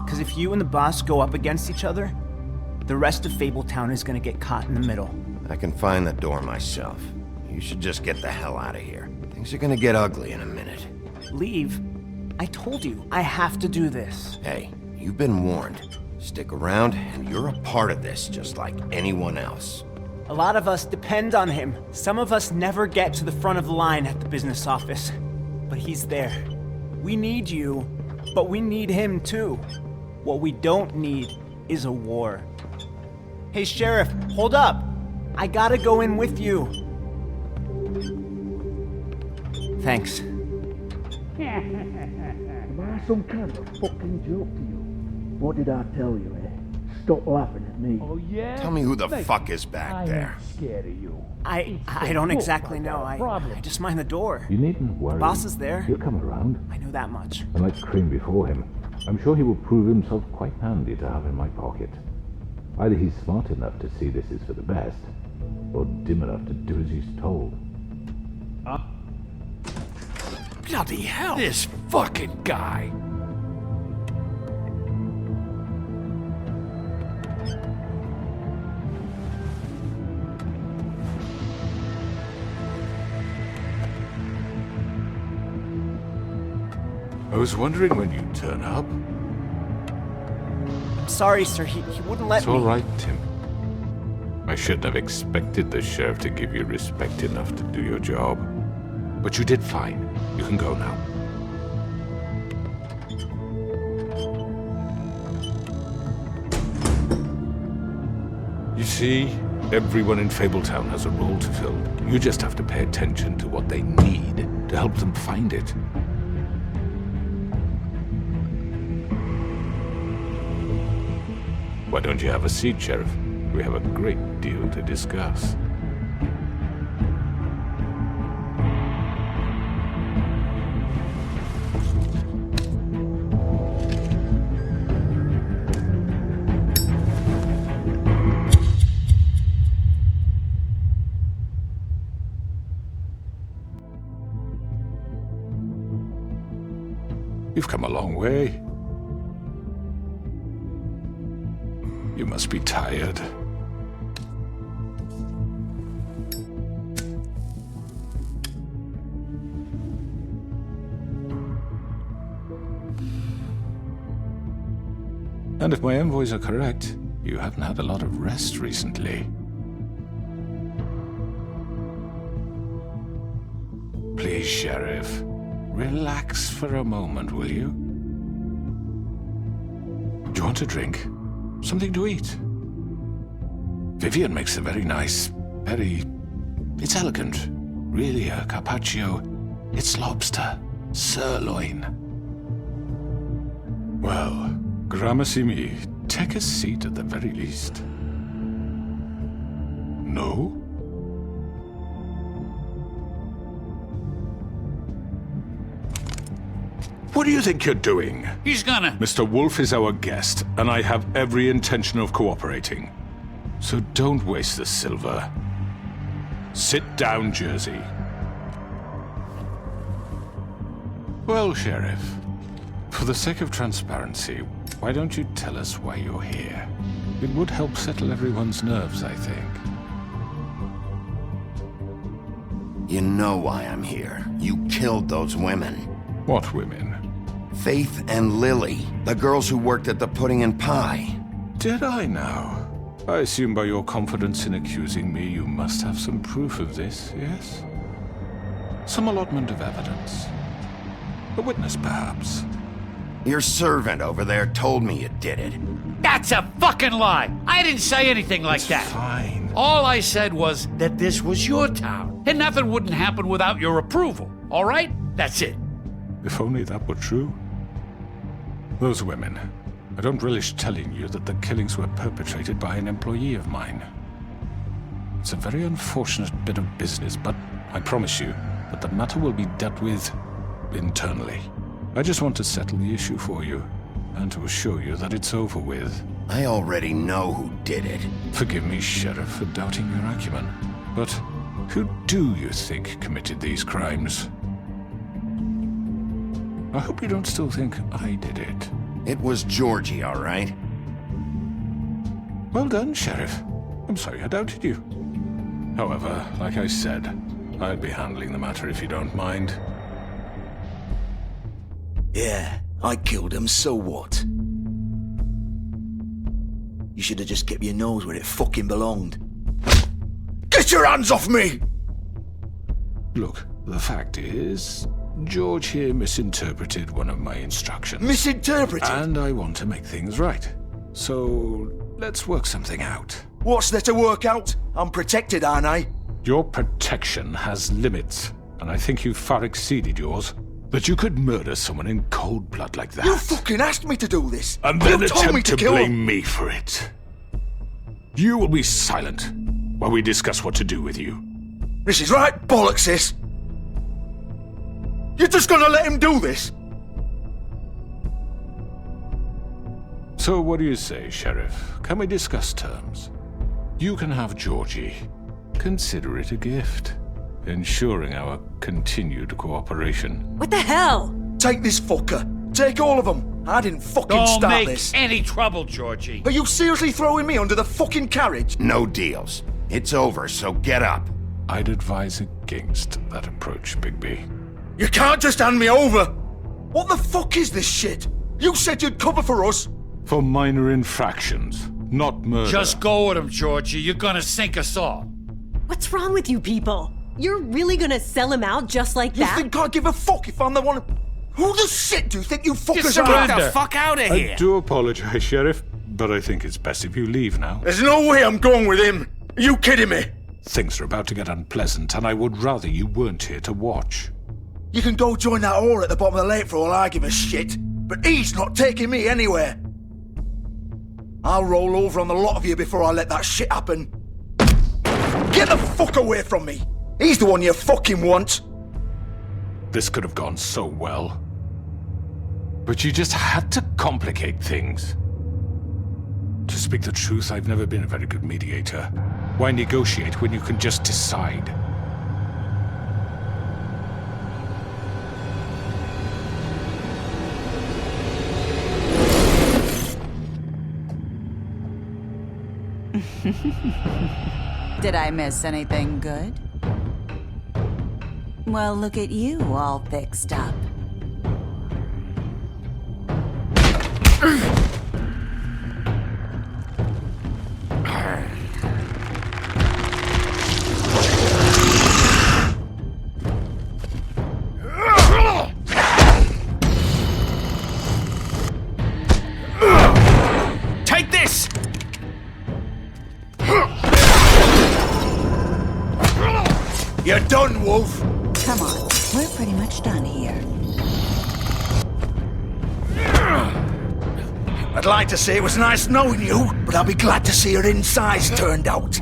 Because if you and the boss go up against each other, the rest of Fabletown is gonna get caught in the middle. I can find the door myself. You should just get the hell out of here. Things are gonna get ugly in a minute. Leave? I told you, I have to do this. Hey, you've been warned. Stick around, and you're a part of this, just like anyone else. A lot of us depend on him. Some of us never get to the front of the line at the business office. But he's there. We need you, but we need him too. What we don't need is a war. Hey, Sheriff, hold up. I gotta go in with you. Thanks. Am I some kind of fucking joke to you? What did I tell you, eh? Stop laughing at me. Oh, yeah? Tell me who the fuck is back there. I'm scared of you. I don't exactly know. I just mind the door. You needn't worry. The boss is there. He'll come around. I know that much. Unlike Crane before him, I'm sure he will prove himself quite handy to have in my pocket. Either he's smart enough to see this is for the best, or dim enough to do as he's told. Bloody hell! This fucking guy! I was wondering when you'd turn up. I'm sorry, sir. He wouldn't let It's me. all right, Tim. I shouldn't have expected the sheriff to give you respect enough to do your job. But you did fine. You can go now. You see, everyone in Fabletown has a role to fill. You just have to pay attention to what they need to help them find it. Why don't you have a seat, Sheriff? We have a great deal to discuss. come a long way. You must be tired. And if my envoys are correct, you haven't had a lot of rest recently. Please, Sheriff, relax for a moment, will you? Do you want a drink? Something to eat? Vivian makes a very nice, it's elegant. Really a carpaccio. It's lobster, sirloin. Well, gramercy me, take a seat at the very least. No? What do you think you're doing? He's gonna... Mr. Wolf is our guest, and I have every intention of cooperating. So don't waste the silver. Sit down, Jersey. Well, Sheriff, for the sake of transparency, why don't you tell us why you're here? It would help settle everyone's nerves, I think. You know why I'm here. You killed those women. What women? Faith and Lily, the girls who worked at the Pudding and Pie. Did I now? I assume by your confidence in accusing me, you must have some proof of this, yes? Some allotment of evidence. A witness, perhaps. Your servant over there told me you did it. That's a fucking lie! I didn't say anything like that. Fine. All I said was that this was your town, and nothing wouldn't happen without your approval, all right? That's it. If only that were true. Those women. I don't relish telling you that the killings were perpetrated by an employee of mine. It's a very unfortunate bit of business, but I promise you that the matter will be dealt with internally. I just want to settle the issue for you, and to assure you that it's over with. I already know who did it. Forgive me, Sheriff, for doubting your acumen, but who do you think committed these crimes? I hope you don't still think I did it. It was Georgie, all right? Well done, Sheriff. I'm sorry I doubted you. However, like I said, I'd be handling the matter if you don't mind. Yeah, I killed him, so what? You should have just kept your nose where it fucking belonged. Get your hands off me! Look, the fact is, George here misinterpreted one of my instructions. Misinterpreted? And I want to make things right. So, let's work something out. What's there to work out? I'm protected, aren't I? Your protection has limits, and I think you've far exceeded yours. That you could murder someone in cold blood like that. You fucking asked me to do this! And then you told me attempt to kill blame me for it. You will be silent while we discuss what to do with you. This is right bollocks, sis! You're just gonna let him do this? So what do you say, Sheriff? Can we discuss terms? You can have Georgie. Consider it a gift, ensuring our continued cooperation. What the hell? Take this fucker. Take all of them. I didn't fucking Don't start make this. any trouble, Georgie. Are you seriously throwing me under the fucking carriage? No deals. It's over, so get up. I'd advise against that approach, Bigby. You can't just hand me over! What the fuck is this shit? You said you'd cover for us! For minor infractions, not murder. Just go with him, Georgie. You're gonna sink us all. What's wrong with you people? You're really gonna sell him out just like that? You think I give a fuck if I'm the one... Who the shit do you think you fuckers are? Get the fuck out of here! I do apologize, Sheriff, but I think it's best if you leave now. There's no way I'm going with him! Are you kidding me? Things are about to get unpleasant, and I would rather you weren't here to watch. You can go join that whore at the bottom of the lake for all I give a shit, but he's not taking me anywhere. I'll roll over on the lot of you before I let that shit happen. Get the fuck away from me! He's the one you fucking want! This could have gone so well. But you just had to complicate things. To speak the truth, I've never been a very good mediator. Why negotiate when you can just decide? Did I miss anything good? Well, look at you, all fixed up. Take this! You're done, Wolf. Come on, we're pretty much done here. I'd like to say it was nice knowing you, but I'll be glad to see your insides turned out.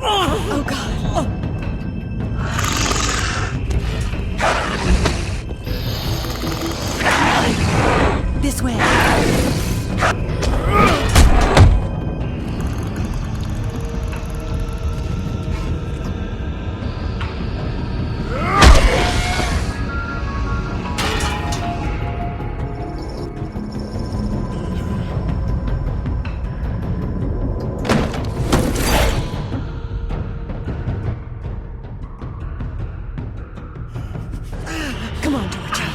Oh, God. This way. Come on, Georgia.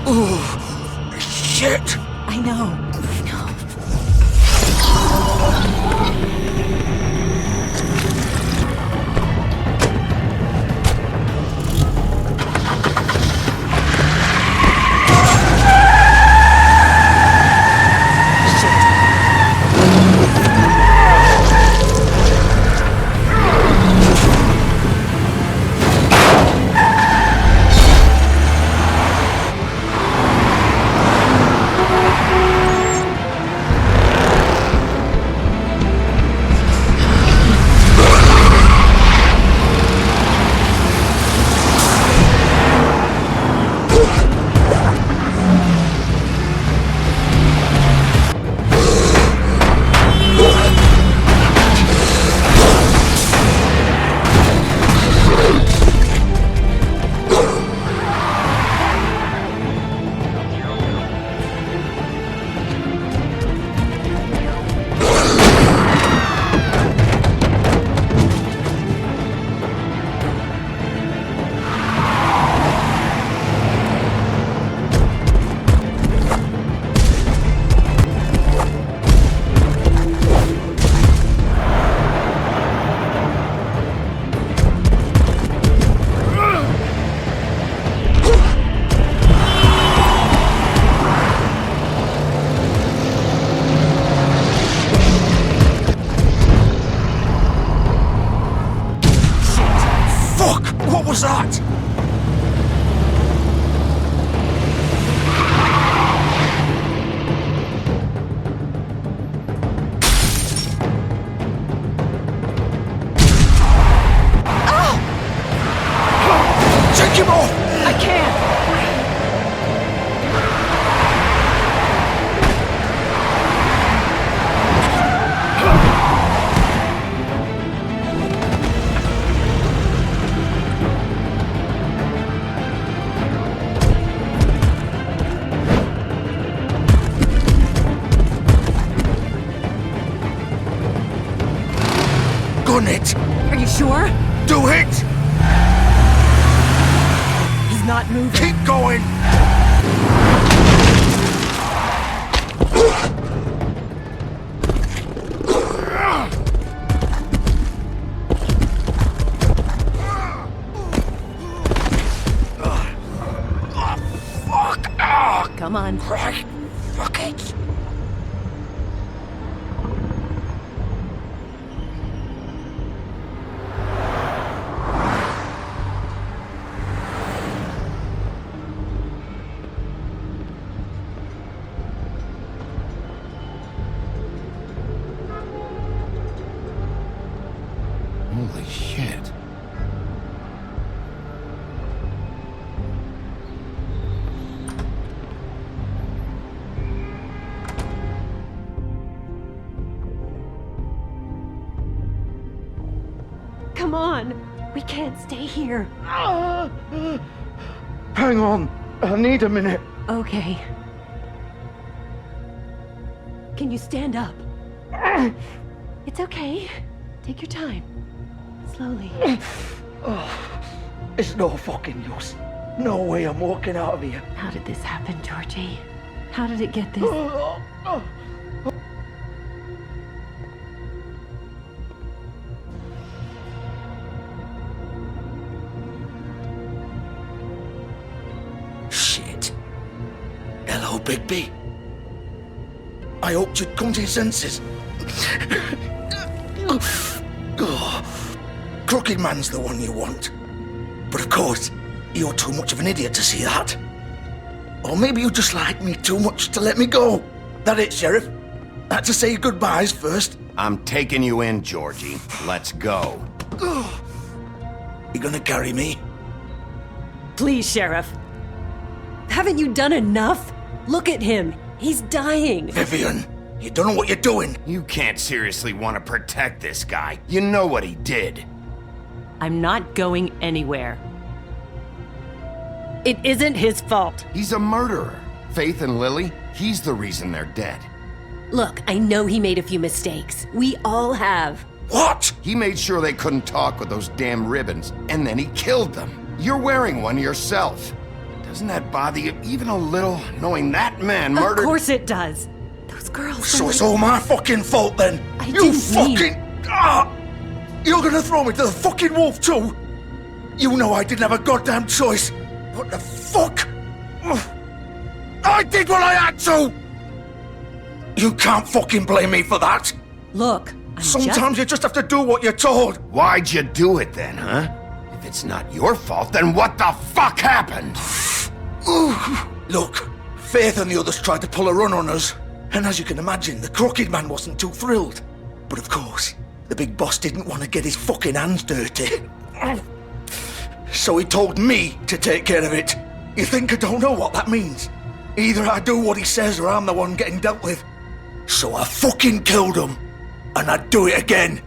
Oh, shit. I know. What was that? Take him off! I can't! Gun it! Are you sure? Do it! He's not moving. Keep going! Come on. Right. Fuck it. Holy shit. Come on. We can't stay here. Hang on. I need a minute. Okay. Can you stand up? It's okay. Take your time. Slowly. It's no fucking use. No way I'm walking out of here. How did this happen, Georgie? How did it get this? Shit. Hello, Bigby. I hoped you'd come to your senses. Crooked Man's the one you want. But of course, you're too much of an idiot to see that. Or maybe you just like me too much to let me go. That it, Sheriff? Had to say goodbyes first. I'm taking you in, Georgie. Let's go. You gonna carry me? Please, Sheriff. Haven't you done enough? Look at him. He's dying. Vivian, you don't know what you're doing. You can't seriously want to protect this guy. You know what he did. I'm not going anywhere. It isn't his fault. He's a murderer. Faith and Lily, he's the reason they're dead. Look, I know he made a few mistakes. We all have. What? He made sure they couldn't talk with those damn ribbons, and then he killed them. You're wearing one yourself. Doesn't that bother you even a little, knowing that man murdered— Of course it does. Those girls— So it's all my fucking fault then? I You didn't mean— fucking... You're gonna throw me to the fucking wolf too? You know I didn't have a goddamn choice. What the fuck? I did what I had to! You can't fucking blame me for that. Look, Sometimes you just have to do what you're told. Why'd you do it then, huh? If it's not your fault, then what the fuck happened? Look, Faith and the others tried to pull a run on us. And as you can imagine, the Crooked Man wasn't too thrilled. But of course, the big boss didn't want to get his fucking hands dirty. So he told me to take care of it. You think I don't know what that means? Either I do what he says or I'm the one getting dealt with. So I fucking killed him. And I'd do it again.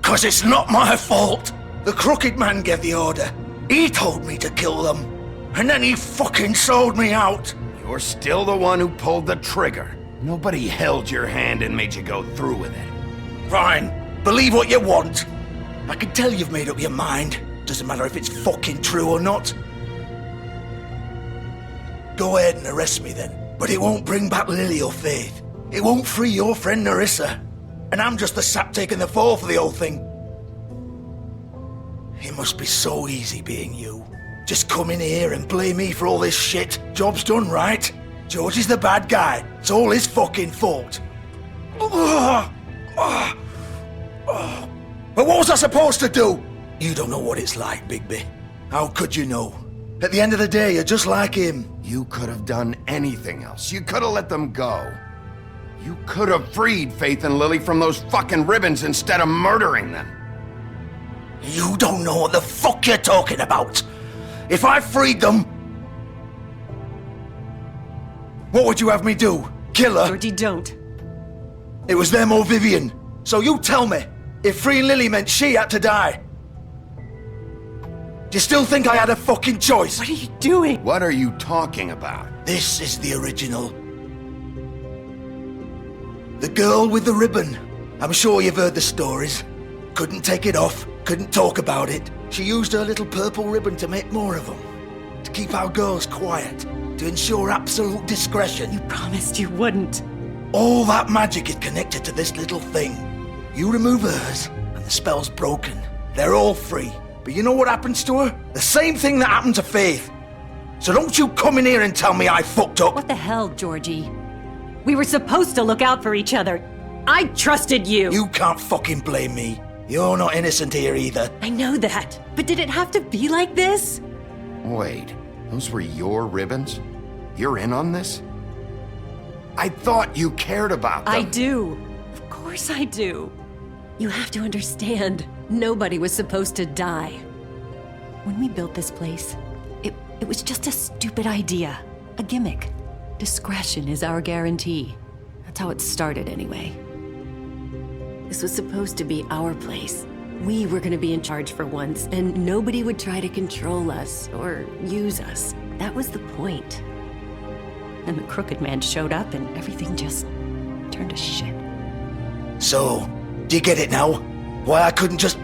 'Cause it's not my fault. The Crooked Man gave the order. He told me to kill them. And then he fucking sold me out. You're still the one who pulled the trigger. Nobody held your hand and made you go through with it. Fine. Believe what you want. I can tell you've made up your mind. Doesn't matter if it's fucking true or not. Go ahead and arrest me then. But it won't bring back Lily or Faith. It won't free your friend Nerissa. And I'm just the sap taking the fall for the whole thing. It must be so easy being you. Just come in here and blame me for all this shit. Job's done, right? George is the bad guy. It's all his fucking fault. But what was I supposed to do? You don't know what it's like, Bigby. How could you know? At the end of the day, you're just like him. You could have done anything else. You could have let them go. You could have freed Faith and Lily from those fucking ribbons instead of murdering them. You don't know what the fuck you're talking about. If I freed them... What would you have me do? Kill her? Georgie, don't. It was them or Vivian. So you tell me, if freeing Lily meant she had to die. Do you still think I had a fucking choice? What are you doing? What are you talking about? This is the original. The girl with the ribbon. I'm sure you've heard the stories. Couldn't take it off, couldn't talk about it. She used her little purple ribbon to make more of them. To keep our girls quiet. To ensure absolute discretion. You promised you wouldn't. All that magic is connected to this little thing. You remove hers, and the spell's broken. They're all free. But you know what happens to her? The same thing that happened to Faith. So don't you come in here and tell me I fucked up. What the hell, Georgie? We were supposed to look out for each other. I trusted you. You can't fucking blame me. You're not innocent here either. I know that. But did it have to be like this? Wait, those were your ribbons? You're in on this? I thought you cared about them. I do. Of course I do. You have to understand, nobody was supposed to die. When we built this place, it was just a stupid idea. A gimmick. Discretion is our guarantee. That's how it started anyway. This was supposed to be our place. We were gonna be in charge for once, and nobody would try to control us or use us. That was the point. And the crooked man showed up and everything just turned to shit. So, do you get it now? Why I couldn't just...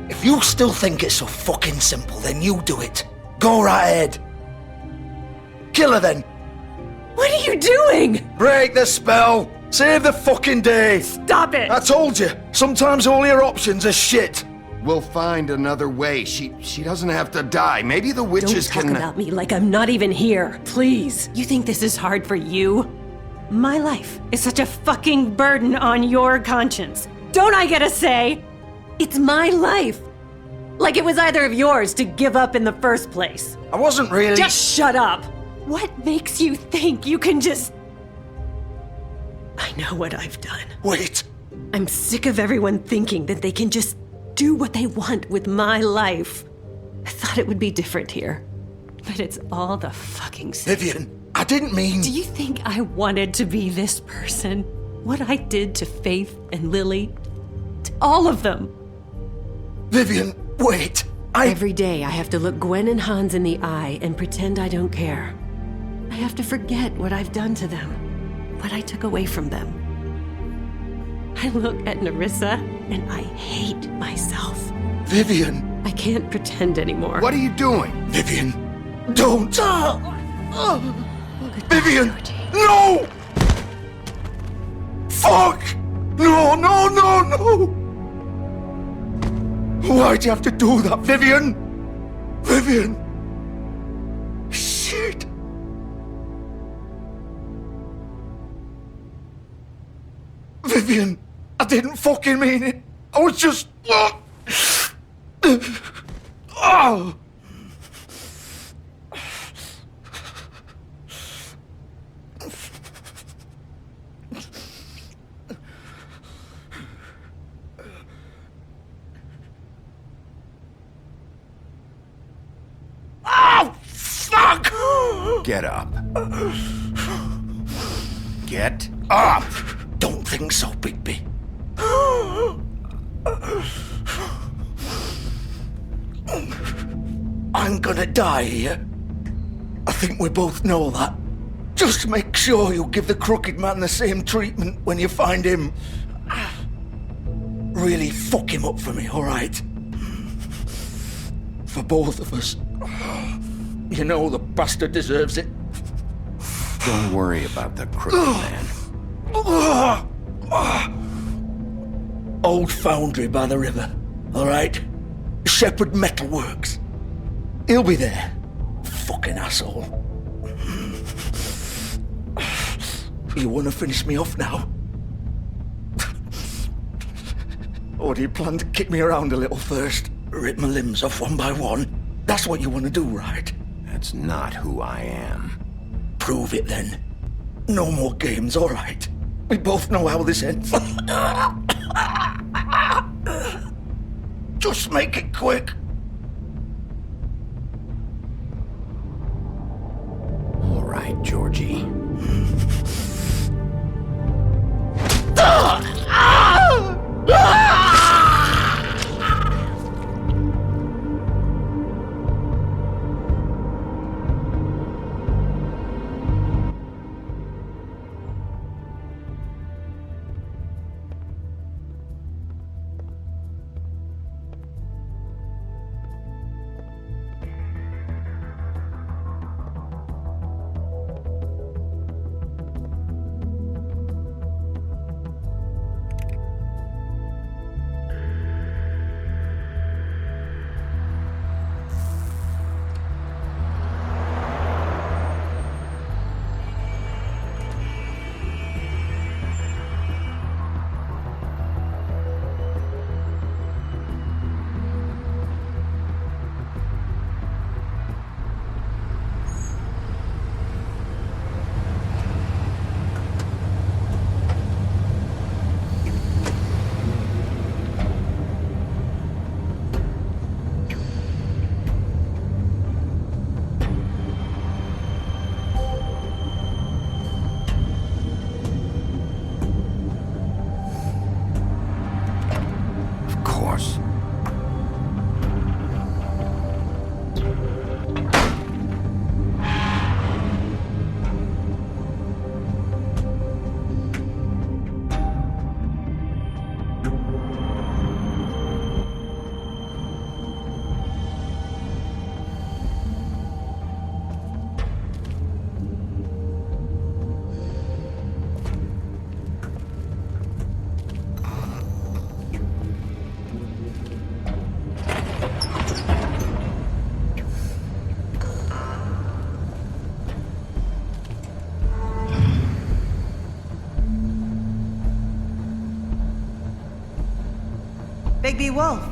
If you still think it's so fucking simple, then you do it. Go right ahead. Kill her then. What are you doing? Break the spell. Save the fucking day. Stop it. I told you, sometimes all your options are shit. We'll find another way. She doesn't have to die. Maybe the witches Don't talk about me like I'm not even here. Please. You think this is hard for you? My life is such a fucking burden on your conscience. Don't I get a say? It's my life. Like it was either of yours to give up in the first place. I wasn't really... Just shut up. What makes you think you can just... I know what I've done. Wait. I'm sick of everyone thinking that they can just do what they want with my life. I thought it would be different here. But it's all the fucking same. Vivian, I didn't mean... Do you think I wanted to be this person? What I did to Faith and Lily? To all of them? Vivian, wait. Every day I have to look Gwen and Hans in the eye and pretend I don't care. I have to forget what I've done to them. What I took away from them. I look at Nerissa and I hate myself. Vivian. I can't pretend anymore. What are you doing? Vivian, don't. Vivian, no! Fuck! No, no, no, no! Why'd you have to do that, Vivian? Vivian! Shit! Vivian, I didn't fucking mean it. I was just... Oh! Oh, fuck! Get up. Get up! Don't think so, Bigby. I'm gonna die here. I think we both know that. Just make sure you give the crooked man the same treatment when you find him. Really fuck him up for me, alright? For both of us. You know the bastard deserves it. Don't worry about the crooked man. Old foundry by the river, alright? Shepherd Metalworks. He'll be there. Fucking asshole. You wanna finish me off now? Or do you plan to kick me around a little first? Rip my limbs off one by one? That's what you wanna do, right? That's not who I am. Prove it then. No more games, alright? We both know how this ends. Just make it quick. All right, Georgie. Big Wolf.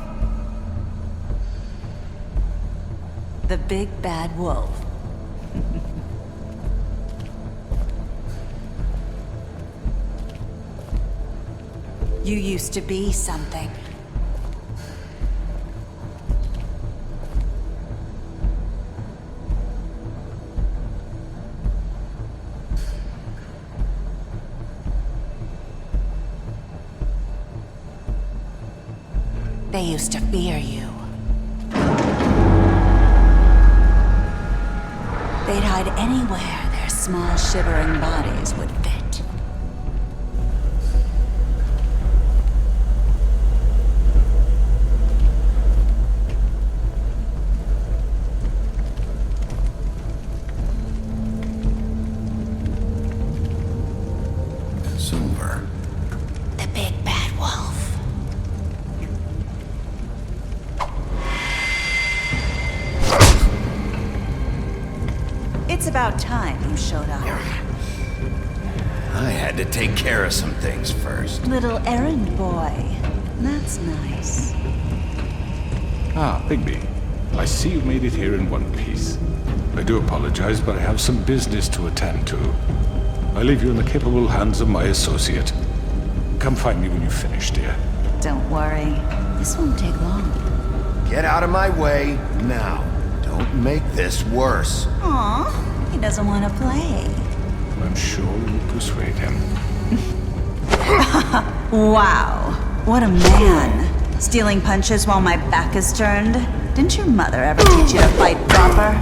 The big bad wolf. You used to be something. They used to fear you. They'd hide anywhere their small, shivering bodies would fit. Silver. The big bad wolf. It's about time you showed up. I had to take care of some things first. Little errand boy. That's nice. Ah, Bigby. I see you made it here in one piece. I do apologize, but I have some business to attend to. I leave you in the capable hands of my associate. Come find me when you finish, dear. Don't worry. This won't take long. Get out of my way now. Don't make this worse. Aw, he doesn't want to play. I'm sure you'll persuade him. Wow, what a man. Stealing punches while my back is turned? Didn't your mother ever teach you to fight proper?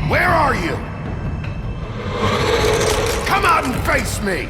Where are you? Come out and face me!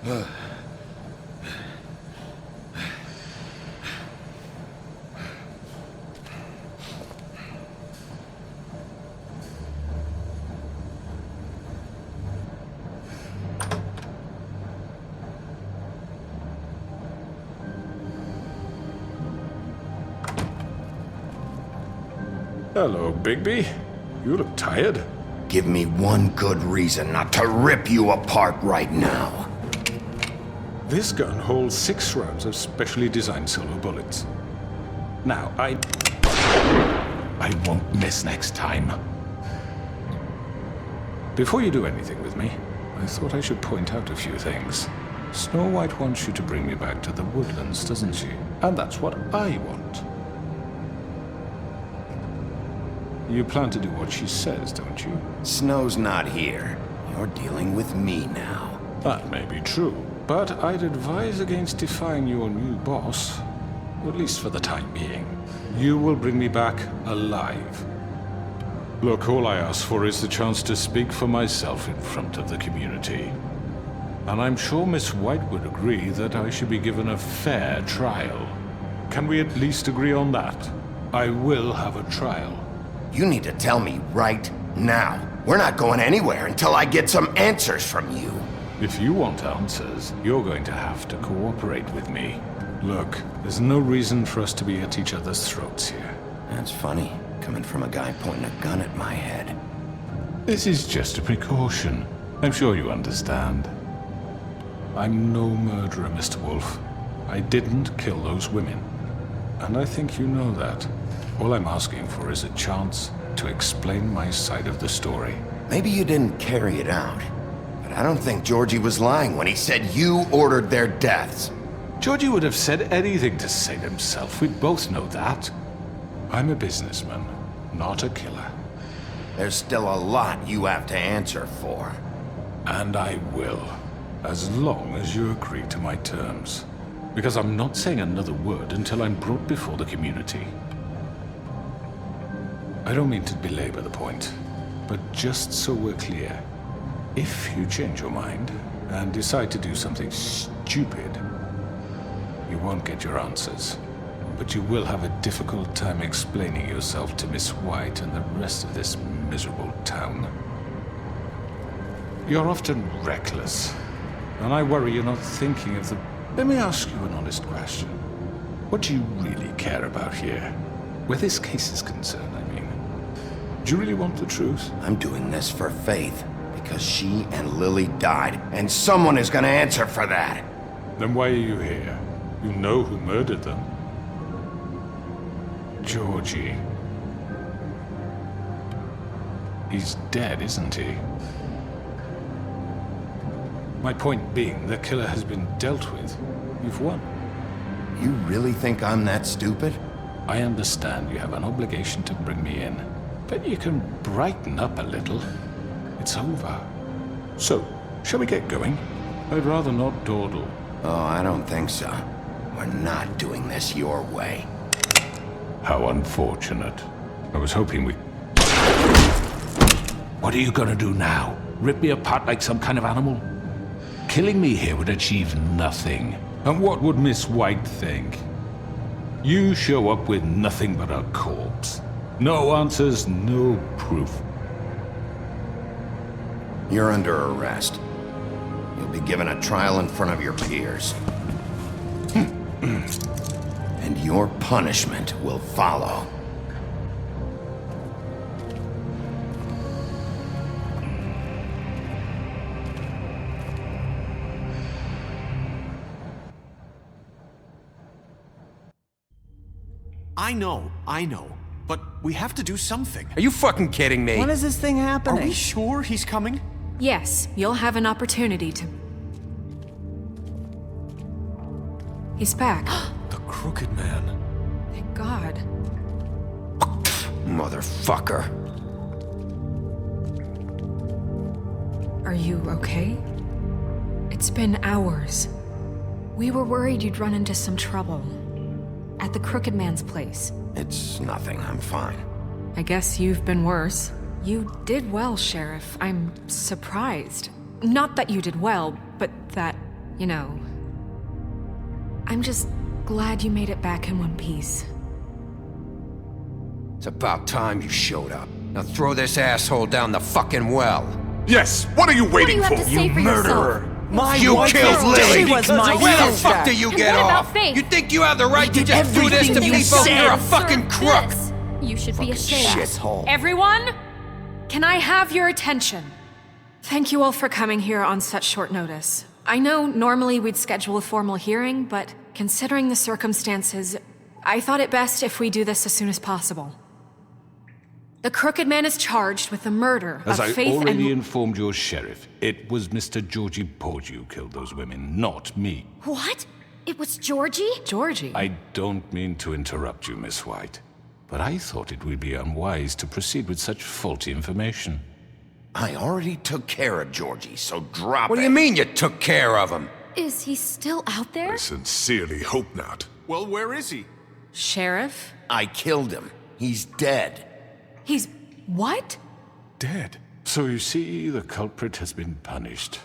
Hello, Bigby. You look tired. Give me one good reason not to rip you apart right now. This gun holds 6 rounds of specially designed silver bullets. Now, I won't miss next time. Before you do anything with me, I thought I should point out a few things. Snow White wants you to bring me back to the woodlands, doesn't she? And that's what I want. You plan to do what she says, don't you? Snow's not here. You're dealing with me now. That may be true, but I'd advise against defying your new boss, at least for the time being. You will bring me back alive. Look, all I ask for is the chance to speak for myself in front of the community. And I'm sure Miss White would agree that I should be given a fair trial. Can we at least agree on that? I will have a trial. You need to tell me right now. We're not going anywhere until I get some answers from you. If you want answers, you're going to have to cooperate with me. Look, there's no reason for us to be at each other's throats here. That's funny, coming from a guy pointing a gun at my head. This is just a precaution. I'm sure you understand. I'm no murderer, Mr. Wolf. I didn't kill those women. And I think you know that. All I'm asking for is a chance to explain my side of the story. Maybe you didn't carry it out, but I don't think Georgie was lying when he said you ordered their deaths. Georgie would have said anything to save himself. We both know that. I'm a businessman, not a killer. There's still a lot you have to answer for. And I will, as long as you agree to my terms. Because I'm not saying another word until I'm brought before the community. I don't mean to belabor the point, but just so we're clear, if you change your mind and decide to do something stupid, you won't get your answers, but you will have a difficult time explaining yourself to Miss White and the rest of this miserable town. You're often reckless, and I worry you're not thinking of the... Let me ask you an honest question. What do you really care about here? Where this case is concerned, I mean. Do you really want the truth? I'm doing this for Faith, because she and Lily died, and someone is gonna answer for that. Then why are you here? You know who murdered them. Georgie. He's dead, isn't he? My point being, the killer has been dealt with. You've won. You really think I'm that stupid? I understand you have an obligation to bring me in, but you can brighten up a little. It's over. So, shall we get going? I'd rather not dawdle. Oh, I don't think so. We're not doing this your way. How unfortunate. I was hoping we... What are you gonna do now? Rip me apart like some kind of animal? Killing me here would achieve nothing. And what would Miss White think? You show up with nothing but a corpse. No answers, no proof. You're under arrest. You'll be given a trial in front of your peers. And your punishment will follow. I know. But we have to do something. Are you fucking kidding me? When is this thing happening? Are we sure he's coming? Yes, you'll have an opportunity to... He's back. The Crooked Man. Thank God. Motherfucker. Are you okay? It's been hours. We were worried you'd run into some trouble. At the Crooked Man's place. It's nothing, I'm fine. I guess you've been worse. You did well, Sheriff. I'm surprised. Not that you did well, but that You know, I'm just glad you made it back in one piece. It's about time you showed up. Now throw this asshole down the fucking well. Yes, what are you waiting What do you have to say for murderer! yourself? You killed Lily! She was my Where the sister. fuck do you And get what about off? Faith? You think you have the right to just do this to Everything you people? said You're a fucking crook! This. You should be ashamed. Shithole. Everyone, can I have your attention? Thank you all for coming here on such short notice. I know normally we'd schedule a formal hearing, but considering the circumstances, I thought it best if we do this as soon as possible. The Crooked Man is charged with the murder As of I Faith already and... informed your sheriff, it was Mr. Georgie Porgy who killed those women, not me. What? It was Georgie? Georgie? I don't mean to interrupt you, Miss White, but I thought it would be unwise to proceed with such faulty information. I already took care of Georgie, so drop it. What do you mean you took care of him? Is he still out there? I sincerely hope not. Well, where is he? Sheriff? I killed him. He's dead. He's... what? Dead. So you see, the culprit has been punished.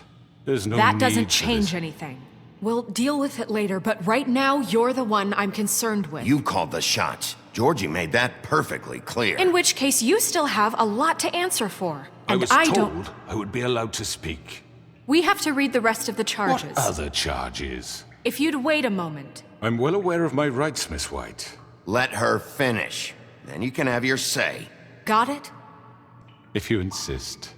There's no That need doesn't for change this. anything. We'll deal with it later, but right now, you're the one I'm concerned with. You called the shots. Georgie made that perfectly clear. In which case, you still have a lot to answer for. I And was I told don't... I would be allowed to speak. We have to read the rest of the charges. What other charges? If you'd wait a moment. I'm well aware of my rights, Miss White. Let her finish. Then you can have your say. Got it? If you insist.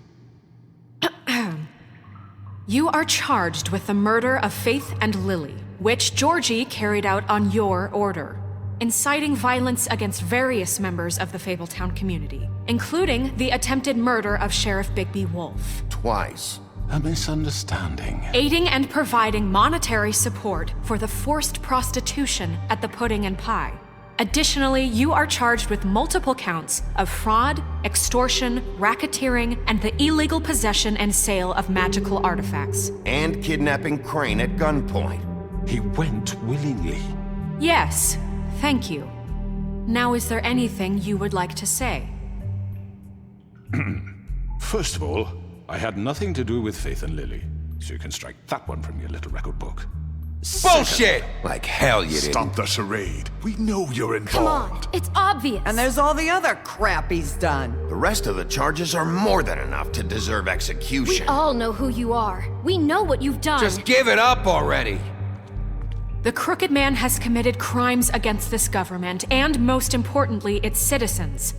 You are charged with the murder of Faith and Lily, which Georgie carried out on your order, inciting violence against various members of the Fabletown community, including the attempted murder of Sheriff Bigby Wolf. Twice. A misunderstanding. Aiding and providing monetary support for the forced prostitution at the Pudding and Pie. Additionally, you are charged with multiple counts of fraud, extortion, racketeering, and the illegal possession and sale of magical artifacts. And kidnapping Crane at gunpoint. He went willingly. Yes, thank you. Now, is there anything you would like to say? First of all, I had nothing to do with Faith and Lily, so you can strike that one from your little record book. Bullshit! Like hell you didn't. Stop the charade. We know you're involved. Come on, it's obvious. And there's all the other crap he's done. The rest of the charges are more than enough to deserve We execution. all know who you are. We know what you've done. Just give it up already. The Crooked Man has committed crimes against this government and, most importantly, its citizens.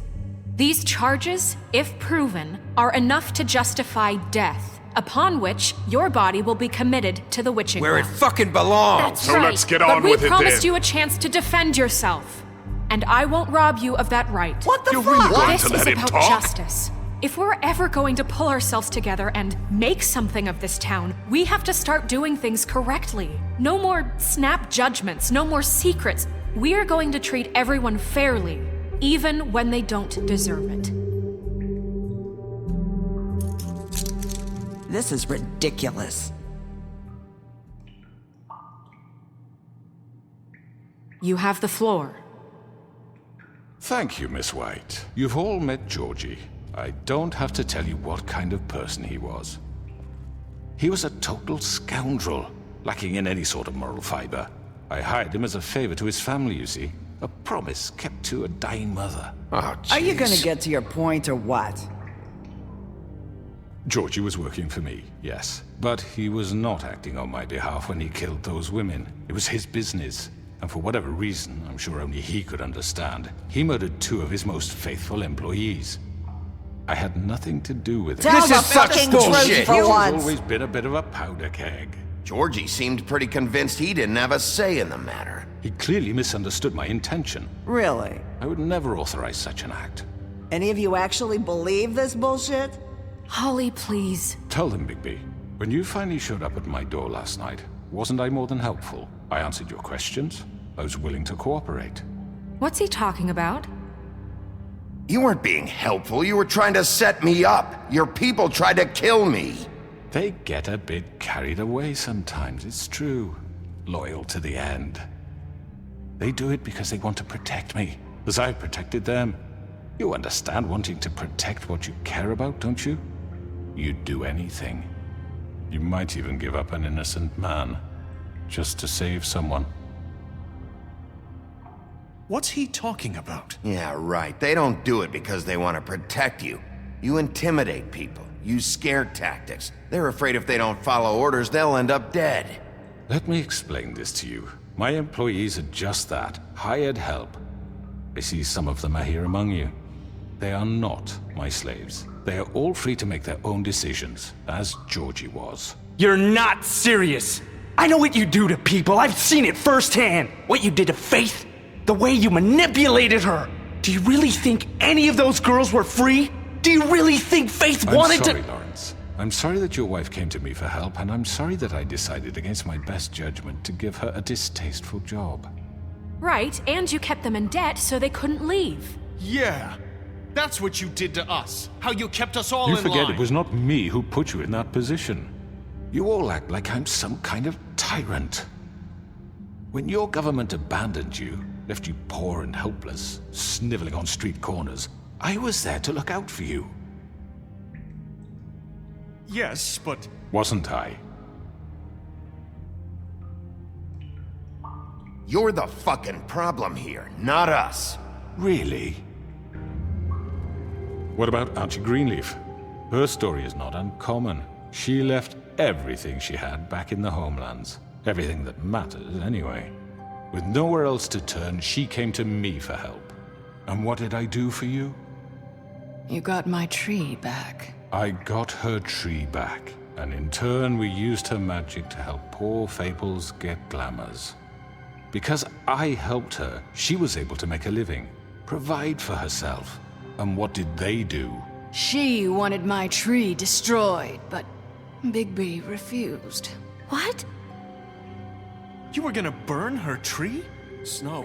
These charges, if proven, are enough to justify death, upon which your body will be committed to the witching Where it well. fucking belongs. That's So right. let's get on but with we it promised then. you a chance to defend yourself, and I won't rob you of that right. What the You're fuck? really going This to is let him about talk? justice. If we're ever going to pull ourselves together and make something of this town, we have to start doing things correctly. No more snap judgments, no more secrets. We are going to treat everyone fairly, even when they don't deserve it. This is ridiculous. You have the floor. Thank you, Miss White. You've all met Georgie. I don't have to tell you what kind of person he was. He was a total scoundrel, lacking in any sort of moral fiber. I hired him as a favor to his family, you see. A promise kept to a dying mother. Oh, Are you jeez. gonna get to your point or what? Georgie was working for me, yes. But he was not acting on my behalf when he killed those women. It was his business. And for whatever reason, I'm sure only he could understand, he murdered 2 of his most faithful employees. I had nothing to do with it. Tell This the is such fucking bullshit. truth for He's once. always been a bit of a powder keg. Georgie seemed pretty convinced he didn't have a say in the matter. He clearly misunderstood my intention. Really? I would never authorize such an act. Any of you actually believe this bullshit? Holly, please. Tell them, Bigby, when you finally showed up at my door last night, wasn't I more than helpful? I answered your questions. I was willing to cooperate. What's he talking about? You weren't being helpful. You were trying to set me up. Your people tried to kill me. They get a bit carried away sometimes, it's true. Loyal to the end. They do it because they want to protect me, as I've protected them. You understand wanting to protect what you care about, don't you? You'd do anything. You might even give up an innocent man. just to save someone. What's he talking about? Yeah, right. They don't do it because they want to protect you. You intimidate people, use scare tactics. They're afraid if they don't follow orders, they'll end up dead. Let me explain this to you. My employees are just that, hired help. I see some of them are here among you. They are not my slaves. They are all free to make their own decisions, as Georgie was. You're not serious. I know what you do to people. I've seen it firsthand. What you did to Faith, the way you manipulated her. Do you really think any of those girls were free? Do you really think Faith wanted to— I'm sorry, Lawrence. I'm sorry that your wife came to me for help, and I'm sorry that I decided against my best judgment to give her a distasteful job. Right, and you kept them in debt so they couldn't leave. Yeah, that's what you did to us. How you kept us all in line. You forget it was not me who put you in that position. You all act like I'm some kind of tyrant. When your government abandoned you, left you poor and helpless, sniveling on street corners, I was there to look out for you. Yes, but... Wasn't I? You're the fucking problem here, not us. Really? What about Archie Greenleaf? Her story is not uncommon. She left everything she had back in the homelands. Everything that matters, anyway. With nowhere else to turn, she came to me for help. And what did I do for you? You got my tree back. I got her tree back, and in turn we used her magic to help poor Fables get glamours. Because I helped her, she was able to make a living, provide for herself. And what did they do? She wanted my tree destroyed, but Bigby refused. What? You were gonna burn her tree? Snow,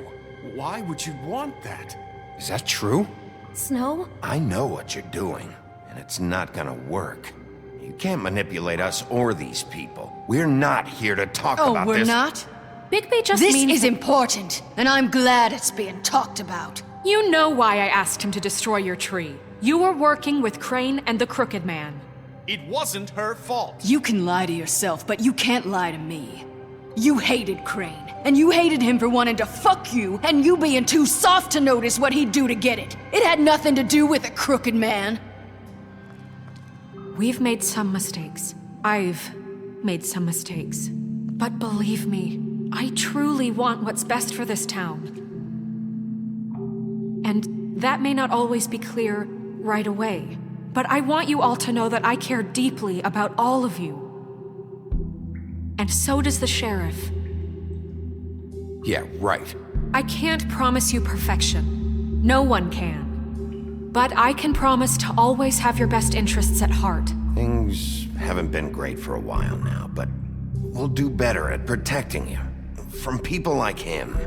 why would you want that? Is that true? Snow? I know what you're doing, and it's not gonna work. You can't manipulate us or these people. We're not here to talk about this. Oh, we're not? Bigby just This means is important, and I'm glad it's being talked about. You know why I asked him to destroy your tree. You were working with Crane and the Crooked Man. It wasn't her fault. You can lie to yourself, but you can't lie to me. You hated Crane, and you hated him for wanting to fuck you, and you being too soft to notice what he'd do to get it. It had nothing to do with a Crooked Man. We've made some mistakes. I've made some mistakes. But believe me, I truly want what's best for this town. And that may not always be clear right away, but I want you all to know that I care deeply about all of you. And so does the sheriff. Yeah, right. I can't promise you perfection. No one can. But I can promise to always have your best interests at heart. Things haven't been great for a while now, but we'll do better at protecting you. From people like him.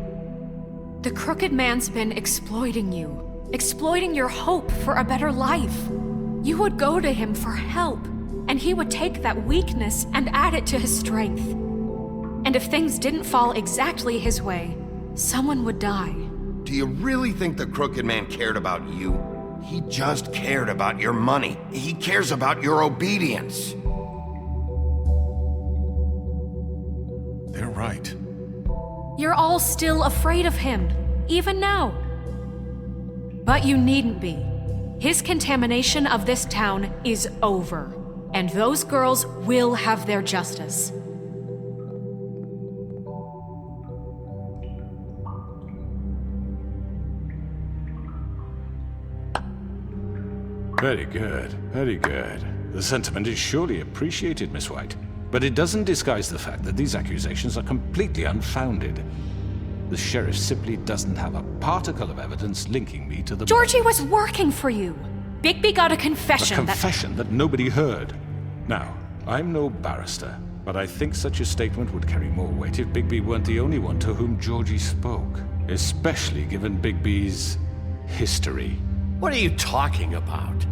The Crooked Man's been exploiting you. Exploiting your hope for a better life. You would go to him for help, and he would take that weakness and add it to his strength. And if things didn't fall exactly his way, someone would die. Do you really think the Crooked Man cared about you? He just cared about your money. He cares about your obedience. They're right. You're all still afraid of him, even now. But you needn't be. His contamination of this town is over, and those girls will have their justice. Very good, very good. The sentiment is surely appreciated, Miss White. But it doesn't disguise the fact that these accusations are completely unfounded. The sheriff simply doesn't have a particle of evidence linking me to the... Georgie was working for you. Bigby got a confession. A confession that nobody heard. Now, I'm no barrister, but I think such a statement would carry more weight if Bigby weren't the only one to whom Georgie spoke. Especially given Bigby's history. What are you talking about?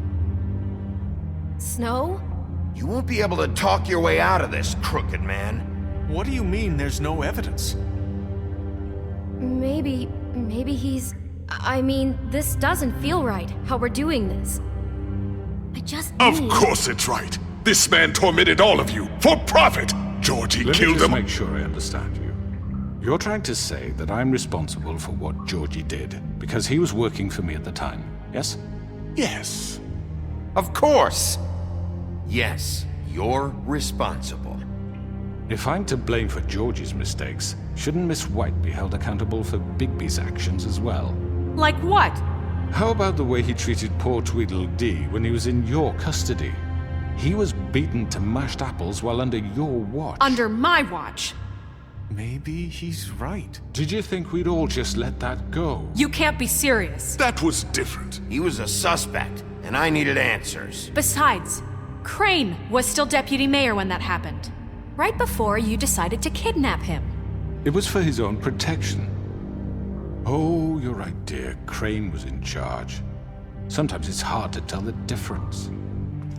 Snow? You won't be able to talk your way out of this, Crooked Man. What do you mean there's no evidence? Maybe he's... I mean, this doesn't feel right, how we're doing this. I just Of course it's right. This man tormented all of you, for profit. Georgie Let me killed just him. make sure I understand you. You're trying to say that I'm responsible for what Georgie did because he was working for me at the time, yes? Yes. Of course! Yes, you're responsible. If I'm to blame for Georgie's mistakes, shouldn't Miss White be held accountable for Bigby's actions as well? Like what? How about the way he treated poor Tweedledee when he was in your custody? He was beaten to mashed apples while under your watch. Under my watch. Maybe he's right. Did you think we'd all just let that go? You can't be serious. That was different. He was a suspect, and I needed answers. Besides, Crane was still deputy mayor when that happened. Right before you decided to kidnap him. It was for his own protection. Oh, you're right, dear. Crane was in charge. Sometimes it's hard to tell the difference.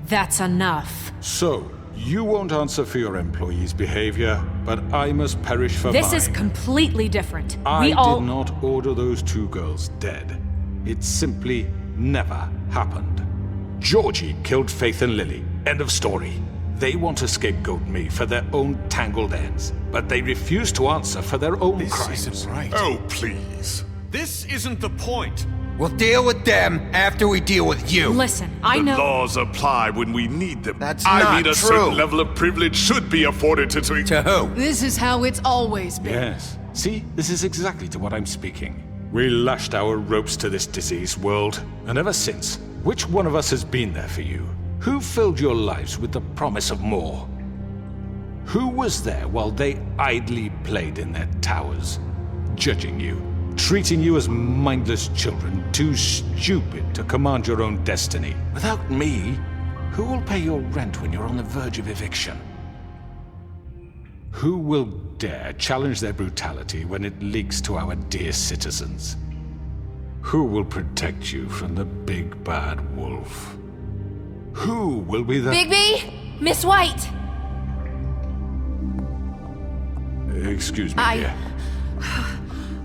That's enough. So, you won't answer for your employees' behavior, but I must perish for This mine. is completely different. I We all... did not order those two girls dead. It simply never happened. Georgie killed Faith and Lily. End of story. They want to scapegoat me for their own tangled ends, but they refuse to answer for their own crimes. This isn't right. Oh, please. This isn't the point. We'll deal with them after we deal with you. Listen, I know... The laws apply when we need them. That's I not mean, a true. certain level of privilege should be afforded to To who? This is how it's always been. Yes. See, this is exactly to what I'm speaking. We lashed our ropes to this diseased world, and ever since, which one of us has been there for you? Who filled your lives with the promise of more? Who was there while they idly played in their towers, judging you, treating you as mindless children, too stupid to command your own destiny? Without me, who will pay your rent when you're on the verge of eviction? Who will dare challenge their brutality when it leaks to our dear citizens? Who will protect you from the big bad wolf? Who will be the... Bigby? Miss White! Excuse me, dear.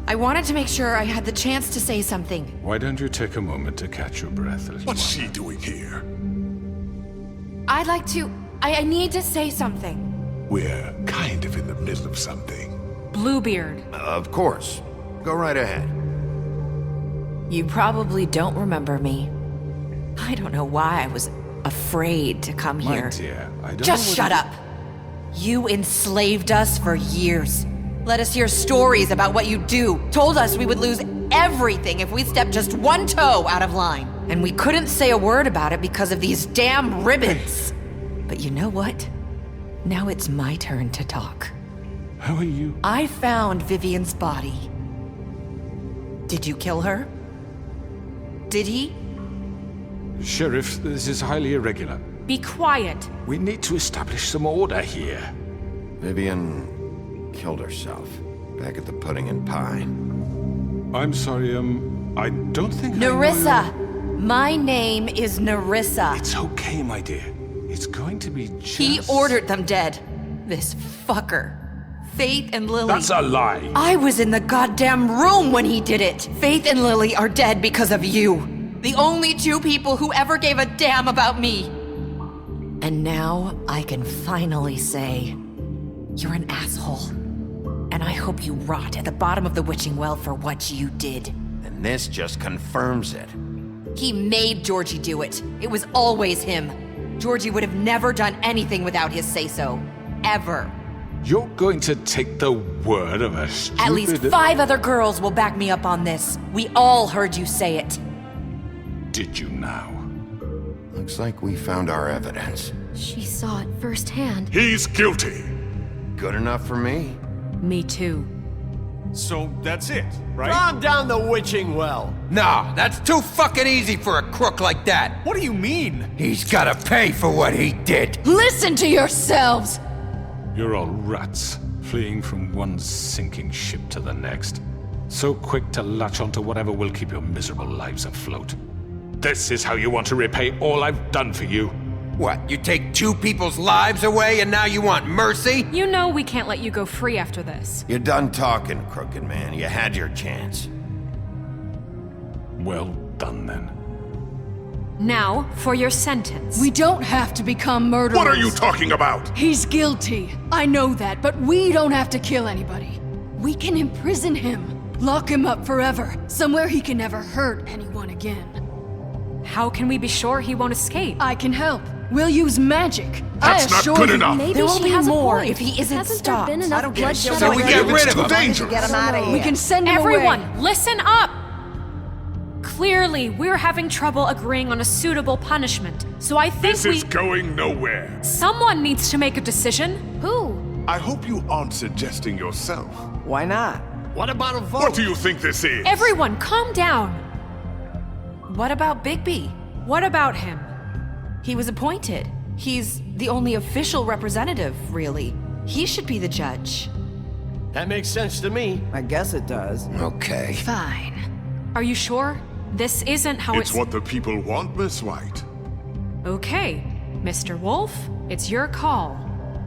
I wanted to make sure I had the chance to say something. Why don't you take a moment to catch your breath a little What's she doing here? I'd like to... I need to say something. We're kind of in the middle of something. Bluebeard. Of course. Go right ahead. You probably don't remember me. I don't know why I was afraid to come My here. dear, I don't Just know what shut you- up. You enslaved us for years. Let us hear stories about what you do. Told us we would lose everything if we stepped just one toe out of line. And we couldn't say a word about it because of these damn ribbons. But you know what? Now it's my turn to talk. How are you? I found Vivian's body. Did you kill her? Did he? Sheriff, this is highly irregular. Be quiet. We need to establish some order here. Vivian killed herself back at the Pudding and Pie. I'm sorry, I don't think Nerissa! My name is Nerissa. It's okay, my dear. It's going to be just... He ordered them dead. This fucker. Faith and Lily. That's a lie. I was in the goddamn room when he did it. Faith and Lily are dead because of you. The only two people who ever gave a damn about me. And now I can finally say, you're an asshole. And I hope you rot at the bottom of the witching well for what you did. And this just confirms it. He made Georgie do it. It was always him. Georgie would have never done anything without his say-so. Ever. You're going to take the word of a stupid... At least 5 other girls will back me up on this. We all heard you say it. Did you now? Looks like we found our evidence. She saw it firsthand. He's guilty. Good enough for me. Me too. So that's it, right? Calm down the witching well. Nah, that's too fucking easy for a crook like that. What do you mean? He's gotta pay for what he did. Listen to yourselves! You're all rats, fleeing from one sinking ship to the next. So quick to latch onto whatever will keep your miserable lives afloat. This is how you want to repay all I've done for you? What, you take 2 people's lives away and now you want mercy? You know we can't let you go free after this. You're done talking, crooked man. You had your chance. Well done, then. Now, for your sentence. We don't have to become murderers. What are you talking about? He's guilty. I know that, but we don't have to kill anybody. We can imprison him. Lock him up forever. Somewhere he can never hurt anyone again. How can we be sure he won't escape? I can help. We'll use magic. That's not good enough. Maybe there will be more if he isn't Hasn't stopped. there been enough I don't get bloodshed So we get rid of him. Get Dangerous. him out of here. We can send him Everyone, away. listen up! Clearly, we're having trouble agreeing on a suitable punishment, so I think This is going nowhere. Someone needs to make a decision. Who? I hope you aren't suggesting yourself. Why not? What about a vote? What do you think this is? Everyone, calm down. What about Bigby? What about him? He was appointed. He's the only official representative, really. He should be the judge. That makes sense to me. I guess it does. Okay. Fine. Are you sure? This isn't how It's what the people want, Miss White. Okay, Mr. Wolf, it's your call.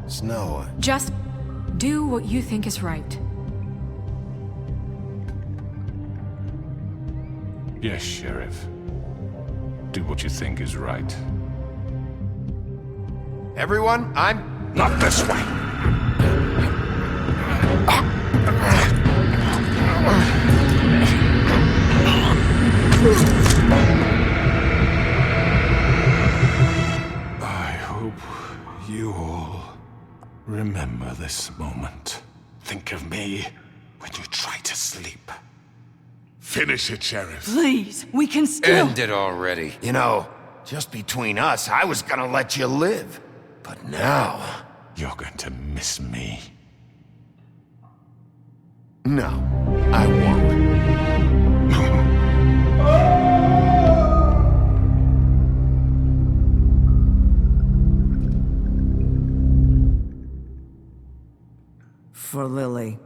Snow. Just do what you think is right. Yes, Sheriff. Do what you think is right. Everyone, I'm... Not this way. I hope you all remember this moment. Think of me when you try to sleep. Finish it, Sheriff. Please, we can still... End it already. You know, just between us, I was gonna let you live. But now... You're going to miss me. No, I won't. For Lily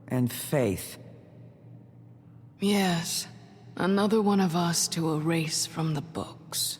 and Faith. Yes, another one of us to erase from the books.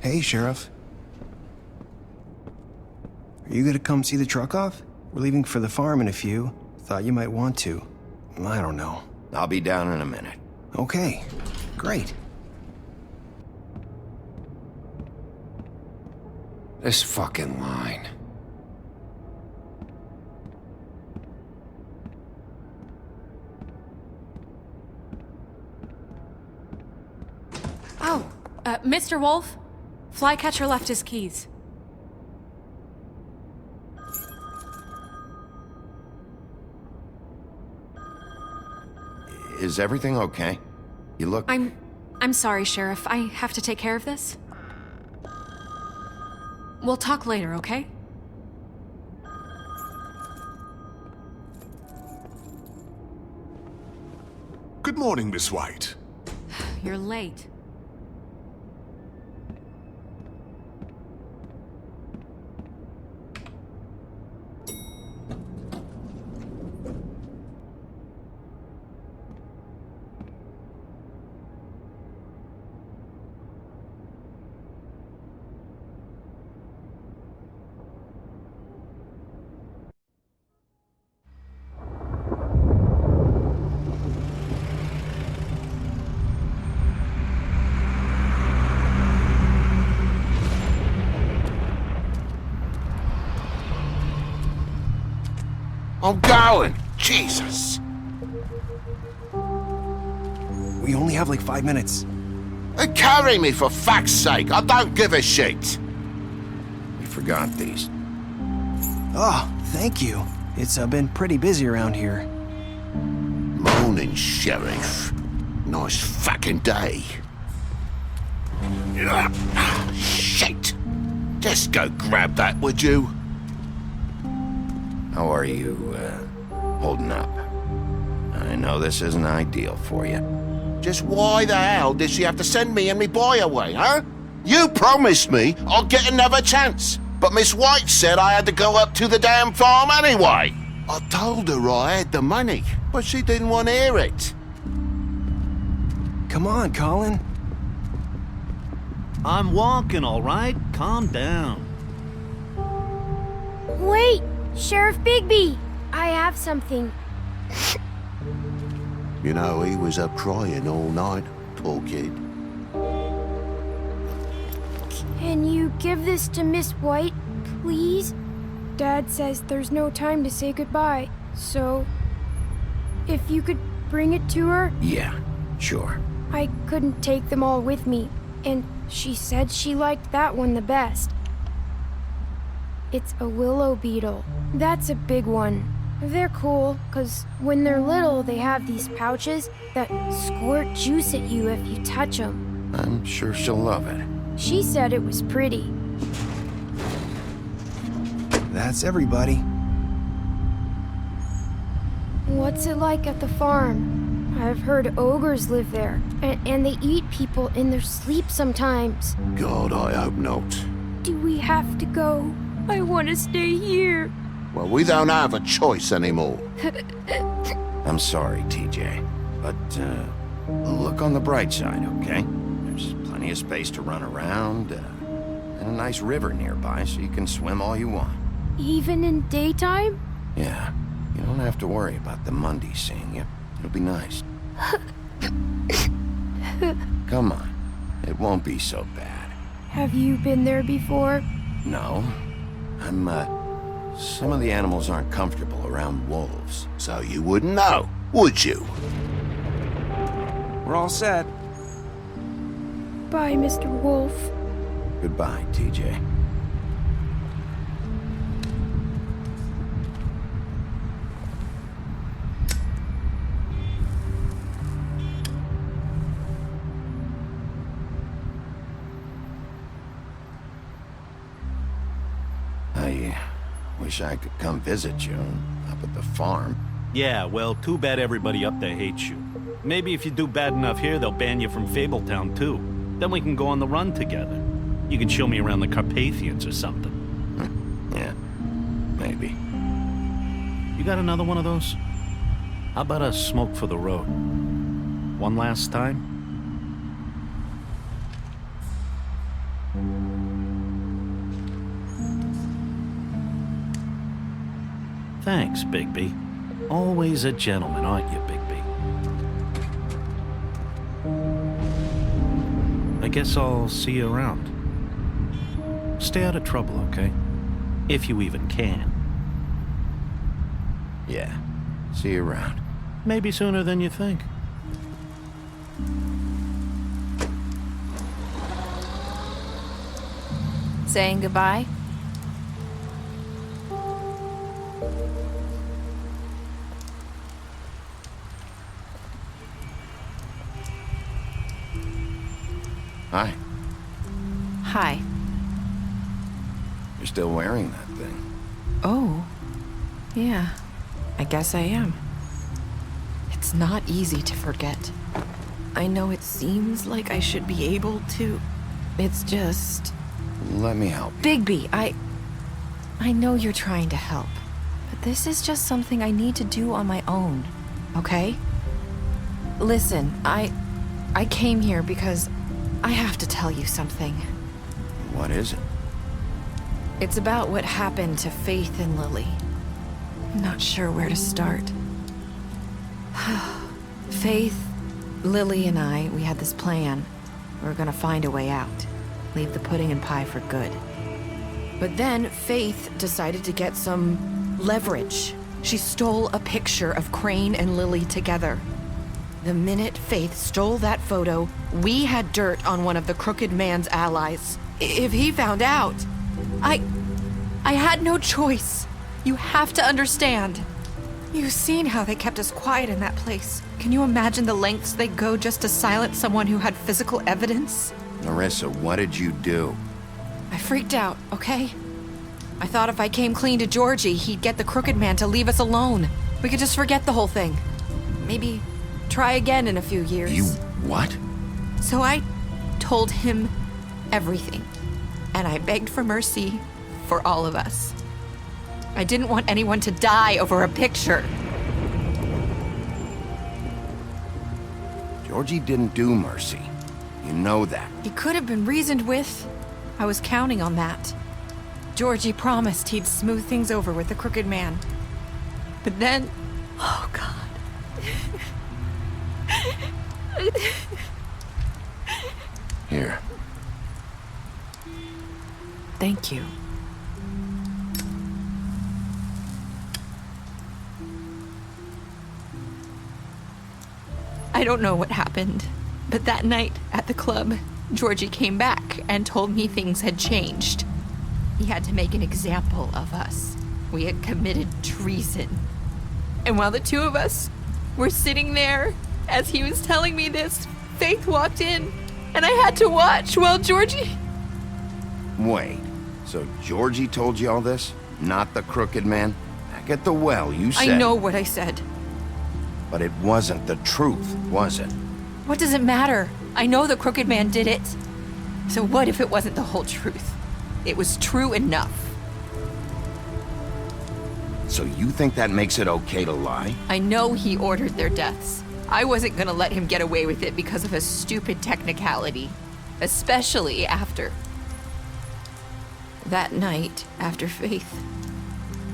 Hey, Sheriff. Are you gonna come see the truck off? We're leaving for the farm in a few. Thought you might want to. I don't know. I'll be down in a minute. Okay, great. This fucking line. Oh, Mr. Wolf? Flycatcher left his keys. Is everything okay? You look... I'm sorry, Sheriff. I have to take care of this. We'll talk later, okay? Good morning, Miss White. You're late. I'm going! Jesus! We only have like 5 minutes. Carry me for fuck's sake! I don't give a shit! We forgot these. Oh, thank you. It's been pretty busy around here. Morning, Sheriff. Nice fucking day. Shit! Just go grab that, would you? How are you, holding up? I know this isn't ideal for you. Just why the hell did she have to send me and me boy away, huh? You promised me I'll get another chance, but Miss White said I had to go up to the damn farm anyway. I told her I had the money, but she didn't want to hear it. Come on, Colin. I'm walking, all right? Calm down. Wait, Sheriff Bigby, I have something. You know, he was up crying all night, poor kid. Can you give this to Miss White, please? Dad says there's no time to say goodbye, so if you could bring it to her? Yeah, sure. I couldn't take them all with me, and she said she liked that one the best. It's a willow beetle. That's a big one. They're cool, 'cause when they're little, they have these pouches that squirt juice at you if you touch them. I'm sure she'll love it. She said it was pretty. That's everybody. What's it like at the farm? I've heard ogres live there, and they eat people in their sleep sometimes. God, I hope not. Do we have to go? I want to stay here. Well, we don't have a choice anymore. I'm sorry, TJ, but look on the bright side, okay? There's plenty of space to run around, and a nice river nearby so you can swim all you want. Even in daytime? Yeah, you don't have to worry about the Mundy seeing you. It'll be nice. Come on, it won't be so bad. Have you been there before? No, some of the animals aren't comfortable around wolves. So you wouldn't know, would you? We're all set. Bye, Mr. Wolf. Goodbye, TJ. I wish I could come visit you up at the farm. Yeah, well, too bad everybody up there hates you. Maybe if you do bad enough here, they'll ban you from Fabletown, too. Then we can go on the run together. You can show me around the Carpathians or something. Yeah, maybe. You got another one of those? How about a smoke for the road? One last time? Thanks, Bigby. Always a gentleman, aren't you, Bigby? I guess I'll see you around. Stay out of trouble, okay? If you even can. Yeah, see you around. Maybe sooner than you think. Saying goodbye? Hi. Hi. You're still wearing that thing. Oh. Yeah. I guess I am. It's not easy to forget. I know it seems like I should be able to. It's just... Let me help you. Bigby, I know you're trying to help, but this is just something I need to do on my own, okay? Listen, I came here because I have to tell you something. What is it? It's about what happened to Faith and Lily. I'm not sure where to start. Faith, Lily, and we had this plan. We were gonna find a way out. Leave the pudding and pie for good. But then Faith decided to get some leverage. She stole a picture of Crane and Lily together. The minute Faith stole that photo, we had dirt on one of the Crooked Man's allies. If he found out, I had no choice. You have to understand. You've seen how they kept us quiet in that place. Can you imagine the lengths they go just to silence someone who had physical evidence? Narissa, what did you do? I freaked out, okay? I thought if I came clean to Georgie, he'd get the Crooked Man to leave us alone. We could just forget the whole thing. Maybe try again in a few years. You What? So I told him everything, and I begged for mercy for all of us. I didn't want anyone to die over a picture. Georgie didn't do mercy. You know that. He could have been reasoned with. I was counting on that. Georgie promised he'd smooth things over with the crooked man. But then... Oh, God. Here. Thank you. I don't know what happened, but that night at the club, Georgie came back and told me things had changed. He had to make an example of us. We had committed treason. And while the two of us were sitting there, as he was telling me this, Faith walked in, and I had to watch while Georgie... Wait, so Georgie told you all this? Not the crooked man? Back at the well, you said... I know what I said. But it wasn't the truth, was it? What does it matter? I know the crooked man did it. So what if it wasn't the whole truth? It was true enough. So you think that makes it okay to lie? I know he ordered their deaths. I wasn't gonna let him get away with it because of a stupid technicality. Especially after... That night, after Faith,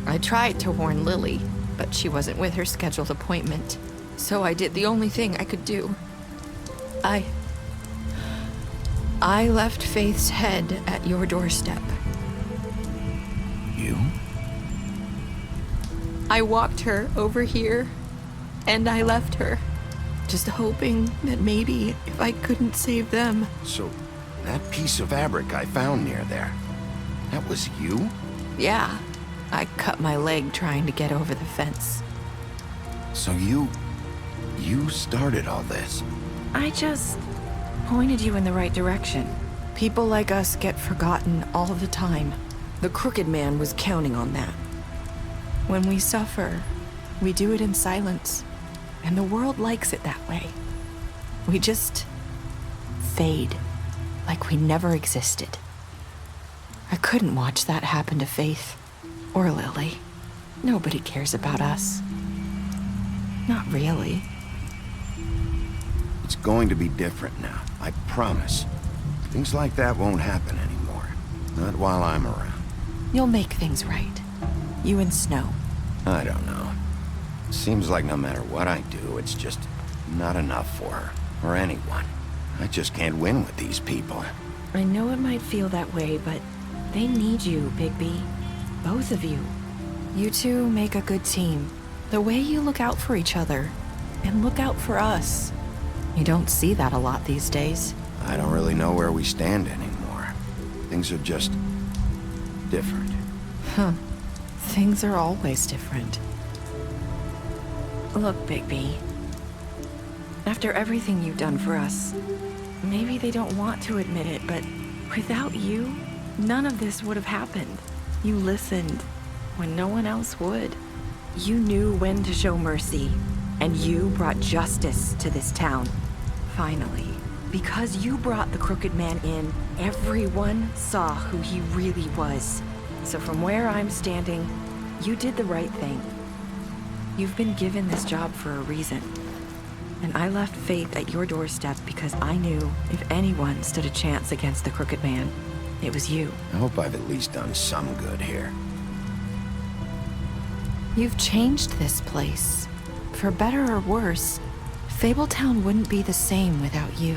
I tried to warn Lily, but she wasn't with her scheduled appointment. So I did the only thing I could do. I left Faith's head at your doorstep. You? I walked her over here, and I left her. Just hoping that maybe if I couldn't save them. So, that piece of fabric I found near there, that was you? Yeah. I cut my leg trying to get over the fence. So you started all this? I just pointed you in the right direction. People like us get forgotten all the time. The crooked man was counting on that. When we suffer, we do it in silence, and the world likes it that way. We just fade, like we never existed. I couldn't watch that happen to Faith. Or Lily. Nobody cares about us. Not really. It's going to be different now, I promise. Things like that won't happen anymore. Not while I'm around. You'll make things right. You and Snow. I don't know. Seems like no matter what I do, it's just not enough for her. Or anyone. I just can't win with these people. I know it might feel that way, but they need you, Bigby. Both of you. You two make a good team. The way you look out for each other, and look out for us. You don't see that a lot these days. I don't really know where we stand anymore. Things are just... different. Huh. Things are always different. Look, Bigby. After everything you've done for us, maybe they don't want to admit it, but without you, none of this would have happened. You listened when no one else would. You knew when to show mercy, and you brought justice to this town. Finally, because you brought the crooked man in, everyone saw who he really was. So from where I'm standing, you did the right thing. You've been given this job for a reason. And I left Faith at your doorstep because I knew if anyone stood a chance against the crooked man, it was you. I hope I've at least done some good here. You've changed this place. For better or worse, Fabletown wouldn't be the same without you.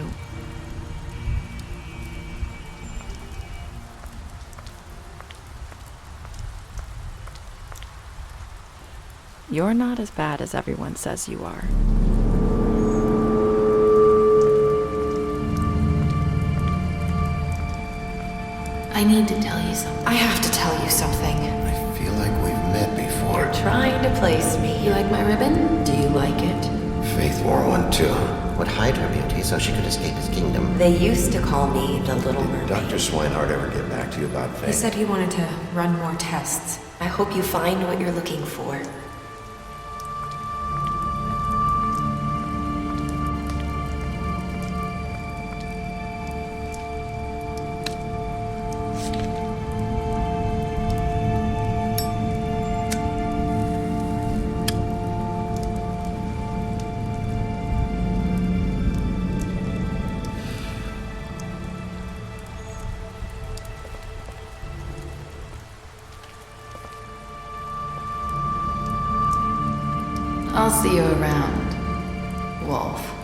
You're not as bad as everyone says you are. I need to tell you something. I have to tell you something. I feel like we've met before. You're trying to place me. You like my ribbon? Do you like it? Faith wore one too. Would hide her beauty so she could escape his kingdom. They used to call me the Little Mermaid. Dr. Swinehart ever get back to you about Faith? He said he wanted to run more tests. I hope you find what you're looking for. I'll see you around, Wolf.